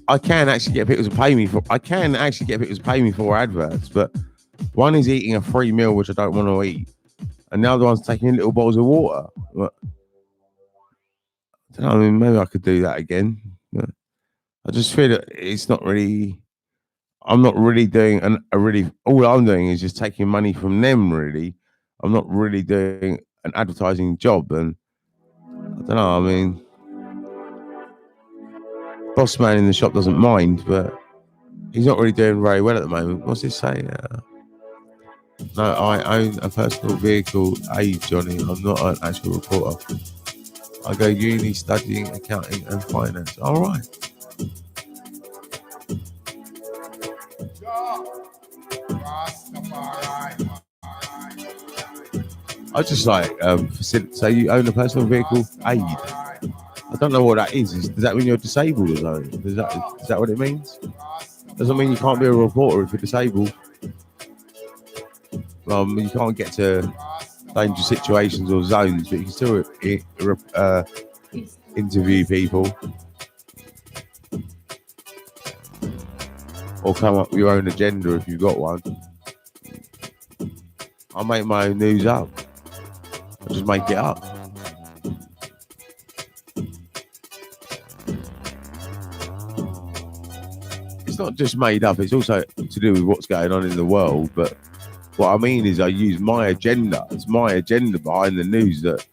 I can actually get people to pay me for. I can actually get people to pay me for adverts, but one is eating a free meal which I don't want to eat, and the other one's taking little bottles of water. But, I mean, maybe I could do that again. But I just feel that it's not really. I'm not really doing all I'm doing is just taking money from them. Really, I'm not really doing an advertising job, and I don't know. I mean, boss man in the shop doesn't mind, but he's not really doing very well at the moment. What's it say? No, I own a personal vehicle. Hey, Johnny, I'm not an actual reporter. I go uni studying accounting and finance. All right. I just like say you own a personal vehicle aid. I don't know what that is. Does that mean you're disabled or something? Is that what it means? Doesn't mean you can't be a reporter if you're disabled. You can't get to dangerous situations or zones, but you can still interview people or come up with your own agenda if you've got one. I'll make my own news up. I'll just make it up. It's not just made up, it's also to do with what's going on in the world. But what I mean is I use my agenda. It's my agenda behind the news that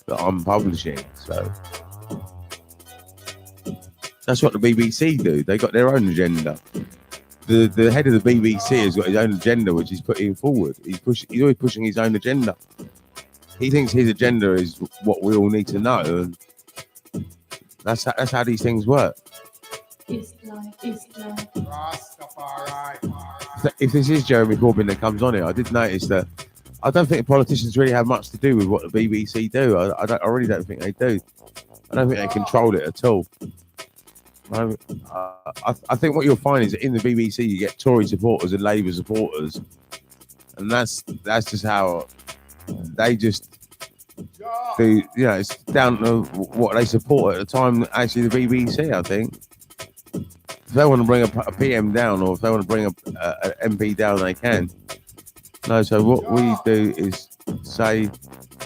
I'm publishing. So that's what the BBC do. They got their own agenda. The head of the BBC has got his own agenda, which he's putting forward. He's always pushing his own agenda. He thinks his agenda is what we all need to know, and that's how these things work. If this is Jeremy Corbyn that comes on it, I did notice that I don't think politicians really have much to do with what the BBC do. I really don't think they do. I don't think they control it at all. I think what you'll find is that in the BBC you get Tory supporters and Labour supporters, and that's just how they just do. You know, it's down to what they support at the time. Actually, the BBC, I think, if they want to bring a PM down or if they want to bring a MP down, they can. No, so what we do is say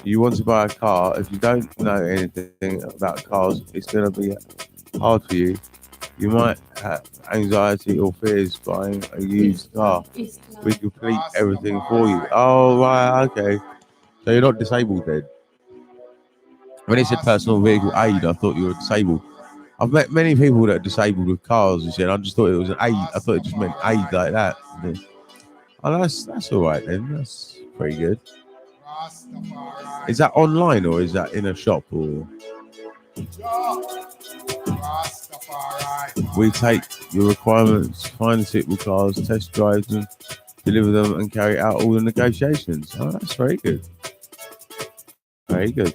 you want to buy a car. If you don't know anything about cars, it's going to be hard for you. You might have anxiety or fears buying a used car. We complete everything for you. Oh, right, okay. So you're not disabled then? When it said personal vehicle aid, I thought you were disabled. I've met many people that are disabled with cars and shit. I just thought it was an aid. I thought it just meant aid like that. Oh, that's all right then. That's pretty good. Is that online or is that in a shop or? We take your requirements, find suitable cars, test drive them, deliver them, and carry out all the negotiations. Oh, that's very good. Very good.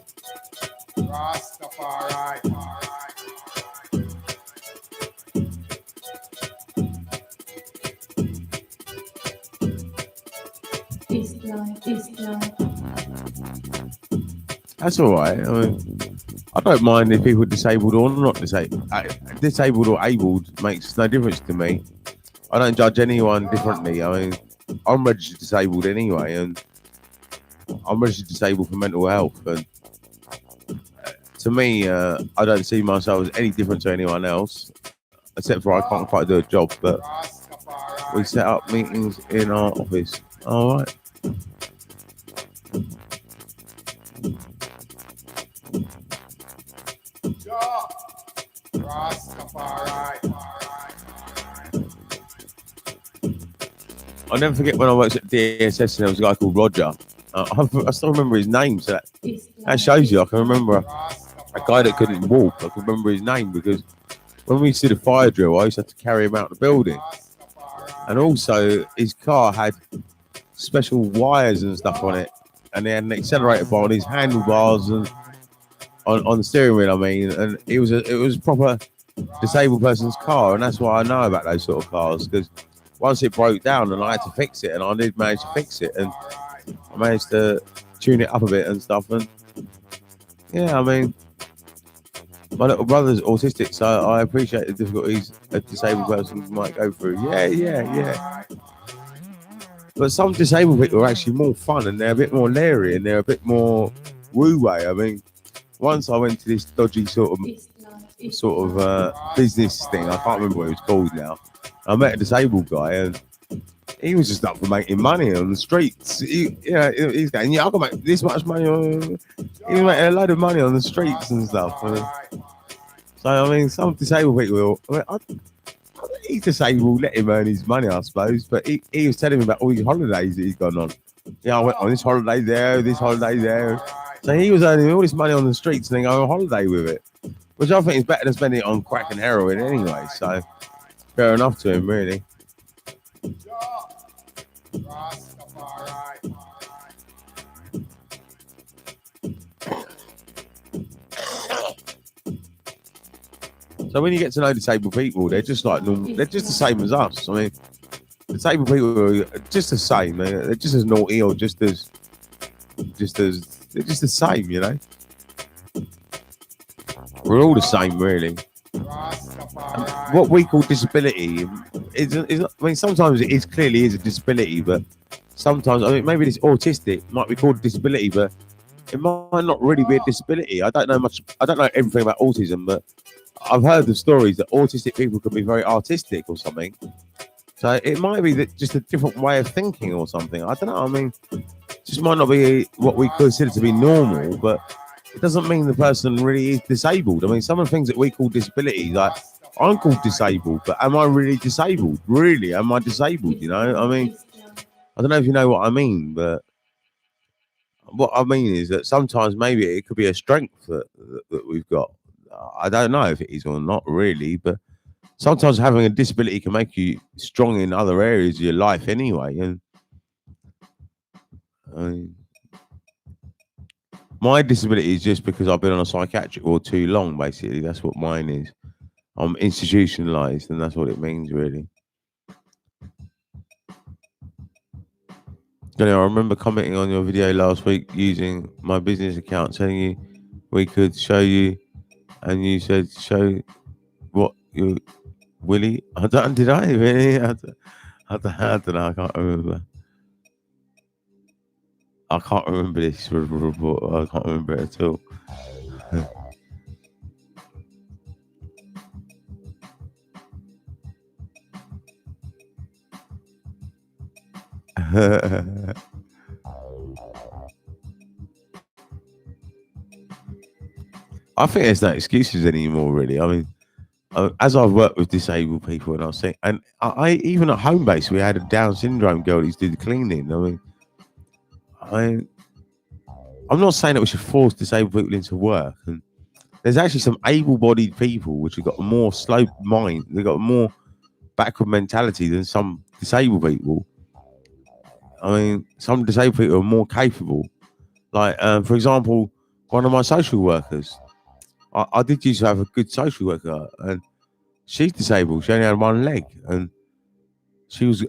That's all right. I mean, I don't mind if people are disabled or not disabled. Disabled or abled makes no difference to me. I don't judge anyone differently. I mean, I'm registered disabled anyway, and I'm registered disabled for mental health. And to me, I don't see myself as any different to anyone else, except for I can't quite do a job. But we set up meetings in our office. All right. I'll never forget when I worked at DSS and there was a guy called Roger. I still remember his name, so that shows you I can remember a guy that couldn't walk. I can remember his name because when we used to do the fire drill, I used to have to carry him out the building. And also, his car had special wires and stuff on it, and he had an accelerator bar on his handlebars and on the steering wheel. I mean, and it was a proper disabled person's car, and that's why I know about those sort of cars because once it broke down and I had to fix it, and I did manage to fix it, and I managed to tune it up a bit and stuff. And yeah, I mean, my little brother's autistic, so I appreciate the difficulties a disabled person might go through. Yeah. But some disabled people are actually more fun, and they're a bit more leery, and they're a bit more woo-way. I mean, once I went to this dodgy sort of business thing. I can't remember what it was called now. I met a disabled guy, and he was just up for making money on the streets. He's going, I can make this much money. He was making a load of money on the streets and stuff. So I mean, some disabled people. He's disabled. Let him earn his money, I suppose. But he was telling me about all these holidays that he's gone on. Yeah, I went on this holiday there, this holiday there. So he was earning all this money on the streets and then going on holiday with it, which I think is better than spending it on crack and heroin anyway. So fair enough to him, really. So when you get to know disabled people, they're just like normal. They're just the same as us. I mean, disabled people are just the same. They're just as naughty or just as they're just the same, you know. We're all the same, really. What we call disability is I mean, sometimes it clearly is a disability, but sometimes, I mean, maybe this autistic might be called a disability, but it might not really be a disability. I don't know everything about autism, but I've heard the stories that autistic people can be very artistic or something. So it might be that just a different way of thinking or something. I don't know. I mean, it just might not be what we consider to be normal, but it doesn't mean the person really is disabled. I mean, some of the things that we call disabilities, like I'm called disabled, but am I really disabled? Really, am I disabled? You know, I mean, I don't know if you know what I mean, but what I mean is that sometimes maybe it could be a strength that we've got. I don't know if it is or not really, but sometimes having a disability can make you strong in other areas of your life anyway. And I mean, My disability is just because I've been on a psychiatric ward too long. Basically, that's what mine is. I'm institutionalized, and that's what it means, really. I remember commenting on your video last week using my business account, telling you we could show you, and you said show what you Willie. Did I really? I don't know. I can't remember. I can't remember this report. I can't remember it at all. I think there's no excuses anymore, really. I mean, as I've worked with disabled people, and I was saying, and I even at home base, we had a Down syndrome girl who used to do the cleaning. I'm not saying that we should force disabled people into work, and there's actually some able-bodied people which have got a more slow mind, they've got a more backward mentality than some disabled people. I mean, some disabled people are more capable. Like, for example, one of my social workers, I did used to have a good social worker, and she's disabled. She only had one leg, and she was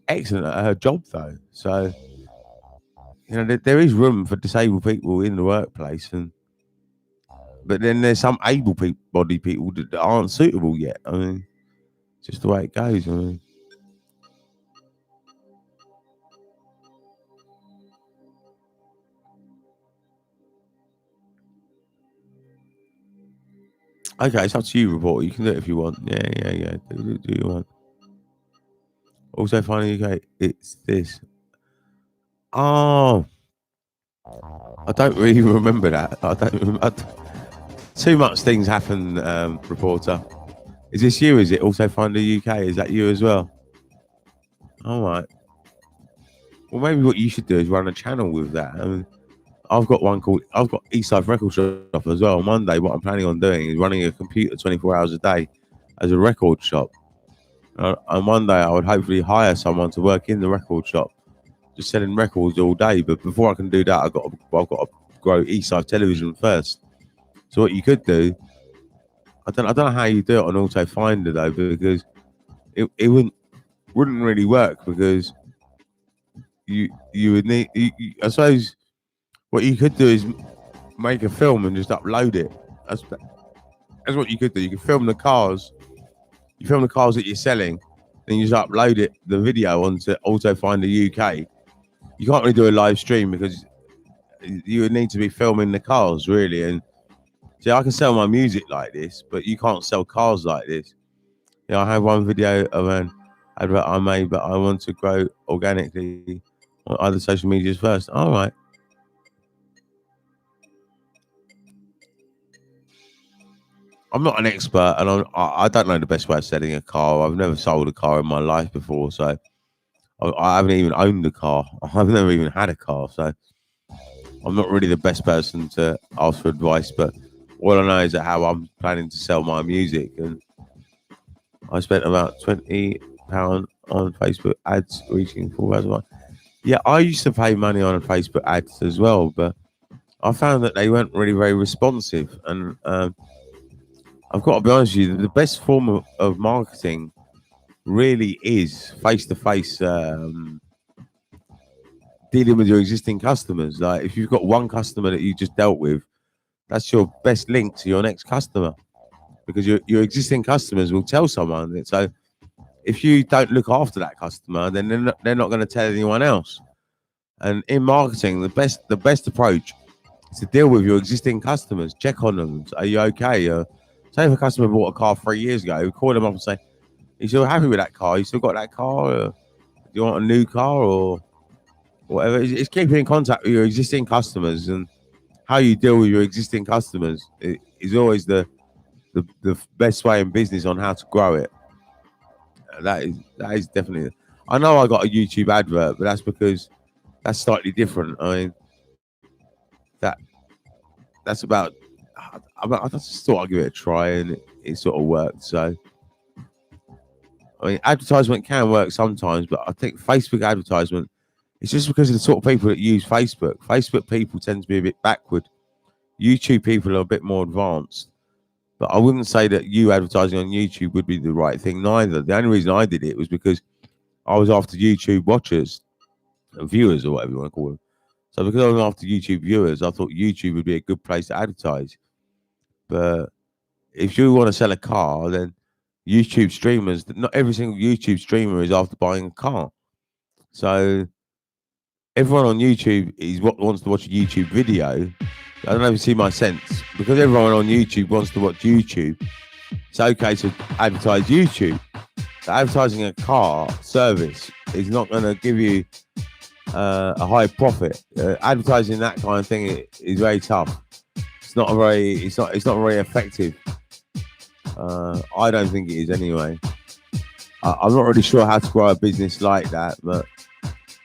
excellent at her job though. So there is room for disabled people in the workplace, but then there's some able-bodied people that aren't suitable yet. I mean, it's just the way it goes. I mean. Okay, it's up to you, reporter. You can do it if you want. Yeah. Do you want? Also, finally, okay, it's this. Oh, I don't really remember that. I don't remember. Too much things happen, reporter. Is this you? Is it also Finder UK? Is that you as well? All right. Well, maybe what you should do is run a channel with that. I mean, I've got Eastside Record Shop as well. On Monday, what I'm planning on doing is running a computer 24 hours a day as a record shop. And one day I would hopefully hire someone to work in the record shop, just selling records all day. But before I can do that, I've got to grow Eastside Television first. So what you could do, I don't know how you do it on Auto Finder though, because it wouldn't really work, because you would need. I suppose what you could do is make a film and just upload it. That's what you could do. You could film the cars. You film the cars that you're selling, then you just upload the video onto Auto Finder UK. You can't really do a live stream because you would need to be filming the cars, really. And see, I can sell my music like this, but you can't sell cars like this. I have one video of an advert I made, but I want to grow organically on other social medias first. All right. I'm not an expert, and I don't know the best way of selling a car. I've never sold a car in my life before, so I haven't even owned a car. I've never even had a car, so I'm not really the best person to ask for advice. But all I know is that how I'm planning to sell my music, and I spent about £20 on Facebook ads, reaching 4,000. Yeah, I used to pay money on Facebook ads as well, but I found that they weren't really very responsive, and I've got to be honest with you, the best form of marketing really is face-to-face dealing with your existing customers. Like, if you've got one customer that you just dealt with, that's your best link to your next customer, because your existing customers will tell someone that. So if you don't look after that customer, then they're not going to tell anyone else. And in marketing, the best approach is to deal with your existing customers. Check on them. Are you okay? Say if a customer bought a car 3 years ago, call them up and say, "Are you still happy with that car? You still got that car? Do you want a new car or whatever?" It's keeping in contact with your existing customers, and how you deal with your existing customers is always the best way in business on how to grow it. That is definitely. I know I got a YouTube advert, but that's because that's slightly different. I mean, that's about. I just thought I'd give it a try, and it sort of worked. So, I mean, advertisement can work sometimes, but I think Facebook advertisement It's just because of the sort of people that use Facebook. Facebook people tend to be a bit backward. YouTube people are a bit more advanced. But I wouldn't say that you advertising on YouTube would be the right thing neither. The only reason I did it was because I was after YouTube watchers, viewers or whatever you want to call them. So because I was after YouTube viewers, I thought YouTube would be a good place to advertise. But if you want to sell a car, then YouTube streamers, not every single YouTube streamer is after buying a car. So everyone on YouTube is what wants to watch a YouTube video. I don't know if you see my sense. Because everyone on YouTube wants to watch YouTube, it's okay to advertise YouTube. So advertising a car service is not going to give you a high profit. Advertising that kind of thing is very tough. It's not very effective. I don't think it is anyway. I'm not really sure how to grow a business like that, but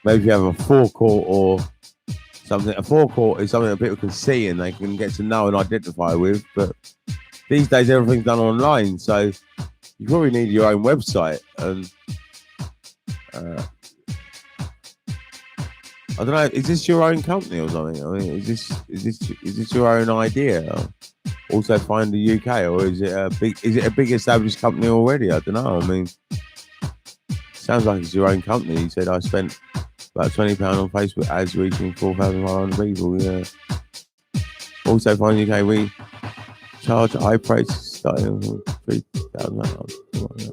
maybe you have a forecourt or something. A forecourt is something that people can see and they can get to know and identify with. But these days, everything's done online, so you probably need your own website. And I don't know. Is this your own company or something? I mean, is this your own idea? Also find the UK, or is it a big established company already? I don't know. I mean, sounds like it's your own company. You said I spent about £20 on Facebook ads reaching 4,500 people. Yeah. Also find UK, we charge high prices starting from £3,000.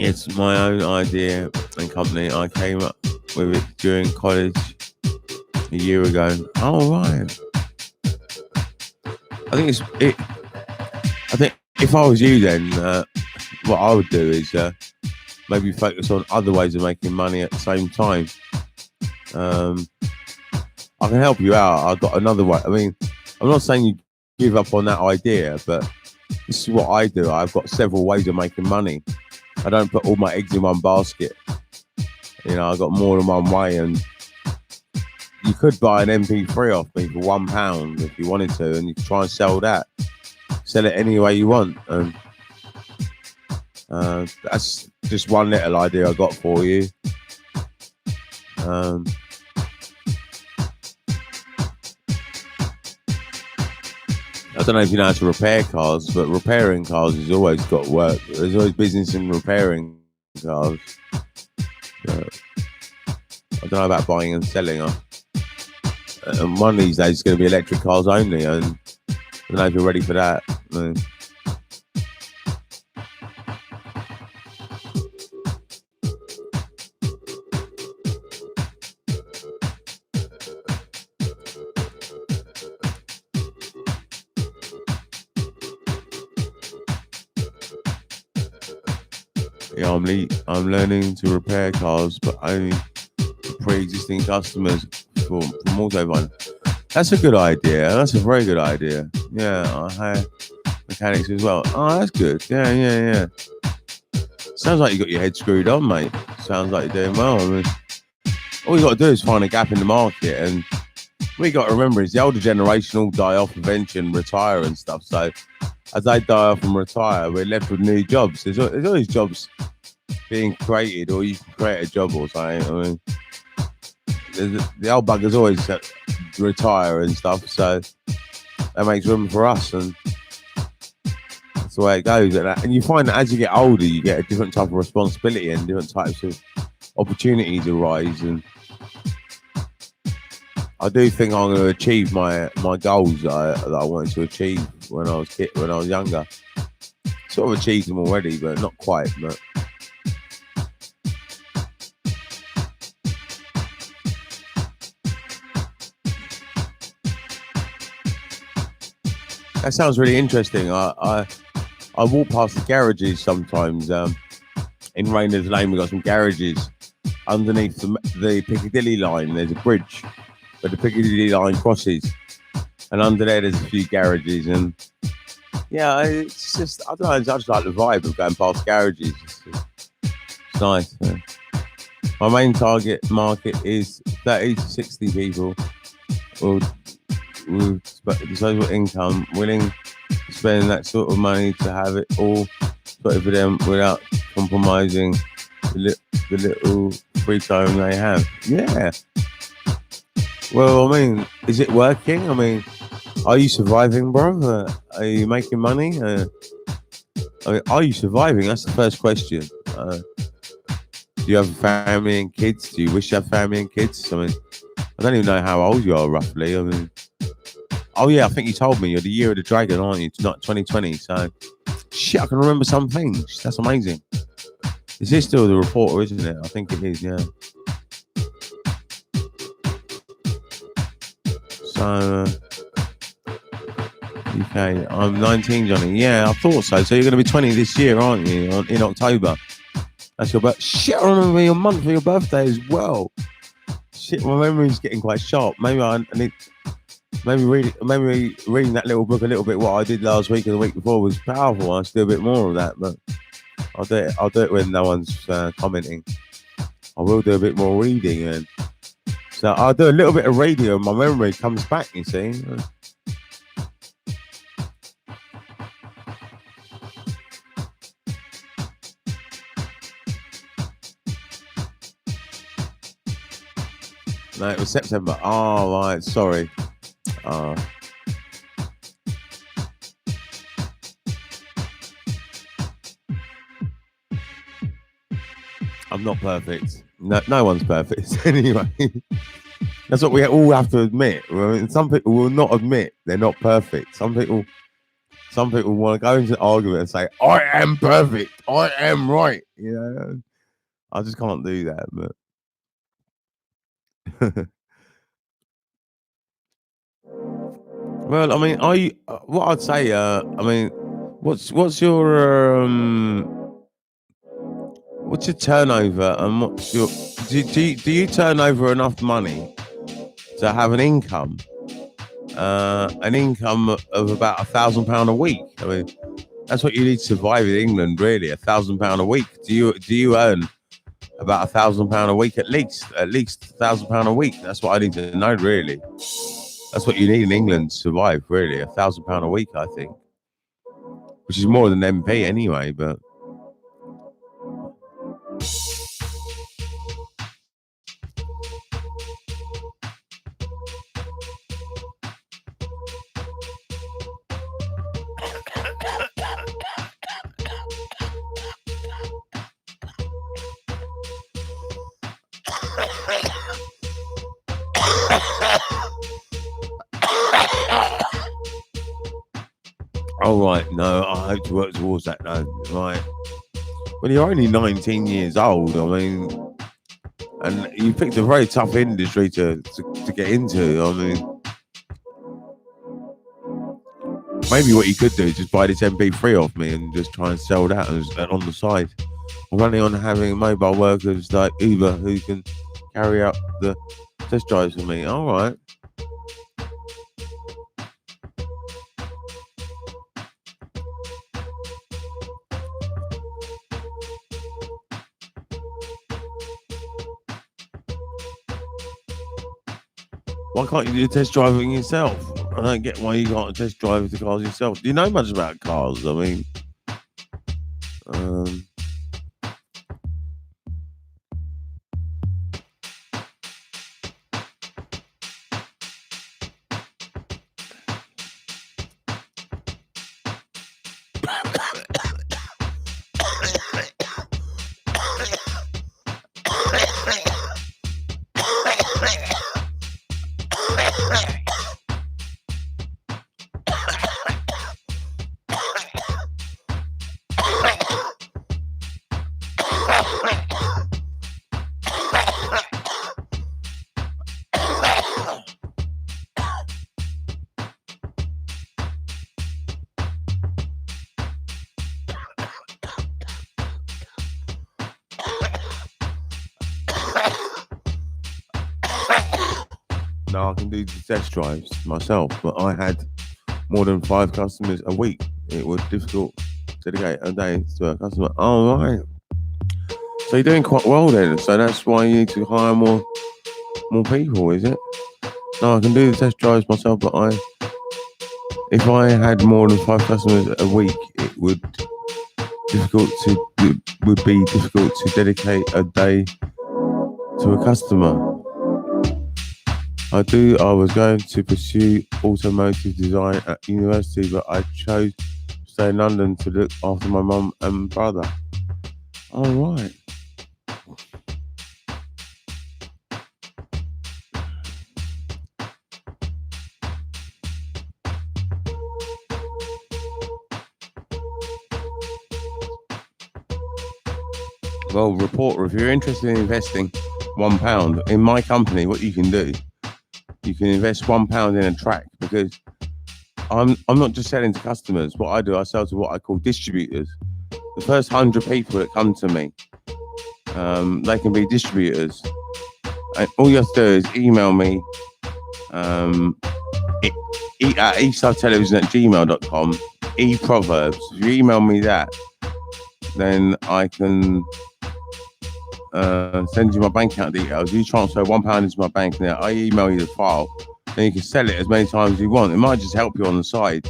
It's my own idea and company. I came up with it during college a year ago. Oh, right. I think if I was you, then what I would do is maybe focus on other ways of making money at the same time. I can help you out. I've got another way. I mean, I'm not saying you give up on that idea, but this is what I do. I've got several ways of making money. I don't put all my eggs in one basket. You know, I've got more than one way, and you could buy an MP3 off me for £1 if you wanted to, and you can try and sell that. Sell it any way you want. And that's just one little idea I got for you. I don't know if you know how to repair cars, but repairing cars has always got work. There's always business in repairing cars. But I don't know about buying and selling. And one of these days is going to be electric cars only, and I don't know if you're ready for that. Yeah, I'm learning to repair cars, but only for pre-existing customers from Autobahn. That's a good idea. That's a very good idea. Yeah, I hire mechanics as well. Oh, that's good. Yeah. Sounds like you got your head screwed on, mate. Sounds like you're doing well. I mean, all you got to do is find a gap in the market, and what you got to remember is the older generation all die off eventually and retire and stuff. So as they die off and retire, we're left with new jobs. There's always jobs being created, or you can create a job or something. I mean, the old buggers always retire and stuff, so that makes room for us, and that's the way it goes. And you find that as you get older, you get a different type of responsibility and different types of opportunities arise. And I do think I'm going to achieve my goals that I wanted to achieve when I was younger. Sort of achieved them already, but not quite. But that sounds really interesting. I walk past the garages sometimes. In Rayners Lane, we've got some garages underneath the Piccadilly line. There's a bridge where the Piccadilly line crosses, and under there's a few garages. And yeah, it's just, I don't know, I just like the vibe of going past garages. It's nice. Yeah. My main target market is 30 to 60 people with disposable income, willing to spend that sort of money to have it all sorted for them without compromising the little free time they have. Yeah. Well, I mean, is it working? I mean, are you surviving, bro? Are you making money? I mean, are you surviving? That's the first question. Do you have a family and kids? Do you wish you had family and kids? I mean, I don't even know how old you are roughly. I mean, oh yeah, I think you told me you're the year of the dragon, aren't you? It's not 2020. So, shit, I can remember some things. That's amazing. Is this still the reporter, isn't it? I think it is, yeah. So, UK, I'm 19, Johnny. Yeah, I thought so. So you're going to be 20 this year, aren't you? In October. That's your birthday. Shit, I remember your month for your birthday as well. Shit, my memory's getting quite sharp. Maybe I need... Maybe reading that little book a little bit. What I did last week and the week before was powerful. I'll do a bit more of that, but I'll do it when no one's commenting. I will do a bit more reading, and so I'll do a little bit of radio. And my memory comes back. You see. No, it was September. Oh right, sorry. I'm not perfect. No one's perfect. Anyway, that's what we all have to admit. I mean, some people will not admit they're not perfect. Some people want to go into an argument and say, "I am perfect. I am right." You know, I just can't do that. But well, I mean, are you? What I'd say, I mean, what's your what's your turnover and what's your do you turn over enough money to have an income of about £1,000 a week? I mean, that's what you need to survive in England, really. £1,000 a week. Do you earn about £1,000 a week at least £1,000 a week? That's what I need to know, really. That's what you need in England to survive, really. £1,000 a week, I think, which is more than MP anyway. But oh right, no, I hope to work towards that. No, right. When you're only 19 years old, I mean, and you picked a very tough industry to get into. I mean, maybe what you could do is just buy this MP3 off me and just try and sell that on the side. I'm running on having mobile workers like Uber who can carry out the test drives for me. All right. Why can't you do test driving yourself? I don't get why you can't test drive the cars yourself. Do you know much about cars? I mean, no, I can do the test drives myself, but I had more than 5 customers a week. It was difficult to dedicate a day to a customer. Oh, right. So you're doing quite well then. So that's why you need to hire more people, is it? No, I can do the test drives myself, but if I had more than 5 customers a week, it would be difficult to dedicate a day to a customer. I was going to pursue automotive design at university, but I chose to stay in London to look after my mum and brother. All right. Well, reporter, if you're interested in investing £1 in my company, what you can do, you can invest £1 in a track, because I'm not just selling to customers. What I do, I sell to what I call distributors. The first 100 people that come to me, they can be distributors. And all you have to do is email me at eastsideTelevision@gmail.com, eProverbs. If you email me that, then I can send you my bank account details. You transfer £1 into my bank, now I email you the file, then you can sell it as many times as you want. It might just help you on the side.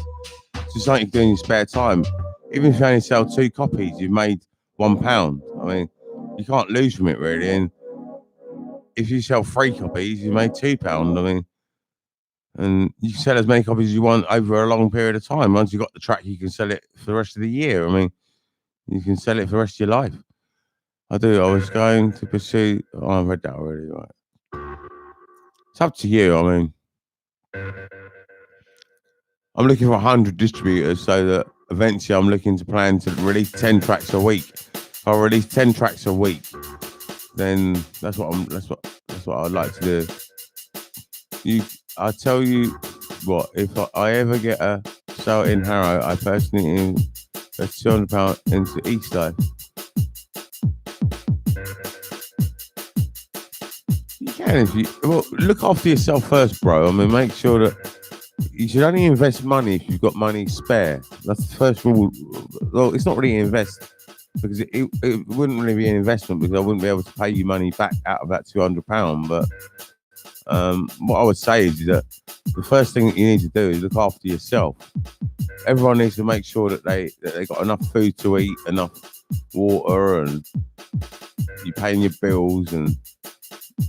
It's just something you do in your spare time. Even if you only sell 2 copies, you've made £1. I mean, you can't lose from it really. And if you sell 3 copies, you made £2. I mean, and you can sell as many copies as you want over a long period of time. Once you've got the track, you can sell it for the rest of the year. I mean, you can sell it for the rest of your life. I was going to pursue. Oh, I read that already. Right. It's up to you. I mean, I'm looking for 100 distributors, so that eventually I'm looking to plan to release 10 tracks a week. If I release 10 tracks a week, then that's what I'd like to do. I tell you what, if I ever get a sale in Harrow, I personally invest £200 into Eastside. You can if you look after yourself first, bro. I mean, make sure that you should only invest money if you've got money spare. That's the first rule. Well, it's not really an invest, because it wouldn't really be an investment, because I wouldn't be able to pay you money back out of that £200. But what I would say is that the first thing that you need to do is look after yourself. Everyone needs to make sure that they got enough food to eat, enough water, and you're paying your bills, and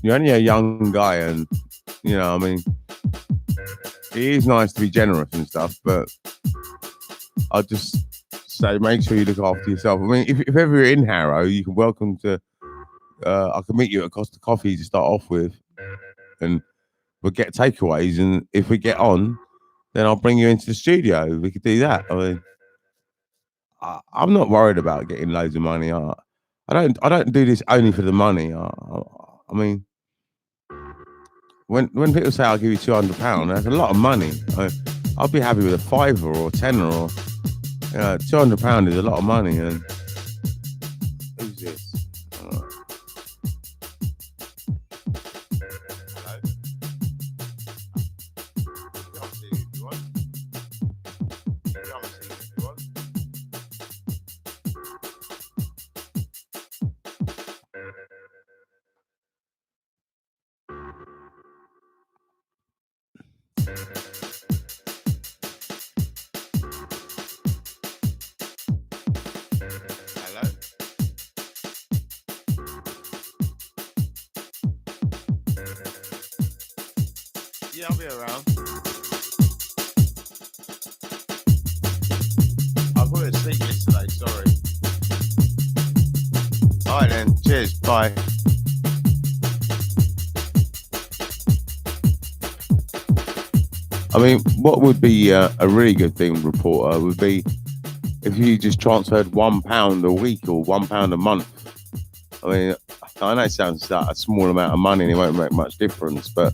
you're only a young guy, and you know, I mean, it is nice to be generous and stuff, but I'll just say make sure you look after yourself. I mean, if ever you're in Harrow, you can welcome to. I can meet you at Costa Coffee to start off with, and we'll get takeaways. And if we get on, then I'll bring you into the studio. We could do that. I mean, I'm not worried about getting loads of money. I don't do this only for the money. I mean, when people say I'll give you £200, that's a lot of money. I'll be happy with a £5 or a £10 or £200 is a lot of money. And who's this? Yeah, I'll be around. I got to sleep yesterday, sorry. Alright then, cheers, bye. I mean, what would be a really good thing, reporter, would be if you just transferred £1 a week or £1 a month. I mean, I know it sounds like a small amount of money and it won't make much difference, but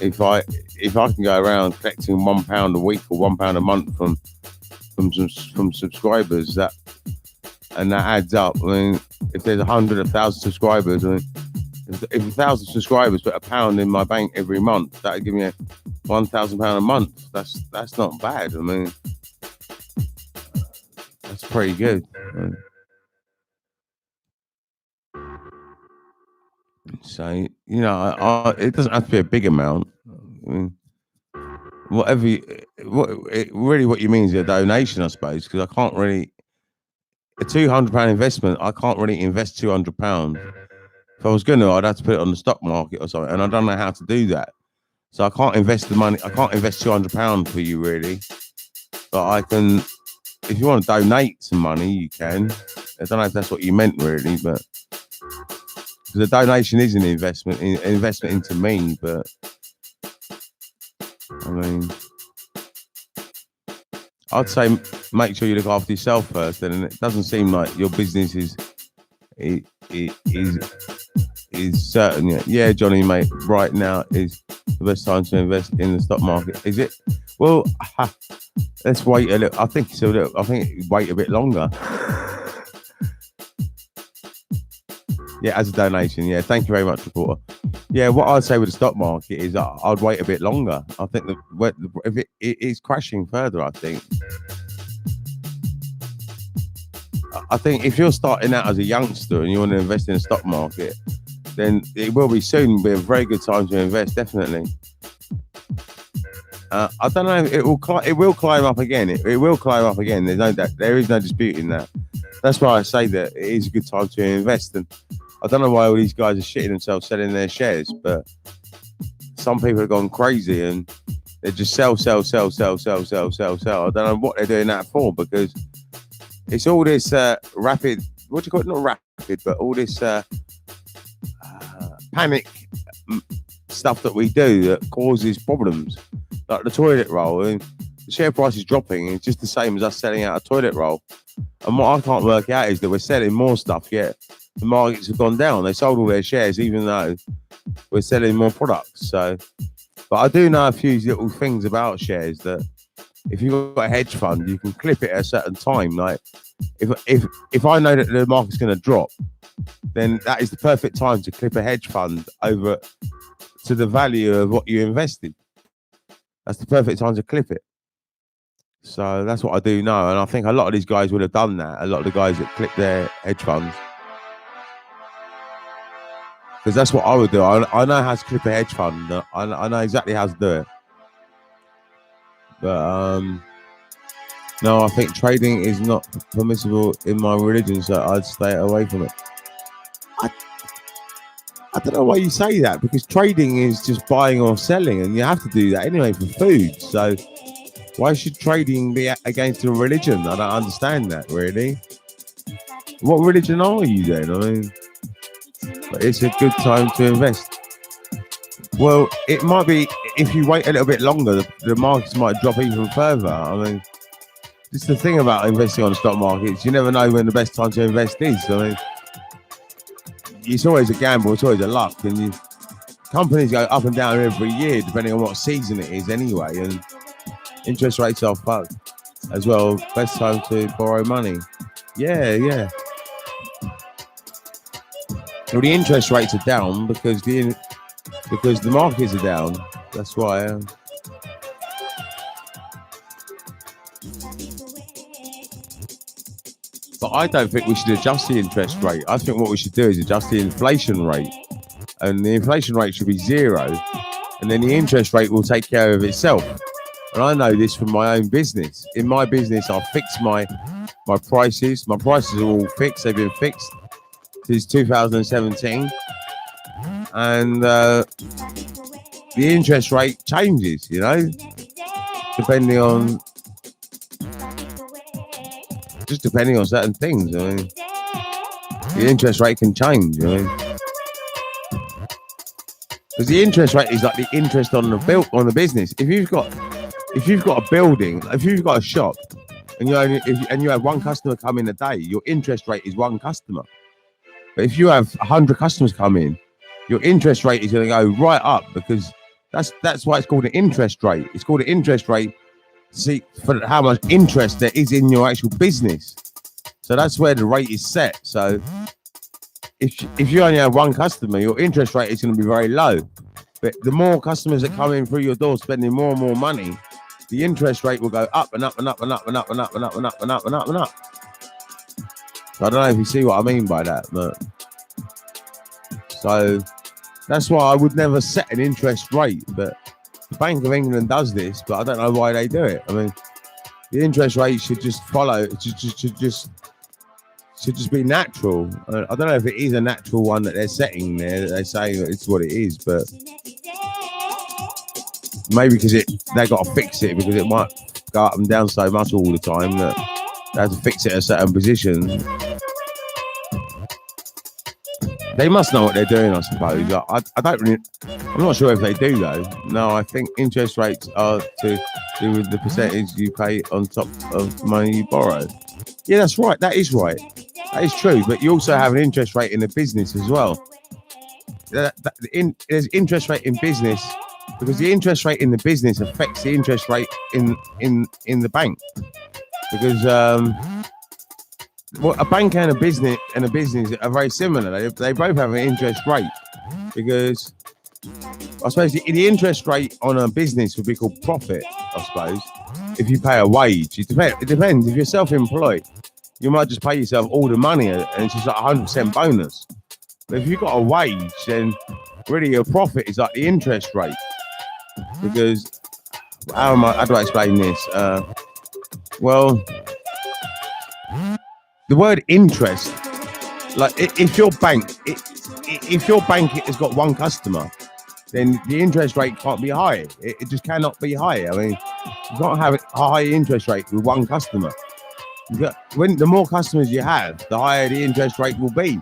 if I can go around collecting £1 a week or £1 a month from subscribers, that adds up. I mean, if there's 1,000 subscribers, I mean, if 1,000 subscribers put £1 in my bank every month, that would give me £1,000 a month. That's not bad. I mean, that's pretty good. So you know, it doesn't have to be a big amount. I mean, whatever. What you mean is a donation, I suppose, because I can't really a £200 investment. I can't really invest £200. If I was going to, I'd have to put it on the stock market or something, and I don't know how to do that. So I can't invest the money. I can't invest £200 for you, really. But I can, if you want to donate some money, you can. I don't know if that's what you meant, really, but the donation is an investment into me. But I mean, I'd say make sure you look after yourself first, and it doesn't seem like your business is certain yet. Yeah, Johnny, mate. Right now is the best time to invest in the stock market. Is it? Well, let's wait a little. I think so. I think wait a bit longer. Yeah, as a donation. Yeah, thank you very much, reporter. Yeah, what I'd say with the stock market is I'd wait a bit longer. I think if it is crashing further, I think if you're starting out as a youngster and you want to invest in the stock market, then it will be soon be a very good time to invest. Definitely. I don't know. It will climb up again. It will climb up again. There is no disputing that. That's why I say that it is a good time to invest. And I don't know why all these guys are shitting themselves selling their shares, but some people have gone crazy and they just sell. I don't know what they're doing that for, because it's all this rapid. What do you call it? Not rapid, but all this panic stuff that we do that causes problems, like the toilet roll. And the share price is dropping. It's just the same as us selling out a toilet roll. And what I can't work out is that we're selling more stuff, yet the markets have gone down. They sold all their shares, even though we're selling more products. So, but I do know a few little things about shares that if you've got a hedge fund, you can clip it at a certain time. Like if I know that the market's going to drop, then that is the perfect time to clip a hedge fund over to the value of what you invested. That's the perfect time to clip it. So that's what I do know. And I think a lot of these guys would have done that. A lot of the guys that clip their hedge funds. Because that's what I would do. I know how to clip a hedge fund. I know exactly how to do it. But no, I think trading is not permissible in my religion, so I'd stay away from it. I don't know why you say that, because trading is just buying or selling, and you have to do that anyway for food. So why should trading be against a religion? I don't understand that, really. What religion are you then? I mean, but it's a good time to invest. Well, it might be if you wait a little bit longer, the markets might drop even further. I mean, this is the thing about investing on the stock markets. You never know when the best time to invest is. I mean, it's always a gamble. It's always a luck. And companies go up and down every year, depending on what season it is anyway. And interest rates are fucked as well. Best time to borrow money. Yeah. Well, the interest rates are down because the markets are down. That's why. But I don't think we should adjust the interest rate. I think what we should do is adjust the inflation rate. And the inflation rate should be 0. And then the interest rate will take care of itself. And I know this from my own business. In my business, I fix my prices. My prices are all fixed. They've been fixed since 2017. And the interest rate changes, depending on certain things. I mean, the interest rate can change. Because the interest rate is like the interest on the business. If you've got a building, if you've got a shop, and you have one customer come in a day, your interest rate is one customer. But if you have 100 customers come in, your interest rate is going to go right up, because that's why it's called an interest rate. It's called an interest rate. See, for how much interest there is in your actual business. So that's where the rate is set. So if you only have one customer, your interest rate is going to be very low. But the more customers that come in through your door spending more and more money, the interest rate will go up and up and up and up and up and up and up and up and up and up and up. So I don't know if you see what I mean by that, but so That's why I would never set an interest rate. But the Bank of England does this, but I don't know why they do it. I mean, the interest rate should just follow. It should just be natural. I don't know if it is a natural one that they're setting there. That they say it's what it is, but maybe because they got to fix it because it might go up and down so much all the time that they have to fix it at a certain position. They must know what they're doing, I suppose. I don't really. I'm not sure if they do though. No, I think interest rates are to do with the percentage you pay on top of money you borrow. Yeah, that's right. That is right. That is true. But you also have an interest rate in a business as well. There's interest rate in business because the interest rate in the business affects the interest rate in the bank. Because a bank and a business are very similar. They both have an interest rate because I suppose the interest rate on a business would be called profit. I suppose if you pay a wage, it depends. If you're self-employed, you might just pay yourself all the money and it's just like 100% bonus. But if you've got a wage, then really your profit is like the interest rate. Because how do I explain this? Well, the word interest, like if your bank has got one customer, then the interest rate can't be high. It just cannot be high. I mean, you can't have a high interest rate with one customer. When the more customers you have, the higher the interest rate will be.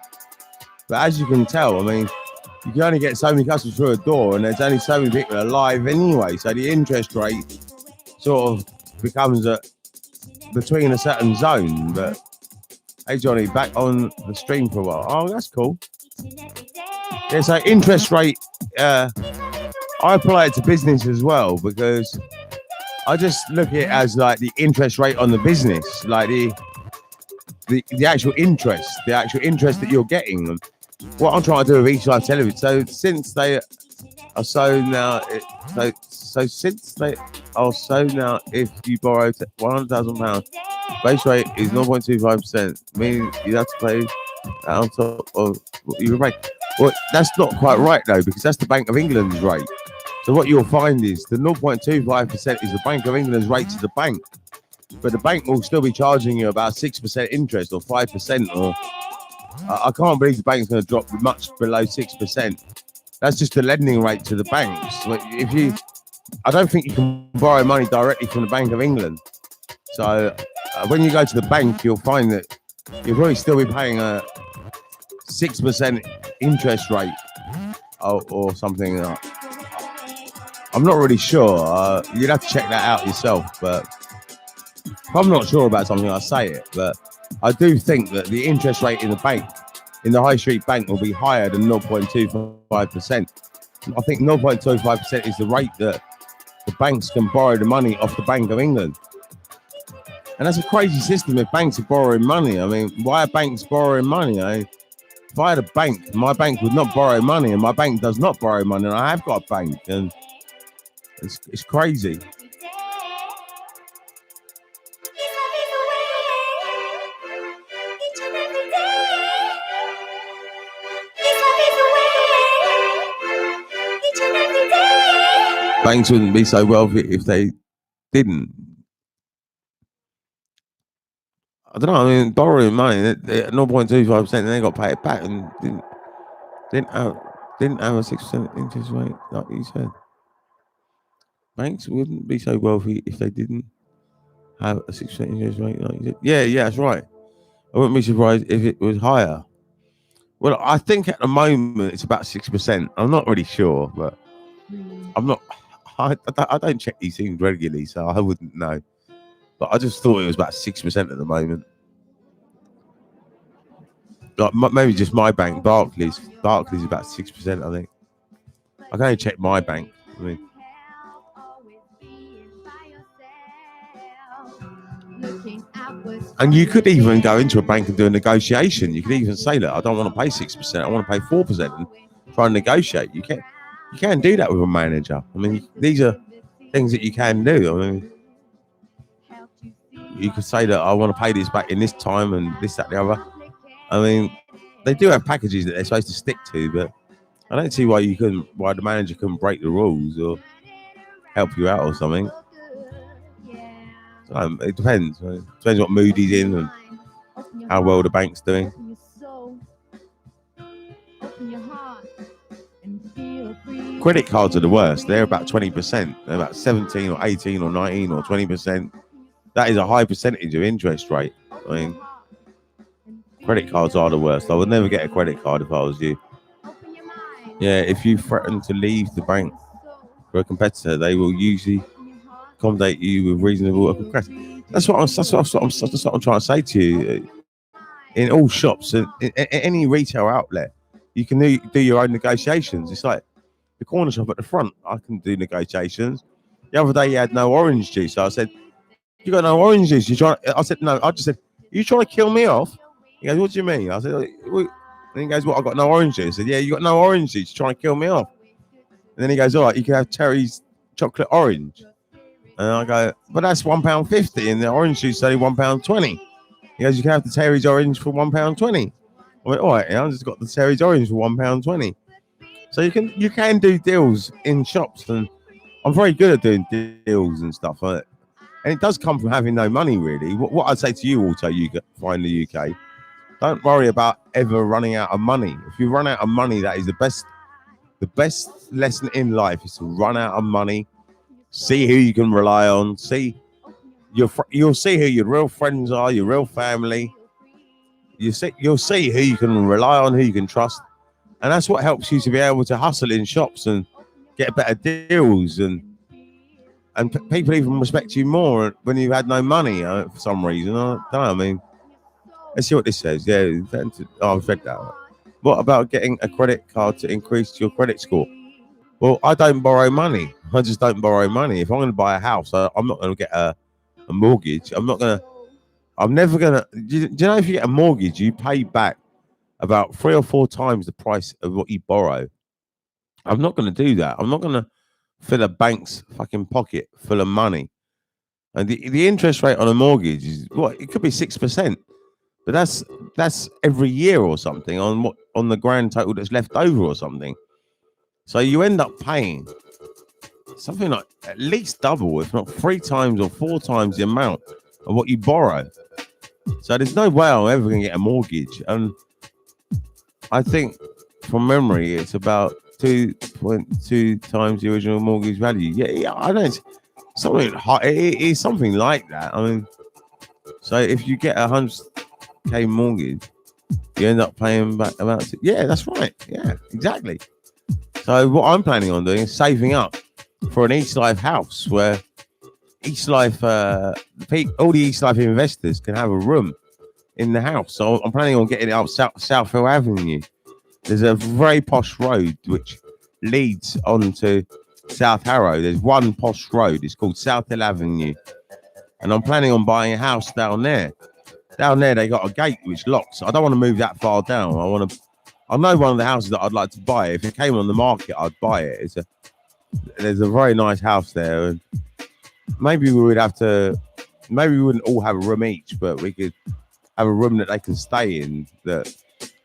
But as you can tell, I mean, you can only get so many customers through a door, and there's only so many people alive anyway. So the interest rate sort of becomes between a certain zone. But hey, Johnny, back on the stream for a while. Oh, that's cool. Yeah, so interest rate, I apply it to business as well because I just look at it as like the interest rate on the business, like the actual interest that you're getting. What I'm trying to do with East Life Television. So since they are so now, since they are so now, if you borrow £100,000, base rate is 0.25%, meaning you have to pay on top of what you pay. Well, that's not quite right though, because that's the Bank of England's rate. So what you'll find is the 0.25% is the Bank of England's rate to the bank, but the bank will still be charging you about 6% interest or 5%. Or I can't believe the bank's going to drop much below 6%. That's just the lending rate to the banks. I don't think you can borrow money directly from the Bank of England. So when you go to the bank, you'll find that you'll probably still be paying a 6% interest rate or something. I'm not really sure. You'd have to check that out yourself. But if I'm not sure about something, I'll say it. But I do think that the interest rate in the bank, in the high street bank, will be higher than 0.25%. I think 0.25% is the rate that the banks can borrow the money off the Bank of England. And that's a crazy system if banks are borrowing money. I mean, why are banks borrowing money? If I had a bank, my bank would not borrow money, and my bank does not borrow money, and I have got a bank, and it's crazy. Banks wouldn't be so wealthy if they didn't. I don't know. I mean, borrowing money at 0.25%, then they got to pay it back, and didn't have a 6% interest rate, like you said. Banks wouldn't be so wealthy if they didn't have a 6% interest rate, like you said. Yeah, that's right. I wouldn't be surprised if it was higher. Well, I think at the moment it's about 6%. I'm not really sure, but I'm not. I don't check these things regularly, so I wouldn't know. But I just thought it was about 6% at the moment. Like maybe just my bank, Barclays. Barclays is about 6%, I think. I can only check my bank. I mean, and you could even go into a bank and do a negotiation. You could even say that I don't want to pay 6%. I want to pay 4% and try and negotiate. You can do that with a manager. I mean, these are things that you can do. I mean, you could say that I want to pay this back in this time and this, that, the other. I mean, they do have packages that they're supposed to stick to, but I don't see why the manager couldn't break the rules or help you out or something. It depends. Right? Depends what mood he's in and how well the bank's doing. Credit cards are the worst. They're about 20%. They're about 17 or 18 or 19 or 20%. That is a high percentage of interest rate. I mean, credit cards are the worst. I would never get a credit card if I was you. Yeah, if you threaten to leave the bank for a competitor, they will usually accommodate you with reasonable requests. That's what I'm trying to say to you. In all shops, in any retail outlet, you can do your own negotiations. It's like the corner shop at the front. I can do negotiations. The other day, he had no orange juice. So I said, "You got no orange juice? You trying?" I said, "No." I just said, "Are you trying to kill me off?" He goes, "What do you mean?" I said, "What?" And he goes, "What? I got no orange juice." I said, "Yeah, you got no orange juice. You're trying to kill me off." And then he goes, "All right, you can have Terry's chocolate orange." And I go, "But that's £1.50, and the orange juice is only £1.20." He goes, "You can have the Terry's orange for £1.20." I went, "All right, I just got the Terry's orange for £1.20." So you can do deals in shops, and I'm very good at doing deals and stuff. And it does come from having no money, really. What I'd say to you, also, you find the UK, don't worry about ever running out of money. If you run out of money, that is the best lesson in life is to run out of money. See who you can rely on. You'll see who your real friends are, your real family. You'll see who you can rely on, who you can trust, and that's what helps you to be able to hustle in shops and get better deals, and people even respect you more when you've had no money for some reason. I don't know. I mean, let's see what this says. Yeah, I've read that. What about getting a credit card to increase your credit score? Well, I don't borrow money. I just don't borrow money. If I'm going to buy a house, I'm not going to get a mortgage. I'm never going to. Do you know if you get a mortgage, you pay back about 3 or 4 times the price of what you borrow? I'm not going to do that. I'm not going to fill a bank's fucking pocket full of money. And the interest rate on a mortgage is what? It could be 6%, but that's every year or something on the grand total that's left over or something. So you end up paying something like at least double, if not 3 times or 4 times the amount of what you borrow. So there's no way I'm ever going to get a mortgage. And I think from memory, it's about 2.2 times the original mortgage value. Yeah, I don't. Something high. It is something like that. I mean, so if you get 100k mortgage, you end up paying back about. Yeah, that's right. Yeah, exactly. So what I'm planning on doing is saving up for an East Life house where East Life, all the East Life investors can have a room in the house. So I'm planning on getting it up South Hill Avenue. There's a very posh road which leads onto South Harrow. There's one posh road. It's called South Hill Avenue. And I'm planning on buying a house down there. Down there, they got a gate which locks. I don't want to move that far down. I know one of the houses that I'd like to buy. If it came on the market, I'd buy it. There's a very nice house there. And maybe we wouldn't all have a room each, but we could have a room that they can stay in. That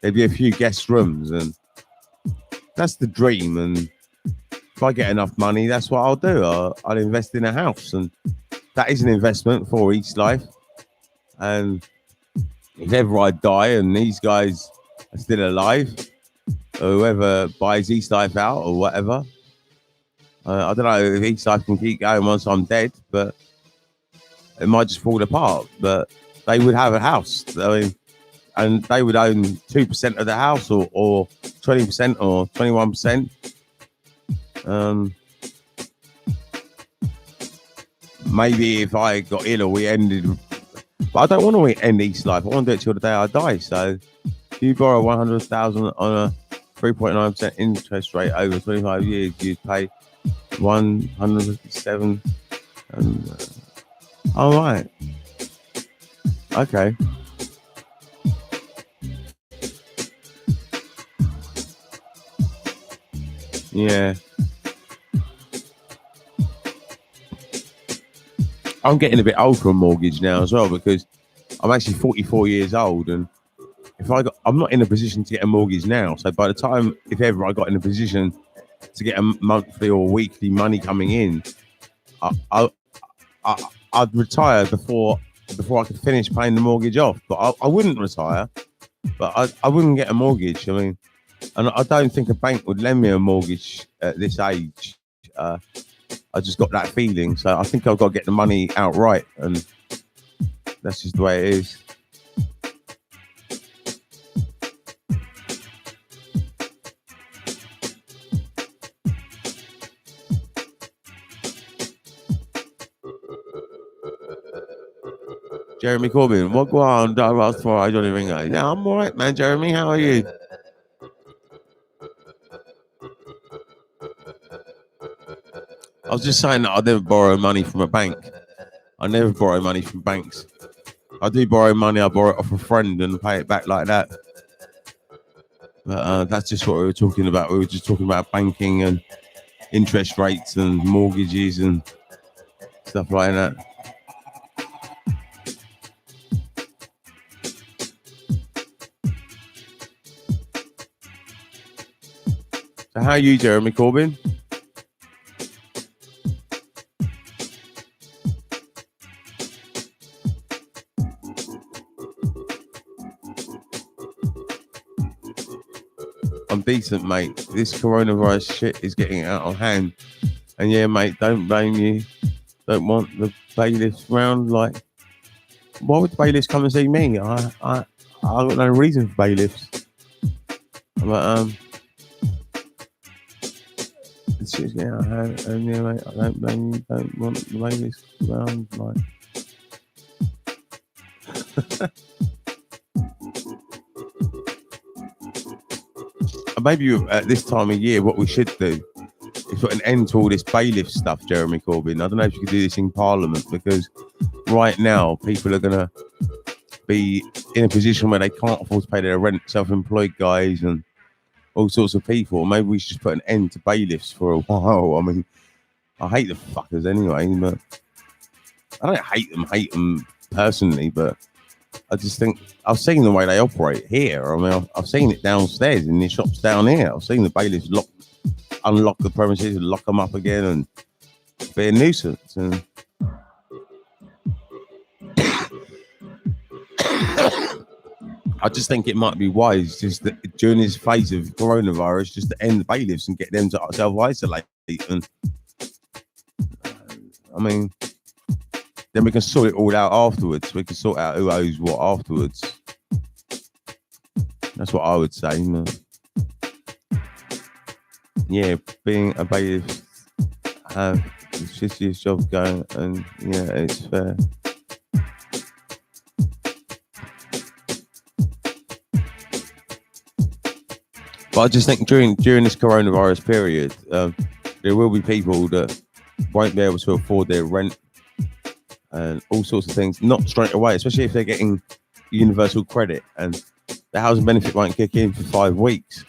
there'd be a few guest rooms, and that's the dream. And if I get enough money, that's what I'll do. I'll invest in a house, and that is an investment for East Life. And if ever I die and these guys are still alive, or whoever buys East Life out or whatever, I don't know if East Life can keep going once I'm dead, but it might just fall apart. But they would have a house. I mean, and they would own 2% of the house or 20% or 21%. Maybe if I got ill or we ended, but I don't want to end East Life. I want to do it till the day I die. So if you borrow 100,000 on a 3.9% interest rate over 25 years, you'd pay 157. All right. Okay. Yeah. I'm getting a bit old for a mortgage now as well, because I'm actually 44 years old, and if I got I'm not in a position to get a mortgage now. So by the time, if ever I got in a position to get a monthly or weekly money coming in, I'd retire before I could finish paying the mortgage off. But I wouldn't retire. But I wouldn't get a mortgage. I mean, and I don't think a bank would lend me a mortgage at this age. I just got that feeling. So I think I've got to get the money outright, and that's just the way it is. Jeremy Corbyn, what go on? Don't ask for I don't even go. Yeah, I'm all right, man. Jeremy, how are you? I was just saying that I never borrow money from a bank. I never borrow money from banks. I do borrow money. I borrow it off a friend and pay it back like that. But that's just what we were talking about. We were just talking about banking and interest rates and mortgages and stuff like that. So how are you, Jeremy Corbyn? I'm decent, mate. This coronavirus shit is getting out of hand. And yeah, mate, don't blame you. Don't want the bailiffs round. Like, why would the bailiffs come and see me? I got no reason for bailiffs. But this shit's getting out of hand. And yeah, mate, I don't blame you. Don't want the bailiffs round. Like. Maybe at this time of year, what we should do is put an end to all this bailiff stuff, Jeremy Corbyn. I don't know if you could do this in Parliament, because right now people are going to be in a position where they can't afford to pay their rent, self-employed guys and all sorts of people. Maybe we should just put an end to bailiffs for a while. I mean, I hate the fuckers anyway, but I don't hate them personally, but I just think I've seen the way they operate here. I mean, I've seen it downstairs in the shops down here. I've seen the bailiffs unlock the premises and lock them up again and be a nuisance. And I just think it might be wise just that during this phase of coronavirus, just to end the bailiffs and get them to self-isolate. And I mean, then we can sort it all out afterwards. We can sort out who owes what afterwards. That's what I would say. Yeah, being a bailiff, have the shittiest job going, and yeah, it's fair. But I just think during this coronavirus period, there will be people that won't be able to afford their rent and all sorts of things, not straight away, especially if they're getting universal credit, and the housing benefit won't kick in for 5 weeks.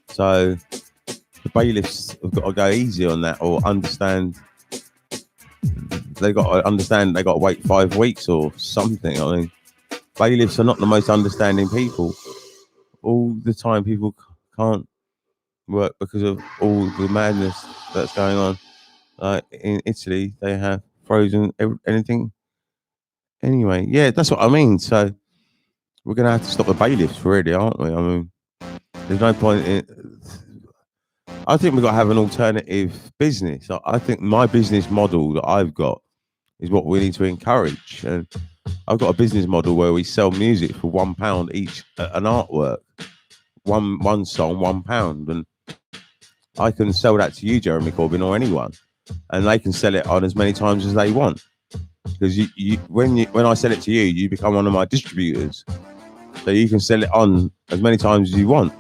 So the bailiffs have got to go easy on that, or understand they got to wait 5 weeks or something. I mean, bailiffs are not the most understanding people. All the time people can't work because of all the madness that's going on. Like in Italy, they have frozen anything. Anyway, yeah, that's what I mean. So we're going to have to stop the bailiffs, really, aren't we? I mean, there's no point in... I think we've got to have an alternative business. I think my business model that I've got is what we need to encourage. And I've got a business model where we sell music for £1 each, an artwork, one song, £1. And I can sell that to you, Jeremy Corbyn, or anyone, and they can sell it on as many times as they want. Because when I sell it to you, you become one of my distributors, so you can sell it on as many times as you want.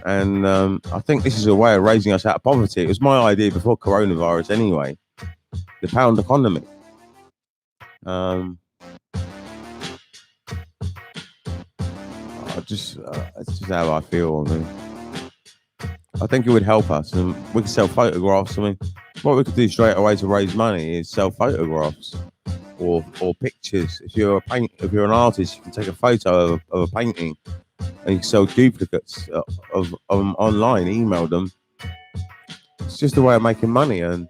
And I think this is a way of raising us out of poverty. It was my idea before coronavirus, anyway. The pound economy. That's just how I feel. I mean, I think it would help us, and we could sell photographs. I mean, what we could do straight away to raise money is sell photographs or pictures. If you're an artist, you can take a photo of a painting and you sell duplicates of online, email them. It's just a way of making money. And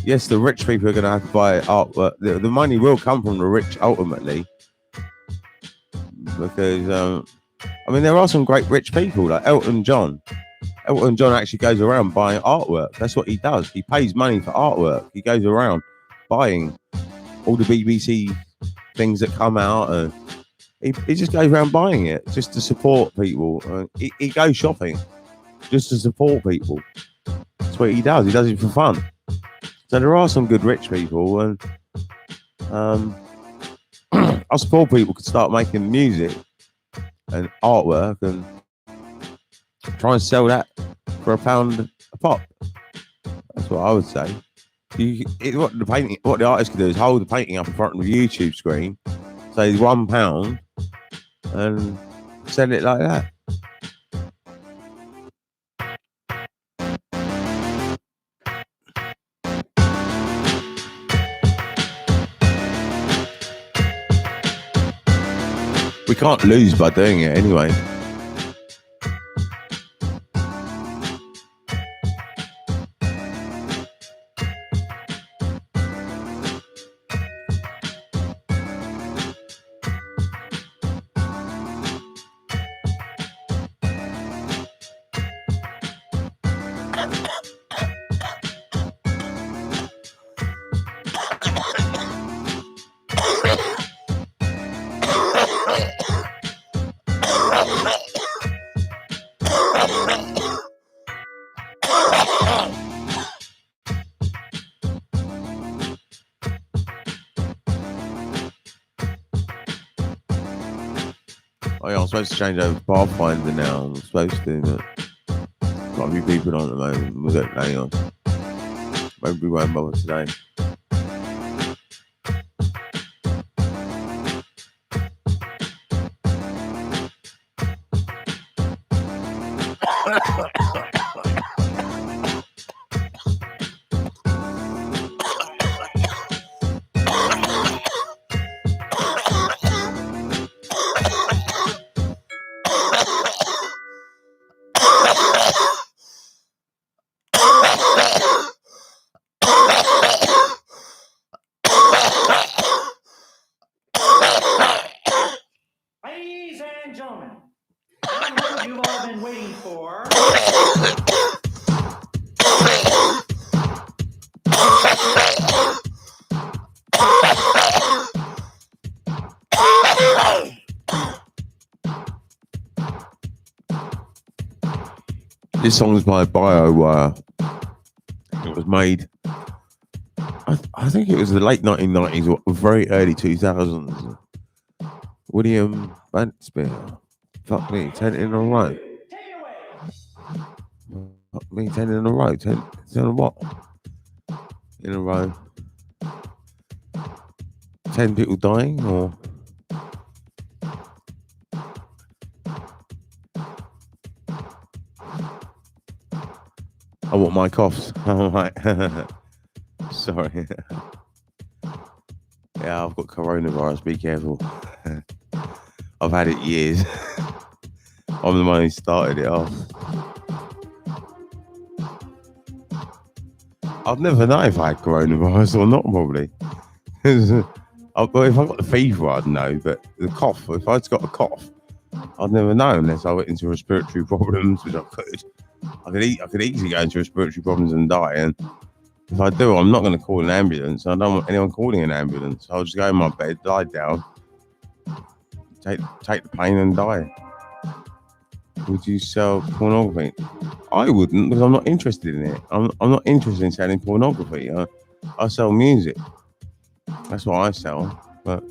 yes, the rich people are going to have to buy artwork. The money will come from the rich ultimately, because I mean, there are some great rich people like Elton John. Elton John actually goes around buying artwork. That's what he does. He pays money for artwork. He goes around buying all the BBC things that come out, and he just goes around buying it just to support people. He goes shopping just to support people. That's what he does. He does it for fun. So there are some good rich people, and us poor people could start making music and artwork and try and sell that for £1 a pop. That's what I would say. What the artist can do is hold the painting up in front of the YouTube screen, say £1, and sell it like that. We can't lose by doing it anyway. Oh, yeah, I'm supposed to change over to Pathfinder now. I'm supposed to, but got a few people on at the moment. We'll get that on. Maybe we won't bother today. Ladies and gentlemen, the moment you've all been waiting for. This song's by BioWire. It was made, I think it was the late 1990s or very early 2000s. William Bankspear. Fuck me, 10 in a row. Fuck me, 10 in a row. 10 what? In a row. 10 people dying, or? I want my coughs. Oh, right. Sorry. Yeah, I've got coronavirus. Be careful. I've had it years. I'm the one who started it off. I'd never know if I had coronavirus or not, probably. If I got the fever, I'd know. But the cough, if I'd got a cough, I'd never know unless I went into respiratory problems, which I could. I could easily go into respiratory problems and die. And if I do, I'm not going to call an ambulance. I don't want anyone calling an ambulance. I'll just go in my bed, lie down, take the pain and die. Would you sell pornography? I wouldn't, because I'm not interested in it. I'm not interested in selling pornography. I sell music. That's what I sell. But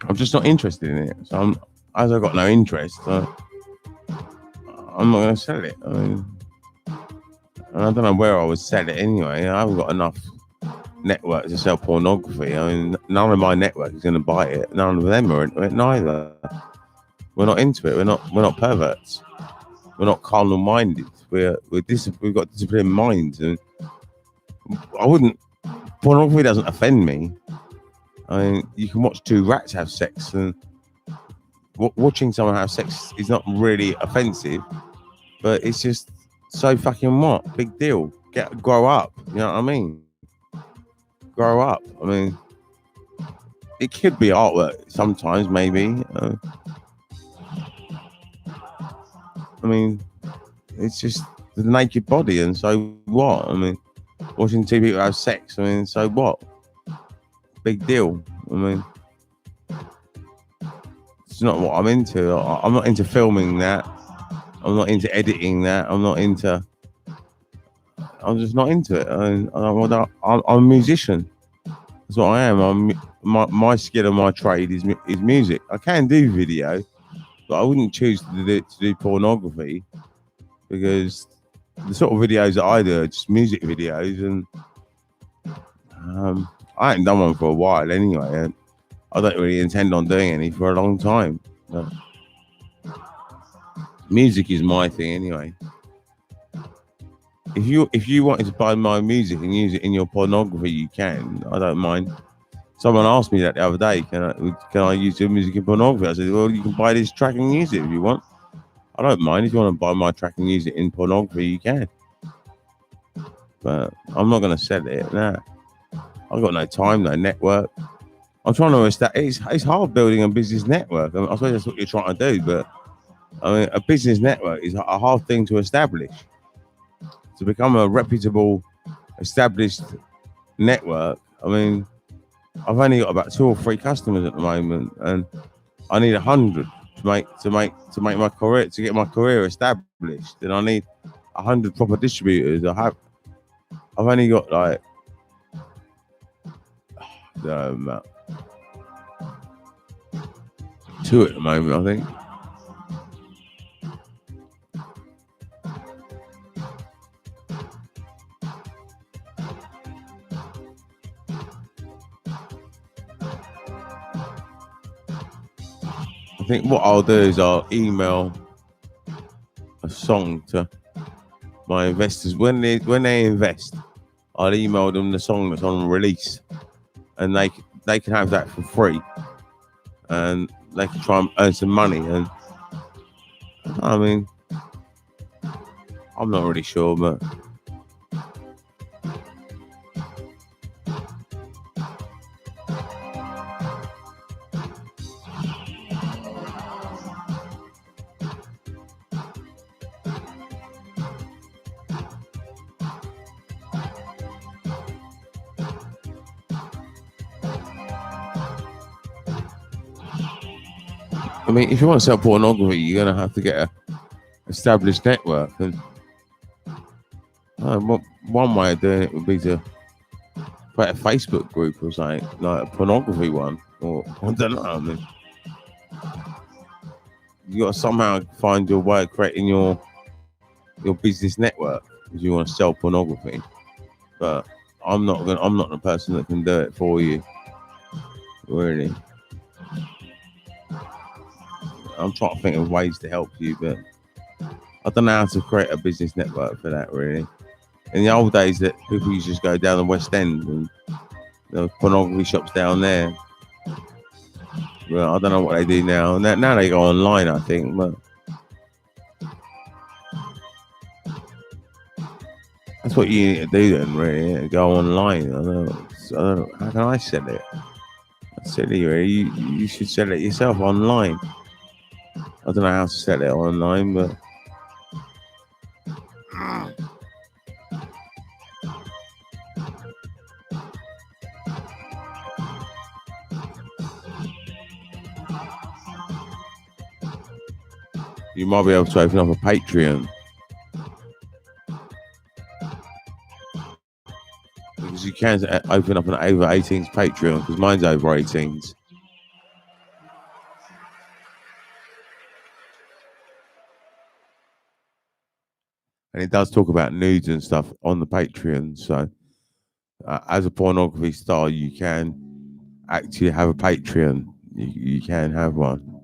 I'm just not interested in it. So as I've got no interest, I'm not going to sell it. I mean, and I don't know where I would sell it anyway. I haven't got enough network to sell pornography. I mean, none of my network is going to buy it. None of them are into it neither. We're not into it. We're not perverts. We're not carnal minded. We've got disciplined minds, and I wouldn't. Pornography doesn't offend me. I mean, you can watch two rats have sex, and watching someone have sex is not really offensive, but it's just so fucking what? Big deal. Grow up. You know what I mean? Grow up. I mean, it could be artwork sometimes, maybe. I mean, it's just the naked body, and so what? I mean, watching two people have sex. I mean, so what? Big deal. I mean, it's not what I'm into. I'm not into filming that. I'm not into editing that. I'm just not into it. I'm a musician. That's what I am. My skill and my trade is music. I can do video, but I wouldn't choose to do pornography, because the sort of videos that I do are just music videos, and I haven't done one for a while anyway, and I don't really intend on doing any for a long time. But music is my thing anyway. If you wanted to buy my music and use it in your pornography, you can. I don't mind. Someone asked me that the other day, can I use your music in pornography? I said, well, you can buy this track and use it if you want. I don't mind. If you want to buy my track and use it in pornography, you can. But I'm not going to sell it. Nah. I've got no time, no network. I'm trying to establish. It's hard building a business network. I suppose that's what you're trying to do. But I mean, a business network is a hard thing to establish. To become a reputable, established network, I mean, I've only got about 2 or 3 customers at the moment, and I need 100 to make my career, to get my career established. Then I need 100 proper distributors. I've only got like 2 at the moment, I think. I think what I'll do is I'll email a song to my investors when they invest. I'll email them the song that's on release, and they can have that for free, and they can try and earn some money. And I mean, I'm not really sure, but I mean, if you want to sell pornography, you're going to have to get a established network. And one way of doing it would be to create a Facebook group or something, like a pornography one, or I don't know. I mean, you got to somehow find your way of creating your business network if you want to sell pornography. But I'm not the person that can do it for you, really. I'm trying to think of ways to help you, but I don't know how to create a business network for that, really. In the old days, that people used to just go down the West End and there was pornography shops down there. Well, I don't know what they do now. Now they go online, I think. But that's what you need to do then, really. Go online. I don't know. How can I sell it? That's silly, really. You should sell it yourself online. I don't know how to sell it online, but you might be able to open up a Patreon. Because you can open up an over 18s Patreon, because mine's over 18s. And it does talk about nudes and stuff on the Patreon. So, as a pornography star, you can actually have a Patreon. You can have one.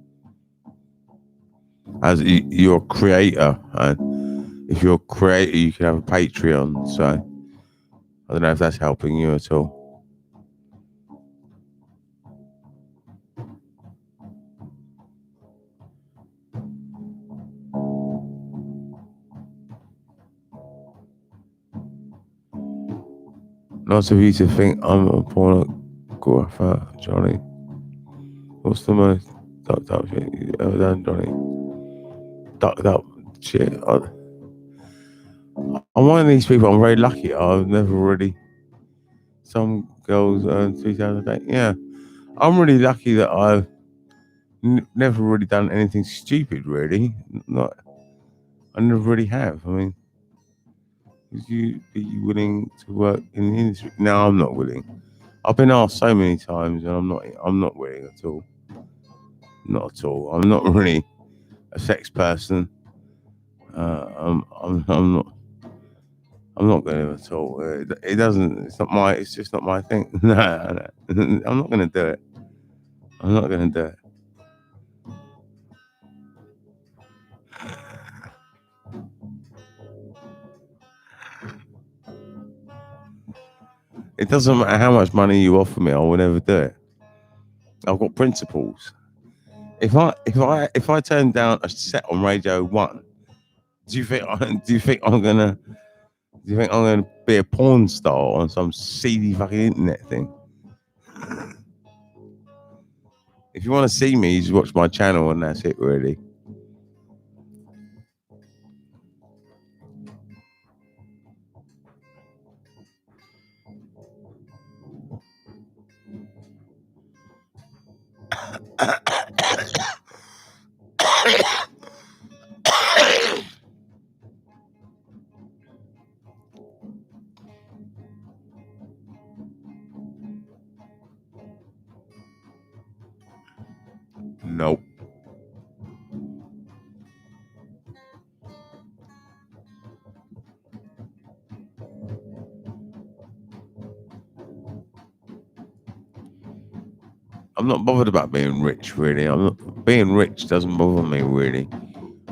As you're a creator, and if you're a creator, you can have a Patreon. So, I don't know if that's helping you at all. Not of you to think I'm a pornographer, Johnny. What's the most ducked up shit you ever done, Johnny? Ducked up shit. I'm one of these people. I'm very lucky. I've never really. Some girls earn 3,000 a day. Yeah, I'm really lucky that I've never really done anything stupid. Really, not. I never really have. I mean, would you be willing to work in the industry? No, I'm not willing. I've been asked so many times, and I'm not. I'm not willing at all. Not at all. I'm not really a sex person. I'm not. I'm not going to at all. It doesn't. It's not my. It's just not my thing. No, I'm not going to do it. I'm not going to do it. It doesn't matter how much money you offer me. I will never do it. I've got principles. If I turn down a set on Radio 1, do you think I'm gonna be a porn star on some seedy fucking internet thing? If you want to see me, you just watch my channel and that's it, really. Nope. I'm not bothered about being rich, really. Being rich doesn't bother me, really.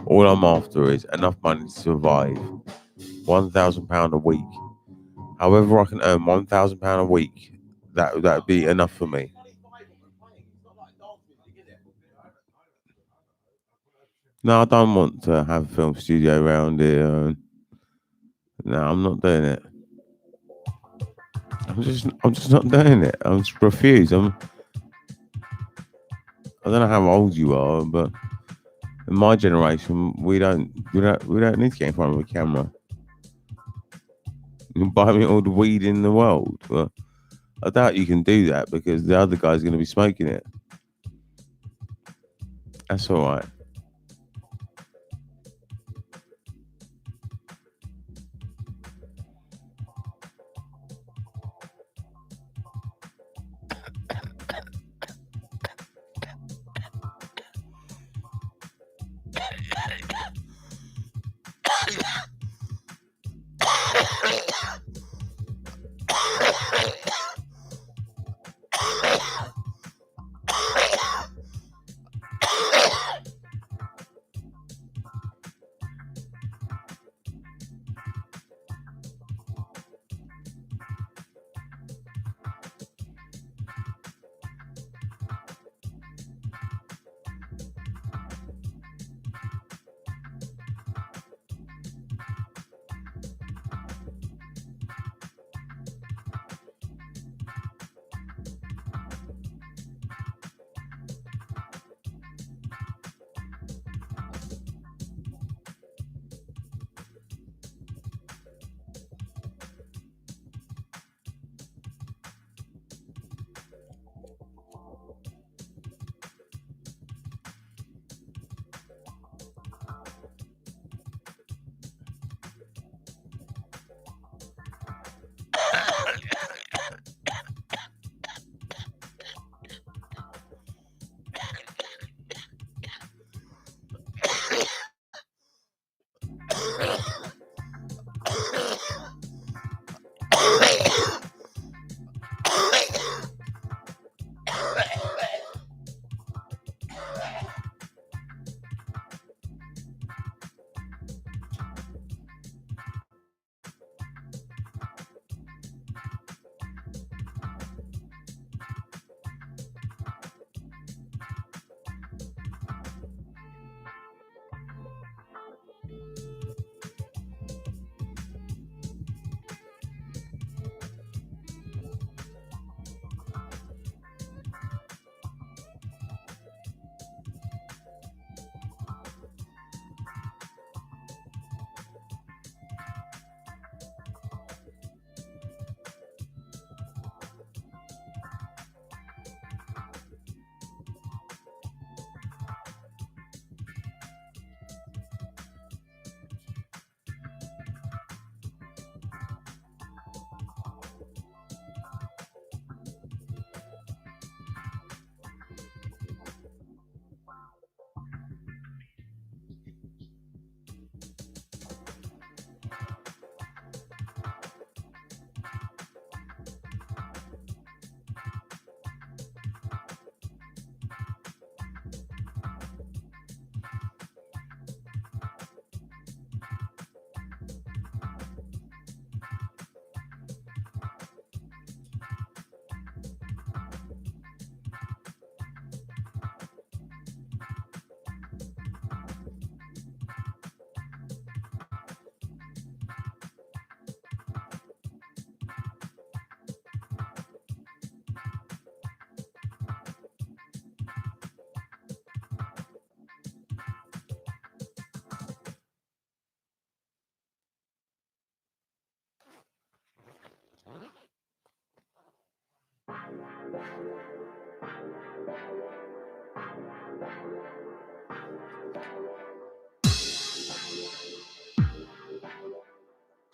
All I'm after is enough money to survive. £1,000 a week. However, I can earn £1,000 a week. That would be enough for me. No, I don't want to have a film studio around here. No, I'm not doing it. I'm just not doing it. I'm just refuse. I don't know how old you are, but in my generation, we don't need to get in front of a camera. You can buy me all the weed in the world, but I doubt you can do that because the other guy's going to be smoking it. That's all right.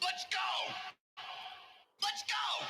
Let's go! Let's go!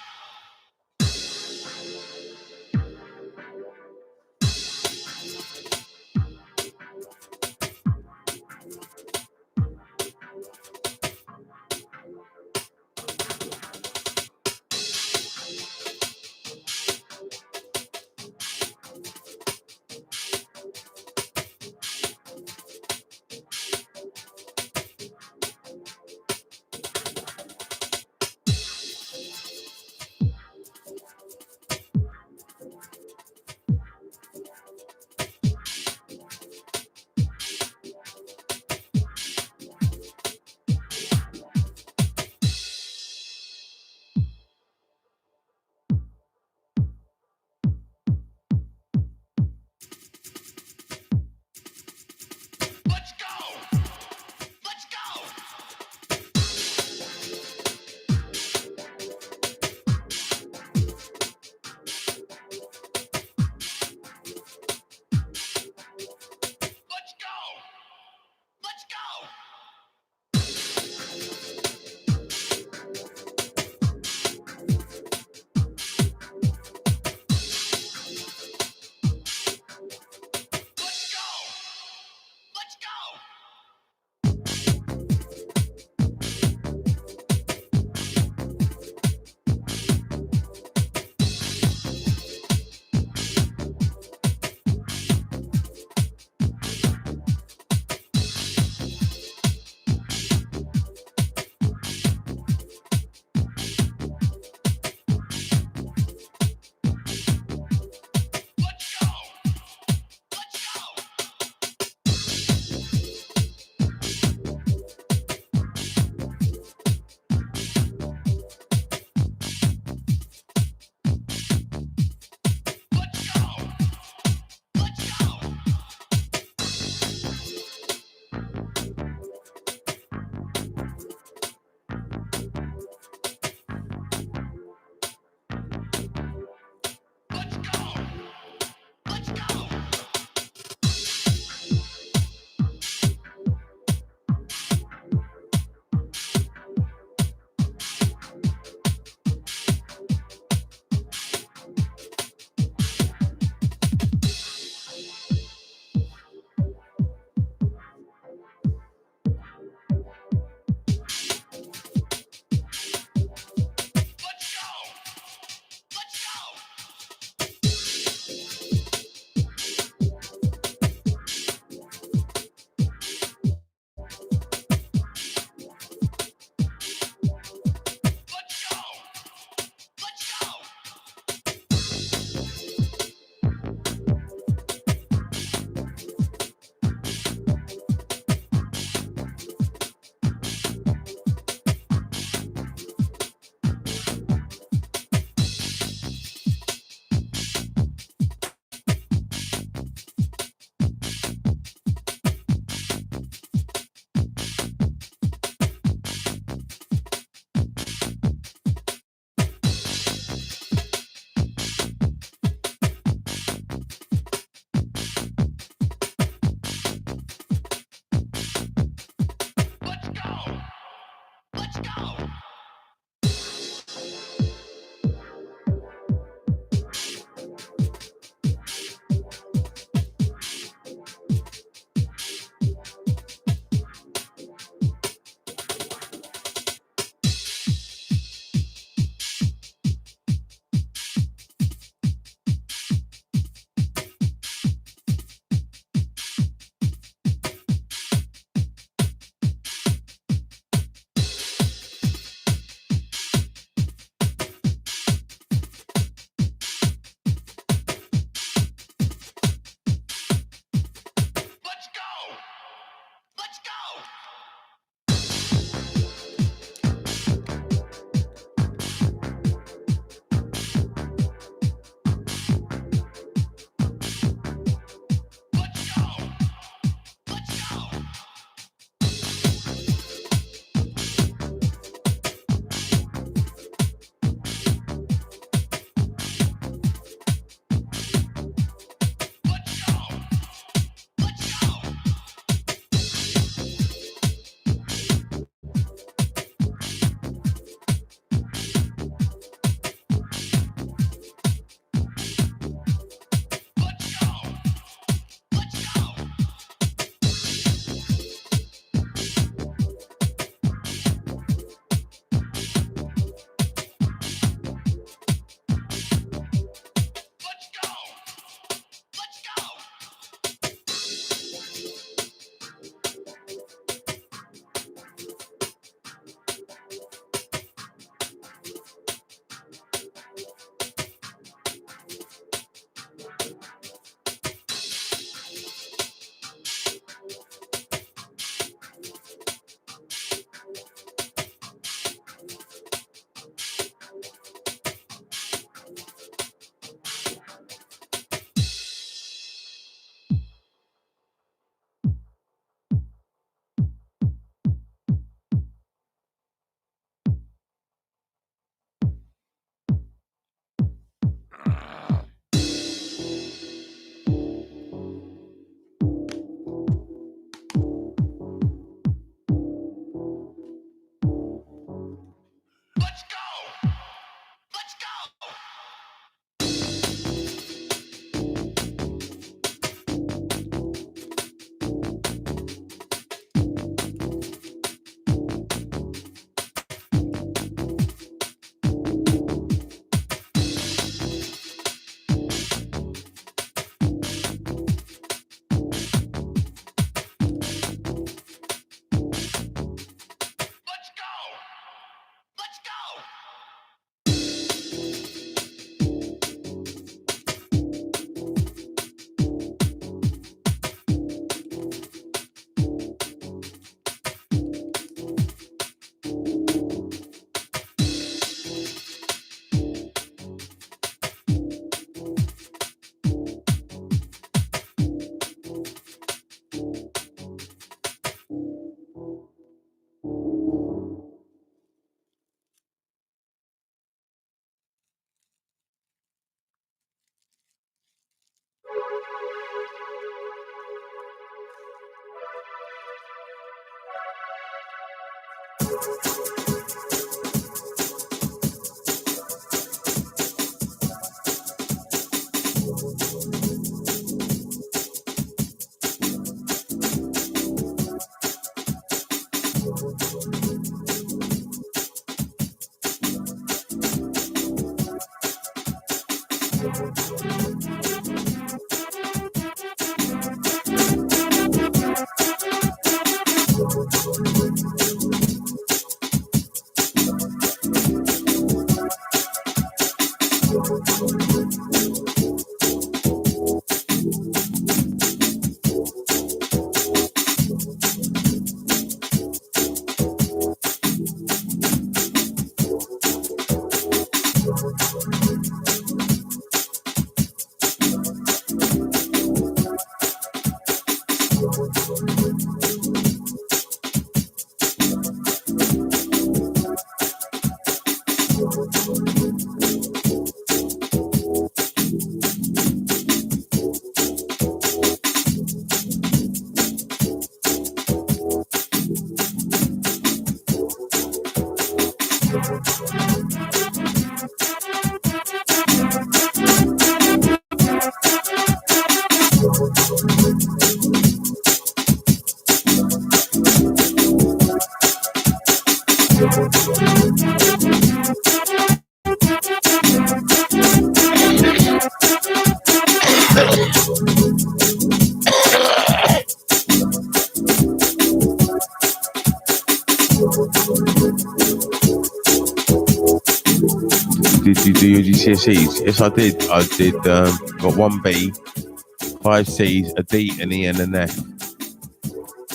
Did you do your GCSEs? Yes, I did. I did. Got 1B, 5 C's, a D, an E, and an F.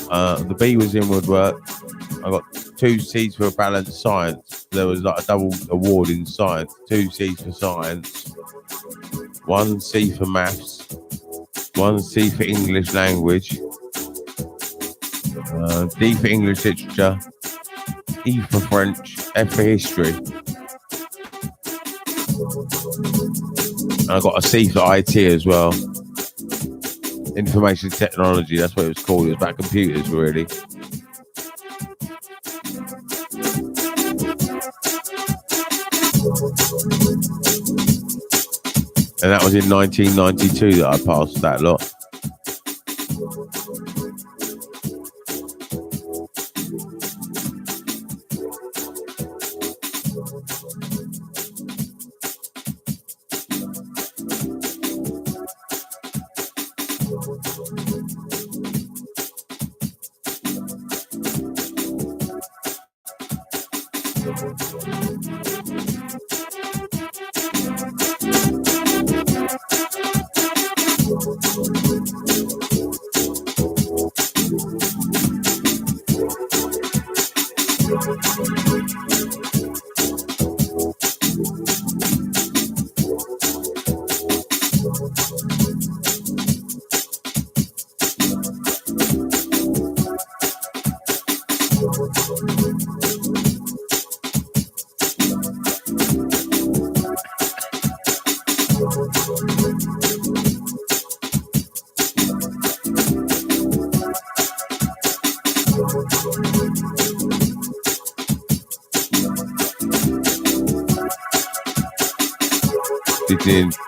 The B was in woodwork. I got 2 C's for balanced science. There was like a double award in science. 2 C's for science, 1 C for maths, 1 C for English language, D for English literature, E for French, F for history. And I got a C for IT as well. Information technology, that's what it was called. It was about computers, really. And that was in 1992 that I passed that lot.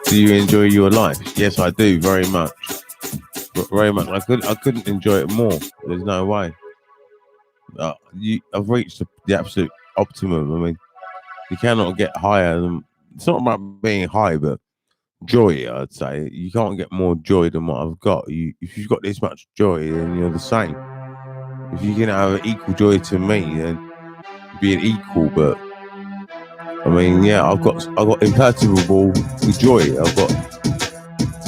Do you enjoy your life? Yes, I do very much. Very much. I couldn't enjoy it more. There's no way. I've reached the absolute optimum. I mean, you cannot get higher than. It's not about being high, but joy. I'd say you can't get more joy than what I've got. If you've got this much joy, then you're the same. If you can have equal joy to me, then be an equal. But I mean, yeah, I've got imperturbable joy.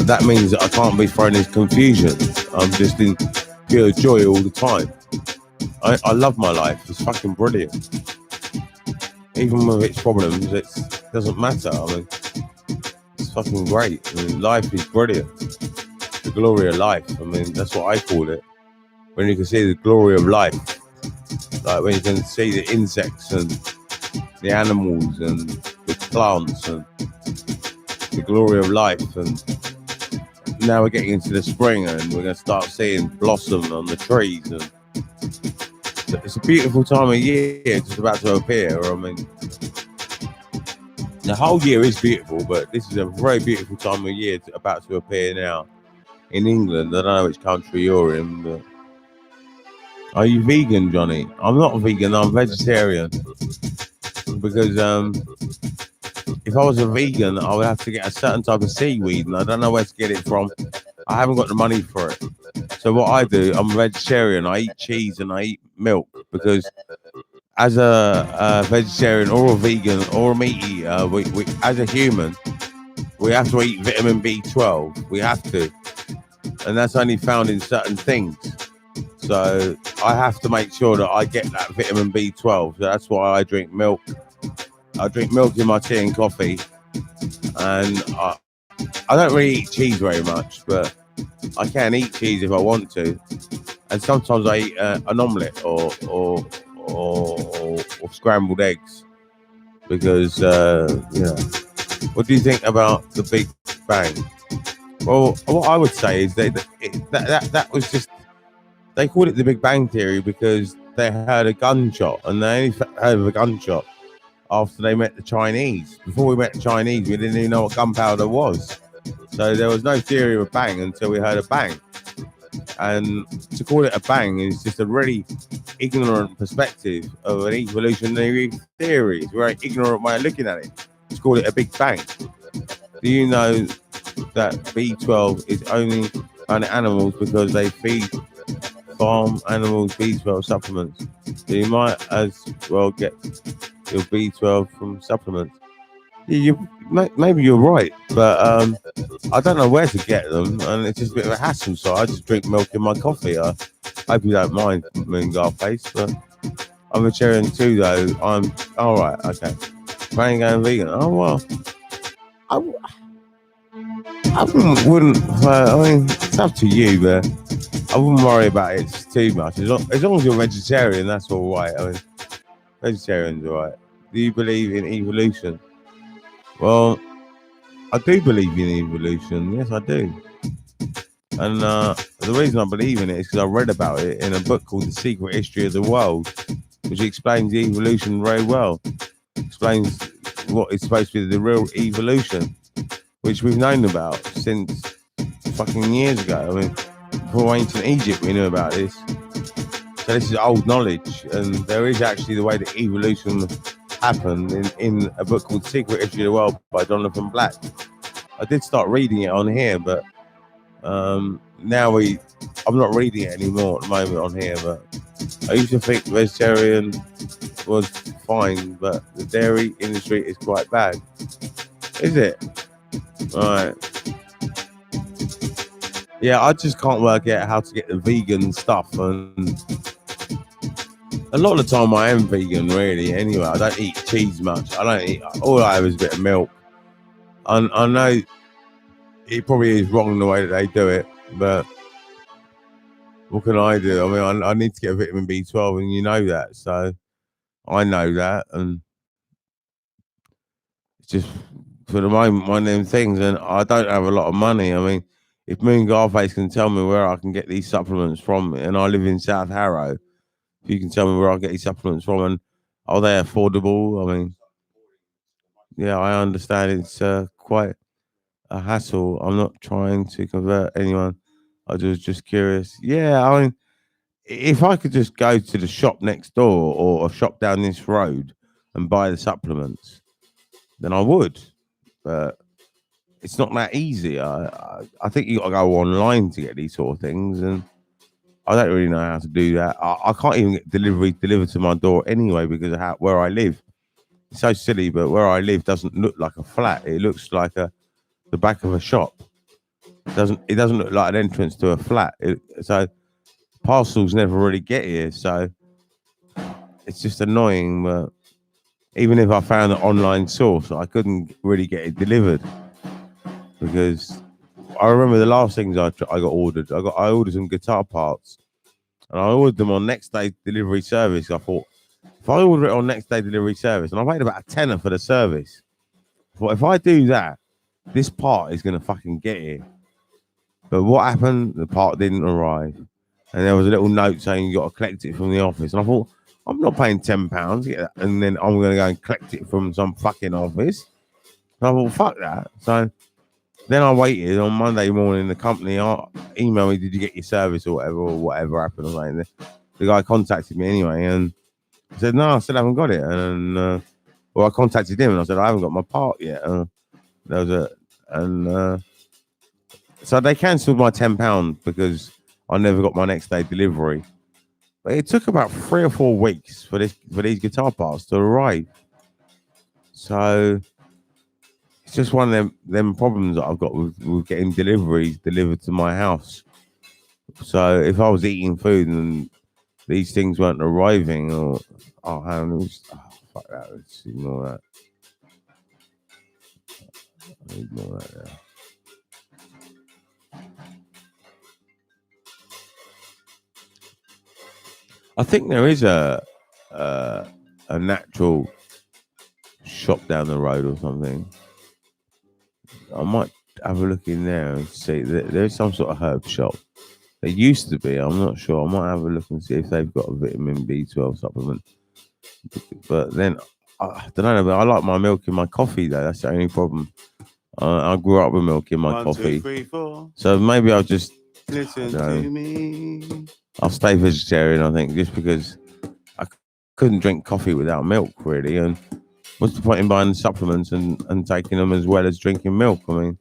That means that I can't be thrown in confusion. I'm just in pure joy all the time. I love my life. It's fucking brilliant. Even with its problems, it doesn't matter. I mean, it's fucking great. I mean, life is brilliant. The glory of life. I mean, that's what I call it. When you can see the glory of life, like when you can see the insects and the animals and the plants and the glory of life. And now we're getting into the spring and we're going to start seeing blossom on the trees. And it's a beautiful time of year just about to appear. I mean, the whole year is beautiful, but this is a very beautiful time of year about to appear now in England. I don't know which country you're in, but are you vegan, Johnny? I'm not vegan. I'm vegetarian because if I was a vegan, I would have to get a certain type of seaweed, and I don't know where to get it from. I haven't got the money for it. So what I do, I'm a vegetarian. I eat cheese and I eat milk because as a vegetarian or a vegan or a meat eater, we as a human, we have to eat vitamin B12. We have to, and that's only found in certain things. So I have to make sure that I get that vitamin B12. So that's why I drink milk. I drink milk in my tea and coffee, and I don't really eat cheese very much, but I can eat cheese if I want to. And sometimes I eat an omelette or scrambled eggs because What do you think about the Big Bang? Well, what I would say is that was just, they called it the Big Bang Theory because they heard a gunshot, and they only heard of a gunshot after they met the Chinese. Before we met the Chinese, we didn't even know what gunpowder was. So there was no theory of a bang until we heard a bang. And to call it a bang is just a really ignorant perspective of an evolutionary theory. It's a very ignorant way of looking at it. To call it a Big Bang. Do you know that B12 is only on animals because they feed farm animals B12 supplements? So you might as well get your B12 from supplements. Maybe you're right, but I don't know where to get them, and it's just a bit of a hassle. So I just drink milk in my coffee. I hope you don't mind, Moon Garface, but I'm a vegetarian too, though. I'm all right. Okay, planning going vegan. Oh well, I wouldn't. I mean, it's up to you, but I wouldn't worry about it too much. As long as you're vegetarian, that's all right. I mean, vegetarian's all right. Do you believe in evolution? Well, I do believe in evolution. Yes, I do. And the reason I believe in it is because I read about it in a book called The Secret History of the World, which explains evolution very well. Explains what is supposed to be the real evolution, which we've known about since fucking years ago. I mean, before ancient Egypt, we knew about this. So this is old knowledge, and there is actually the way that evolution happened in a book called Secret History of the World by Jonathan Black. I did start reading it on here, but now I'm not reading it anymore at the moment on here. But I used to think vegetarian was fine, but the dairy industry is quite bad. Is it? Right. Yeah, I just can't work out how to get the vegan stuff, and a lot of the time I am vegan, really. Anyway, I don't eat cheese much. I don't eat. All I have is a bit of milk. I know it probably is wrong the way that they do it, but what can I do? I mean, I need to get vitamin B12, and you know that, so I know that, and it's just for the moment one of them things. And I don't have a lot of money. I mean, if Moon Garface can tell me where I can get these supplements from, and I live in South Harrow, if you can tell me where I get these supplements from, and are they affordable? I mean, yeah, I understand it's quite a hassle. I'm not trying to convert anyone. I was just curious. Yeah, I mean, if I could just go to the shop next door or a shop down this road and buy the supplements, then I would. But it's not that easy. I think you got to go online to get these sort of things, and I don't really know how to do that. I can't even get delivery delivered to my door anyway because of where I live. It's so silly, but where I live doesn't look like a flat. It looks like the back of a shop. It doesn't look like an entrance to a flat. So parcels never really get here. So it's just annoying. But even if I found an online source, I couldn't really get it delivered because I remember the last things I got ordered. I ordered some guitar parts, and I ordered them on next day delivery service. I thought if I order it on next day delivery service, and I paid about £10 for the service, I thought if I do that, this part is gonna fucking get here. But what happened? The part didn't arrive, and there was a little note saying you got to collect it from the office. And I thought I'm not paying £10, and then I'm gonna go and collect it from some fucking office. And I thought fuck that. So then I waited on Monday morning. The company emailed me, "Did you get your service or whatever happened?" Or something. The guy contacted me anyway, and I said, "No, I still haven't got it." And I contacted him and I said, "I haven't got my part yet." There was so they cancelled my £10 because I never got my next day delivery. But it took about 3 or 4 weeks for these guitar parts to arrive. So it's just one of them problems that I've got with getting deliveries delivered to my house. So if I was eating food and these things weren't arriving, or fuck that, let's ignore that. Ignore that. Yeah. I think there is a natural shop down the road or something. I might have a look in there and see. There's some sort of herb shop. There used to be. I'm not sure. I might have a look and see if they've got a vitamin B12 supplement. But then I don't know. But I like my milk in my coffee though. That's the only problem. I grew up with milk in my 1, coffee. 2, 3, 4. So maybe I'll just Listen to me. I'll stay vegetarian. I think just because I couldn't drink coffee without milk really, and what's the point in buying supplements and taking them as well as drinking milk? I mean,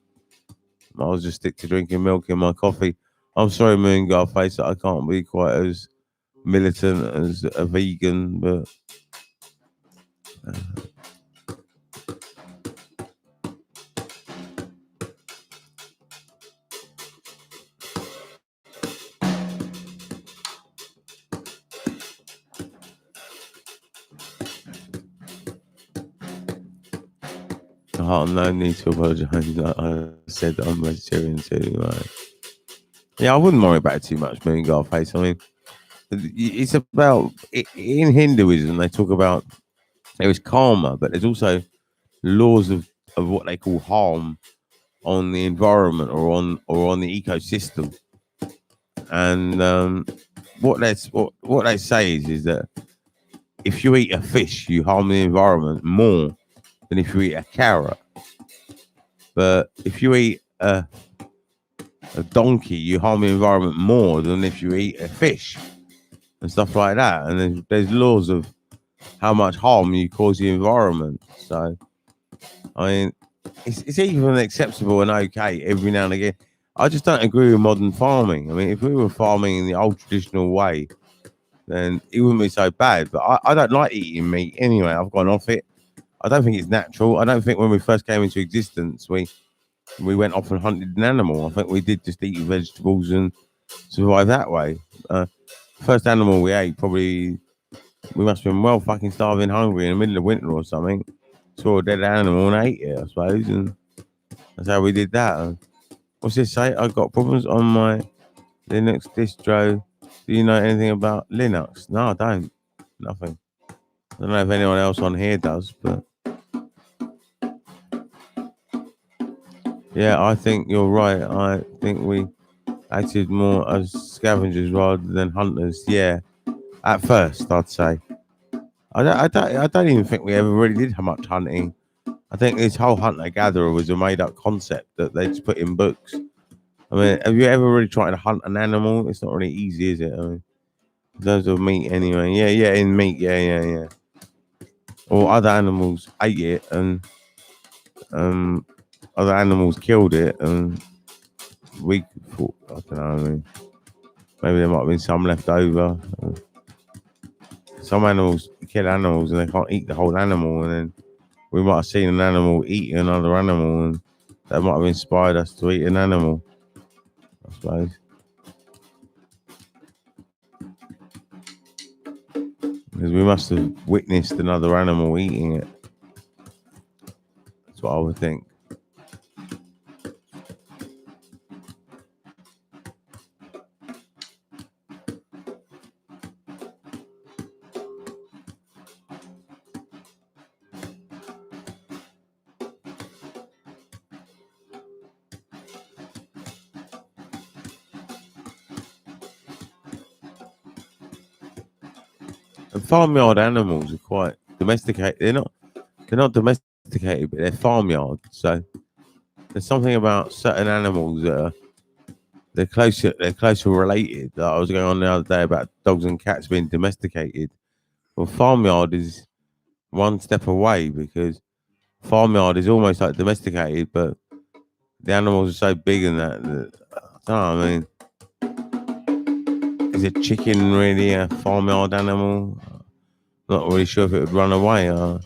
I'll just stick to drinking milk in my coffee. I'm sorry, Moon Face, that I can't be quite as militant as a vegan, but no need to apologise. I said that I'm vegetarian too. Right? Yeah, I wouldn't worry about it too much, Moon Face. I mean, it's about in Hinduism they talk about there is karma, but there's also laws of what they call harm on the environment or on the ecosystem. And what they say is that if you eat a fish, you harm the environment more than if you eat a carrot. But if you eat a donkey, you harm the environment more than if you eat a fish and stuff like that. And there's laws of how much harm you cause the environment. So, I mean, it's even acceptable and okay every now and again. I just don't agree with modern farming. I mean, if we were farming in the old traditional way, then it wouldn't be so bad. But I don't like eating meat anyway. I've gone off it. I don't think it's natural. I don't think when we first came into existence, we went off and hunted an animal. I think we did just eat vegetables and survive that way. First animal we ate, probably we must have been well fucking starving, hungry in the middle of winter or something. Saw a dead animal and ate it, I suppose, and that's how we did that. What's this say? I've got problems on my Linux distro. Do you know anything about Linux? No, I don't. Nothing. I don't know if anyone else on here does, but yeah, I think you're right. I think we acted more as scavengers rather than hunters. Yeah, at first, I'd say. I don't even think we ever really did much hunting. I think this whole hunter-gatherer was a made-up concept that they just put in books. I mean, have you ever really tried to hunt an animal? It's not really easy, is it? I mean, in terms of meat, anyway. Yeah, in meat, yeah. Or other animals ate it, and other animals killed it, and we thought, I don't know. I mean, maybe there might have been some left over. some animals kill animals and they can't eat the whole animal, and then we might have seen an animal eat another animal, and that might have inspired us to eat an animal, I suppose. Because we must have witnessed another animal eating it. That's what I would think. And farmyard animals are quite domesticated. They're not domesticated, but they're farmyard. So there's something about certain animals that are they're closer related. I was going on the other day about dogs and cats being domesticated. Well, farmyard is one step away, because farmyard is almost like domesticated, but the animals are so big and that I don't know, I mean, is a chicken really a farmyard animal? Not really sure if it would run away. So